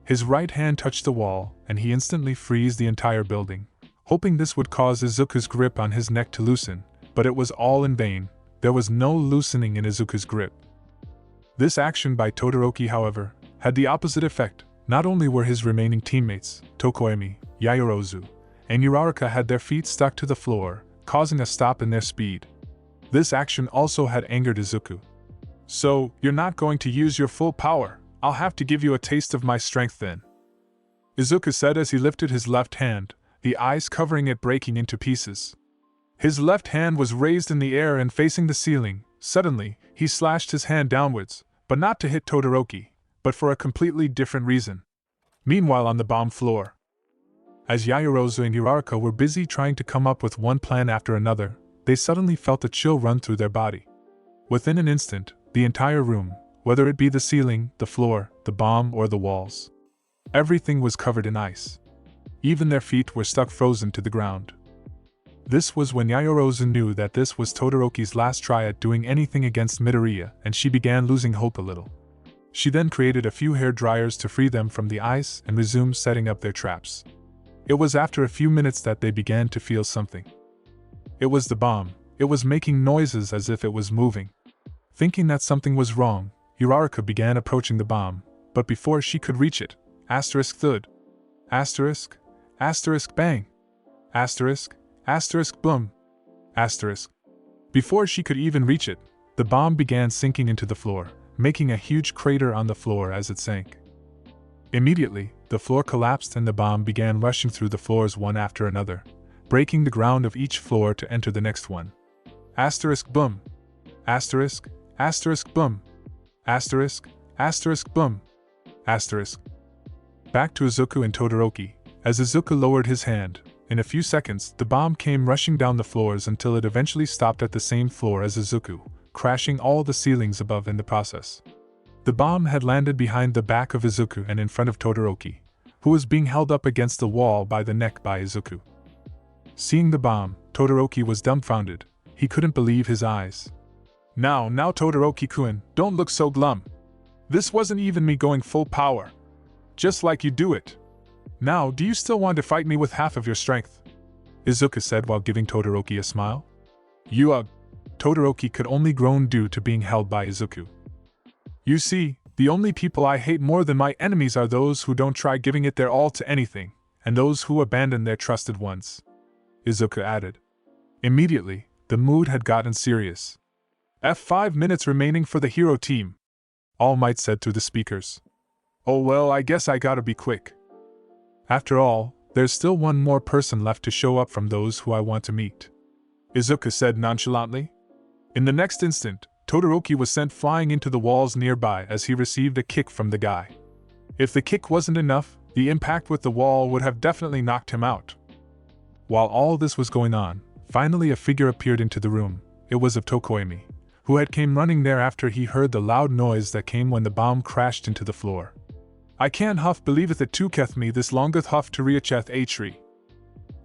His right hand touched the wall, and he instantly freezed the entire building, hoping this would cause Izuku's grip on his neck to loosen, but it was all in vain. There was no loosening in Izuku's grip. This action by Todoroki, however, had the opposite effect. Not only were his remaining teammates, Tokoemi, Yaoyorozu, and Uraraka had their feet stuck to the floor, causing a stop in their speed. This action also had angered Izuku. So, you're not going to use your full power, I'll have to give you a taste of my strength then, Izuku said as he lifted his left hand, the ice covering it breaking into pieces. His left hand was raised in the air and facing the ceiling. Suddenly, he slashed his hand downwards, but not to hit Todoroki, but for a completely different reason. Meanwhile, on the bomb floor, as Yaoyorozu and Uraraka were busy trying to come up with one plan after another, they suddenly felt a chill run through their body. Within an instant, the entire room, whether it be the ceiling, the floor, the bomb, or the walls, everything was covered in ice. Even their feet were stuck frozen to the ground. This was when Yaoyorozu knew that this was Todoroki's last try at doing anything against Midoriya, and she began losing hope a little. She then created a few hair dryers to free them from the ice and resumed setting up their traps. It was after a few minutes that they began to feel something. It was the bomb. It was making noises as if it was moving. Thinking that something was wrong, Uraraka began approaching the bomb, but before she could reach it, asterisk thud. Asterisk, asterisk bang. Asterisk, asterisk boom. Asterisk. Before she could even reach it, the bomb began sinking into the floor, making a huge crater on the floor as it sank. Immediately, the floor collapsed and the bomb began rushing through the floors one after another, breaking the ground of each floor to enter the next one. Asterisk boom. Asterisk, asterisk boom. Asterisk, asterisk boom. Asterisk. Back to Izuku and Todoroki. As Izuku lowered his hand, in a few seconds the bomb came rushing down the floors until it eventually stopped at the same floor as Izuku, crashing all the ceilings above in the process. The bomb had landed behind the back of Izuku and in front of Todoroki, who was being held up against the wall by the neck by Izuku. Seeing the bomb, Todoroki was dumbfounded. He couldn't believe his eyes. Now Todoroki-kun, don't look so glum. This wasn't even me going full power. Just like you do it. Now, do you still want to fight me with half of your strength? Izuku said while giving Todoroki a smile. Todoroki could only groan due to being held by Izuku. You see, the only people I hate more than my enemies are those who don't try giving it their all to anything, and those who abandon their trusted ones, Izuku added. Immediately, the mood had gotten serious. F5 minutes remaining for the hero team, All Might said through the speakers. Oh well, I guess I gotta be quick. After all, there's still one more person left to show up from those who I want to meet, Izuku said nonchalantly. In the next instant, Todoroki was sent flying into the walls nearby as he received a kick from the guy. If the kick wasn't enough, the impact with the wall would have definitely knocked him out. While all this was going on, finally a figure appeared into the room. It was of Tokoemi, who had came running there after he heard the loud noise that came when the bomb crashed into the floor. I can't huff believeth it tooketh me this longeth huff to reacheth a tree.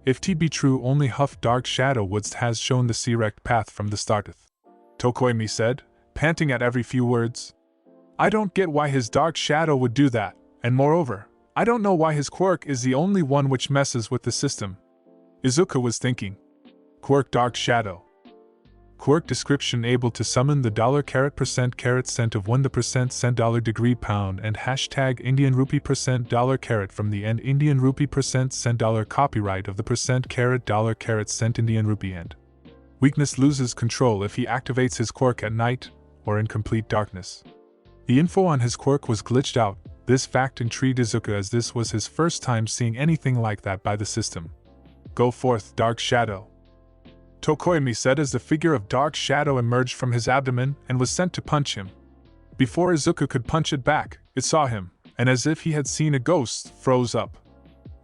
If t be true only huff dark shadow wouldst has shown the direct path from the starteth. Tokoemi said, panting at every few words. I don't get why his dark shadow would do that, and moreover, I don't know why his quirk is the only one which messes with the system. Izuku was thinking. Quirk dark shadow. Quirk description: able to summon the $%% of 1% cent $degree pound and hashtag Indian rupee $% from the end Indian rupee $cent copyright of the $$cent Indian rupee end. Weakness: loses control if he activates his quirk at night or in complete darkness. The info on his quirk was glitched out. This fact intrigued Izuku as this was his first time seeing anything like that by the system. Go forth, Dark Shadow, Tokoemi said as the figure of Dark Shadow emerged from his abdomen and was sent to punch him. Before Izuku could punch it back, it saw him, and as if he had seen a ghost, froze up.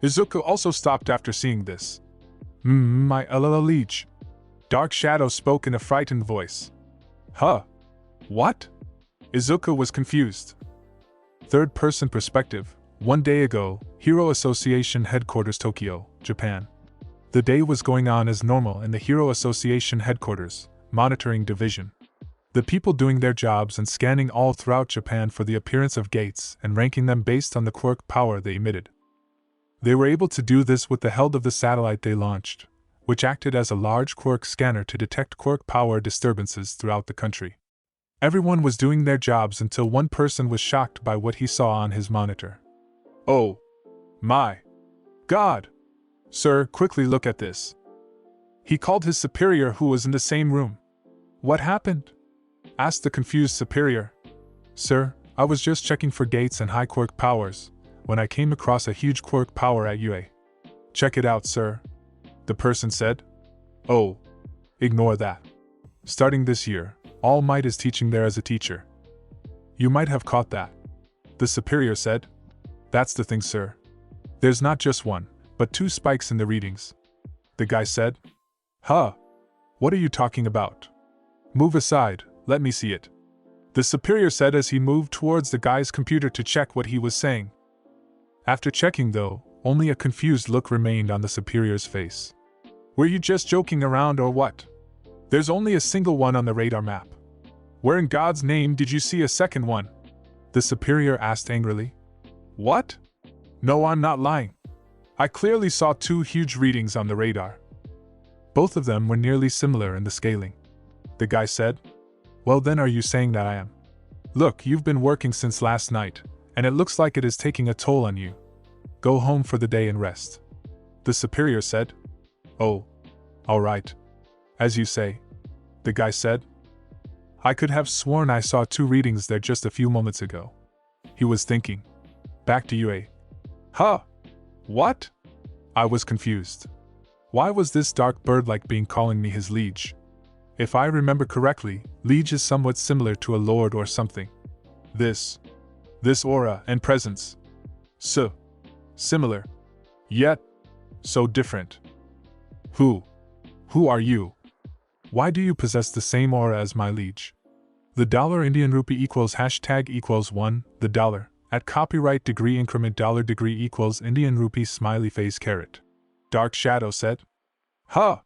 Izuku also stopped after seeing this. My liege. Dark Shadow spoke in a frightened voice. Huh? What? Izuku was confused. Third-person perspective. 1 day ago, Hero Association Headquarters, Tokyo, Japan. The day was going on as normal in the Hero Association Headquarters, Monitoring Division. The people doing their jobs and scanning all throughout Japan for the appearance of gates and ranking them based on the quirk power they emitted. They were able to do this with the help of the satellite they launched, which acted as a large quirk scanner to detect quirk power disturbances throughout the country. Everyone was doing their jobs until one person was shocked by what he saw on his monitor. Oh my God! Sir, quickly look at this. He called his superior who was in the same room. What happened? Asked the confused superior. Sir, I was just checking for gates and high quirk powers, when I came across a huge quirk power at UA. Check it out, sir, the person said. Oh, ignore that. Starting this year, All Might is teaching there as a teacher. You might have caught that, the superior said. That's the thing, sir. There's not just one, but 2 spikes in the readings, the guy said. Huh? What are you talking about? Move aside, let me see it, the superior said as he moved towards the guy's computer to check what he was saying. After checking though, only a confused look remained on the superior's face. Were you just joking around or what? There's only a single one on the radar map. Where in God's name did you see a second one? The superior asked angrily. What? No, I'm not lying. I clearly saw 2 huge readings on the radar. Both of them were nearly similar in the scaling, the guy said. Well then, are you saying that I am? Look, you've been working since last night, and it looks like it is taking a toll on you. Go home for the day and rest, the superior said. Oh, all right. As you say, the guy said. I could have sworn I saw 2 readings there just a few moments ago. He was thinking. Back to UA. Huh? What? I was confused. Why was this dark bird like being calling me his liege? If I remember correctly, liege is somewhat similar to a lord or something. This aura and presence. So similar, yet so different. Who are you? Why do you possess the same aura as my liege? The dollar Indian rupee equals hashtag equals 1, the dollar, at copyright degree increment dollar degree equals Indian rupee smiley face caret. Dark Shadow said. Huh!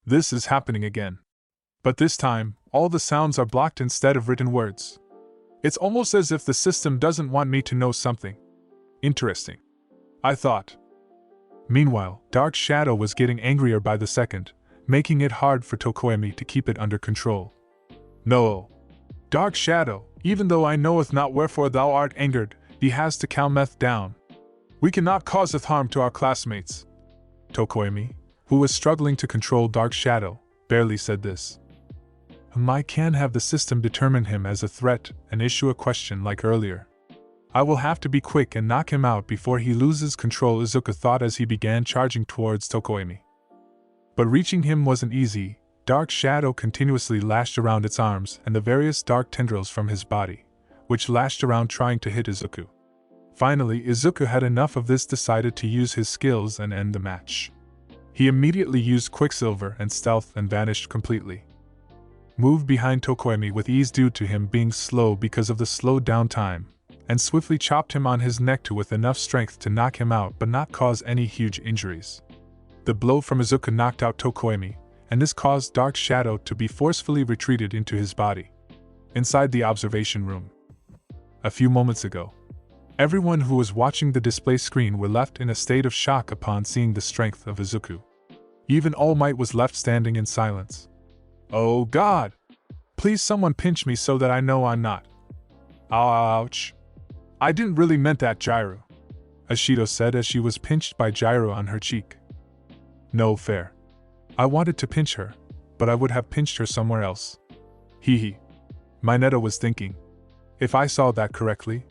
This is happening again. But this time, all the sounds are blocked instead of written words. It's almost as if the system doesn't want me to know something interesting, I thought. Meanwhile, Dark Shadow was getting angrier by the second, making it hard for Tokoemi to keep it under control. No, Dark Shadow, even though I knoweth not wherefore thou art angered, thee has to calmeth down. We cannot causeth harm to our classmates. Tokoemi, who was struggling to control Dark Shadow, barely said this. I can have the system determine him as a threat and issue a question like earlier. I will have to be quick and knock him out before he loses control, Izuku thought as he began charging towards Tokoemi. But reaching him wasn't easy. Dark Shadow continuously lashed around its arms and the various dark tendrils from his body, which lashed around trying to hit Izuku. Finally, Izuku had enough of this, decided to use his skills and end the match. He immediately used Quicksilver and Stealth and vanished completely. Moved behind Tokoemi with ease due to him being slow because of the slowed down time, and swiftly chopped him on his neck with enough strength to knock him out but not cause any huge injuries. The blow from Izuku knocked out Tokoemi, and this caused Dark Shadow to be forcefully retreated into his body. Inside the observation room. A few moments ago, everyone who was watching the display screen were left in a state of shock upon seeing the strength of Izuku. Even All Might was left standing in silence. "Oh God! Please someone pinch me so that I know I'm not. Ouch. I didn't really meant that, Gyro," Ashido said as she was pinched by Gyro on her cheek. "No fair. I wanted to pinch her, but I would have pinched her somewhere else. Hee. Mineta was thinking. If I saw that correctly,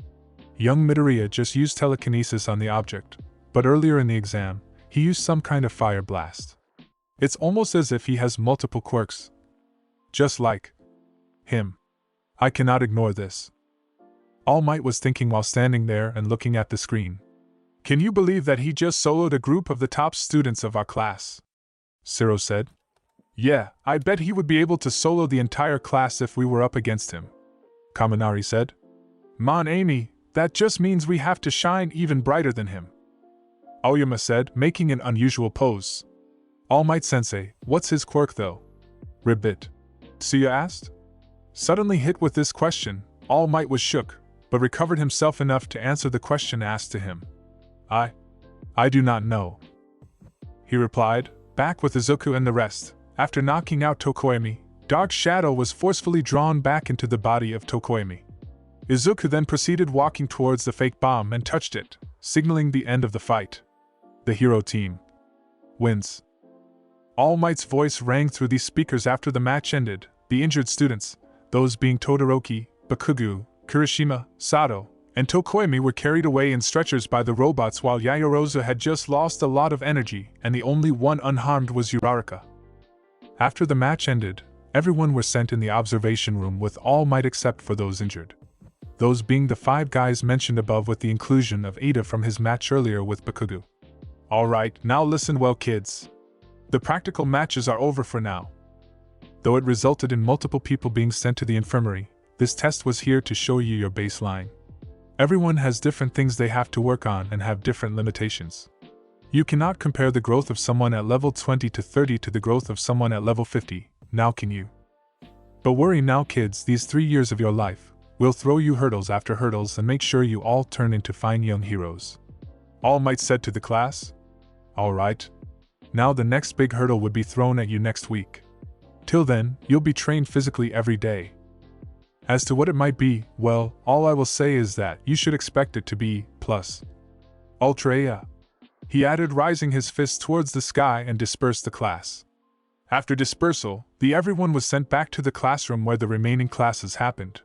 young Midoriya just used telekinesis on the object, but earlier in the exam, he used some kind of fire blast. It's almost as if he has multiple quirks. Just like him. I cannot ignore this." All Might was thinking while standing there and looking at the screen. "Can you believe that he just soloed a group of the top students of our class?" Zero said. "Yeah, I bet he would be able to solo the entire class if we were up against him," Kaminari said. "Mon Amy, that just means we have to shine even brighter than him," Aoyama said, making an unusual pose. "All Might Sensei, what's his quirk though?" Ribbit. Tsuya asked. Suddenly hit with this question, All Might was shook, but recovered himself enough to answer the question asked to him. I do not know," he replied, back with Izuku and the rest. After knocking out Tokoemi, Dark Shadow was forcefully drawn back into the body of Tokoemi. Izuku then proceeded walking towards the fake bomb and touched it, signaling the end of the fight. The hero team wins. All Might's voice rang through these speakers after the match ended. The injured students, those being Todoroki, Bakugo, Kirishima, Sato, and Tokoemi, were carried away in stretchers by the robots, while Yaoyorozu had just lost a lot of energy and the only one unharmed was Uraraka. After the match ended, everyone were sent in the observation room with All Might except for those injured. Those being the 5 guys mentioned above with the inclusion of Ida from his match earlier with Bakugo. Alright, now listen well kids. The practical matches are over for now. Though it resulted in multiple people being sent to the infirmary, this test was here to show you your baseline. Everyone has different things they have to work on and have different limitations. You cannot compare the growth of someone at level 20 to 30 to the growth of someone at level 50, now can you? But worry now kids, these 3 years of your life will throw you hurdles after hurdles and make sure you all turn into fine young heroes. All Might said to the class. Alright. Now the next big hurdle would be thrown at you next week. Till then, you'll be trained physically every day. As to what it might be, well, all I will say is that you should expect it to be plus Ultra A. He added, rising his fist towards the sky, and dispersed the class. After dispersal, everyone was sent back to the classroom where the remaining classes happened.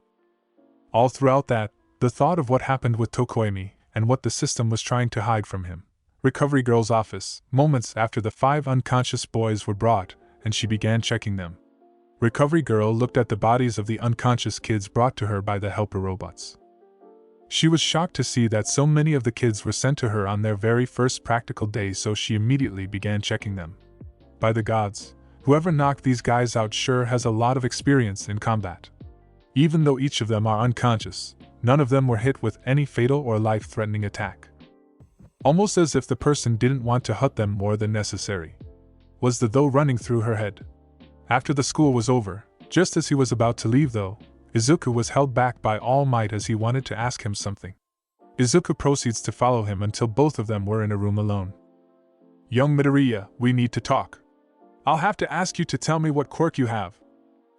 All throughout that, the thought of what happened with Tokoemi and what the system was trying to hide from him. Recovery Girl's office, moments after the 5 unconscious boys were brought, and she began checking them. Recovery Girl looked at the bodies of the unconscious kids brought to her by the helper robots. She was shocked to see that so many of the kids were sent to her on their very first practical day, so she immediately began checking them. By the gods, whoever knocked these guys out sure has a lot of experience in combat. Even though each of them are unconscious, none of them were hit with any fatal or life-threatening attack. Almost as if the person didn't want to hurt them more than necessary, was the though running through her head. After the school was over, just as he was about to leave though, Izuku was held back by All Might as he wanted to ask him something. Izuku proceeds to follow him until both of them were in a room alone. Young Midoriya, we need to talk. I'll have to ask you to tell me what quirk you have,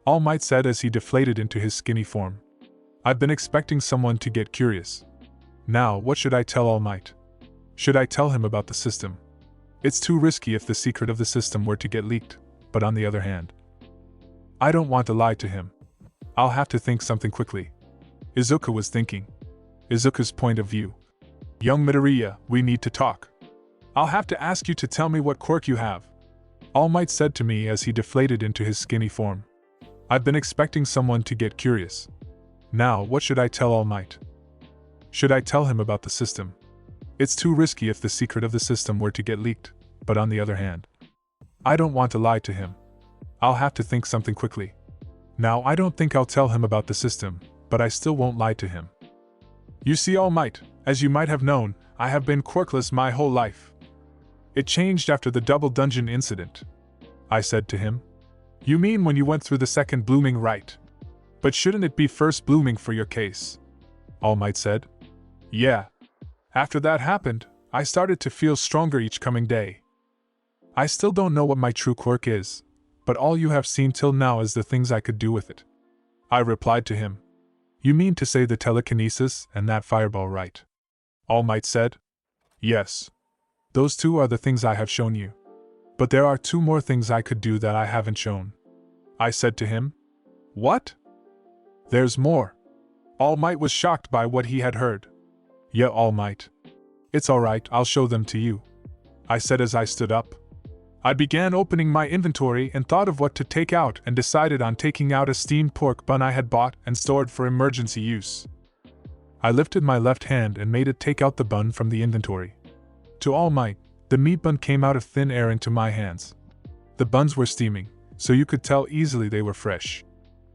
All Might said as he deflated into his skinny form. I've been expecting someone to get curious. Now, what should I tell All Might? Should I tell him about the system? It's too risky if the secret of the system were to get leaked, but on the other hand, I don't want to lie to him. I'll have to think something quickly. Izuku was thinking. Izuku's point of view. Young Midoriya, we need to talk. I'll have to ask you to tell me what quirk you have, All Might said to me as he deflated into his skinny form. I've been expecting someone to get curious. Now, what should I tell All Might? Should I tell him about the system? It's too risky if the secret of the system were to get leaked, but on the other hand, I don't want to lie to him. I'll have to think something quickly. Now, I don't think I'll tell him about the system, but I still won't lie to him. You see, All Might, as you might have known, I have been quirkless my whole life. It changed after the double dungeon incident. I said to him. You mean when you went through the second blooming, right? But shouldn't it be first blooming for your case? All Might said. Yeah. After that happened, I started to feel stronger each coming day. I still don't know what my true quirk is, but all you have seen till now is the things I could do with it. I replied to him. You mean to say the telekinesis and that fireball, right? All Might said. Yes. Those two are the things I have shown you. But there are two more things I could do that I haven't shown. I said to him. What? There's more. All Might was shocked by what he had heard. Yeah, All Might. It's alright, I'll show them to you. I said as I stood up. I began opening my inventory and thought of what to take out and decided on taking out a steamed pork bun I had bought and stored for emergency use. I lifted my left hand and made it take out the bun from the inventory. To All Might, the meat bun came out of thin air into my hands. The buns were steaming, so you could tell easily they were fresh.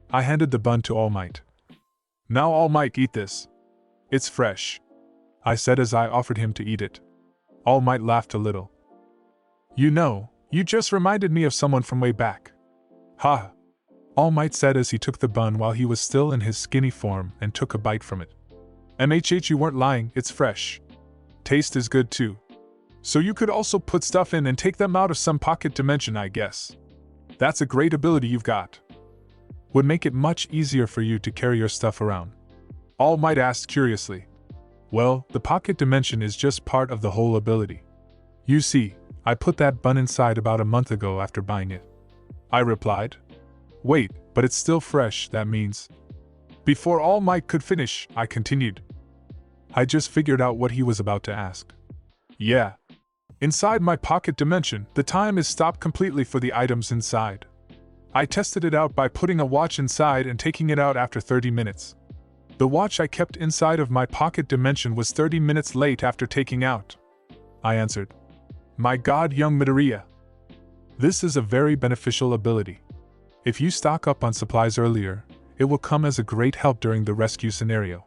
I handed the bun to All Might. Now All Might, eat this. It's fresh. I said as I offered him to eat it. All Might laughed a little. You know, you just reminded me of someone from way back. Ha! All Might said as he took the bun while he was still in his skinny form and took a bite from it. MHH, you weren't lying, it's fresh. Taste is good too. So you could also put stuff in and take them out of some pocket dimension, I guess. That's a great ability you've got. Would make it much easier for you to carry your stuff around. All Might asked curiously. Well, the pocket dimension is just part of the whole ability. You see, I put that bun inside about a month ago after buying it. I replied. Wait, but it's still fresh, that means. Before All Might could finish, I continued. I just figured out what he was about to ask. Yeah. Inside my pocket dimension, the time is stopped completely for the items inside. I tested it out by putting a watch inside and taking it out after 30 minutes. The watch I kept inside of my pocket dimension was 30 minutes late after taking out. I answered. My God, young Midoriya. This is a very beneficial ability. If you stock up on supplies earlier, it will come as a great help during the rescue scenario.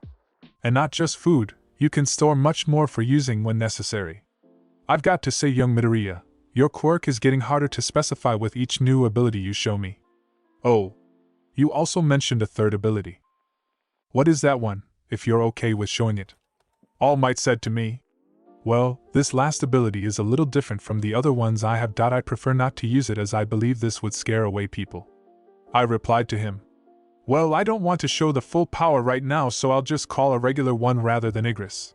And not just food, you can store much more for using when necessary. I've got to say, young Midoriya, your quirk is getting harder to specify with each new ability you show me. Oh, you also mentioned a third ability. What is that one, if you're okay with showing it? All Might said to me. Well, this last ability is a little different from the other ones I have. I prefer not to use it as I believe this would scare away people. I replied to him. Well, I don't want to show the full power right now, so I'll just call a regular one rather than Igris.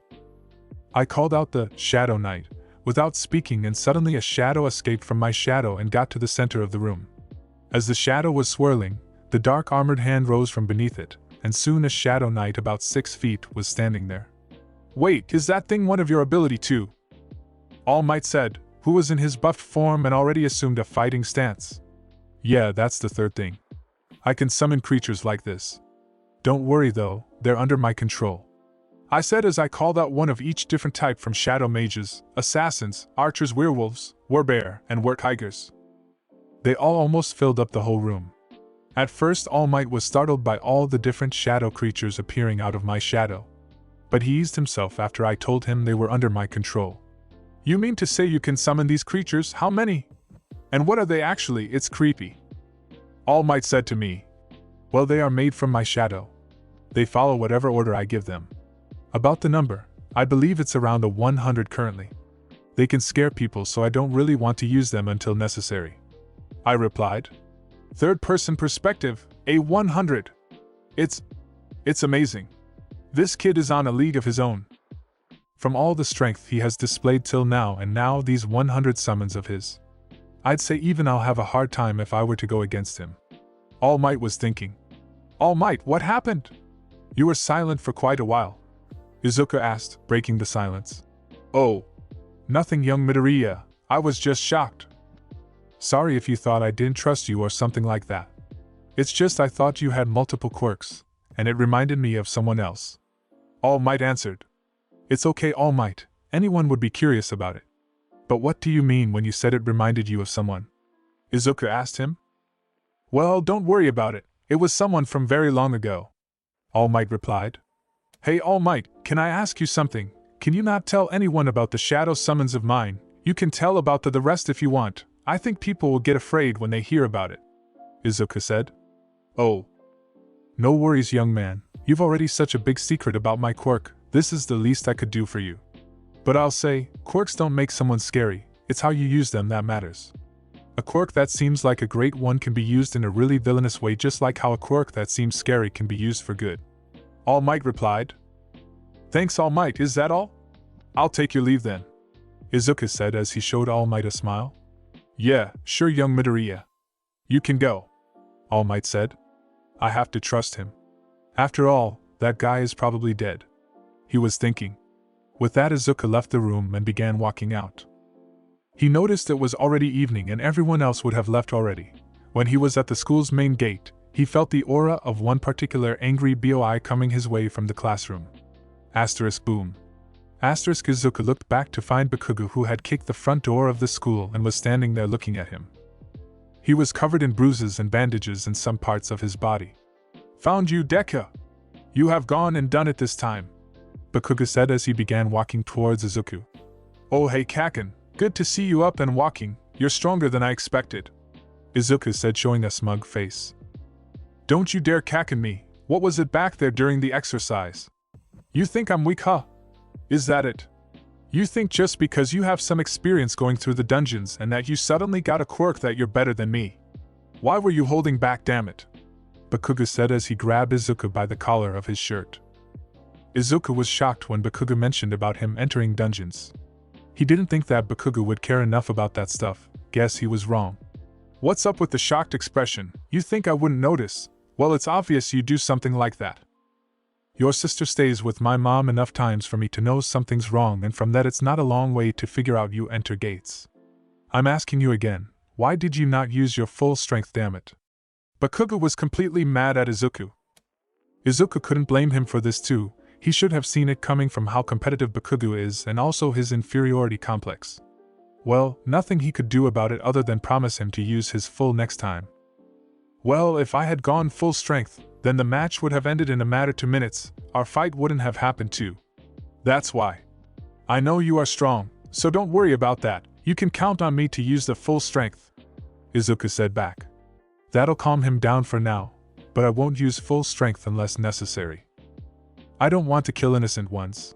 I called out the Shadow Knight, without speaking, and suddenly a shadow escaped from my shadow and got to the center of the room. As the shadow was swirling, the dark armored hand rose from beneath it, and soon a Shadow Knight about 6 feet was standing there. Wait, is that thing one of your ability too? All Might said, who was in his buffed form and already assumed a fighting stance. Yeah, that's the third thing. I can summon creatures like this. Don't worry though, they're under my control. I said as I called out one of each different type from shadow mages, assassins, archers, werewolves, warbear, and tigers. They all almost filled up the whole room. At first All Might was startled by all the different shadow creatures appearing out of my shadow. But he eased himself after I told him they were under my control. You mean to say you can summon these creatures? How many? And what are they actually? It's creepy. All Might said to me. Well, they are made from my shadow. They follow whatever order I give them. About the number, I believe it's around 100 currently. They can scare people, so I don't really want to use them until necessary. I replied. Third-person perspective, a 100. It's amazing. This kid is on a league of his own. From all the strength he has displayed till now, and now these 100 summons of his. I'd say even I'll have a hard time if I were to go against him. All Might was thinking. All Might, what happened? You were silent for quite a while. Izuku asked, breaking the silence. Oh. Nothing, young Midoriya, I was just shocked. Sorry if you thought I didn't trust you or something like that. It's just I thought you had multiple quirks, and it reminded me of someone else. All Might answered, It's okay, All Might. Anyone would be curious about it. But what do you mean when you said it reminded you of someone? Izuku asked him. Well, don't worry about it. It was someone from very long ago. All Might replied. Hey All Might, can I ask you something? Can you not tell anyone about the shadow summons of mine? You can tell about the rest if you want. I think people will get afraid when they hear about it. Izuku said. Oh. No worries, young man. You've already such a big secret about my quirk. This is the least I could do for you. But I'll say, quirks don't make someone scary. It's how you use them that matters. A quirk that seems like a great one can be used in a really villainous way, just like how a quirk that seems scary can be used for good. All Might replied. Thanks, All Might, is that all? I'll take your leave then. Izuku said as he showed All Might a smile. Yeah, sure, young Midoriya. You can go. All Might said. I have to trust him. After all, that guy is probably dead. He was thinking. With that, Izuku left the room and began walking out. He noticed it was already evening and everyone else would have left already. When he was at the school's main gate, he felt the aura of one particular angry boy coming his way from the classroom. Asterisk boom. Asterisk Izuku looked back to find Bakugo, who had kicked the front door of the school and was standing there looking at him. He was covered in bruises and bandages in some parts of his body. Found you, Deku! You have gone and done it this time, Bakugo said as he began walking towards Izuku. Oh hey Kaken, good to see you up and walking, you're stronger than I expected, Izuku said, showing a smug face. Don't you dare Kaken me, what was it back there during the exercise? You think I'm weak, huh? Is that it? You think just because you have some experience going through the dungeons and that you suddenly got a quirk that you're better than me? Why were you holding back, damn it? Bakugo said as he grabbed Izuku by the collar of his shirt. Izuku was shocked when Bakugo mentioned about him entering dungeons. He didn't think that Bakugo would care enough about that stuff. Guess he was wrong. What's up with the shocked expression? You think I wouldn't notice? Well, it's obvious you do something like that. Your sister stays with my mom enough times for me to know something's wrong, and from that it's not a long way to figure out you enter gates. I'm asking you again, why did you not use your full strength, damn it? Bakugo was completely mad at Izuku. Izuku couldn't blame him for this too. He should have seen it coming from how competitive Bakugo is and also his inferiority complex. Well, nothing he could do about it other than promise him to use his full next time. Well, if I had gone full strength, then the match would have ended in a matter of minutes. Our fight wouldn't have happened too. That's why. I know you are strong, so don't worry about that. You can count on me to use the full strength, Izuku said back. That'll calm him down for now, but I won't use full strength unless necessary. I don't want to kill innocent ones.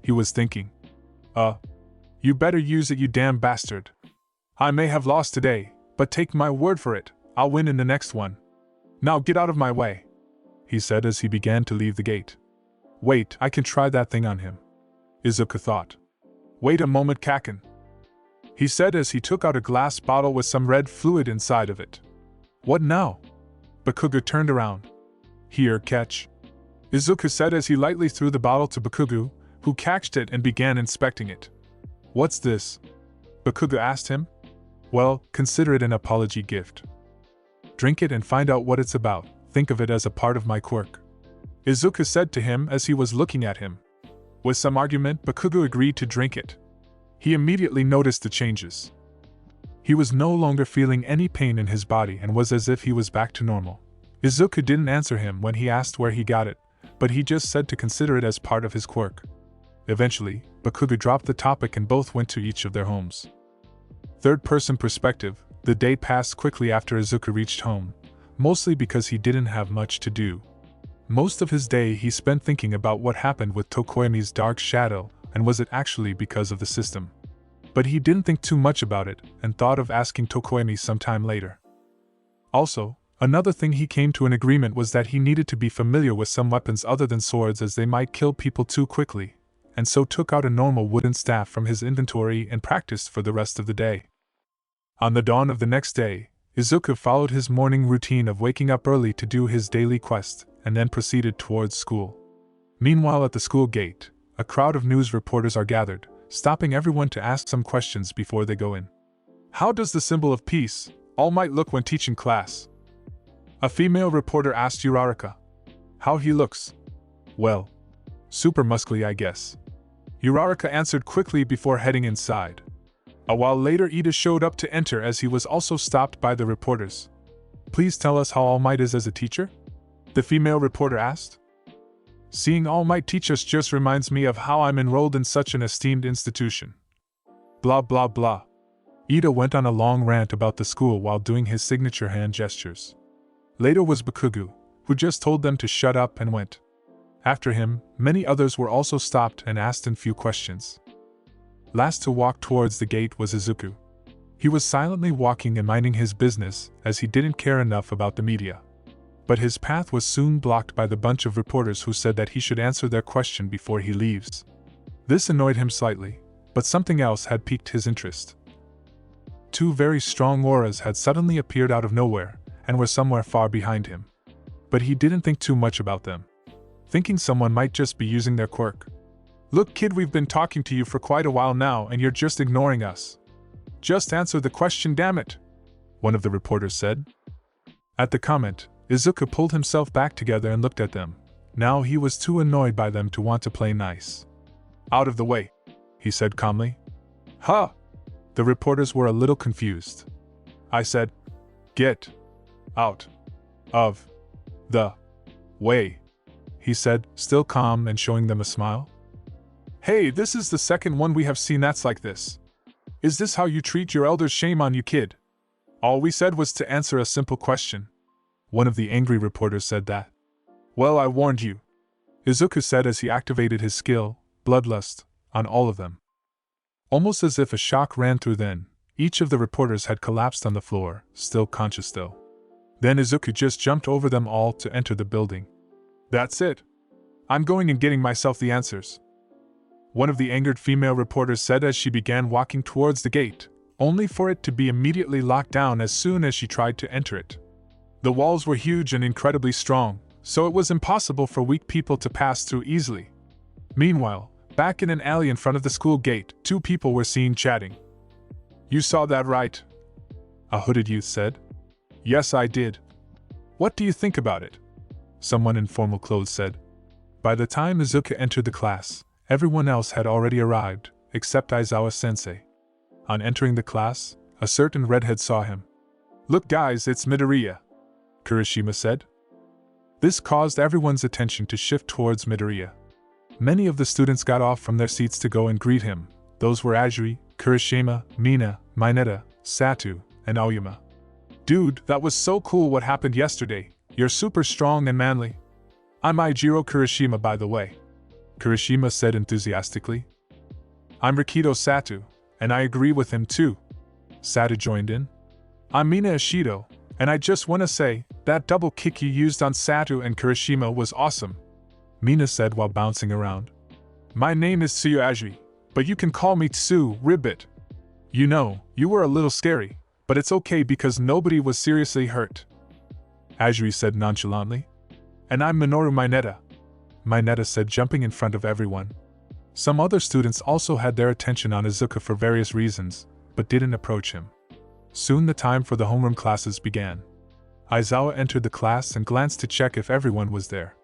He was thinking. You better use it, you damn bastard. I may have lost today, but take my word for it, I'll win in the next one. Now get out of my way, he said as he began to leave the gate. Wait, I can try that thing on him, Izuku thought. Wait a moment, Kaken, he said as he took out a glass bottle with some red fluid inside of it. What now? Bakugo turned around. Here, catch, Izuku said as he lightly threw the bottle to Bakugo, who catched it and began inspecting it. What's this? Bakugo asked him. Well, consider it an apology gift. Drink it and find out what it's about. Think of it as a part of my quirk, Izuku said to him as he was looking at him. With some argument, Bakugo agreed to drink it. He immediately noticed the changes. He was no longer feeling any pain in his body and was as if he was back to normal. Izuku didn't answer him when he asked where he got it, but he just said to consider it as part of his quirk. Eventually, Bakugo dropped the topic and both went to each of their homes. Third-person perspective, the day passed quickly after Izuku reached home, mostly because he didn't have much to do. Most of his day he spent thinking about what happened with Tokoemi's dark shadow, and was it actually because of the system. But he didn't think too much about it, and thought of asking Tokoemi sometime later. Also, another thing he came to an agreement was that he needed to be familiar with some weapons other than swords, as they might kill people too quickly, and so took out a normal wooden staff from his inventory and practiced for the rest of the day. On the dawn of the next day, Izuku followed his morning routine of waking up early to do his daily quest, and then proceeded towards school. Meanwhile, at the school gate, a crowd of news reporters are gathered, stopping everyone to ask some questions before they go in. How does the symbol of peace, All Might, look when teaching class? A female reporter asked Uraraka. How he looks? Well, super muscly, I guess, Uraraka answered quickly before heading inside. A while later Ida showed up to enter as he was also stopped by the reporters. "Please tell us how All Might is as a teacher?" the female reporter asked. "Seeing All Might teach us just reminds me of how I'm enrolled in such an esteemed institution. Blah blah blah." Ida went on a long rant about the school while doing his signature hand gestures. Later was Bakugo, who just told them to shut up and went. After him, many others were also stopped and asked a few questions. Last to walk towards the gate was Izuku. He was silently walking and minding his business as he didn't care enough about the media. But his path was soon blocked by the bunch of reporters who said that he should answer their question before he leaves. This annoyed him slightly, but something else had piqued his interest. Two very strong auras had suddenly appeared out of nowhere and were somewhere far behind him. But he didn't think too much about them, thinking someone might just be using their quirk. "Look kid, we've been talking to you for quite a while now and you're just ignoring us. Just answer the question, damn it," one of the reporters said. At the comment, Izuku pulled himself back together and looked at them. Now he was too annoyed by them to want to play nice. "Out of the way," he said calmly. "Huh?" The reporters were a little confused. "I said, get out of the way," he said, still calm and showing them a smile. "Hey, this is the second one we have seen that's like this. Is this how you treat your elders? Shame on you, kid. All we said was to answer a simple question." One of the angry reporters said that. "Well, I warned you," Izuku said as he activated his skill, Bloodlust, on all of them. Almost as if a shock ran through them, each of the reporters had collapsed on the floor, still conscious though. Then Izuku just jumped over them all to enter the building. "That's it. I'm going and getting myself the answers," one of the angered female reporters said as she began walking towards the gate, only for it to be immediately locked down as soon as she tried to enter it. The walls were huge and incredibly strong, so it was impossible for weak people to pass through easily. Meanwhile, back in an alley in front of the school gate, two people were seen chatting. "You saw that, right?" a hooded youth said. "Yes, I did." "What do you think about it?" someone in formal clothes said. By the time Izuku entered the class, everyone else had already arrived, except Aizawa-sensei. On entering the class, a certain redhead saw him. "Look guys, it's Midoriya," Kirishima said. This caused everyone's attention to shift towards Midoriya. Many of the students got off from their seats to go and greet him. Those were Ajiri, Kirishima, Mina, Mineta, Satu, and Aoyama. "Dude, that was so cool what happened yesterday. You're super strong and manly." "I'm Eijiro Kirishima, by the way," Kirishima said enthusiastically. "I'm Rikido Satu, and I agree with him too," Satu joined in. "I'm Mina Ishido, and I just want to say, that double kick you used on Satu and Kirishima was awesome," Mina said while bouncing around. "My name is Tsuyu Ajiri, but you can call me Tsu, Ribbit. You know, you were a little scary, but it's okay because nobody was seriously hurt," Ajiri said nonchalantly. "And I'm Minoru Mineta," Mineta said, jumping in front of everyone. Some other students also had their attention on Izuku for various reasons, but didn't approach him. Soon the time for the homeroom classes began. Aizawa entered the class and glanced to check if everyone was there.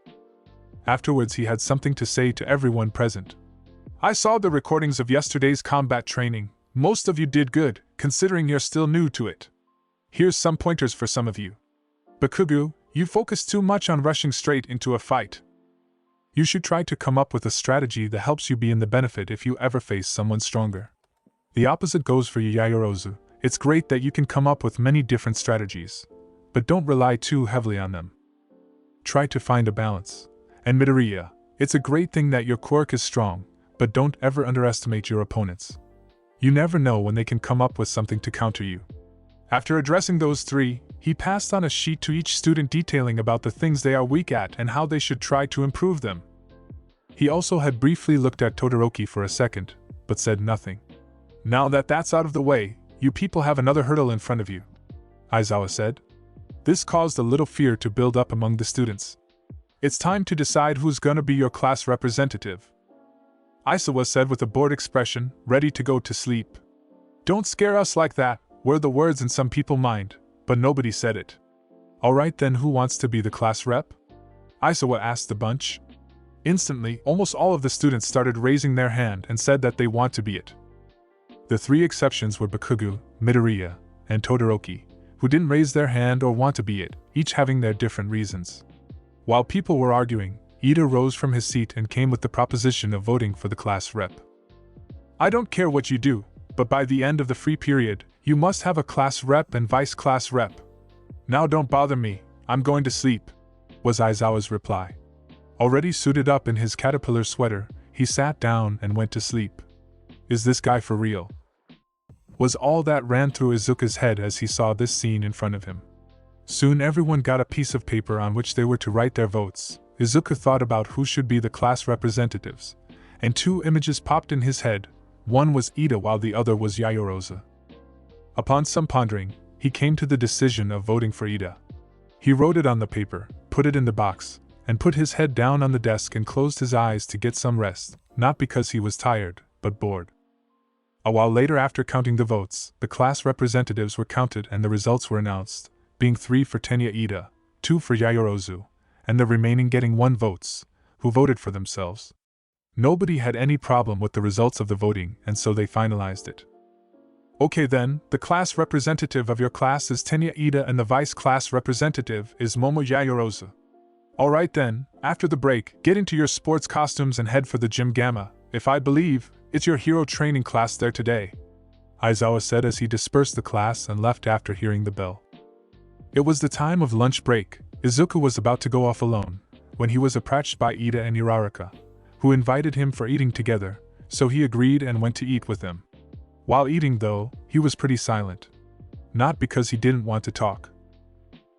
Afterwards he had something to say to everyone present. "I saw the recordings of yesterday's combat training. Most of you did good, considering you're still new to it. Here's some pointers for some of you. Bakugo, you focus too much on rushing straight into a fight. You should try to come up with a strategy that helps you be in the benefit if you ever face someone stronger. The opposite goes for you, Yayorozu. It's great that you can come up with many different strategies, but don't rely too heavily on them. Try to find a balance. And Midoriya, it's a great thing that your quirk is strong, but don't ever underestimate your opponents. You never know when they can come up with something to counter you." After addressing those three, he passed on a sheet to each student detailing about the things they are weak at and how they should try to improve them. He also had briefly looked at Todoroki for a second, but said nothing. "Now that that's out of the way, you people have another hurdle in front of you," Aizawa said. This caused a little fear to build up among the students. "It's time to decide who's gonna be your class representative," Aizawa said with a bored expression, ready to go to sleep. "Don't scare us like that," were the words in some people's mind, but nobody said it. "Alright then, who wants to be the class rep?" Aizawa asked the bunch. Instantly, almost all of the students started raising their hand and said that they want to be it. The three exceptions were Bakugo, Midoriya, and Todoroki, who didn't raise their hand or want to be it, each having their different reasons. While people were arguing, Ida rose from his seat and came with the proposition of voting for the class rep. I don't care what you do, but by the end of the free period, you must have a class rep and vice class rep. Now don't bother me, I'm going to sleep, was Aizawa's reply. Already suited up in his caterpillar sweater, he sat down and went to sleep. Is this guy for real? Was all that ran through Izuku's head as he saw this scene in front of him. Soon everyone got a piece of paper on which they were to write their votes. Izuku thought about who should be the class representatives, and two images popped in his head. One was Ida while the other was Yaoyorozu. Upon some pondering, he came to the decision of voting for Ida. He wrote it on the paper, put it in the box, and put his head down on the desk and closed his eyes to get some rest, not because he was tired, but bored. A while later, after counting the votes, the class representatives were counted and the results were announced, being 3 for Tenya Ida, 2 for Yaoyorozu, and the remaining getting 1 votes, who voted for themselves. Nobody had any problem with the results of the voting, and so they finalized it. Okay then, the class representative of your class is Tenya Ida and the vice class representative is Momo Yaoyorozu. Alright then, after the break, get into your sports costumes and head for the gym Gamma. If I believe, it's your hero training class there today, Aizawa said as he dispersed the class and left after hearing the bell. It was the time of lunch break. Izuku was about to go off alone, when he was approached by Ida and Uraraka, who invited him for eating together, so he agreed and went to eat with them. While eating though, he was pretty silent. Not because he didn't want to talk.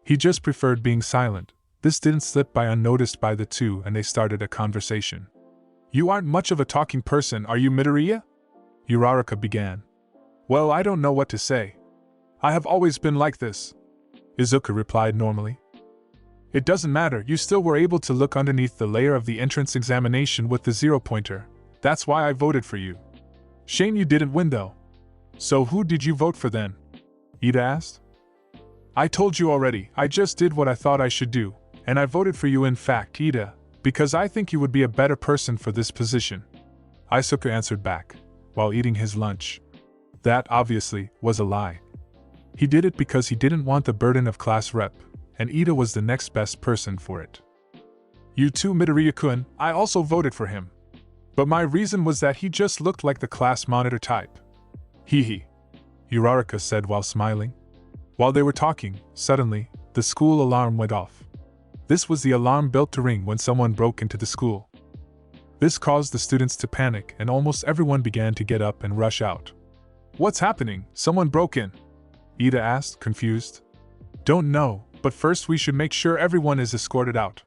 He just preferred being silent. This didn't slip by unnoticed by the two and they started a conversation. You aren't much of a talking person, are you, Midoriya? Uraraka began. Well, I don't know what to say. I have always been like this, Izuku replied normally. It doesn't matter, you still were able to look underneath the layer of the entrance examination with the 0-pointer. That's why I voted for you. Shame you didn't win though. So who did you vote for then? Ida asked. I told you already, I just did what I thought I should do, and I voted for you in fact, Ida, because I think you would be a better person for this position. Isuka answered back, while eating his lunch. That, obviously, was a lie. He did it because he didn't want the burden of class rep, and Ida was the next best person for it. You too, Midoriya-kun, I also voted for him. But my reason was that he just looked like the class monitor type. Hee, Uraraka said while smiling. While they were talking, suddenly, the school alarm went off. This was the alarm built to ring when someone broke into the school. This caused the students to panic and almost everyone began to get up and rush out. What's happening? Someone broke in? Ida asked, confused. Don't know, but first we should make sure everyone is escorted out.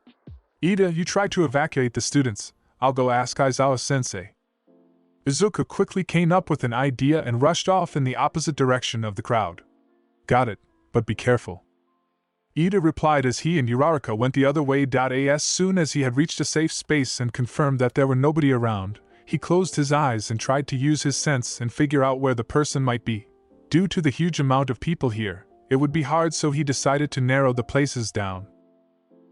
Ida, you try to evacuate the students. I'll go ask Aizawa-sensei. Izuku quickly came up with an idea and rushed off in the opposite direction of the crowd. Got it, but be careful. Ida replied as he and Uraraka went the other way. As soon as he had reached a safe space and confirmed that there were nobody around, he closed his eyes and tried to use his sense and figure out where the person might be. Due to the huge amount of people here, it would be hard, so he decided to narrow the places down.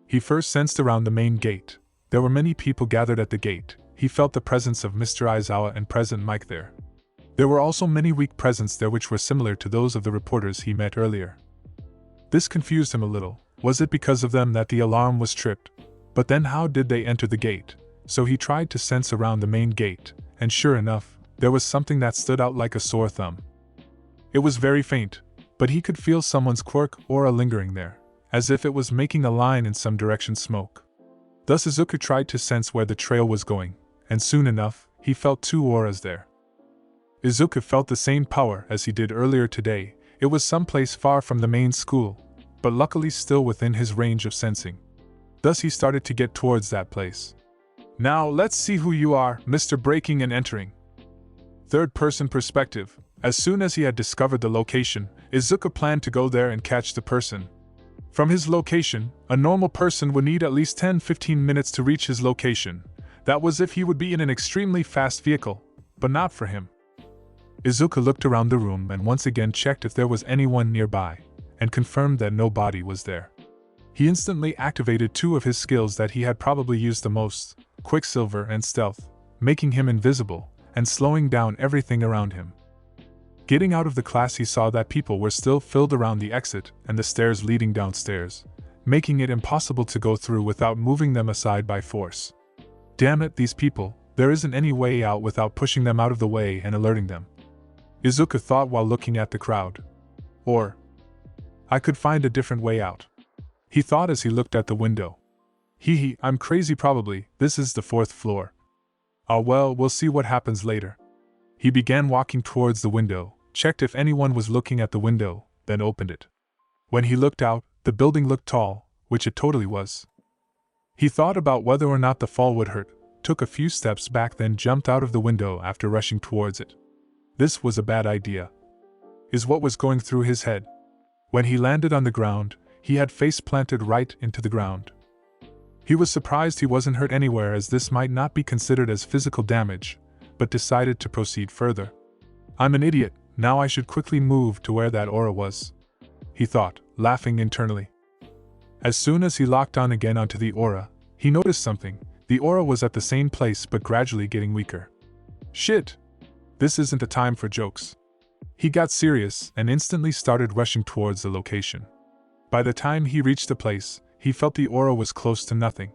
He first sensed around the main gate. There were many people gathered at the gate. He felt the presence of Mr. Aizawa and President Mike there. There were also many weak presents there which were similar to those of the reporters he met earlier. This confused him a little. Was it because of them that the alarm was tripped? But then how did they enter the gate? So he tried to sense around the main gate, and sure enough, there was something that stood out like a sore thumb. It was very faint, but he could feel someone's quirk aura lingering there, as if it was making a line in some direction smoke. Thus Izuku tried to sense where the trail was going, and soon enough, he felt 2 auras there. Izuku felt the same power as he did earlier today. It was someplace far from the main school, but luckily still within his range of sensing. Thus he started to get towards that place. Now let's see who you are, Mr. Breaking and Entering. Third-person perspective. As soon as he had discovered the location, Izuku planned to go there and catch the person. From his location, a normal person would need at least 10-15 minutes to reach his location. That was if he would be in an extremely fast vehicle, but not for him. Izuku looked around the room and once again checked if there was anyone nearby, and confirmed that nobody was there. He instantly activated 2 of his skills that he had probably used the most, quicksilver and stealth, making him invisible and slowing down everything around him. Getting out of the class, he saw that people were still filled around the exit and the stairs leading downstairs, making it impossible to go through without moving them aside by force. Damn it, these people, there isn't any way out without pushing them out of the way and alerting them. Izuku thought while looking at the crowd. Or, I could find a different way out. He thought as he looked at the window. Hee, I'm crazy probably, this is the 4th floor. Ah well, we'll see what happens later. He began walking towards the window, checked if anyone was looking at the window, then opened it. When he looked out, the building looked tall, which it totally was. He thought about whether or not the fall would hurt, took a few steps back, then jumped out of the window after rushing towards it. This was a bad idea, is what was going through his head. When he landed on the ground, he had face planted right into the ground. He was surprised he wasn't hurt anywhere, as this might not be considered as physical damage, but decided to proceed further. I'm an idiot, now I should quickly move to where that aura was, he thought, laughing internally. As soon as he locked on again onto the aura, he noticed something. The aura was at the same place but gradually getting weaker. Shit! This isn't a time for jokes. He got serious and instantly started rushing towards the location. By the time he reached the place, he felt the aura was close to nothing.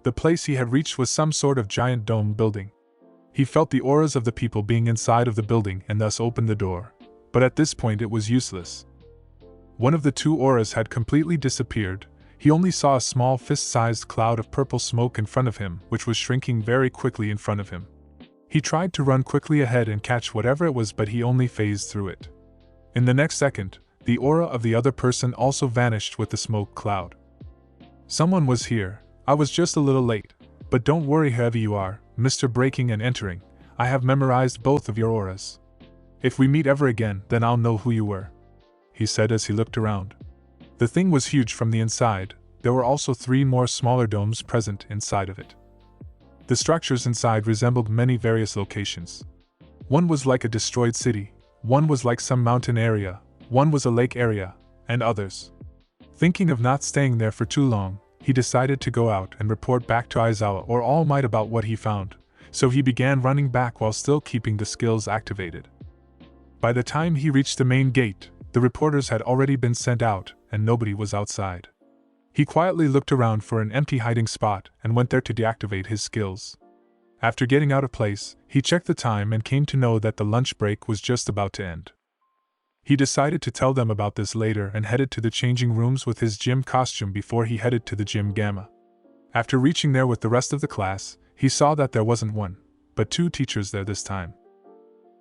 The place he had reached was some sort of giant dome building. He felt the auras of the people being inside of the building and thus opened the door, but at this point it was useless. One of the 2 auras had completely disappeared. He only saw a small fist-sized cloud of purple smoke in front of him, which was shrinking very quickly in front of him. He tried to run quickly ahead and catch whatever it was, but he only phased through it. In the next second, the aura of the other person also vanished with the smoke cloud. Someone was here. I was just a little late, but don't worry whoever you are, Mr. Breaking and Entering, I have memorized both of your auras. If we meet ever again, then I'll know who you were, he said as he looked around. The thing was huge from the inside. There were also 3 more smaller domes present inside of it. The structures inside resembled many various locations. One was like a destroyed city, one was like some mountain area, one was a lake area, and others. Thinking of not staying there for too long, he decided to go out and report back to Aizawa or All Might about what he found, so he began running back while still keeping the skills activated. By the time he reached the main gate, the reporters had already been sent out and nobody was outside. He quietly looked around for an empty hiding spot and went there to deactivate his skills. After getting out of place, he checked the time and came to know that the lunch break was just about to end. He decided to tell them about this later and headed to the changing rooms with his gym costume before he headed to the gym Gamma. After reaching there with the rest of the class, he saw that there wasn't one, but 2 teachers there this time.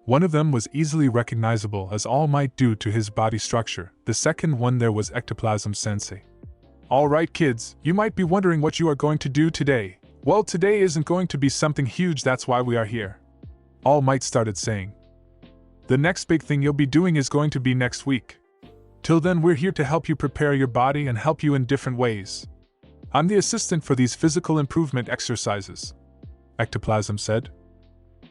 One of them was easily recognizable as All Might due to his body structure. The second one there was Ectoplasm Sensei. Alright kids, you might be wondering what you are going to do today. Well, today isn't going to be something huge, that's why we are here, All Might started saying. The next big thing you'll be doing is going to be next week. Till then, we're here to help you prepare your body and help you in different ways. I'm the assistant for these physical improvement exercises, Ectoplasm said.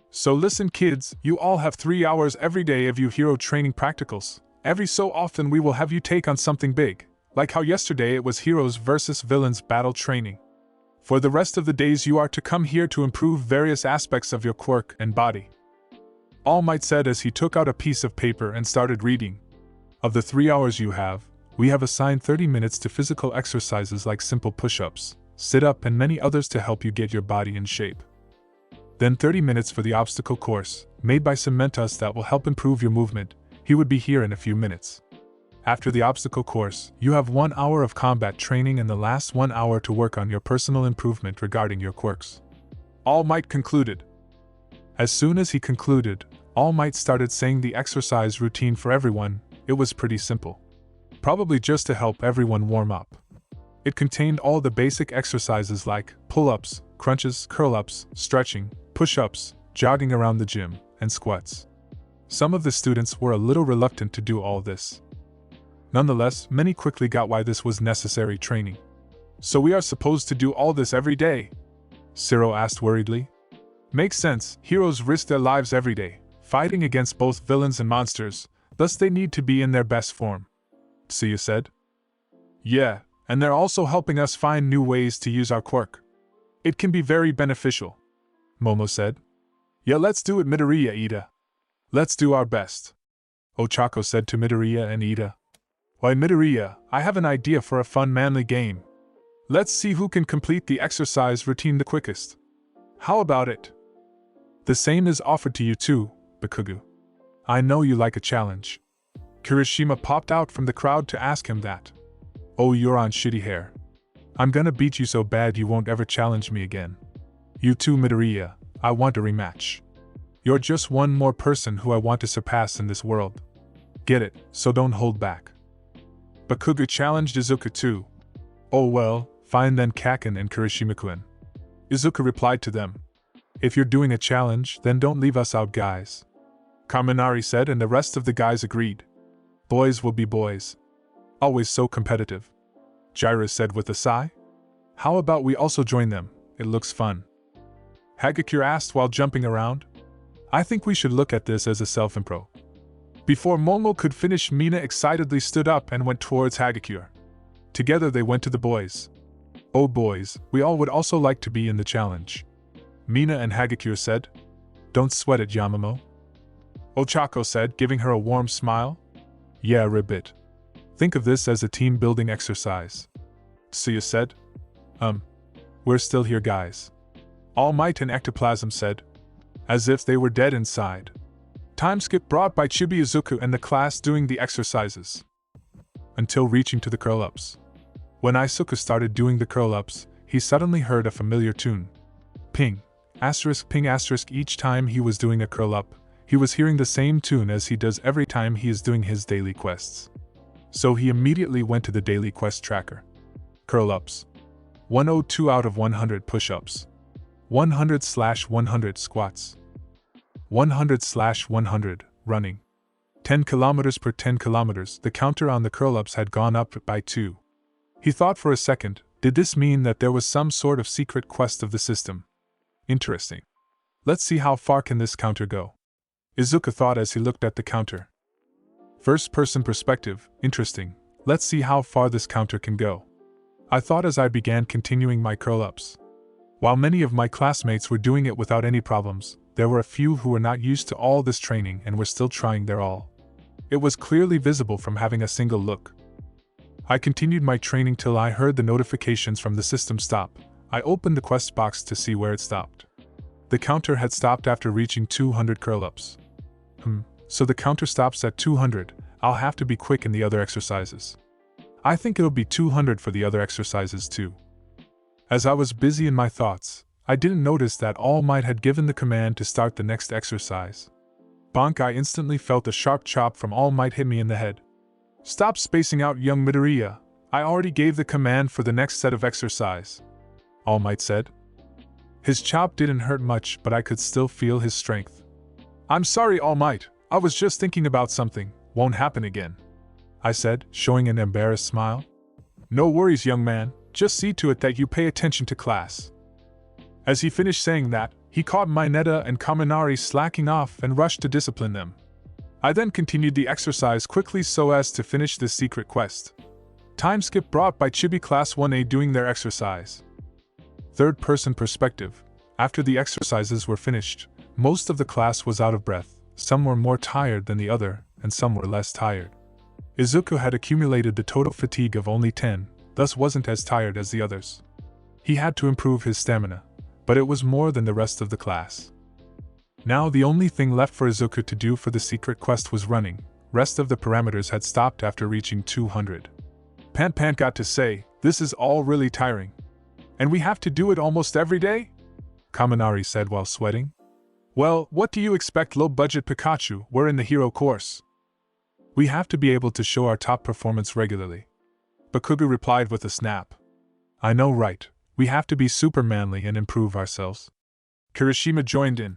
So listen kids, you all have 3 hours every day of you hero training practicals. Every so often we will have you take on something big, like how yesterday it was heroes versus villains battle training. For the rest of the days you are to come here to improve various aspects of your quirk and body, All Might said as he took out a piece of paper and started reading. Of the 3 hours you have, we have assigned 30 minutes to physical exercises like simple push-ups, sit-up and many others to help you get your body in shape. Then 30 minutes for the obstacle course, made by some mentors that will help improve your movement. He would be here in a few minutes. After the obstacle course, you have 1 hour of combat training and the last 1 hour to work on your personal improvement regarding your quirks, All Might concluded. As soon as he concluded, All Might started saying the exercise routine for everyone. It was pretty simple. Probably just to help everyone warm up. It contained all the basic exercises like pull-ups, crunches, curl-ups, stretching, push-ups, jogging around the gym, and squats. Some of the students were a little reluctant to do all this. Nonetheless, many quickly got why this was necessary training. So we are supposed to do all this every day? Ciro asked worriedly. Makes sense, heroes risk their lives every day, fighting against both villains and monsters, thus they need to be in their best form, Tsuyu said. Yeah, and they're also helping us find new ways to use our quirk. It can be very beneficial, Momo said. Yeah, let's do it, Midoriya Ida. Let's do our best, Ochako said to Midoriya and Ida. Why, Midoriya, I have an idea for a fun manly game. Let's see who can complete the exercise routine the quickest. How about it? The same is offered to you too, Bakugo. I know you like a challenge. Kirishima popped out from the crowd to ask him that. Oh, you're on shitty hair. I'm gonna beat you so bad you won't ever challenge me again. You too, Midoriya, I want a rematch. You're just one more person who I want to surpass in this world. Get it, so don't hold back. Bakugo challenged Izuku too. Oh well, fine then, Kaken and Kirishima-kun. Izuku replied to them. If you're doing a challenge, then don't leave us out, guys. Kaminari said, and the rest of the guys agreed. Boys will be boys. Always so competitive. Jiraiya said with a sigh. How about we also join them? It looks fun. Hagakure asked while jumping around. I think we should look at this as a self-impro. Before Momo could finish, Mina excitedly stood up and went towards Hagakure. Together they went to the boys. Oh boys, we all would also like to be in the challenge. Mina and Hagakure said. Don't sweat it, Yamamo. Ochako said, giving her a warm smile. Yeah, Ribbit. Think of this as a team-building exercise. Tsuya said. We're still here, guys. All Might and Ectoplasm said. As if they were dead inside. Time skip brought by Chibi Izuku and the class doing the exercises. Until reaching to the curl-ups. When Izuku started doing the curl-ups, he suddenly heard a familiar tune. Ping, ping asterisk each time he was doing a curl-up, he was hearing the same tune as he does every time he is doing his daily quests. So he immediately went to the daily quest tracker. Curl-ups. 102 out of 100 push-ups. 100/100 squats. 100/100 running. 10 kilometers per 10 kilometers, the counter on the curl-ups had gone up by 2. He thought for a second, did this mean that there was some sort of secret quest of the system? Interesting. Let's see how far can this counter go. Izuku thought as he looked at the counter. First-person perspective, interesting. Let's see how far this counter can go. I thought as I began continuing my curl-ups. While many of my classmates were doing it without any problems, there were a few who were not used to all this training and were still trying their all. It was clearly visible from having a single look. I continued my training till I heard the notifications from the system stop. I opened the quest box to see where it stopped. The counter had stopped after reaching 200 curl-ups. So the counter stops at 200, I'll have to be quick in the other exercises. I think it'll be 200 for the other exercises too. As I was busy in my thoughts, I didn't notice that All Might had given the command to start the next exercise. Bonk! I instantly felt a sharp chop from All Might hit me in the head. Stop spacing out, young Midoriya. I already gave the command for the next set of exercise, All Might said. His chop didn't hurt much, but I could still feel his strength. I'm sorry, All Might. I was just thinking about something. Won't happen again, I said, showing an embarrassed smile. No worries, young man. Just see to it that you pay attention to class. As he finished saying that, he caught Mineta and Kaminari slacking off and rushed to discipline them. I then continued the exercise quickly so as to finish this secret quest. Time skip brought by Chibi Class 1A doing their exercise. Third-person perspective. After the exercises were finished, most of the class was out of breath, some were more tired than the other, and some were less tired. Izuku had accumulated the total fatigue of only 10, thus wasn't as tired as the others. He had to improve his stamina, but it was more than the rest of the class. Now the only thing left for Izuku to do for the secret quest was running. Rest of the parameters had stopped after reaching 200. Pant got to say, this is all really tiring. And we have to do it almost every day? Kaminari said while sweating. Well, what do you expect, low-budget Pikachu? We're in the hero course. We have to be able to show our top performance regularly. Bakugo replied with a snap. I know, right? We have to be super manly and improve ourselves. Kirishima joined in.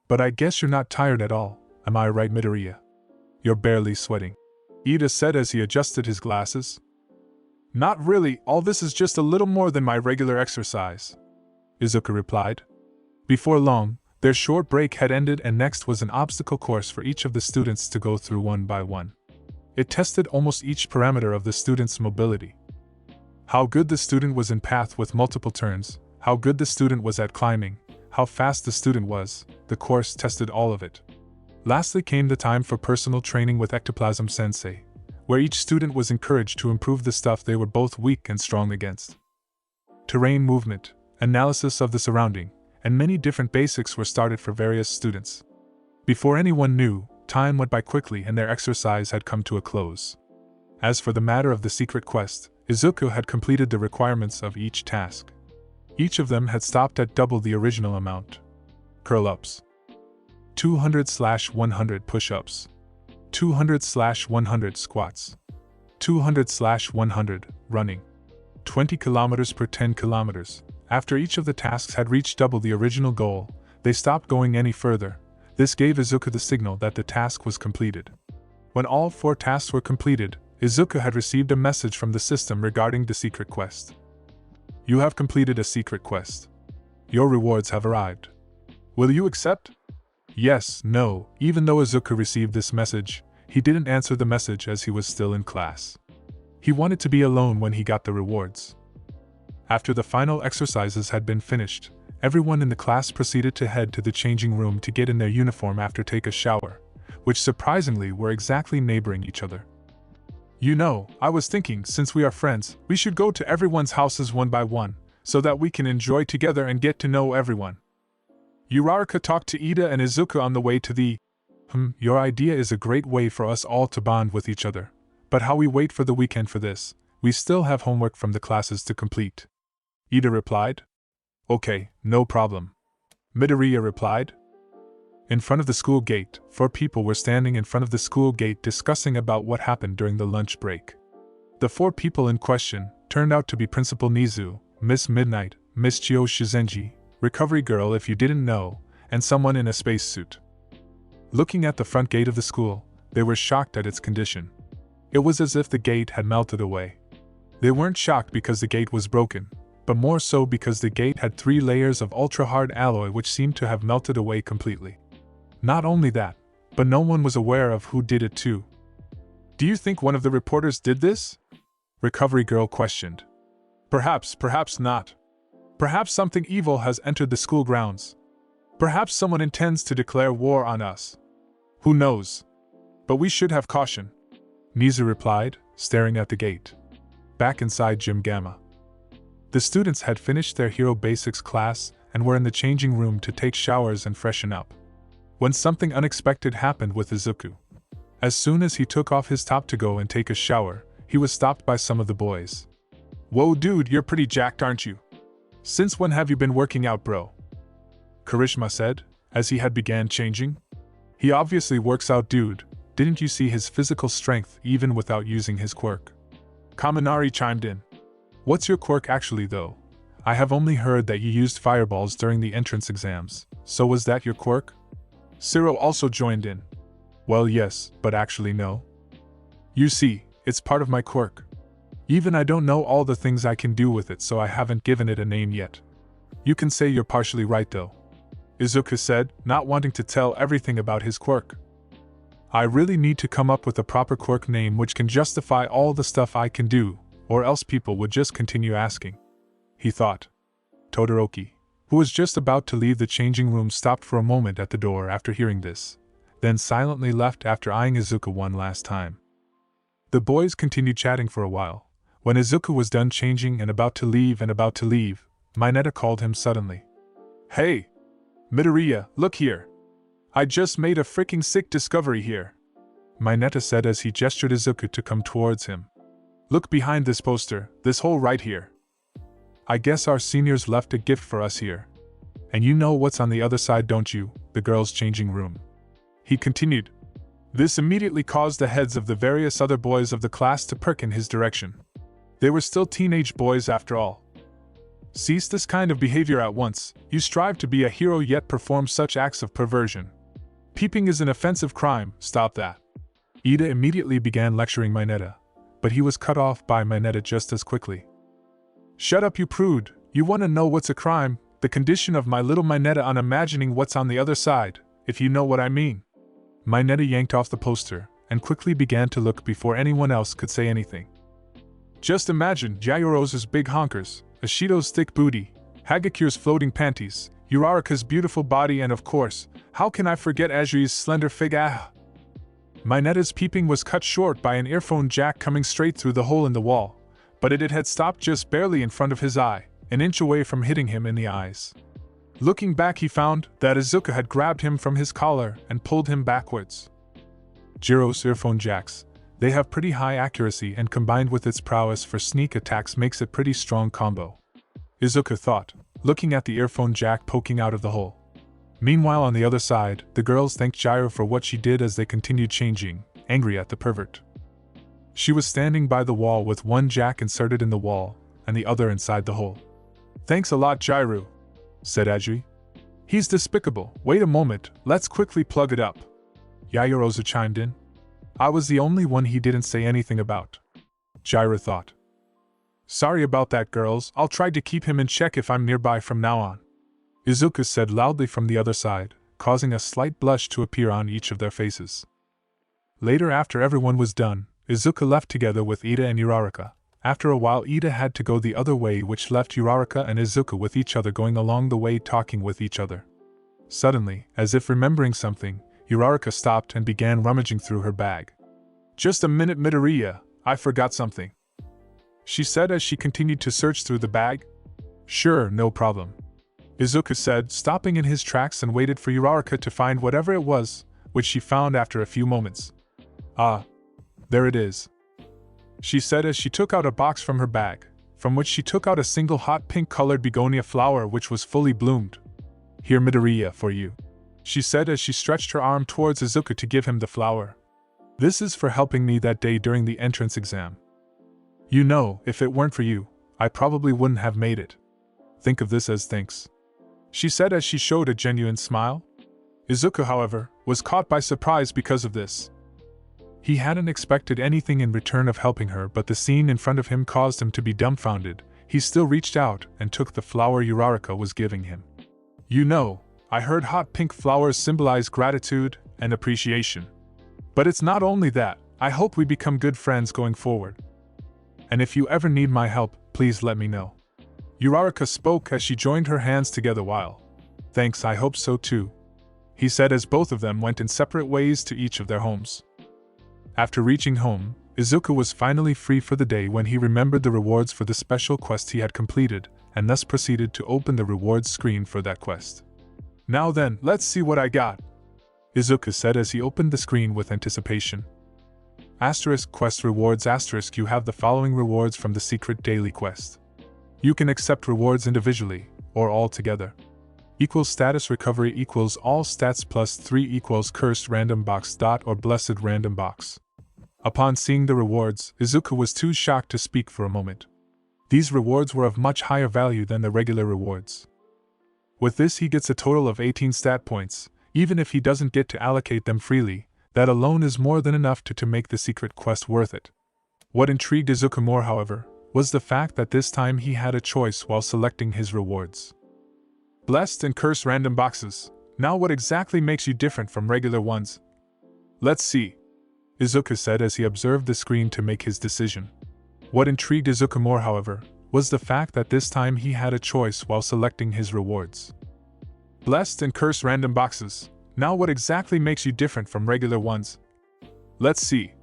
But I guess you're not tired at all, am I right, Midoriya? You're barely sweating, Ida said as he adjusted his glasses. Not really, all this is just a little more than my regular exercise, Izuku replied. Before long, their short break had ended and next was an obstacle course for each of the students to go through one by one. It tested almost each parameter of the student's mobility. How good the student was in path with multiple turns, how good the student was at climbing, how fast the student was. The course tested all of it. Lastly came the time for personal training with ectoplasm sensei, where each student was encouraged to improve the stuff they were both weak and strong against. Terrain movement, analysis of the surrounding, and many different basics were started for various students. Before anyone knew, time went by quickly and their exercise had come to a close. As for the matter of the secret quest, Izuku had completed the requirements of each task. Each of them had stopped at double the original amount. Curl-ups. 200/100 push-ups. 200/100 squats. 200/100 running. 20 kilometers per 10 kilometers. After each of the tasks had reached double the original goal, they stopped going any further. This gave Izuku the signal that the task was completed. When all 4 tasks were completed, Izuku had received a message from the system regarding the secret quest. You have completed a secret quest. Your rewards have arrived. Will you accept? Yes, no. Even though Izuku received this message, he didn't answer the message as he was still in class. He wanted to be alone when he got the rewards. After the final exercises had been finished, everyone in the class proceeded to head to the changing room to get in their uniform after take a shower, which surprisingly were exactly neighboring each other. You know, I was thinking, since we are friends, we should go to everyone's houses one by one, so that we can enjoy together and get to know everyone. Uraraka talked to Ida and Izuku on the way to the... Your idea is a great way for us all to bond with each other. But how we wait for the weekend for this, we still have homework from the classes to complete. Ida replied. Okay, no problem. Midoriya replied. In front of the school gate, 4 people were standing in front of the school gate discussing about what happened during the lunch break. The 4 people in question turned out to be Principal Nizu, Miss Midnight, Miss Chio Shizenji, Recovery Girl if you didn't know, and someone in a spacesuit. Looking at the front gate of the school, they were shocked at its condition. It was as if the gate had melted away. They weren't shocked because the gate was broken, but more so because the gate had 3 layers of ultra-hard alloy which seemed to have melted away completely. Not only that, but no one was aware of who did it too. Do you think one of the reporters did this? Recovery Girl questioned. Perhaps, perhaps not. Perhaps something evil has entered the school grounds. Perhaps someone intends to declare war on us. Who knows? But we should have caution. Nizu replied, staring at the gate. Back inside Gym Gamma. The students had finished their Hero Basics class and were in the changing room to take showers and freshen up. When something unexpected happened with Izuku. As soon as he took off his top to go and take a shower, he was stopped by some of the boys. Whoa dude, you're pretty jacked, aren't you? Since when have you been working out, bro? Karishma said, as he had began changing. He obviously works out, dude. Didn't you see his physical strength even without using his quirk? Kaminari chimed in. What's your quirk actually though? I have only heard that you used fireballs during the entrance exams, so was that your quirk? Ciro also joined in. Well yes, but actually no. You see, it's part of my quirk. Even I don't know all the things I can do with it, so I haven't given it a name yet. You can say you're partially right though. Izuku said, not wanting to tell everything about his quirk. I really need to come up with a proper quirk name which can justify all the stuff I can do, or else people would just continue asking. He thought. Todoroki, who was just about to leave the changing room, stopped for a moment at the door after hearing this, then silently left after eyeing Izuku one last time. The boys continued chatting for a while. When Izuku was done changing and about to leave, Mineta called him suddenly. Hey! Midoriya, look here! I just made a freaking sick discovery here! Mineta said as he gestured Izuku to come towards him. Look behind this poster, this hole right here. I guess our seniors left a gift for us here. And you know what's on the other side, don't you? The girls' changing room. He continued. This immediately caused the heads of the various other boys of the class to perk in his direction. They were still teenage boys after all. Cease this kind of behavior at once. You strive to be a hero yet perform such acts of perversion. Peeping is an offensive crime, stop that. Ida immediately began lecturing Mineta, but he was cut off by Mineta just as quickly. Shut up, you prude. You want to know what's a crime? The condition of my little Mineta on imagining what's on the other side, if you know what I mean. Mineta yanked off the poster and quickly began to look before anyone else could say anything. Just imagine Jayoro's big honkers, Ashido's thick booty, Hagakure's floating panties, Uraraka's beautiful body, and of course, how can I forget Ajui's slender figure? Minata's peeping was cut short by an earphone jack coming straight through the hole in the wall, but it had stopped just barely in front of his eye, an inch away from hitting him in the eyes. Looking back, he found that Izuku had grabbed him from his collar and pulled him backwards. Jiro's earphone jacks, they have pretty high accuracy, and combined with its prowess for sneak attacks makes it pretty strong combo, Izuku thought, looking at the earphone jack poking out of the hole. Meanwhile, on the other side, the girls thanked Jiro for what she did as they continued changing, angry at the pervert. She was standing by the wall with one jack inserted in the wall, and the other inside the hole. "Thanks a lot, Jiro," said Ajui. "He's despicable. Wait a moment, let's quickly plug it up." Yaoyorozu chimed in. "I was the only one he didn't say anything about," Jiro thought. "Sorry about that, girls. I'll try to keep him in check if I'm nearby from now on," Izuku said loudly from the other side, causing a slight blush to appear on each of their faces. Later, after everyone was done, Izuku left together with Ida and Uraraka. After a while, Ida had to go the other way, which left Uraraka and Izuku with each other going along the way talking with each other. Suddenly, as if remembering something, Uraraka stopped and began rummaging through her bag. "Just a minute, Midoriya, I forgot something," she said as she continued to search through the bag. "Sure, no problem," Izuku said, stopping in his tracks and waited for Uraraka to find whatever it was, which she found after a few moments. "Ah, there it is," she said as she took out a box from her bag, from which she took out a single hot pink-colored begonia flower which was fully bloomed. "Here, Midoriya, for you," she said as she stretched her arm towards Izuku to give him the flower. "This is for helping me that day during the entrance exam. You know, if it weren't for you, I probably wouldn't have made it. Think of this as thanks," she said as she showed a genuine smile. Izuku, however, was caught by surprise because of this. He hadn't expected anything in return of helping her, but the scene in front of him caused him to be dumbfounded. He still reached out and took the flower Uraraka was giving him. "You know, I heard hot pink flowers symbolize gratitude and appreciation. But it's not only that, I hope we become good friends going forward. And if you ever need my help, please let me know." Uraraka spoke as she joined her hands together while, "Thanks, I hope so too," he said as both of them went in separate ways to each of their homes. After reaching home, Izuku was finally free for the day when he remembered the rewards for the special quest he had completed, and thus proceeded to open the rewards screen for that quest. "Now then, let's see what I got," Izuku said as he opened the screen with anticipation. Quest rewards *, you have the following rewards from the secret daily quest. You can accept rewards individually, or all together. Status recovery equals all stats plus 3 equals cursed random box or blessed random box. Upon seeing the rewards, Izuku was too shocked to speak for a moment. These rewards were of much higher value than the regular rewards. With this, he gets a total of 18 stat points, even if he doesn't get to allocate them freely. That alone is more than enough to make the secret quest worth it. What intrigued Izuku more, however, was the fact that this time he had a choice while selecting his rewards. Blessed and cursed random boxes. Now what exactly makes you different from regular ones? Let's see, Izuku said as he observed the screen to make his decision. What intrigued Izuku more, however, was the fact that this time he had a choice while selecting his rewards. Blessed and cursed random boxes. Now what exactly makes you different from regular ones? Let's see,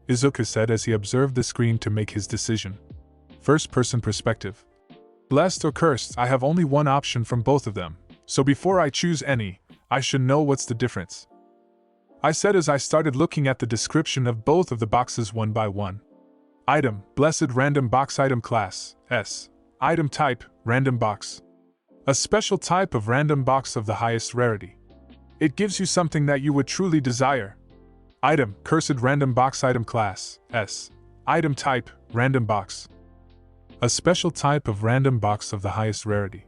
Izuku said as he observed the screen to make his decision. First-person perspective. Blessed or cursed, I have only one option from both of them, so before I choose any, I should know what's the difference, I said as I started looking at the description of both of the boxes one by one. Item, Blessed Random Box. Item Class, S. Item Type, Random Box. A special type of random box of the highest rarity. It gives you something that you would truly desire. Item, Cursed Random Box. Item Class, S. Item Type, Random Box. A special type of random box of the highest rarity.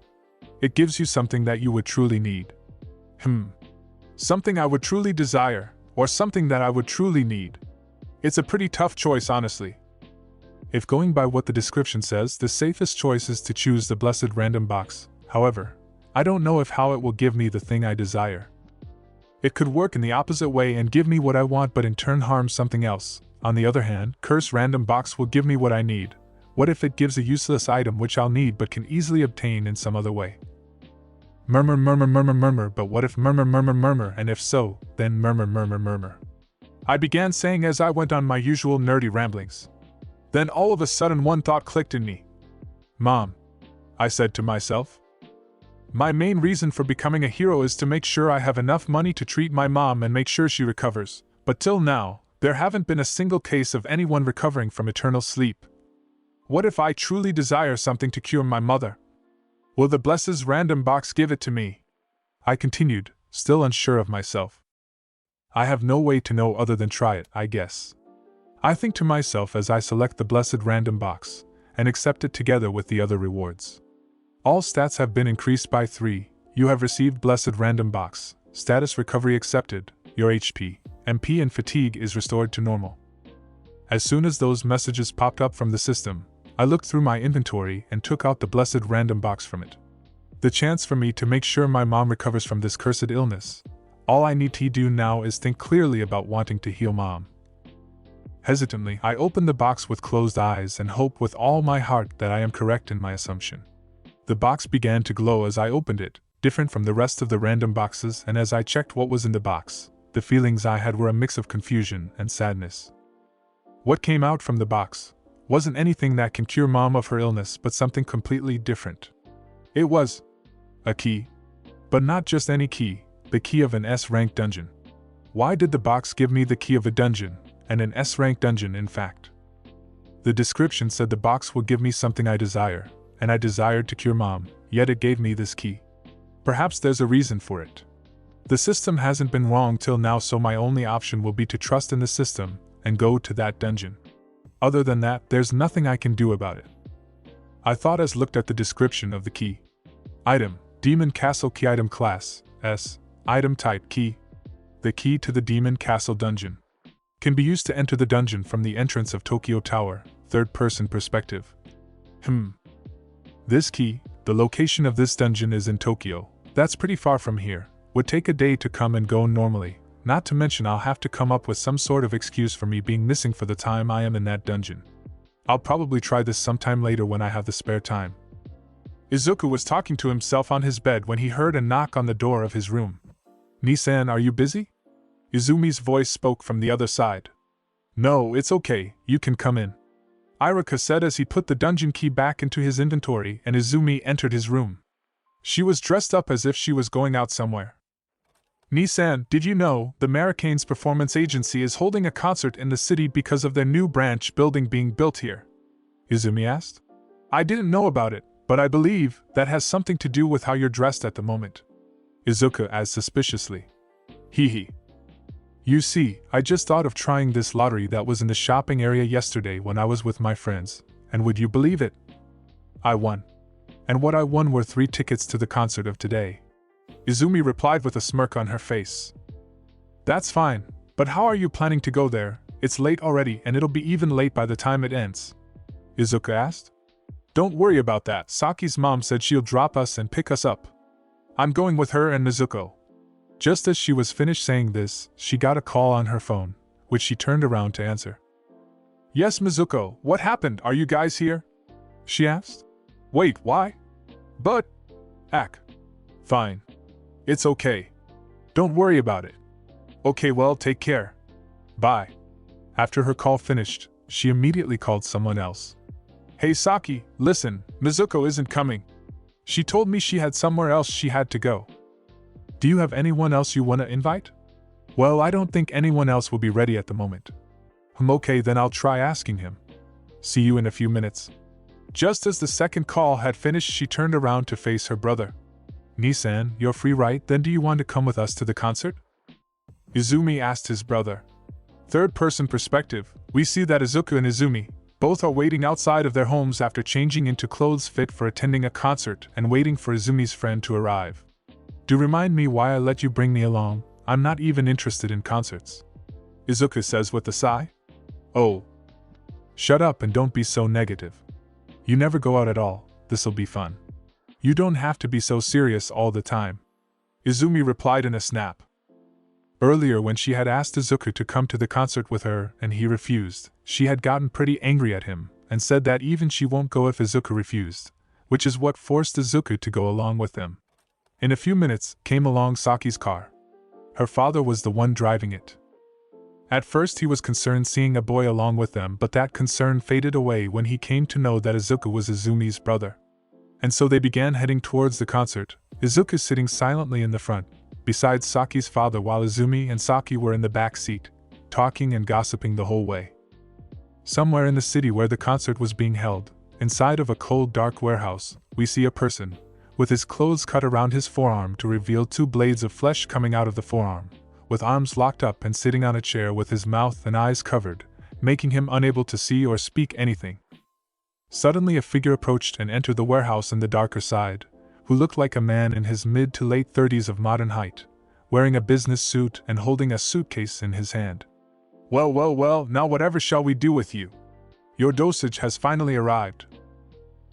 It gives you something that you would truly need. Something I would truly desire, or something that I would truly need. It's a pretty tough choice, honestly. If going by what the description says, the safest choice is to choose the Blessed Random Box. However, I don't know how it will give me the thing I desire. It could work in the opposite way and give me what I want but in turn harm something else. On the other hand, Cursed Random Box will give me what I need, What if it gives a useless item which I'll need but can easily obtain in some other way? Murmur, murmur, murmur, murmur, but what if murmur, murmur, murmur, and if so, then murmur, murmur, murmur. I began saying as I went on my usual nerdy ramblings. Then all of a sudden one thought clicked in me. Mom, I said to myself. My main reason for becoming a hero is to make sure I have enough money to treat my mom and make sure she recovers, but till now, there haven't been a single case of anyone recovering from eternal sleep. What if I truly desire something to cure my mother? Will the blessed random box give it to me? I continued, still unsure of myself. I have no way to know other than try it, I guess. I think to myself as I select the blessed random box, and accept it together with the other rewards. All stats have been increased by 3, you have received blessed random box, status recovery accepted, your HP, MP and fatigue is restored to normal. As soon as those messages popped up from the system, I looked through my inventory and took out the blessed random box from it. The chance for me to make sure my mom recovers from this cursed illness. All I need to do now is think clearly about wanting to heal mom. Hesitantly, I opened the box with closed eyes and hope with all my heart that I am correct in my assumption. The box began to glow as I opened it, different from the rest of the random boxes, and as I checked what was in the box, the feelings I had were a mix of confusion and sadness. What came out from the box wasn't anything that can cure mom of her illness, but something completely different. It was a key. But not just any key, the key of an S-rank dungeon. Why did the box give me the key of a dungeon, and an S-rank dungeon in fact? The description said the box will give me something I desire, and I desired to cure mom, yet it gave me this key. Perhaps there's a reason for it. The system hasn't been wrong till now, so my only option will be to trust in the system and go to that dungeon. Other than that, there's nothing I can do about it. I thought as looked at the description of the key. Item, Demon Castle Key. Item class, S. Item type, key. The key to the Demon Castle dungeon. Can be used to enter the dungeon from the entrance of Tokyo Tower, third-person perspective. This key, the location of this dungeon is in Tokyo. That's pretty far from here. Would take a day to come and go normally, not to mention I'll have to come up with some sort of excuse for me being missing for the time I am in that dungeon. I'll probably try this sometime later when I have the spare time. Izuku was talking to himself on his bed when he heard a knock on the door of his room. Nisan, are you busy? Izumi's voice spoke from the other side. No, it's okay, you can come in. Iruka said as he put the dungeon key back into his inventory and Izumi entered his room. She was dressed up as if she was going out somewhere. Nisan, did you know the Maricane's Performance Agency is holding a concert in the city because of their new branch building being built here? Izumi asked. I didn't know about it, but I believe that has something to do with how you're dressed at the moment. Izuku asked suspiciously. Hee. You see, I just thought of trying this lottery that was in the shopping area yesterday when I was with my friends, and would you believe it? I won. And what I won were 3 tickets to the concert of today. Izumi replied with a smirk on her face. That's fine, but how are you planning to go there? It's late already and it'll be even late by the time it ends. Izuku asked. Don't worry about that, Saki's mom said she'll drop us and pick us up. I'm going with her and Mizuko. Just as she was finished saying this, she got a call on her phone, which she turned around to answer. Yes, Mizuko, what happened? Are you guys here? She asked. Wait, why? But... Fine. It's okay. Don't worry about it. Okay, well, take care. Bye. After her call finished, she immediately called someone else. Hey Saki, listen, Mizuko isn't coming. She told me she had somewhere else she had to go. Do you have anyone else you want to invite? Well, I don't think anyone else will be ready at the moment. Okay, then I'll try asking him. See you in a few minutes. Just as the second call had finished, she turned around to face her brother. Nisan, you're free, right? Then do you want to come with us to the concert? Izumi asked his brother. Third-person perspective, we see that Izuku and Izumi both are waiting outside of their homes after changing into clothes fit for attending a concert and waiting for Izumi's friend to arrive. Do remind me why I let you bring me along, I'm not even interested in concerts. Izuku says with a sigh. Oh. Shut up and don't be so negative. You never go out at all, this'll be fun. You don't have to be so serious all the time. Izumi replied in a snap. Earlier when she had asked Izuku to come to the concert with her and he refused, she had gotten pretty angry at him, and said that even she won't go if Izuku refused, which is what forced Izuku to go along with them. In a few minutes, came along Saki's car. Her father was the one driving it. At first he was concerned seeing a boy along with them, but that concern faded away when he came to know that Izuku was Izumi's brother. And so they began heading towards the concert, Izuku sitting silently in the front, beside Saki's father, while Izumi and Saki were in the back seat, talking and gossiping the whole way. Somewhere in the city where the concert was being held, inside of a cold dark warehouse, we see a person, with his clothes cut around his forearm to reveal 2 blades of flesh coming out of the forearm, with arms locked up and sitting on a chair with his mouth and eyes covered, making him unable to see or speak anything. Suddenly a figure approached and entered the warehouse in the darker side, who looked like a man in his mid to late 30s of modern height, wearing a business suit and holding a suitcase in his hand. Well, now whatever shall we do with you? Your dosage has finally arrived.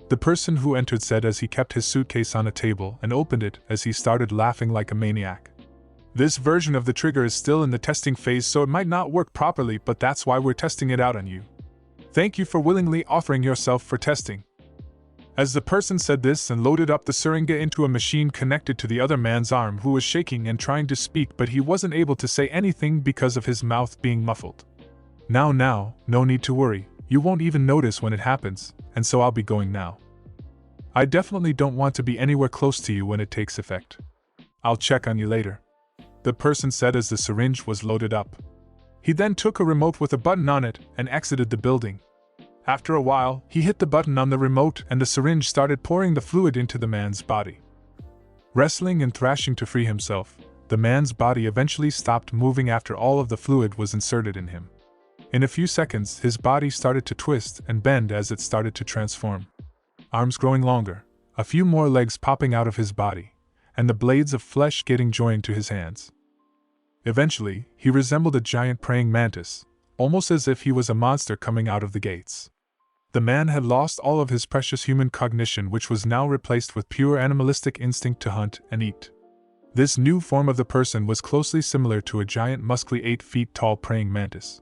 The person who entered said as he kept his suitcase on a table and opened it as he started laughing like a maniac. This version of the trigger is still in the testing phase, so it might not work properly, but that's why we're testing it out on you. Thank you for willingly offering yourself for testing. As the person said this and loaded up the syringa into a machine connected to the other man's arm, who was shaking and trying to speak, but he wasn't able to say anything because of his mouth being muffled. Now, no need to worry, you won't even notice when it happens, and so I'll be going now. I definitely don't want to be anywhere close to you when it takes effect. I'll check on you later. The person said as the syringe was loaded up. He then took a remote with a button on it and exited the building. After a while, he hit the button on the remote and the syringe started pouring the fluid into the man's body. Wrestling and thrashing to free himself, the man's body eventually stopped moving after all of the fluid was inserted in him. In a few seconds, his body started to twist and bend as it started to transform. Arms growing longer, a few more legs popping out of his body, and the blades of flesh getting joined to his hands. Eventually, he resembled a giant praying mantis, almost as if he was a monster coming out of the gates. The man had lost all of his precious human cognition, which was now replaced with pure animalistic instinct to hunt and eat. This new form of the person was closely similar to a giant muscly 8 feet tall praying mantis.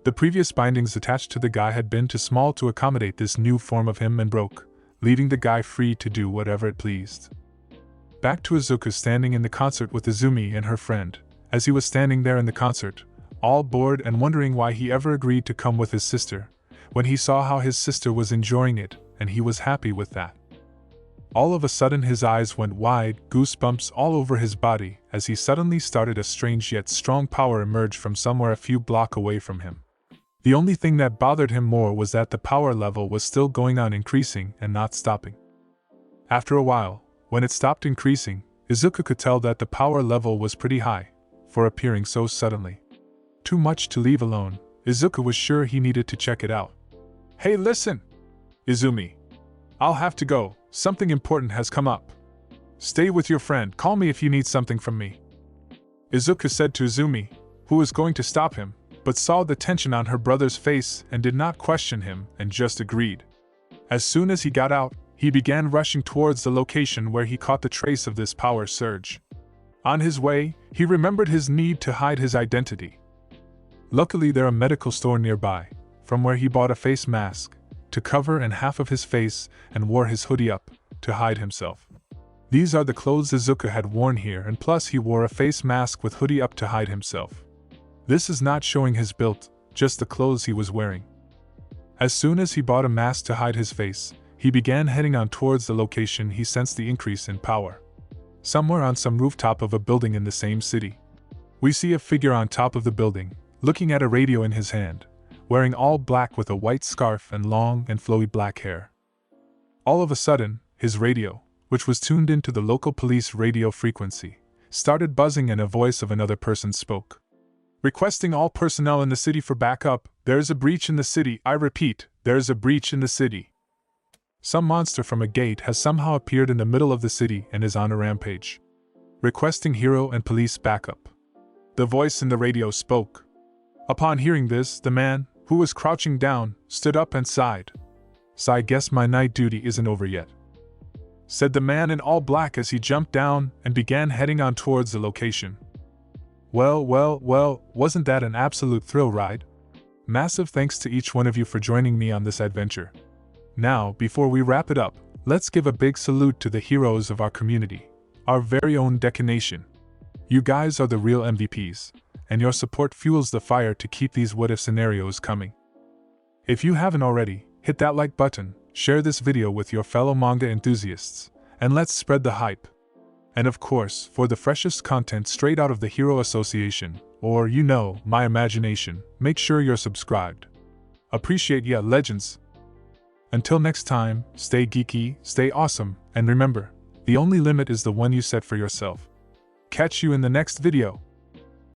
The previous bindings attached to the guy had been too small to accommodate this new form of him and broke, leaving the guy free to do whatever it pleased. Back to Izuku standing in the concert with Izumi and her friend. As he was standing there in the concert, all bored and wondering why he ever agreed to come with his sister, when he saw how his sister was enjoying it, and he was happy with that. All of a sudden his eyes went wide, goosebumps all over his body, as he suddenly started a strange yet strong power emerge from somewhere a few blocks away from him. The only thing that bothered him more was that the power level was still going on increasing and not stopping. After a while, when it stopped increasing, Izuku could tell that the power level was pretty high, for appearing so suddenly. Too much to leave alone, Izuku was sure he needed to check it out. Hey, listen! Izumi. I'll have to go, something important has come up. Stay with your friend, call me if you need something from me. Izuku said to Izumi, who was going to stop him, but saw the tension on her brother's face and did not question him and just agreed. As soon as he got out, he began rushing towards the location where he caught the trace of this power surge. On his way, he remembered his need to hide his identity. Luckily, there was a medical store nearby, from where he bought a face mask to cover and half of his face and wore his hoodie up to hide himself. These are the clothes Izuku had worn here, and plus he wore a face mask with hoodie up to hide himself. This is not showing his build, just the clothes he was wearing. As soon as he bought a mask to hide his face, he began heading on towards the location. He sensed the increase in power. Somewhere on some rooftop of a building in the same city, we see a figure on top of the building, looking at a radio in his hand, wearing all black with a white scarf and long and flowy black hair. All of a sudden, his radio, which was tuned into the local police radio frequency, started buzzing and a voice of another person spoke. Requesting all personnel in the city for backup, there's a breach in the city, I repeat, there's a breach in the city. Some monster from a gate has somehow appeared in the middle of the city and is on a rampage. Requesting hero and police backup. The voice in the radio spoke. Upon hearing this, the man, who was crouching down, stood up and sighed. So I guess my night duty isn't over yet, said the man in all black as he jumped down and began heading on towards the location. Well, wasn't that an absolute thrill ride? Massive thanks to each one of you for joining me on this adventure. Now, before we wrap it up, let's give a big salute to the heroes of our community, our very own Deku Nation. You guys are the real MVPs, and your support fuels the fire to keep these what-if scenarios coming. If you haven't already, hit that like button, share this video with your fellow manga enthusiasts, and let's spread the hype. And of course, for the freshest content straight out of the Hero Association, or my imagination, make sure you're subscribed. Appreciate ya, legends! Until next time, stay geeky, stay awesome, and remember, the only limit is the one you set for yourself. Catch you in the next video!